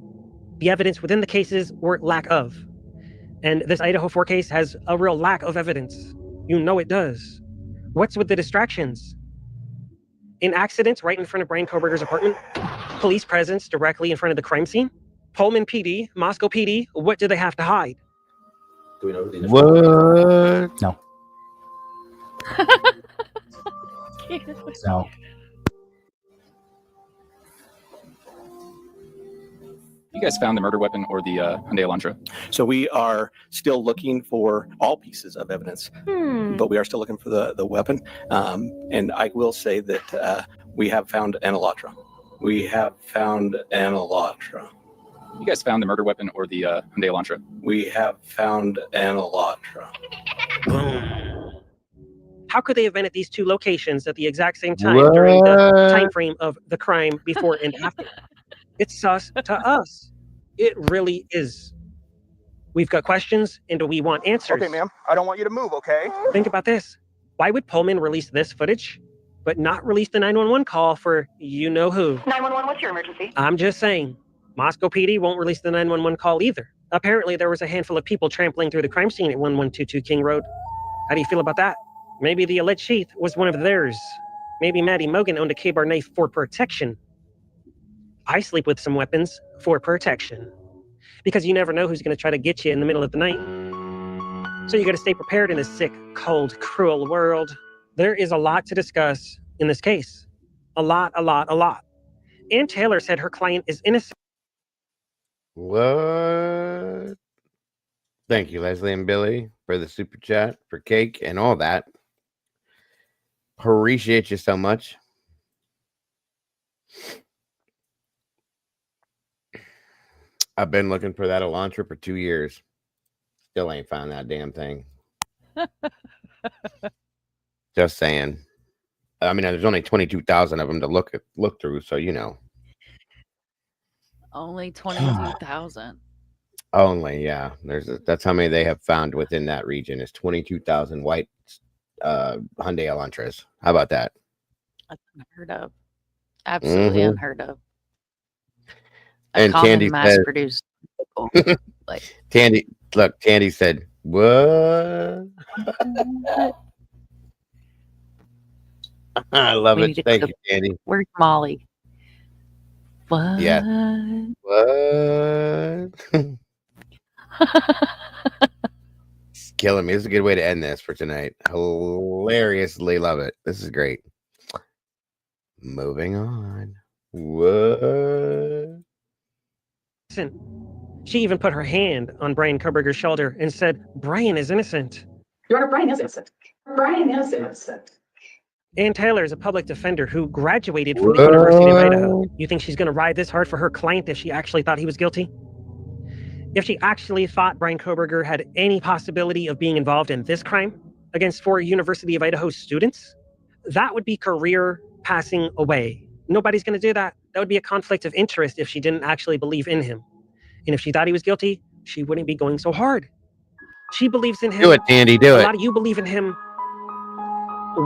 I: the evidence within the cases, or lack of. And this Idaho 4 case has a real lack of evidence. You know it does. What's with the distractions? An accident right in front of Brian Koberger's apartment? Police presence directly in front of the crime scene? Pullman PD, Moscow PD, what do they have to hide?
L: Do we know who the
A: What?
L: No. No.
O: You guys found the murder weapon or the Hyundai Elantra?
L: So we are still looking for all pieces of evidence, but we are still looking for the weapon. And I will say that we have found an Elantra. We have found an Elantra.
O: You guys found the murder weapon or the Hyundai Elantra?
L: We have found an Elantra.
I: Boom. How could they have been at these two locations at the exact same time during the time frame of the crime before and after? It's sus to us. It really is. We've got questions and we want answers.
W: Okay, ma'am. I don't want you to move, okay?
I: Think about this. Why would Pullman release this footage, but not release the 911 call for you know who?
W: 911, what's your emergency?
I: I'm just saying. Moscow PD won't release the 911 call either. Apparently, there was a handful of people trampling through the crime scene at 1122 King Road. How do you feel about that? Maybe the alleged sheath was one of theirs. Maybe Maddie Mogan owned a K-bar knife for protection. I sleep with some weapons for protection. Because you never know who's going to try to get you in the middle of the night. So you got to stay prepared in this sick, cold, cruel world. There is a lot to discuss in this case. A lot. Ann Taylor said her client is innocent.
A: What? Thank you, Leslie and Billy, for the super chat, for cake, and all that. Appreciate you so much. I've been looking for that Elantra for 2 years. Still ain't found that damn thing. Just saying. I mean, there's only 22,000 of them to look through, so you know.
B: Only 22,000.
A: Only, yeah. That's how many they have found within that region is 22,000 white Hyundai Elantras. How about that?
B: That's unheard of. Absolutely unheard of.
A: And Tandy
B: mass
A: said,
B: produced like
A: Tandy said, what? I love it. Thank you, Tandy.
B: Where's Molly? What?
A: Yeah. What? It's killing me. This is a good way to end this for tonight. Hilariously love it. This is great. Moving on. What?
I: She even put her hand on Brian Koberger's shoulder and said, Brian is innocent.
D: Your Honor, Brian is innocent. Brian is innocent.
I: Ann Taylor is a public defender who graduated from the University of Idaho. You think she's going to ride this hard for her client if she actually thought he was guilty? If she actually thought Brian Koberger had any possibility of being involved in this crime against 4 University of Idaho students, that would be career passing away. Nobody's going to do that. That would be a conflict of interest if she didn't actually believe in him. And if she thought he was guilty, she wouldn't be going so hard. She believes in him.
A: Do it, Andy. Do
I: A
A: it.
I: lot of you believe in him.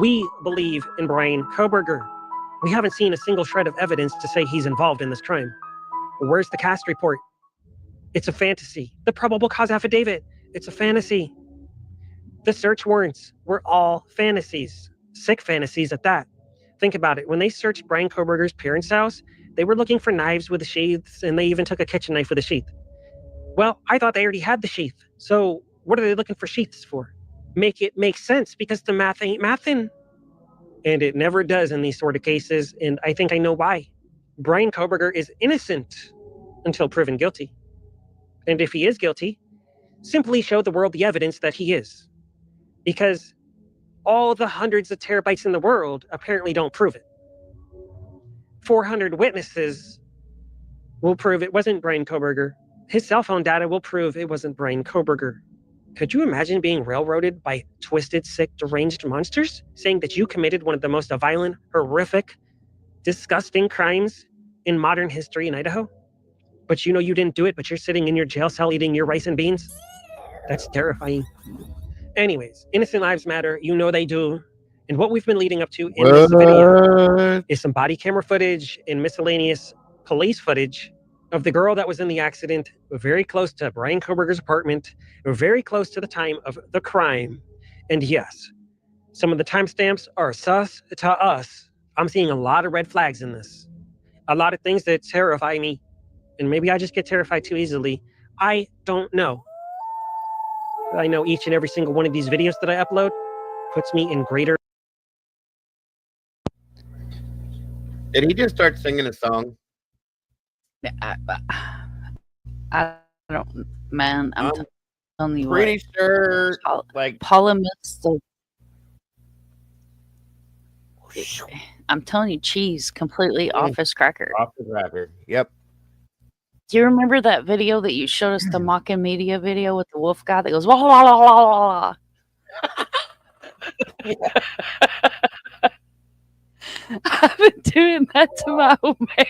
I: We believe in Brian Koberger. We haven't seen a single shred of evidence to say he's involved in this crime. Where's the cast report? It's a fantasy. The probable cause affidavit. It's a fantasy. The search warrants were all fantasies. Sick fantasies at that. Think about it. When they searched Brian Koberger's parents' house, they were looking for knives with the sheaths, and they even took a kitchen knife with a sheath. Well, I thought they already had the sheath. So what are they looking for sheaths for? Make it make sense, because the math ain't mathin'. And it never does in these sort of cases, and I think I know why. Brian Koberger is innocent until proven guilty. And if he is guilty, simply show the world the evidence that he is. Because all the hundreds of terabytes in the world apparently don't prove it. 400 witnesses will prove it wasn't Brian Koberger. His cell phone data will prove it wasn't Brian Koberger. Could you imagine being railroaded by twisted, sick, deranged monsters, saying that you committed one of the most violent, horrific, disgusting crimes in modern history in Idaho? But you know you didn't do it, but you're sitting in your jail cell eating your rice and beans? That's terrifying. Anyways, innocent lives matter. You know they do. And what we've been leading up to in this video is some body camera footage and miscellaneous police footage of the girl that was in the accident, very close to Brian Koberger's apartment, very close to the time of the crime. And yes, some of the timestamps are sus to us. I'm seeing a lot of red flags in this. A lot of things that terrify me. And maybe I just get terrified too easily. I don't know. I know each and every single one of these videos that I upload puts me in greater...
A: Did he just start singing a song?
B: I don't, man. I'm telling you
A: Pretty
B: what.
A: sure, like
B: Paula missed the. I'm telling you, cheese completely off his cracker.
A: Off his cracker. Yep.
B: Do you remember that video that you showed us, the mocking media video with the wolf guy that goes wah wah wah wah wah? I've been doing that to my old man.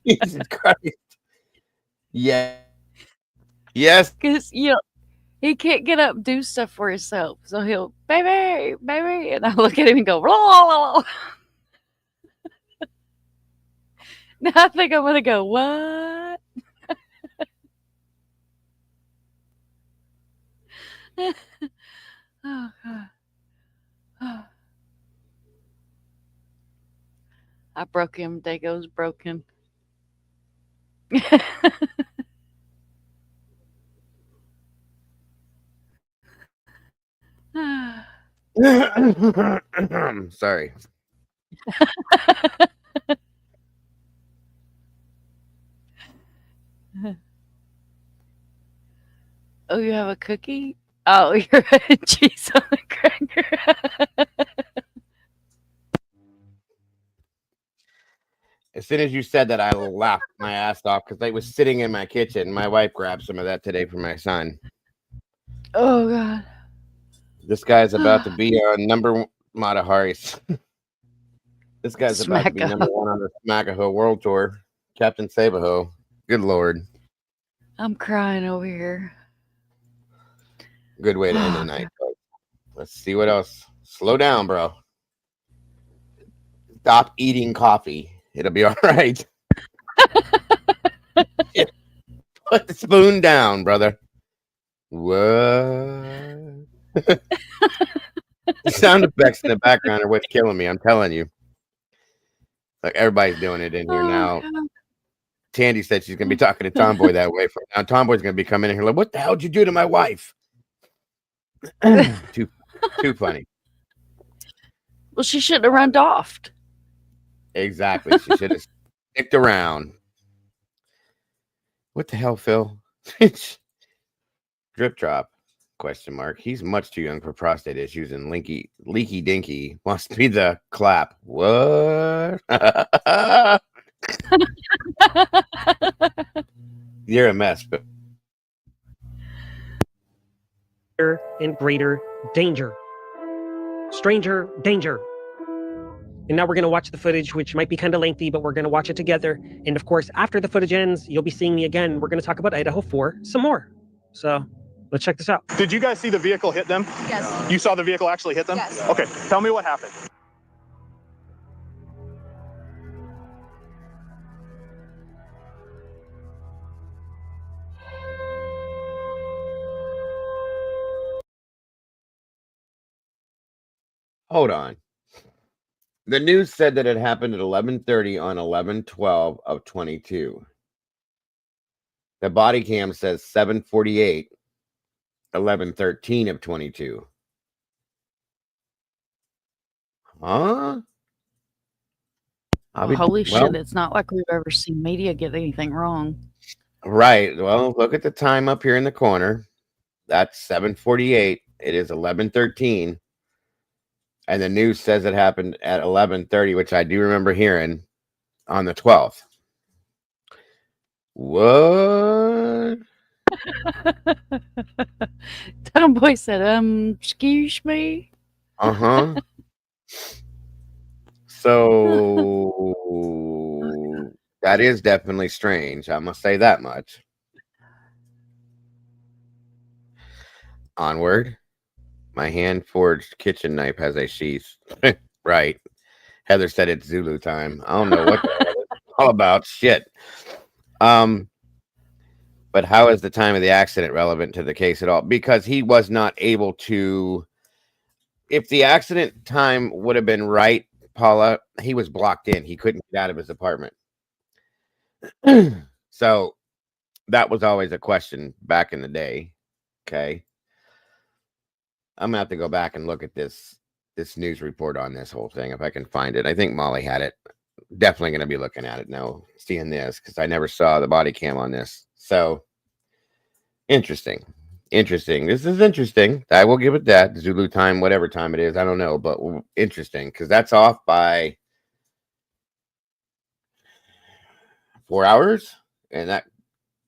A: Jesus Christ. Yeah. Yes.
B: Because, you know, he can't get up and do stuff for himself. So he'll, baby, baby. And I look at him and go, blah, blah, blah. Now I think I'm going to go, what? Oh, God. Oh. I broke him. Dago's broken.
A: Sorry.
B: Oh, you have a cookie? Oh, you're a cheese on a cracker.
A: As soon as you said that, I laughed my ass off because I was sitting in my kitchen. My wife grabbed some of that today for my son.
B: Oh, God.
A: This guy's about to be on number Mata Haris. This guy's about to be number 1 on the Smackaho World Tour. Captain Sabaho. Good Lord.
B: I'm crying over here.
A: Good way to end the night. Folks. Let's see what else. Slow down, bro. Stop eating coffee. It'll be all right. Put the spoon down, brother. What? The sound effects in the background are what's killing me. I'm telling you. Like everybody's doing it in here now.
B: God.
A: Tandy said she's gonna be talking to Tomboy that way from now. Tomboy's gonna be coming in here like, what the hell did you do to my wife? too funny.
B: Well, she shouldn't have run off.
A: Exactly. She should have sticked around. What the hell, Phil? Drip drop? Question mark. He's much too young for prostate issues and leaky dinky wants to be the clap. What? You're a mess, but
I: and greater danger. Stranger danger. And now we're going to watch the footage, which might be kind of lengthy, but we're going to watch it together. And of course, after the footage ends, you'll be seeing me again. We're going to talk about Idaho 4 some more. So let's check this out.
W: Did you guys see the vehicle hit them?
N: Yes.
W: You saw the vehicle actually hit them?
N: Yes.
W: Okay, tell me what happened.
A: hold on. The news said that it happened at 11:30 on 11/12 of 22. The body cam says 7:48, 11/13 of 22. Huh?
B: Holy shit, it's not like we've ever seen media get anything wrong.
A: Right. Well, look at the time up here in the corner. That's 7:48. It is 11:13. And the news says it happened at 11:30, which I do remember hearing on the 12th. What?
B: Tom Boy said, excuse me.
A: Uh-huh. So that is definitely strange. I must say that much. Onward. My hand-forged kitchen knife has a sheath. Right. Heather said it's Zulu time. I don't know what the hell it's all about. Shit. But how is the time of the accident relevant to the case at all? Because he was not able to. If the accident time would have been right, Paula, he was blocked in. He couldn't get out of his apartment. So that was always a question back in the day. Okay. I'm gonna have to go back and look at this news report on this whole thing if I can find it. I think Molly had it. Definitely gonna be looking at it now, seeing this, because I never saw the body cam on this. So interesting. This is interesting. I will give it that. Zulu time, whatever time it is, I don't know, but interesting, because that's off by 4 hours, and that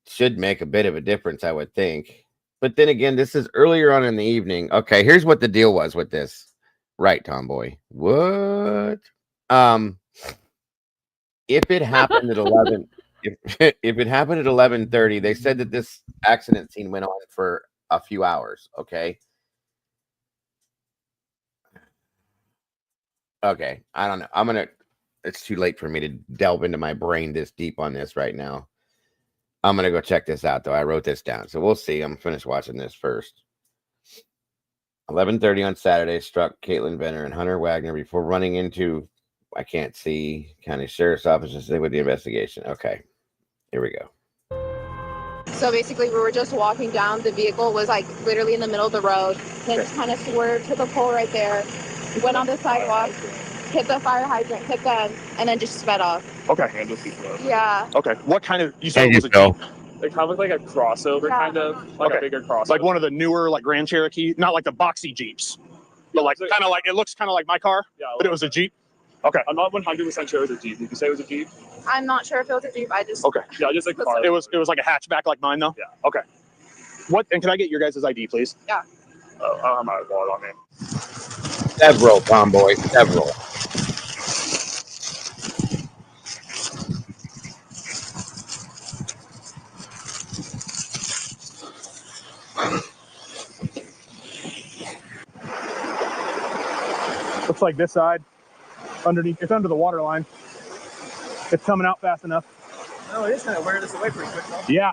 A: should make a bit of a difference, I would think. But then again, this is earlier on in the evening. Okay, here's what the deal was with this. Right, Tomboy. What? If it happened at 11, if it happened at 11:30, they said that this accident scene went on for a few hours. Okay. Okay, I don't know. It's too late for me to delve into my brain this deep on this right now. I'm going to go check this out, though. I wrote this down, so we'll see. I'm finished watching this first. 11:30 on Saturday, struck Caitlin Venner and Hunter Wagner before running into, I can't see, county sheriff's office to stay with the investigation. Okay, here we go.
N: So basically, we were just walking down. The vehicle was like literally in the middle of the road. Then just kind of swerved to the pole right there. Went on the sidewalk, hit the fire hydrant, hit them, and then just sped off.
W: Okay.
N: Yeah.
W: Okay. What kind of, you said it was a
A: Jeep?
W: It kind of looked like a crossover, kind of like a bigger crossover. Like one of the newer, like Grand Cherokee, not like the boxy Jeeps, but like kind of like, it looks kind of like my car, but it was a Jeep. Okay. I'm not 100% sure it was a Jeep. Did you say it was a Jeep?
N: I'm not sure if it was a Jeep. I just.
W: Okay. Yeah, just like the car. It was like a hatchback like mine though? Yeah. Okay. What, and can I get your guys' ID, please?
N: Yeah.
W: I don't have my wallet on me.
A: Several, Tomboy, several.
W: Looks like this side, underneath, it's under the water line. It's coming out fast enough.
L: Oh, it is kind of wearing this away pretty quick, though.
W: Yeah.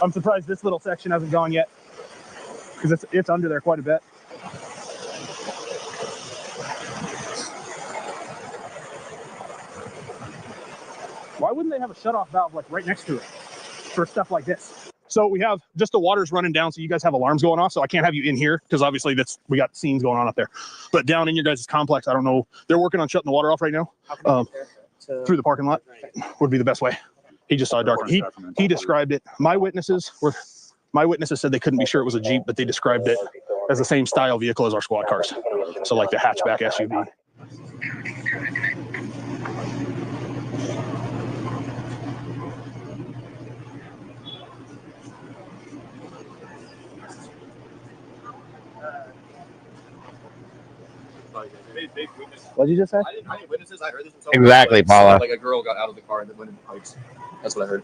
W: I'm surprised this little section hasn't gone yet, because it's under there quite a bit. Why wouldn't they have a shutoff valve like right next to it for stuff like this? So we have just the water's running down, so you guys have alarms going off. So I can't have you in here because obviously we got scenes going on up there. But down in your guys' complex, I don't know. They're working on shutting the water off right now. Through the parking lot would be the best way. He just saw a dark. He described it. My witnesses said they couldn't be sure it was a Jeep, but they described it as the same style vehicle as our squad cars. So like the hatchback SUV.
P: What'd you just say?
L: I didn't witnesses. I heard this.
A: Exactly, Paula.
L: Like a girl got out of the car and then went into Pikes. That's what I heard.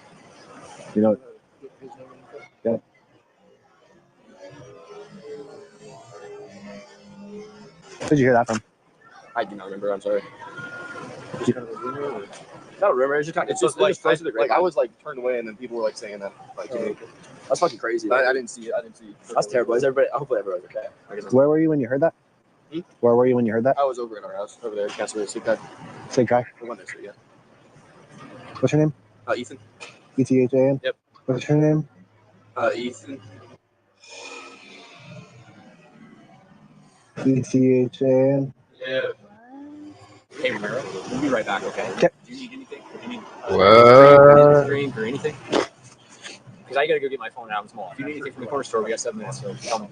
P: You know. Yeah. Where'd you hear that from?
L: I do not remember. I'm sorry. It's not a rumor. It's just like I was like turned away, and then people were like saying that. Like, that's fucking crazy. I didn't see it. That's terrible. Hopefully everybody's okay.
P: Where were you when you heard that? Where were you when you heard that?
L: I was over at our house over there. Castle City.
P: Same guy.
L: The one there, yeah.
P: What's your name?
L: Ethan.
P: ETHAN?
L: Yep.
P: What's your name?
L: Ethan.
P: ETHAN?
L: Yeah. Hey, Romero, we'll be right back, okay?
P: Okay.
L: Do you need anything? Do you need
A: What?
L: drink or anything? Because I gotta go get my phone out. I'm small. If you need anything from the corner store, we got 7 minutes, so tell me.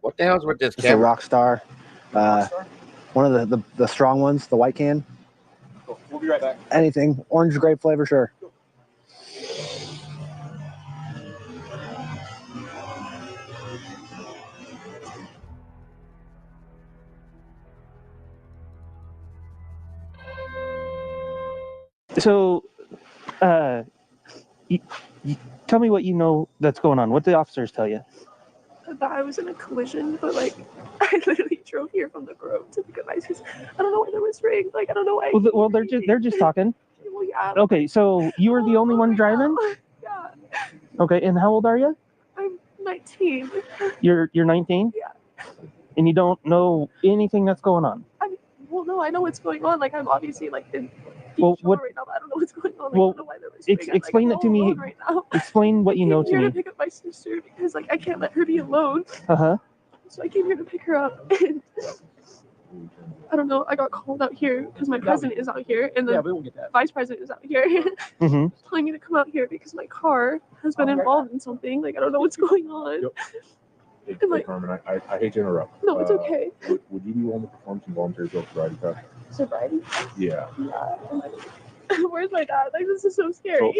A: What the hell's with this
P: It's a
A: camera?
P: Rockstar. One of the strong ones, the white can.
L: Cool. We'll be right back.
P: Anything. Orange grape flavor, sure.
I: So, you tell me what you know that's going on. What the officers tell you?
Q: That I was in a collision, but like I literally drove here from the Grove to pick up my sister. I don't know why there was ring. Like I don't know why.
I: Well, they're just talking.
Q: Well, yeah.
I: Okay, so you were the only one driving?
Q: Yeah.
I: Okay, and how old are you?
Q: I'm 19.
I: You're 19?
Q: Yeah.
I: And you don't know anything that's going on?
Q: Well, no, I know what's going on. Like I'm obviously like in
I: Well, what?
Q: right now, but I don't know what's going on. Like,
I: Well,
Q: I don't know why there was ring.
I: explain it to me.
Q: Right now.
I: Explain what you know to
Q: I came here
I: me.
Q: to pick up my sister because like I can't let her be alone.
I: Uh-huh.
Q: So I came here to pick her up. And I don't know. I got called out here because my president is out here and the vice president is out here
I: Mm-hmm.
Q: telling me to come out here because my car has been involved in something. Like I don't know what's going on.
R: Hey,
Q: And, like,
R: Carmen, I hate to interrupt.
Q: No, it's okay.
R: Would you be willing to perform some voluntary sobriety tests?
Q: Sobriety?
R: Yeah.
Q: Yeah. Where's my dad? Like this is so scary.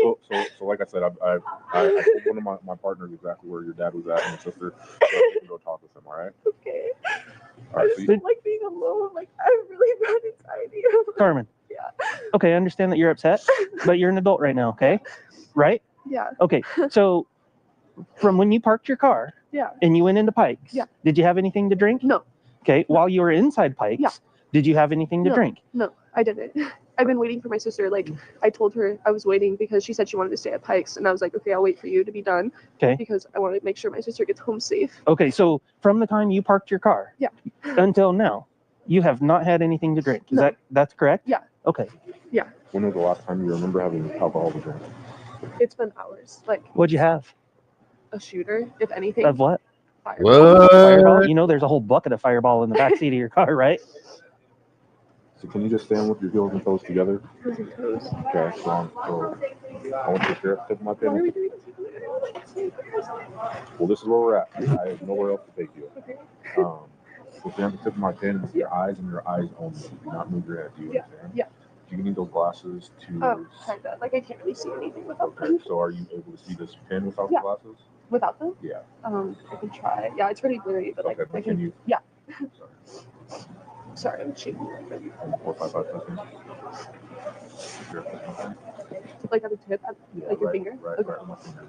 R: So like I said, I told one of my partners exactly where your dad was at and your sister, so you can go talk with him. All right.
Q: Okay.
R: All right.
Q: I just don't like being alone. Like I'm really bad anxiety.
I: Carmen.
Q: Yeah.
I: Okay, I understand that you're upset, but you're an adult right now, okay? Right?
Q: Yeah.
I: Okay, so from when you parked your car
Q: Yeah.
I: and you went into Pikes,
Q: Yeah.
I: did you have anything to drink?
Q: No.
I: Okay, while you were inside Pikes,
Q: Yeah.
I: did you have anything to
Q: No.
I: drink?
Q: No, I didn't. I've been waiting for my sister. Like I told her I was waiting because she said she wanted to stay at Pikes, and I was like, okay, I'll wait for you to be done.
I: Okay.
Q: Because I want to make sure my sister gets home safe.
I: Okay, so from the time you parked your car
Q: Yeah.
I: until now, you have not had anything to drink. Is
Q: No.
I: that's correct?
Q: Yeah.
I: Okay.
Q: Yeah.
R: When was the last time you remember having alcohol to drink?
Q: It's been hours. Like
I: What'd you have?
Q: a shooter, if anything.
I: Of what?
Q: Fireball.
I: Fireball? You know there's a whole bucket of Fireball in the back seat of your car, right?
R: So can you just stand with your heels and toes together?
Q: Heels and toes.
R: Okay, so I want you to share tip of my
Q: What are we
R: pen.
Q: doing?
R: Well, this is where we're at. I have nowhere else to take you. So stand at the tip of my pen with your eyes and your eyes only. Do not move your head. Do you
Q: Yeah.
R: understand?
Q: Yeah.
R: Do you need those glasses to?
Q: Kinda. Like I can't really see anything without
R: Okay,
Q: them.
R: so are you able to see this pen without
Q: Yeah.
R: the glasses?
Q: Without them?
R: Yeah.
Q: I can try. Yeah, it's pretty blurry, but like
R: Okay,
Q: I
R: but can you?
Q: Yeah. Sorry, I'm shaking.
R: 4, 5, 5 seconds. Sure.
Q: Like at the tip, like your
R: right,
Q: finger.
R: Right,
Q: Okay.
R: right on my finger.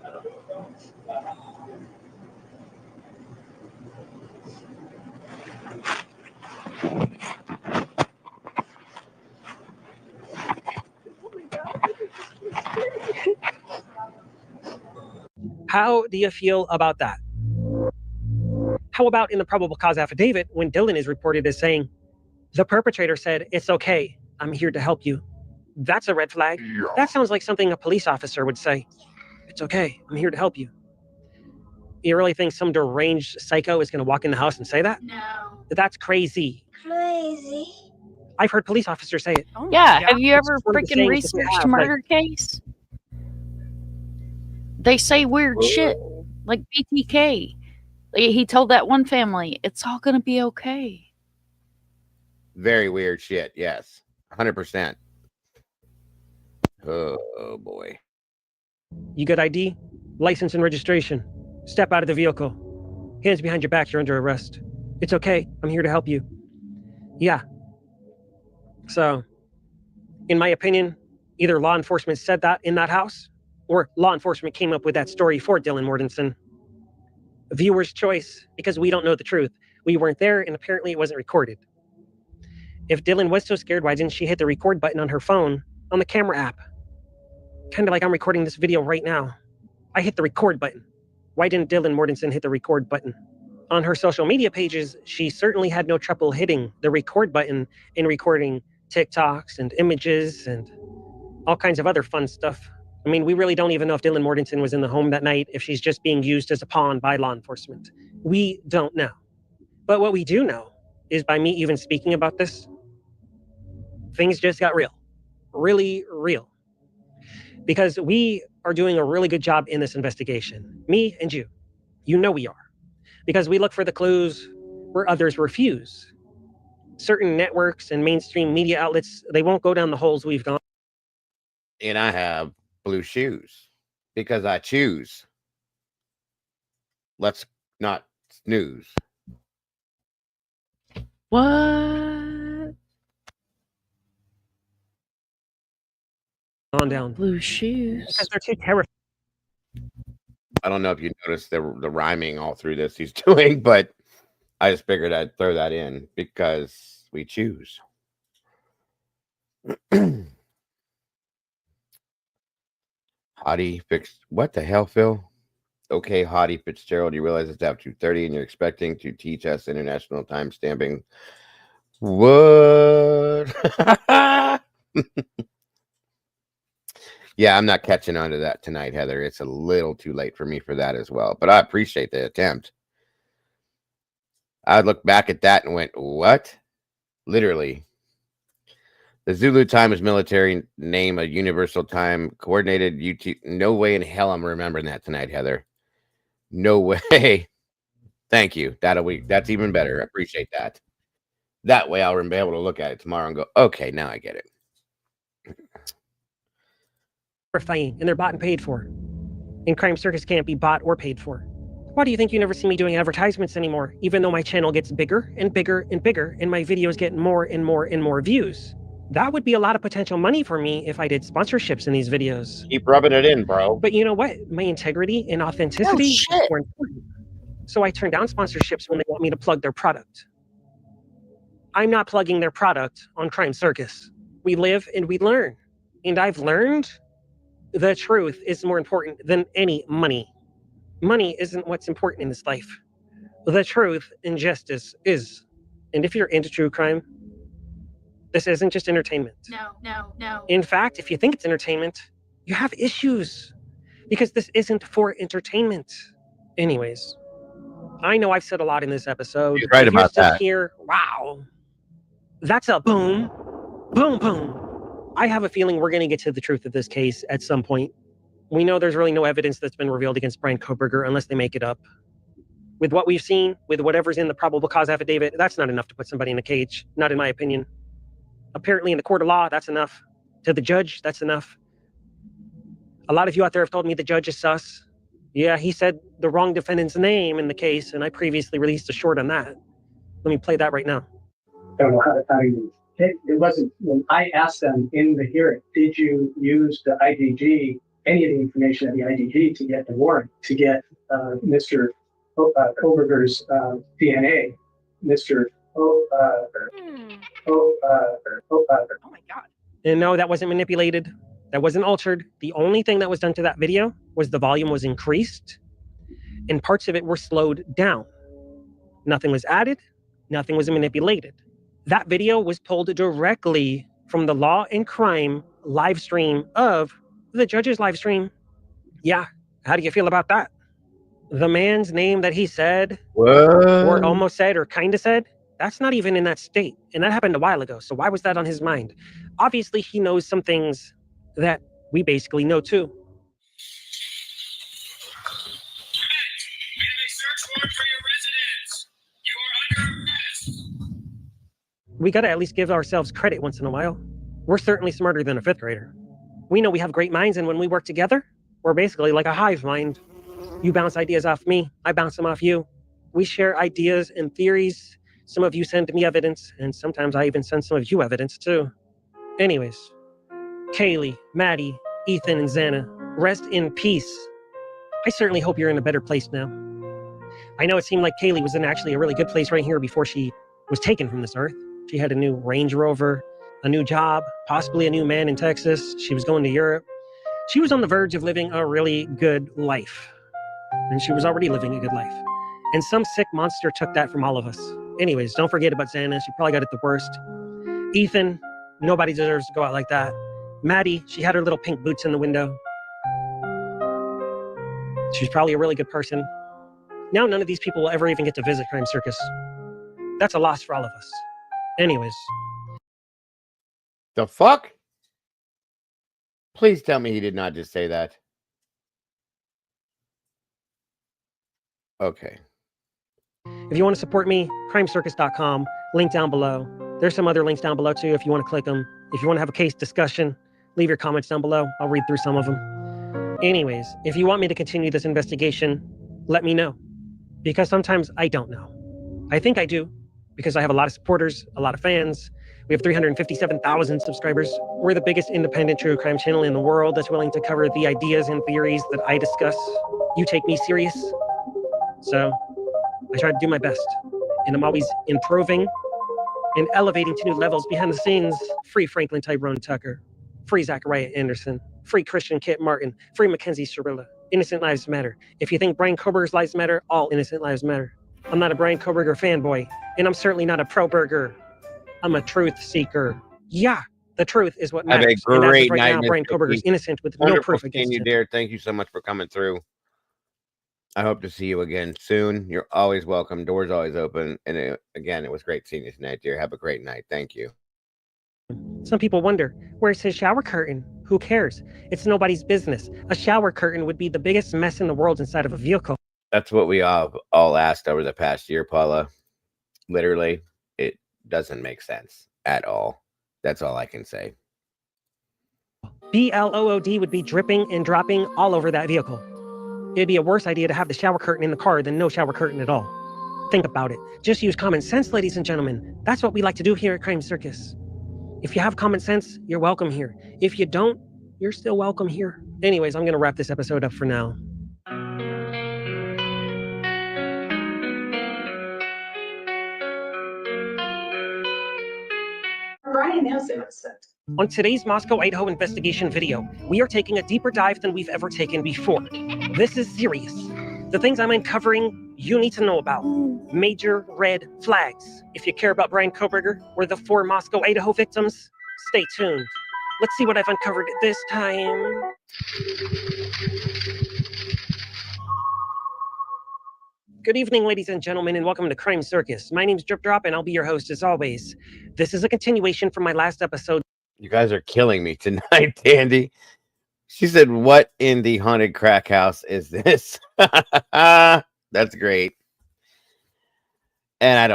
I: How do you feel about that? How about in the probable cause affidavit when Dylan is reported as saying, the perpetrator said, it's okay, I'm here to help you. That's a red flag. That sounds like something a police officer would say. It's okay, I'm here to help you. You really think some deranged psycho is going to walk in the house and say that?
K: No.
I: That's crazy.
K: Crazy.
I: I've heard police officers say it.
B: Yeah, have you ever
I: It's one of the
B: freaking
I: sayings that they
B: researched
I: have,
B: a
I: like,
B: murder case? They say weird shit, like BTK. He told that one family, "It's all gonna be okay."
A: Very weird shit. Yes, 100%. Oh boy.
I: You got ID, license, and registration. Step out of the vehicle. Hands behind your back. You're under arrest. It's okay. I'm here to help you. Yeah. So, in my opinion, either law enforcement said that in that house, or law enforcement came up with that story for Dylan Mortensen. Viewer's choice, because we don't know the truth. We weren't there, and apparently it wasn't recorded. If Dylan was so scared, why didn't she hit the record button on her phone on the camera app? Kind of like I'm recording this video right now. I hit the record button. Why didn't Dylan Mortensen hit the record button? On her social media pages, she certainly had no trouble hitting the record button in recording TikToks and images and all kinds of other fun stuff. I mean, we really don't even know if Dylan Mortensen was in the home that night, if she's just being used as a pawn by law enforcement. We don't know. But what we do know is by me even speaking about this, things just got real. Really real. Because we are doing a really good job in this investigation. Me and you. You know we are. Because we look for the clues where others refuse. Certain networks and mainstream media outlets, they won't go down the holes we've gone.
A: And I have blue shoes because I choose. Let's not snooze.
B: What?
I: On down.
B: Blue shoes.
I: Because they're too terrifying.
A: I don't know if you noticed the rhyming all through this he's doing, but I just figured I'd throw that in because we choose. Hottie fixed. What the hell, Phil? Okay, Hottie Fitzgerald, you realize it's after 2:30 and you're expecting to teach us international time stamping. What? Yeah, I'm not catching on to that tonight, Heather. It's a little too late for me for that as well, but I appreciate the attempt. I looked back at that and went, what? Literally. The Zulu time is military name, a universal time, coordinated UT. No way in hell I'm remembering that tonight, Heather. No way. Thank you. That's even better. I appreciate that. That way I'll be able to look at it tomorrow and go, okay, now I get it.
I: Terrifying, and they're bought and paid for. And Crime Circus can't be bought or paid for. Why do you think you never see me doing advertisements anymore, even though my channel gets bigger and bigger and bigger, and my videos get more and more and more views? That would be a lot of potential money for me if I did sponsorships in these videos.
A: Keep rubbing it in, bro.
I: But you know what? My integrity and authenticity is more important. So I turn down sponsorships when they want me to plug their product. I'm not plugging their product on Crime Circus. We live and we learn. And I've learned the truth is more important than any money. Money isn't what's important in this life. The truth and justice is. And if you're into true crime, this isn't just entertainment. No. In fact, if you think it's entertainment, you have issues. Because this isn't for entertainment. Anyways, I know I've said a lot in this episode.
A: You're right
I: If you're
A: about
I: still
A: that.
I: Here, wow. That's a boom. Boom, boom. I have a feeling we're going to get to the truth of this case at some point. We know there's really no evidence that's been revealed against Bryan Kohberger unless they make it up. With what we've seen, with whatever's in the probable cause affidavit, that's not enough to put somebody in a cage, not in my opinion. Apparently in the court of law, that's enough. To the judge, that's enough. A lot of you out there have told me the judge is sus. Yeah, he said the wrong defendant's name in the case, and I previously released a short on that. Let me play that right now.
S: I don't know how you. It wasn't when I asked them in the hearing, did you use the IDG, any of the information of the IDG to get the warrant, to get Mr. Kohberger's DNA, Mr. Oh
I: my God. And no, that wasn't manipulated. That wasn't altered. The only thing that was done to that video was the volume was increased and parts of it were slowed down. Nothing was added. Nothing was manipulated. That video was pulled directly from the Law and Crime live stream of the judge's live stream. Yeah. How do you feel about that? The man's name that he said, or almost said, or kind of said, That's not even in that state. And that happened a while ago. So why was that on his mind? Obviously, he knows some things that we basically know too. We gotta at least give ourselves credit once in a while. We're certainly smarter than a 5th grader. We know we have great minds, and when we work together, we're basically like a hive mind. You bounce ideas off me, I bounce them off you. We share ideas and theories. Some of you send me evidence, and sometimes I even send some of you evidence too. Anyways, Kaylee, Maddie, Ethan, and Xana, rest in peace. I certainly hope you're in a better place now. I know it seemed like Kaylee was in actually a really good place right here before she was taken from this earth. She had a new Range Rover, a new job, possibly a new man in Texas. She was going to Europe. She was on the verge of living a really good life. And she was already living a good life. And some sick monster took that from all of us. Anyways, don't forget about Xana. She probably got it the worst. Ethan, nobody deserves to go out like that. Maddie, she had her little pink boots in the window. She's probably a really good person. Now none of these people will ever even get to visit Crime Circus. That's a loss for all of us. Anyways.
A: The fuck? Please tell me he did not just say that. Okay.
I: If you want to support me, crimecircus.com, link down below. There's some other links down below too if you want to click them. If you want to have a case discussion, leave your comments down below. I'll read through some of them. Anyways, if you want me to continue this investigation, let me know. Because sometimes I don't know. I think I do, because I have a lot of supporters, a lot of fans. We have 357,000 subscribers. We're the biggest independent true crime channel in the world that's willing to cover the ideas and theories that I discuss. You take me serious. So I try to do my best. And I'm always improving and elevating to new levels behind the scenes. Free Franklin Tyrone Tucker. Free Zachariah Anderson. Free Christian Kit Martin. Free Mackenzie Cirilla. Innocent lives matter. If you think Brian Koberger's lives matter, all innocent lives matter. I'm not a Brian Koberger fanboy, and I'm certainly not a pro-burger. I'm a truth seeker. Yeah, the truth is what
A: Have
I: matters.
A: a
I: And as
A: great
I: of right
A: night,
I: now,
A: Mr.
I: Brian Koberger's
A: Keith.
I: innocent with no
A: Wonderful
I: proof
A: seeing
I: against
A: you,
I: him.
A: dear. Thank you so much for coming through. I hope to see you again soon. You're always welcome. Doors always open. And again, it was great seeing you tonight, dear. Have a great night. Thank you.
I: Some people wonder, where's his shower curtain? Who cares? It's nobody's business. A shower curtain would be the biggest mess in the world inside of a vehicle.
A: That's what we all asked over the past year, Paula. Literally, it doesn't make sense at all. That's all I can say.
I: BLOOD would be dripping and dropping all over that vehicle. It'd be a worse idea to have the shower curtain in the car than no shower curtain at all. Think about it. Just use common sense, ladies and gentlemen. That's what we like to do here at Crime Circus. If you have common sense, you're welcome here. If you don't, you're still welcome here. Anyways, I'm going to wrap this episode up for now.
D: Brian is innocent.
I: On today's Moscow, Idaho investigation video, we are taking a deeper dive than we've ever taken before. This is serious. The things I'm uncovering, you need to know about. Major red flags. If you care about Brian Koberger or the 4 Moscow, Idaho victims, stay tuned. Let's see what I've uncovered this time. Good evening, ladies and gentlemen, and welcome to Crime Circus. My name's Drip Drop, and I'll be your host as always. This is a continuation from my last episode.
A: You guys are killing me tonight, Dandy. She said, what in the haunted crack house is this? That's great. And I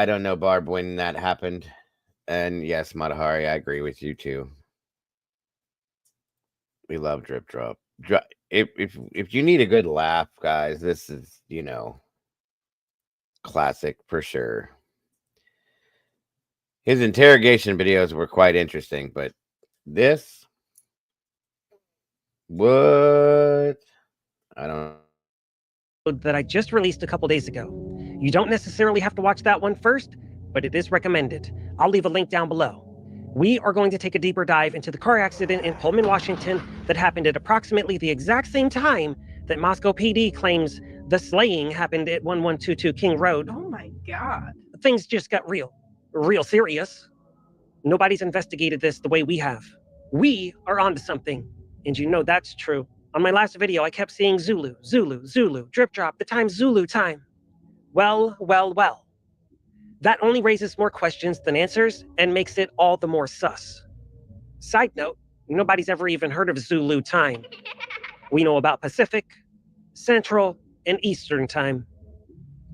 A: don't know, Barb, when that happened. And yes, Matahari, I agree with you too. We love Drip Drop. If you need a good laugh, guys, this is, classic for sure. His interrogation videos were quite interesting, but this, what? I don't know.
I: That I just released a couple days ago. You don't necessarily have to watch that one first, but it is recommended. I'll leave a link down below. We are going to take a deeper dive into the car accident in Pullman, Washington that happened at approximately the exact same time that Moscow PD claims the slaying happened at 1122 King Road.
D: Oh my God.
I: Things just got real serious. Nobody's investigated this the way we have. We are onto something, and you know that's true. On my last video, I kept seeing Zulu, Zulu, Zulu, Drip Drop, the time Zulu time. Well. That only raises more questions than answers and makes it all the more sus. Side note, nobody's ever even heard of Zulu time. We know about Pacific, Central, and Eastern time.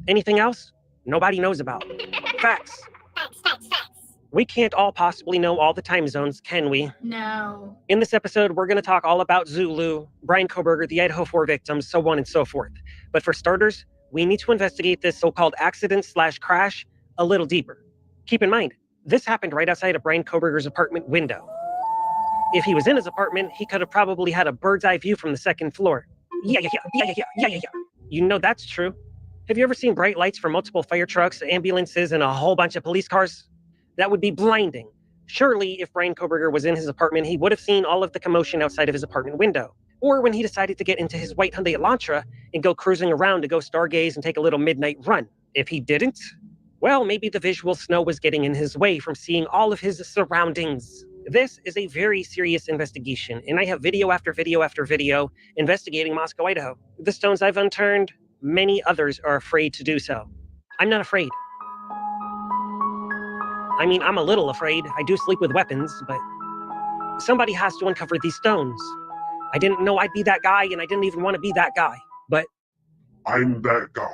I: Anything else? Nobody knows about. Facts. We can't all possibly know all the time zones, can we?
K: No.
I: In this episode, we're going to talk all about Zulu, Bryan Kohberger, the Idaho 4 victims, so on and so forth. But for starters, we need to investigate this so-called accident/crash a little deeper. Keep in mind, this happened right outside of Bryan Kohberger's apartment window. If he was in his apartment, he could have probably had a bird's eye view from the second floor. Yeah. You know that's true. Have you ever seen bright lights from multiple fire trucks, ambulances, and a whole bunch of police cars? That would be blinding. Surely, if Bryan Kohberger was in his apartment, he would have seen all of the commotion outside of his apartment window. Or when he decided to get into his white Hyundai Elantra and go cruising around to go stargaze and take a little midnight run. If he didn't, well, maybe the visual snow was getting in his way from seeing all of his surroundings. This is a very serious investigation, and I have video after video after video investigating Moscow, Idaho. The stones I've unturned, many others are afraid to do so. I'm not afraid. I mean, I'm a little afraid. I do sleep with weapons, but somebody has to uncover these stones. I didn't know I'd be that guy, and I didn't even want to be that guy, but
R: I'm that guy.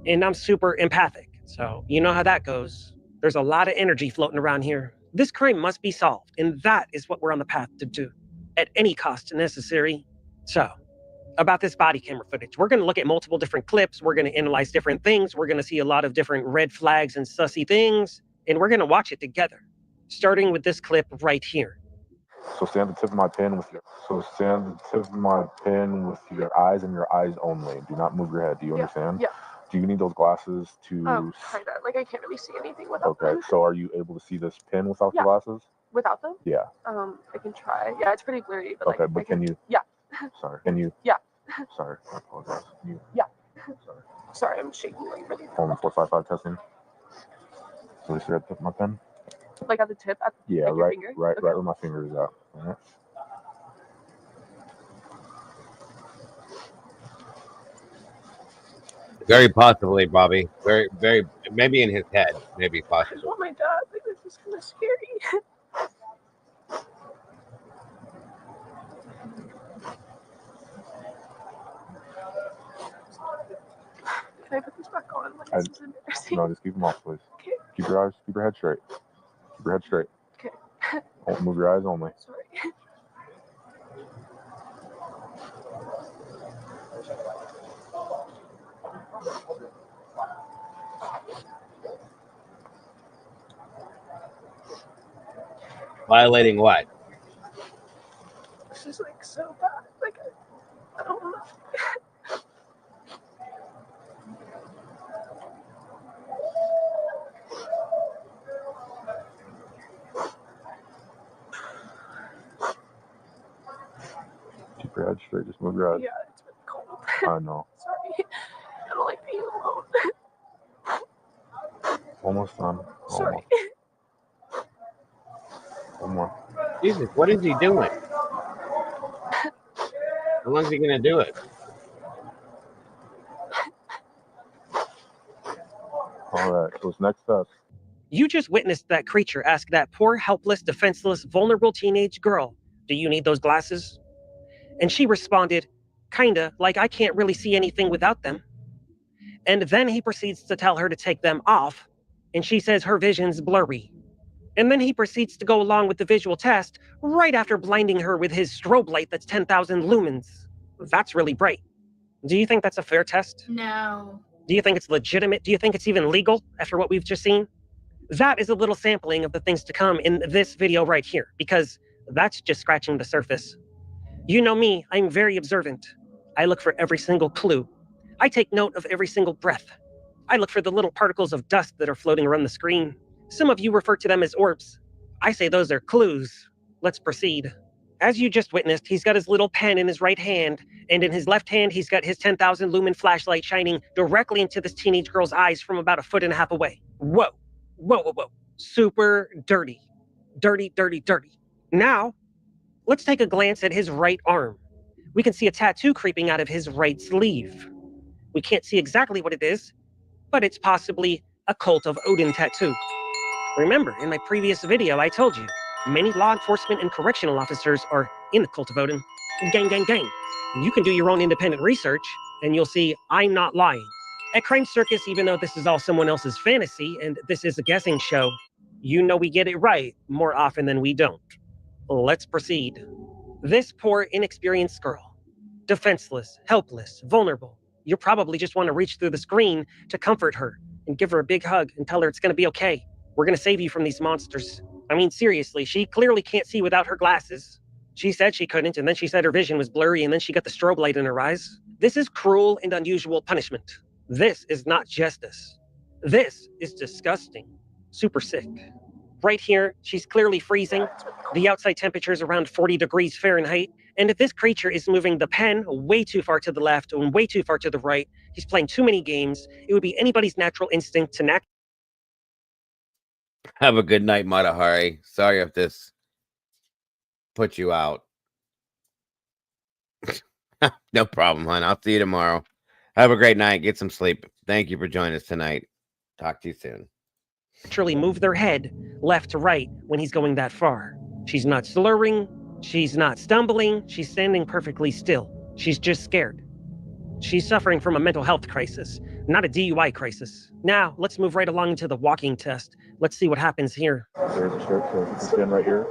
I: And I'm super empathic, so you know how that goes. There's a lot of energy floating around here. This crime must be solved, and that is what we're on the path to do, at any cost necessary. So, about this body camera footage, we're going to look at multiple different clips, we're going to analyze different things, we're going to see a lot of different red flags and sussy things, and we're going to watch it together, starting with this clip right here.
R: So stand at the tip of my pen with your eyes and your eyes only. Do not move your head. Do you understand?
Q: Yeah.
R: Do you need those glasses to?
Q: Kind of. Like I can't really see anything without
R: Okay.
Q: them.
R: So are you able to see this pen without
Q: Yeah.
R: the glasses?
Q: Without them?
R: Yeah.
Q: I can try. Yeah, it's pretty blurry, but
R: Okay, but can you?
Q: Yeah.
R: Sorry. Can you?
Q: Yeah.
R: Sorry. I apologize. Can you?
Q: Yeah.
R: Sorry.
Q: Sorry, I'm shaking like really.
R: Hold on. 455 testing. So this is at the tip of my pen.
Q: Like at the tip, at
R: Yeah.
Q: like your
R: Right.
Q: finger?
R: Right.
Q: Okay.
R: Right where my finger is at. All right.
A: Very possibly, Bobby. Very, very, maybe in his head. Maybe possibly.
Q: Oh my god, like this is kind of scary. Can I put this back on? Like, this is embarrassing.
R: No, just keep them off, please.
Q: Okay.
R: Keep your head straight. Keep your head straight.
Q: Okay.
R: Don't move your eyes only.
Q: Sorry.
A: Violating what?
Q: This is like so bad. Like, I don't know.
R: Keep your head straight. Just move your eyes.
Q: Yeah, it's been cold.
R: I know.
Q: Sorry. I don't like being alone.
R: Almost done.
Q: Sorry.
R: Almost. One more.
A: Jesus, what is he doing? How long is he gonna do it?
R: All right. So it's next up.
I: You just witnessed that creature ask that poor, helpless, defenseless, vulnerable teenage girl, "Do you need those glasses?" And she responded, kinda, like I can't really see anything without them. And then he proceeds to tell her to take them off, and she says her vision's blurry. And then he proceeds to go along with the visual test right after blinding her with his strobe light that's 10,000 lumens. That's really bright. Do you think that's a fair test?
K: No.
I: Do you think it's legitimate? Do you think it's even legal after what we've just seen? That is a little sampling of the things to come in this video right here, because that's just scratching the surface. You know me, I'm very observant. I look for every single clue. I take note of every single breath. I look for the little particles of dust that are floating around the screen. Some of you refer to them as orbs. I say those are clues. Let's proceed. As you just witnessed, he's got his little pen in his right hand, and in his left hand, he's got his 10,000 lumen flashlight shining directly into this teenage girl's eyes from about 1.5 feet away. Whoa, whoa, whoa, whoa. Super dirty. Dirty, dirty, dirty. Now, let's take a glance at his right arm. We can see a tattoo creeping out of his right sleeve. We can't see exactly what it is, but it's possibly a Cult of Odin tattoo. Remember, in my previous video, I told you, many law enforcement and correctional officers are in the Cult of Odin. Gang, gang, gang. You can do your own independent research, and you'll see I'm not lying. At Crime Circus, even though this is all someone else's fantasy, and this is a guessing show, you know we get it right more often than we don't. Let's proceed. This poor, inexperienced girl, defenseless, helpless, vulnerable. You probably just want to reach through the screen to comfort her and give her a big hug and tell her it's going to be okay. We're going to save you from these monsters. I mean, seriously, she clearly can't see without her glasses. She said she couldn't, and then she said her vision was blurry, and then she got the strobe light in her eyes. This is cruel and unusual punishment. This is not justice. This is disgusting. Super sick. Right here, she's clearly freezing. The outside temperature is around 40 degrees Fahrenheit. And if this creature is moving the pen way too far to the left and way too far to the right, he's playing too many games, it would be anybody's natural instinct to
A: Have a good night, Matahari. Sorry if this put you out. No problem, hon. I'll see you tomorrow. Have a great night. Get some sleep. Thank you for joining us tonight. Talk to you soon.
I: naturally move their head left to right when he's going that far. She's not slurring. She's not stumbling. She's standing perfectly still. She's just scared. She's suffering from a mental health crisis, not a DUI crisis. Now, let's move right along into the walking test. Let's see what happens here.
R: There's a shirt, so you can stand right here.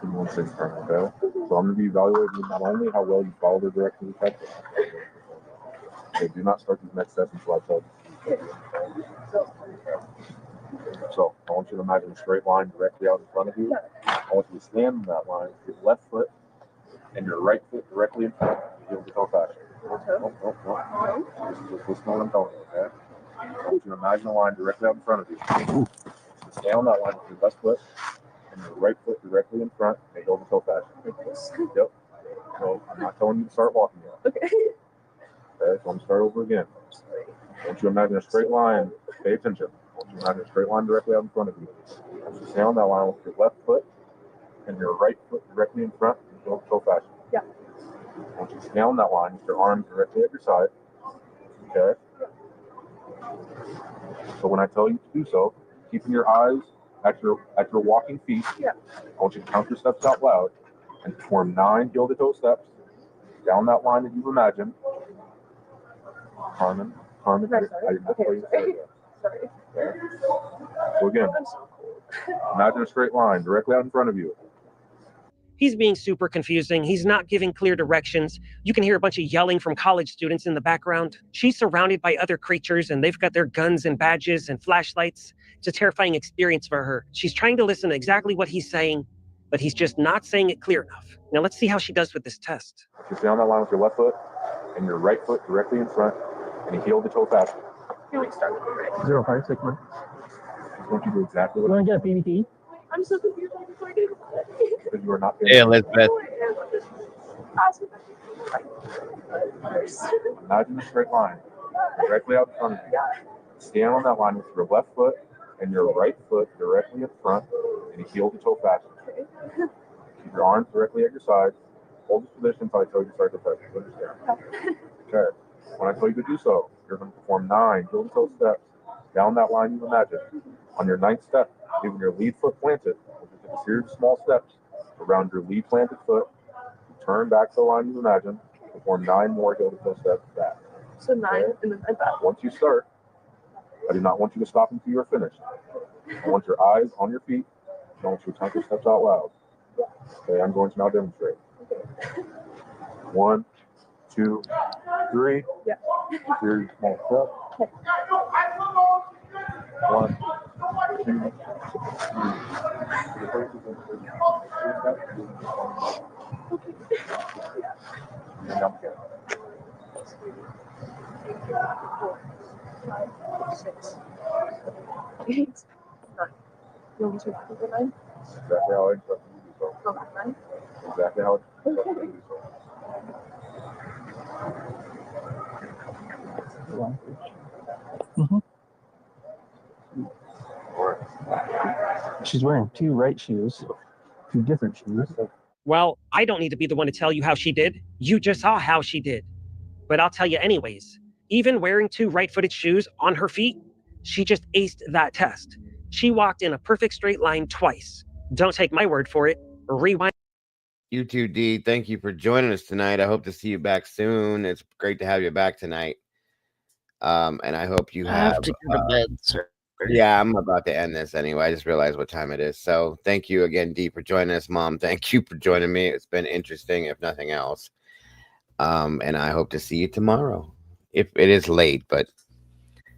R: One thing, okay? So I'm going to be evaluating not only how well you follow the directions of the text, okay, do not start these next steps until I tell you. So I want you to imagine a straight line directly out in front of you. I want you to stand in that line with your left foot and your right foot directly in front. You'll be so fast. No. Just listen to what I'm telling you, okay? I want you to imagine a line directly out in front of you. So stay on that line with your left foot and your right foot directly in front, and go so fast. Yep. So I'm not telling you to start walking yet. Okay, so I'm going to start over again. I want you to imagine a straight line. Pay attention. I want you to imagine a straight line directly out in front of you. I want you to stay on that line with your left foot and your right foot directly in front, and go so fast. Yeah. I want you to stay on that line with your arms directly at your side. Okay? So when I tell you to do so, keeping your eyes at your walking feet, I want you to count your steps out loud and perform 9 heel-to-toe steps down that line that you've imagined. Carmen, I did not tell you to say it yet. Sorry. Okay. So again, imagine a straight line directly out in front of you.
I: He's being super confusing. He's not giving clear directions. You can hear a bunch of yelling from college students in the background. She's surrounded by other creatures, and they've got their guns and badges and flashlights. It's a terrifying experience for her. She's trying to listen to exactly what he's saying, but he's just not saying it clear enough. Now let's see how she does with this test.
R: You stay on that line with your left foot and your right foot directly in front, and you heel-to-toe fast.
Q: Can we start with the right?
R: 056, man. I just want you to do exactly what
Q: You want to get a PBT? I'm so confused.
R: because you are not.
A: Hey, Elizabeth.
R: Imagine a straight line directly out in front of you. Stand on that line with your left foot and your right foot directly in front, and you heel-to-toe fast. Keep your arms directly at your sides. Hold this position until I tell you to start the test. You understand? Okay. When I tell you to do so, you're going to perform 9 heel-to-toe steps down that line you've imagined. On your 9th step, leaving your lead foot planted, which is a series of small steps around your lead planted foot. Turn back to the line you've imagined. Perform 9 more heel-to-toe steps back.
Q: So 9 and then back.
R: Once you start, I do not want you to stop until you're finished. I want your eyes on your feet. I want you to count your steps out loud. Okay, I'm going to now demonstrate. 1, 2, 3.
Q: Yeah.
R: Series of small steps. 1, 2, 3. And I'm here.
Q: 5, 6, 8, 9. You want me to repeat the 9?
R: Exactly how I instructed you to do so.
Q: Go back 9.
R: Exactly how I instructed you to do so.
C: She's wearing 2 right shoes, 2 different shoes.
I: Well, I don't need to be the one to tell you how she did. You just saw how she did. But I'll tell you anyways, even wearing 2 right-footed shoes on her feet, she just aced that test. She walked in a perfect straight line twice. Don't take my word for it. Rewind.
A: You too, D. Thank you for joining us tonight. I hope to see you back soon. It's great to have you back tonight. And I hope you
B: I
A: have
B: have to go to bed, sir.
A: Yeah, I'm about to end this anyway. I just realized what time it is. So thank you again, D, for joining us. Mom, thank you for joining me. It's been interesting, if nothing else. And I hope to see you tomorrow. If it is late, but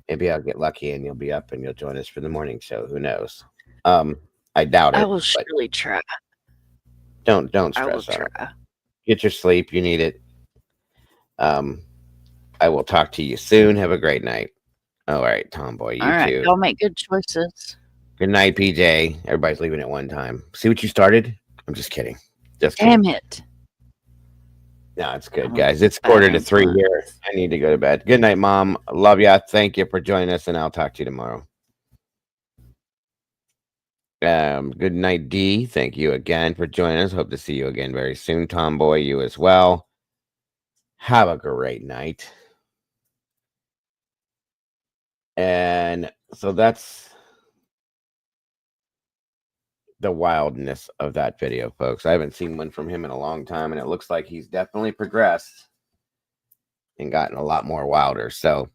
A: maybe I'll get lucky and you'll be up and you'll join us for the morning show. Who knows? I doubt it.
B: I will
A: but
B: surely try.
A: Don't
B: I will
A: stress out.
B: try.
A: Get your sleep. You need it. I will talk to you soon. Have a great night. All right, Tomboy. You
B: All right,
A: too.
B: y'all make good choices.
A: Good night, PJ. Everybody's leaving at one time. See what you started? I'm just kidding. Just kidding.
B: Damn it.
A: No, it's good, guys. It's 2:45 here. I need to go to bed. Good night, Mom. Love ya. Thank you for joining us, and I'll talk to you tomorrow. Good night, D. Thank you again for joining us. Hope to see you again very soon. Tomboy, you as well. Have a great night. And so that's the wildness of that video, folks. I haven't seen one from him in a long time, and it looks like he's definitely progressed and gotten a lot more wilder. So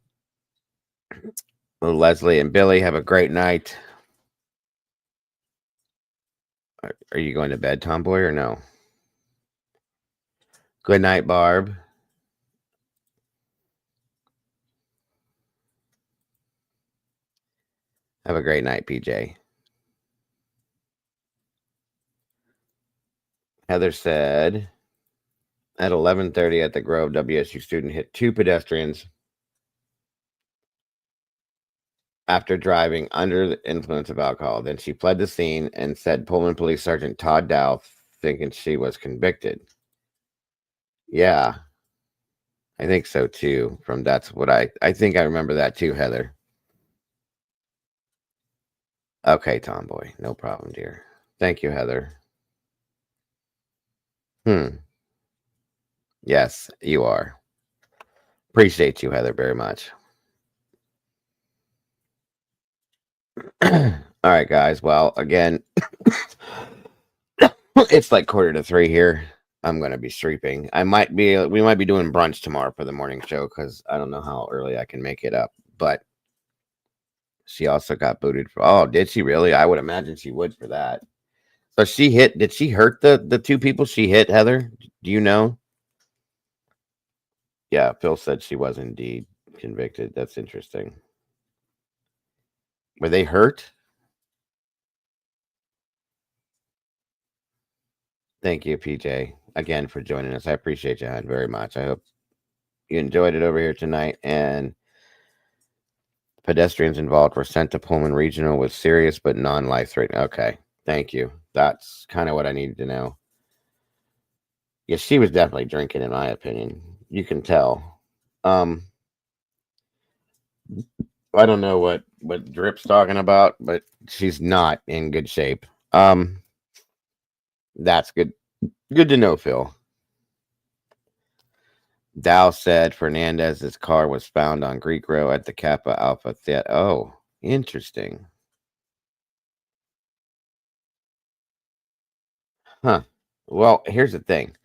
A: Leslie and Billy, have a great night. Are you going to bed, Tomboy, or no? Good night, Barb. Have a great night, PJ. Heather said, at 11:30 at the Grove, WSU student hit 2 pedestrians after driving under the influence of alcohol. Then she fled the scene and said Pullman Police Sergeant Todd Dow, thinking she was convicted. Yeah, I think so too. That's what I think I remember that too, Heather. Okay, Tomboy, no problem, dear. Thank you, Heather. Yes, you are. Appreciate you, Heather, very much. All right, guys. Well, again, it's like 2:45 here. I'm going to be sleeping. We might be doing brunch tomorrow for the morning show because I don't know how early I can make it up. But she also got booted for. Oh, did she really? I would imagine she would for that. So did she hurt the 2 people she hit, Heather? Do you know? Yeah, Phil said she was indeed convicted. That's interesting. Were they hurt? Thank you, PJ, again for joining us. I appreciate you, hon, very much. I hope you enjoyed it over here tonight. And pedestrians involved were sent to Pullman Regional with serious but non-life-threatening. Okay, thank you. That's kind of what I needed to know. Yeah, she was definitely drinking, in my opinion. You can tell. I don't know what Drip's talking about, but she's not in good shape. That's good. Good to know, Phil. Dow said Fernandez's car was found on Greek Row at the Kappa Alpha Theta. Oh, interesting. Huh. Well, here's the thing.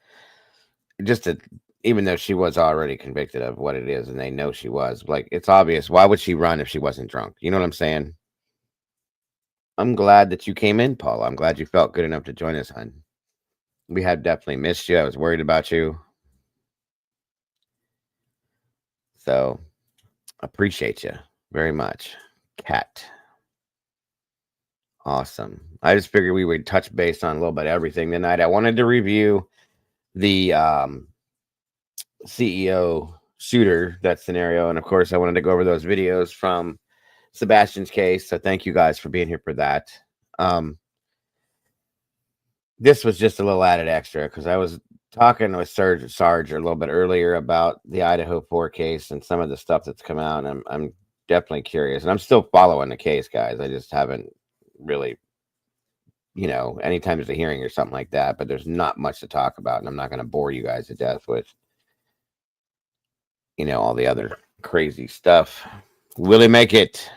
A: Even though she was already convicted of what it is and they know she was, like, it's obvious. Why would she run if she wasn't drunk? You know what I'm saying? I'm glad that you came in, Paula. I'm glad you felt good enough to join us, hon. We had definitely missed you. I was worried about you. So, appreciate you very much. Cat. Awesome. I just figured we would touch base on a little bit of everything tonight. I wanted to review the CEO shooter, that scenario. And of course, I wanted to go over those videos from Sebastian's case. So thank you guys for being here for that. This was just a little added extra because I was talking with Sarge a little bit earlier about the Idaho 4 case and some of the stuff that's come out. And I'm definitely curious. And I'm still following the case, guys. I just haven't really, anytime there's a hearing or something like that, but there's not much to talk about. And I'm not going to bore you guys to death with you know, all the other crazy stuff. Willie Make It,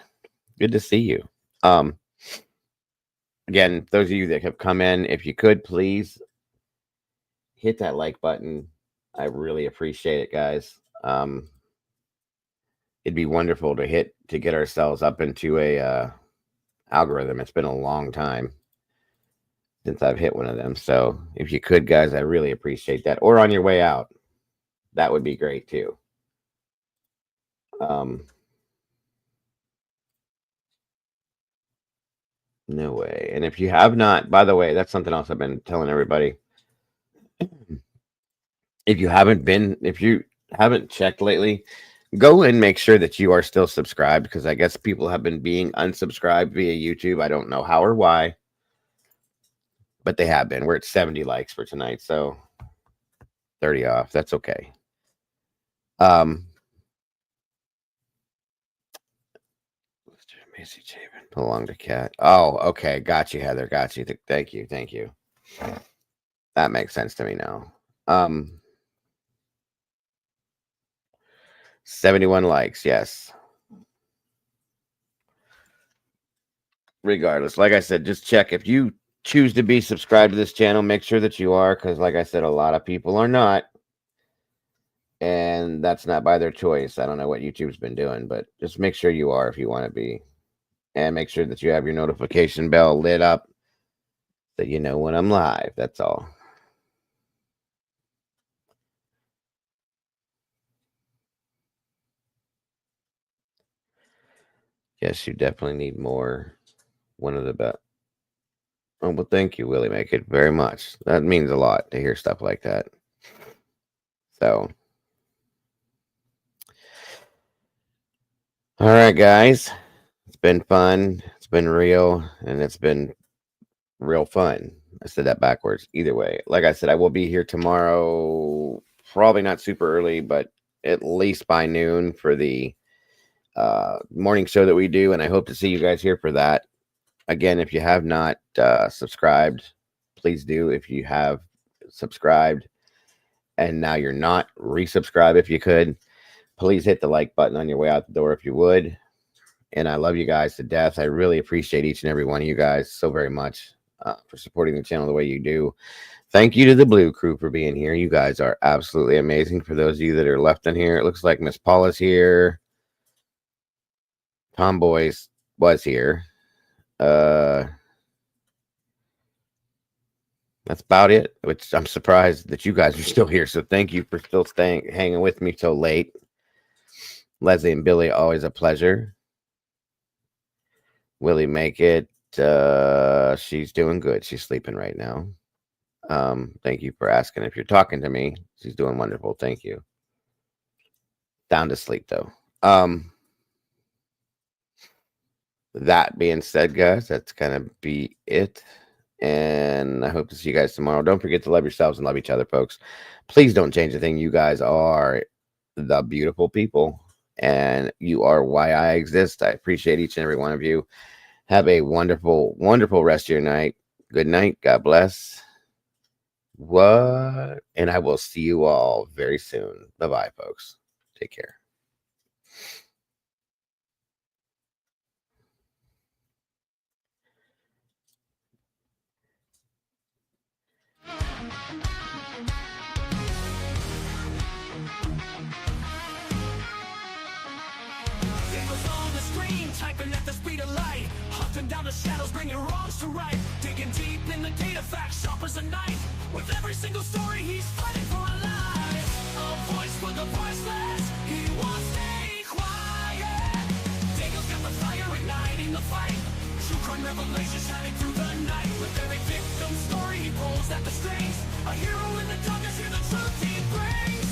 A: good to see you. Again, those of you that have come in, if you could please hit that like button. I really appreciate it, guys. It'd be wonderful to get ourselves up into a algorithm. It's been a long time since I've hit one of them. So if you could, guys, I really appreciate that. Or on your way out, that would be great too. No way. And if you have not, by the way, that's something else I've been telling everybody. If you haven't checked lately, go and make sure that you are still subscribed, because I guess people have been being unsubscribed via YouTube. I don't know how or why, but they have been. We're at 70 likes for tonight, so 30 off. That's okay. Macy Chabin, belong to Cat. Oh, okay. Got you, Heather. Got you. Thank you. Thank you. That makes sense to me now. 71 likes. Yes. Regardless, like I said, just check. If you choose to be subscribed to this channel, make sure that you are, because like I said, a lot of people are not. And that's not by their choice. I don't know what YouTube's been doing, but just make sure you are if you want to be. And make sure that you have your notification bell lit up so you know when I'm live. That's all. Yes, you definitely need more. One of the best. Oh, well, thank you, Willie Make It, very much. That means a lot to hear stuff like that. So, all right, guys. It's been fun. It's been real, and it's been real fun. I said that backwards. Either way, like I said, I will be here tomorrow. Probably not super early, but at least by noon for the morning show that we do, and I hope to see you guys here for that. Again, if you have not subscribed, please do. If you have subscribed and now you're not, resubscribe if you could. Please hit the like button on your way out the door if you would. And I love you guys to death. I really appreciate each and every one of you guys so very much for supporting the channel the way you do. Thank you to the Blue Crew for being here. You guys are absolutely amazing. For those of you that are left in here, it looks like Miss Paula's here. Tomboys was here. That's about it, which I'm surprised that you guys are still here. So thank you for still hanging with me so late. Leslie and Billy, always a pleasure. Willie Make It. She's doing good. She's sleeping right now. Thank you for asking. If you're talking to me, she's doing wonderful. Thank you. Down to sleep though. That being said, guys, that's gonna be it. And I hope to see you guys tomorrow. Don't forget to love yourselves and love each other, folks. Please don't change a thing. You guys are the beautiful people, and you are why I exist. I appreciate each and every one of you. Have a wonderful, wonderful rest of your night. Good night. God bless. What? And I will see you all very soon. Bye-bye, folks. Take care.
K: Typing at the speed of light, hunting down the shadows, bringing wrongs to right, digging deep in the data facts, sharp as a knife. With every single story, he's fighting for a life. A voice for the voiceless, he won't stay quiet. Daniel's got the fire igniting the fight. True crime revelations shining through the night. With every victim story, he pulls at the strings. A hero in the darkness, hear the truth he brings.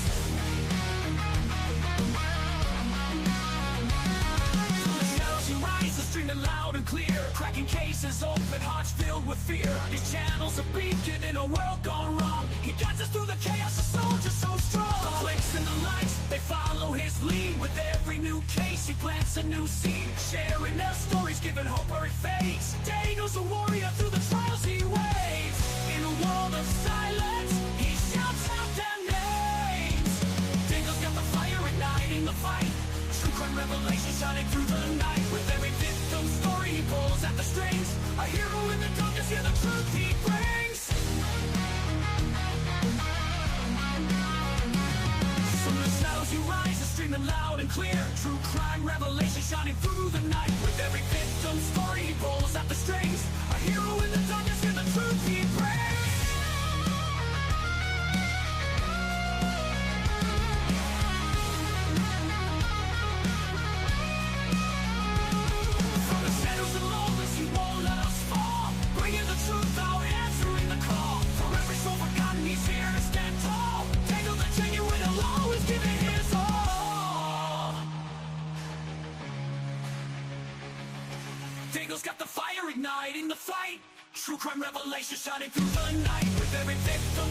K: Streaming loud and clear, cracking cases, open hearts filled with fear. His channel's a beacon in a world gone wrong. He guides us through the chaos, a soldier so strong. The clicks and the likes, they follow his lead. With every new case, he plants a new seed. Sharing their stories, giving hope where it fades. Daniel's a warrior through the trials he waves. In a world of silence, he shouts out their names. Daniel's got the fire ignited. the fight. True crime revelation shining through the night. With every victim story he pulls at the strings. A hero in the darkness, hear the truth he brings. From the shadows you rise, is streaming loud and clear. True crime revelation shining through the night. With every victim story he pulls at the strings. A hero in the darkness, hear the truth he brings. From the shadows and loneliness, he won't let us fall. Bringing the truth out, answering the call. For every soul forgotten, he's here to stand tall. Tangle the genuine, he'll always give it his all. Dangle's got the fire igniting the fight. True crime revelation shining through the night. With every victim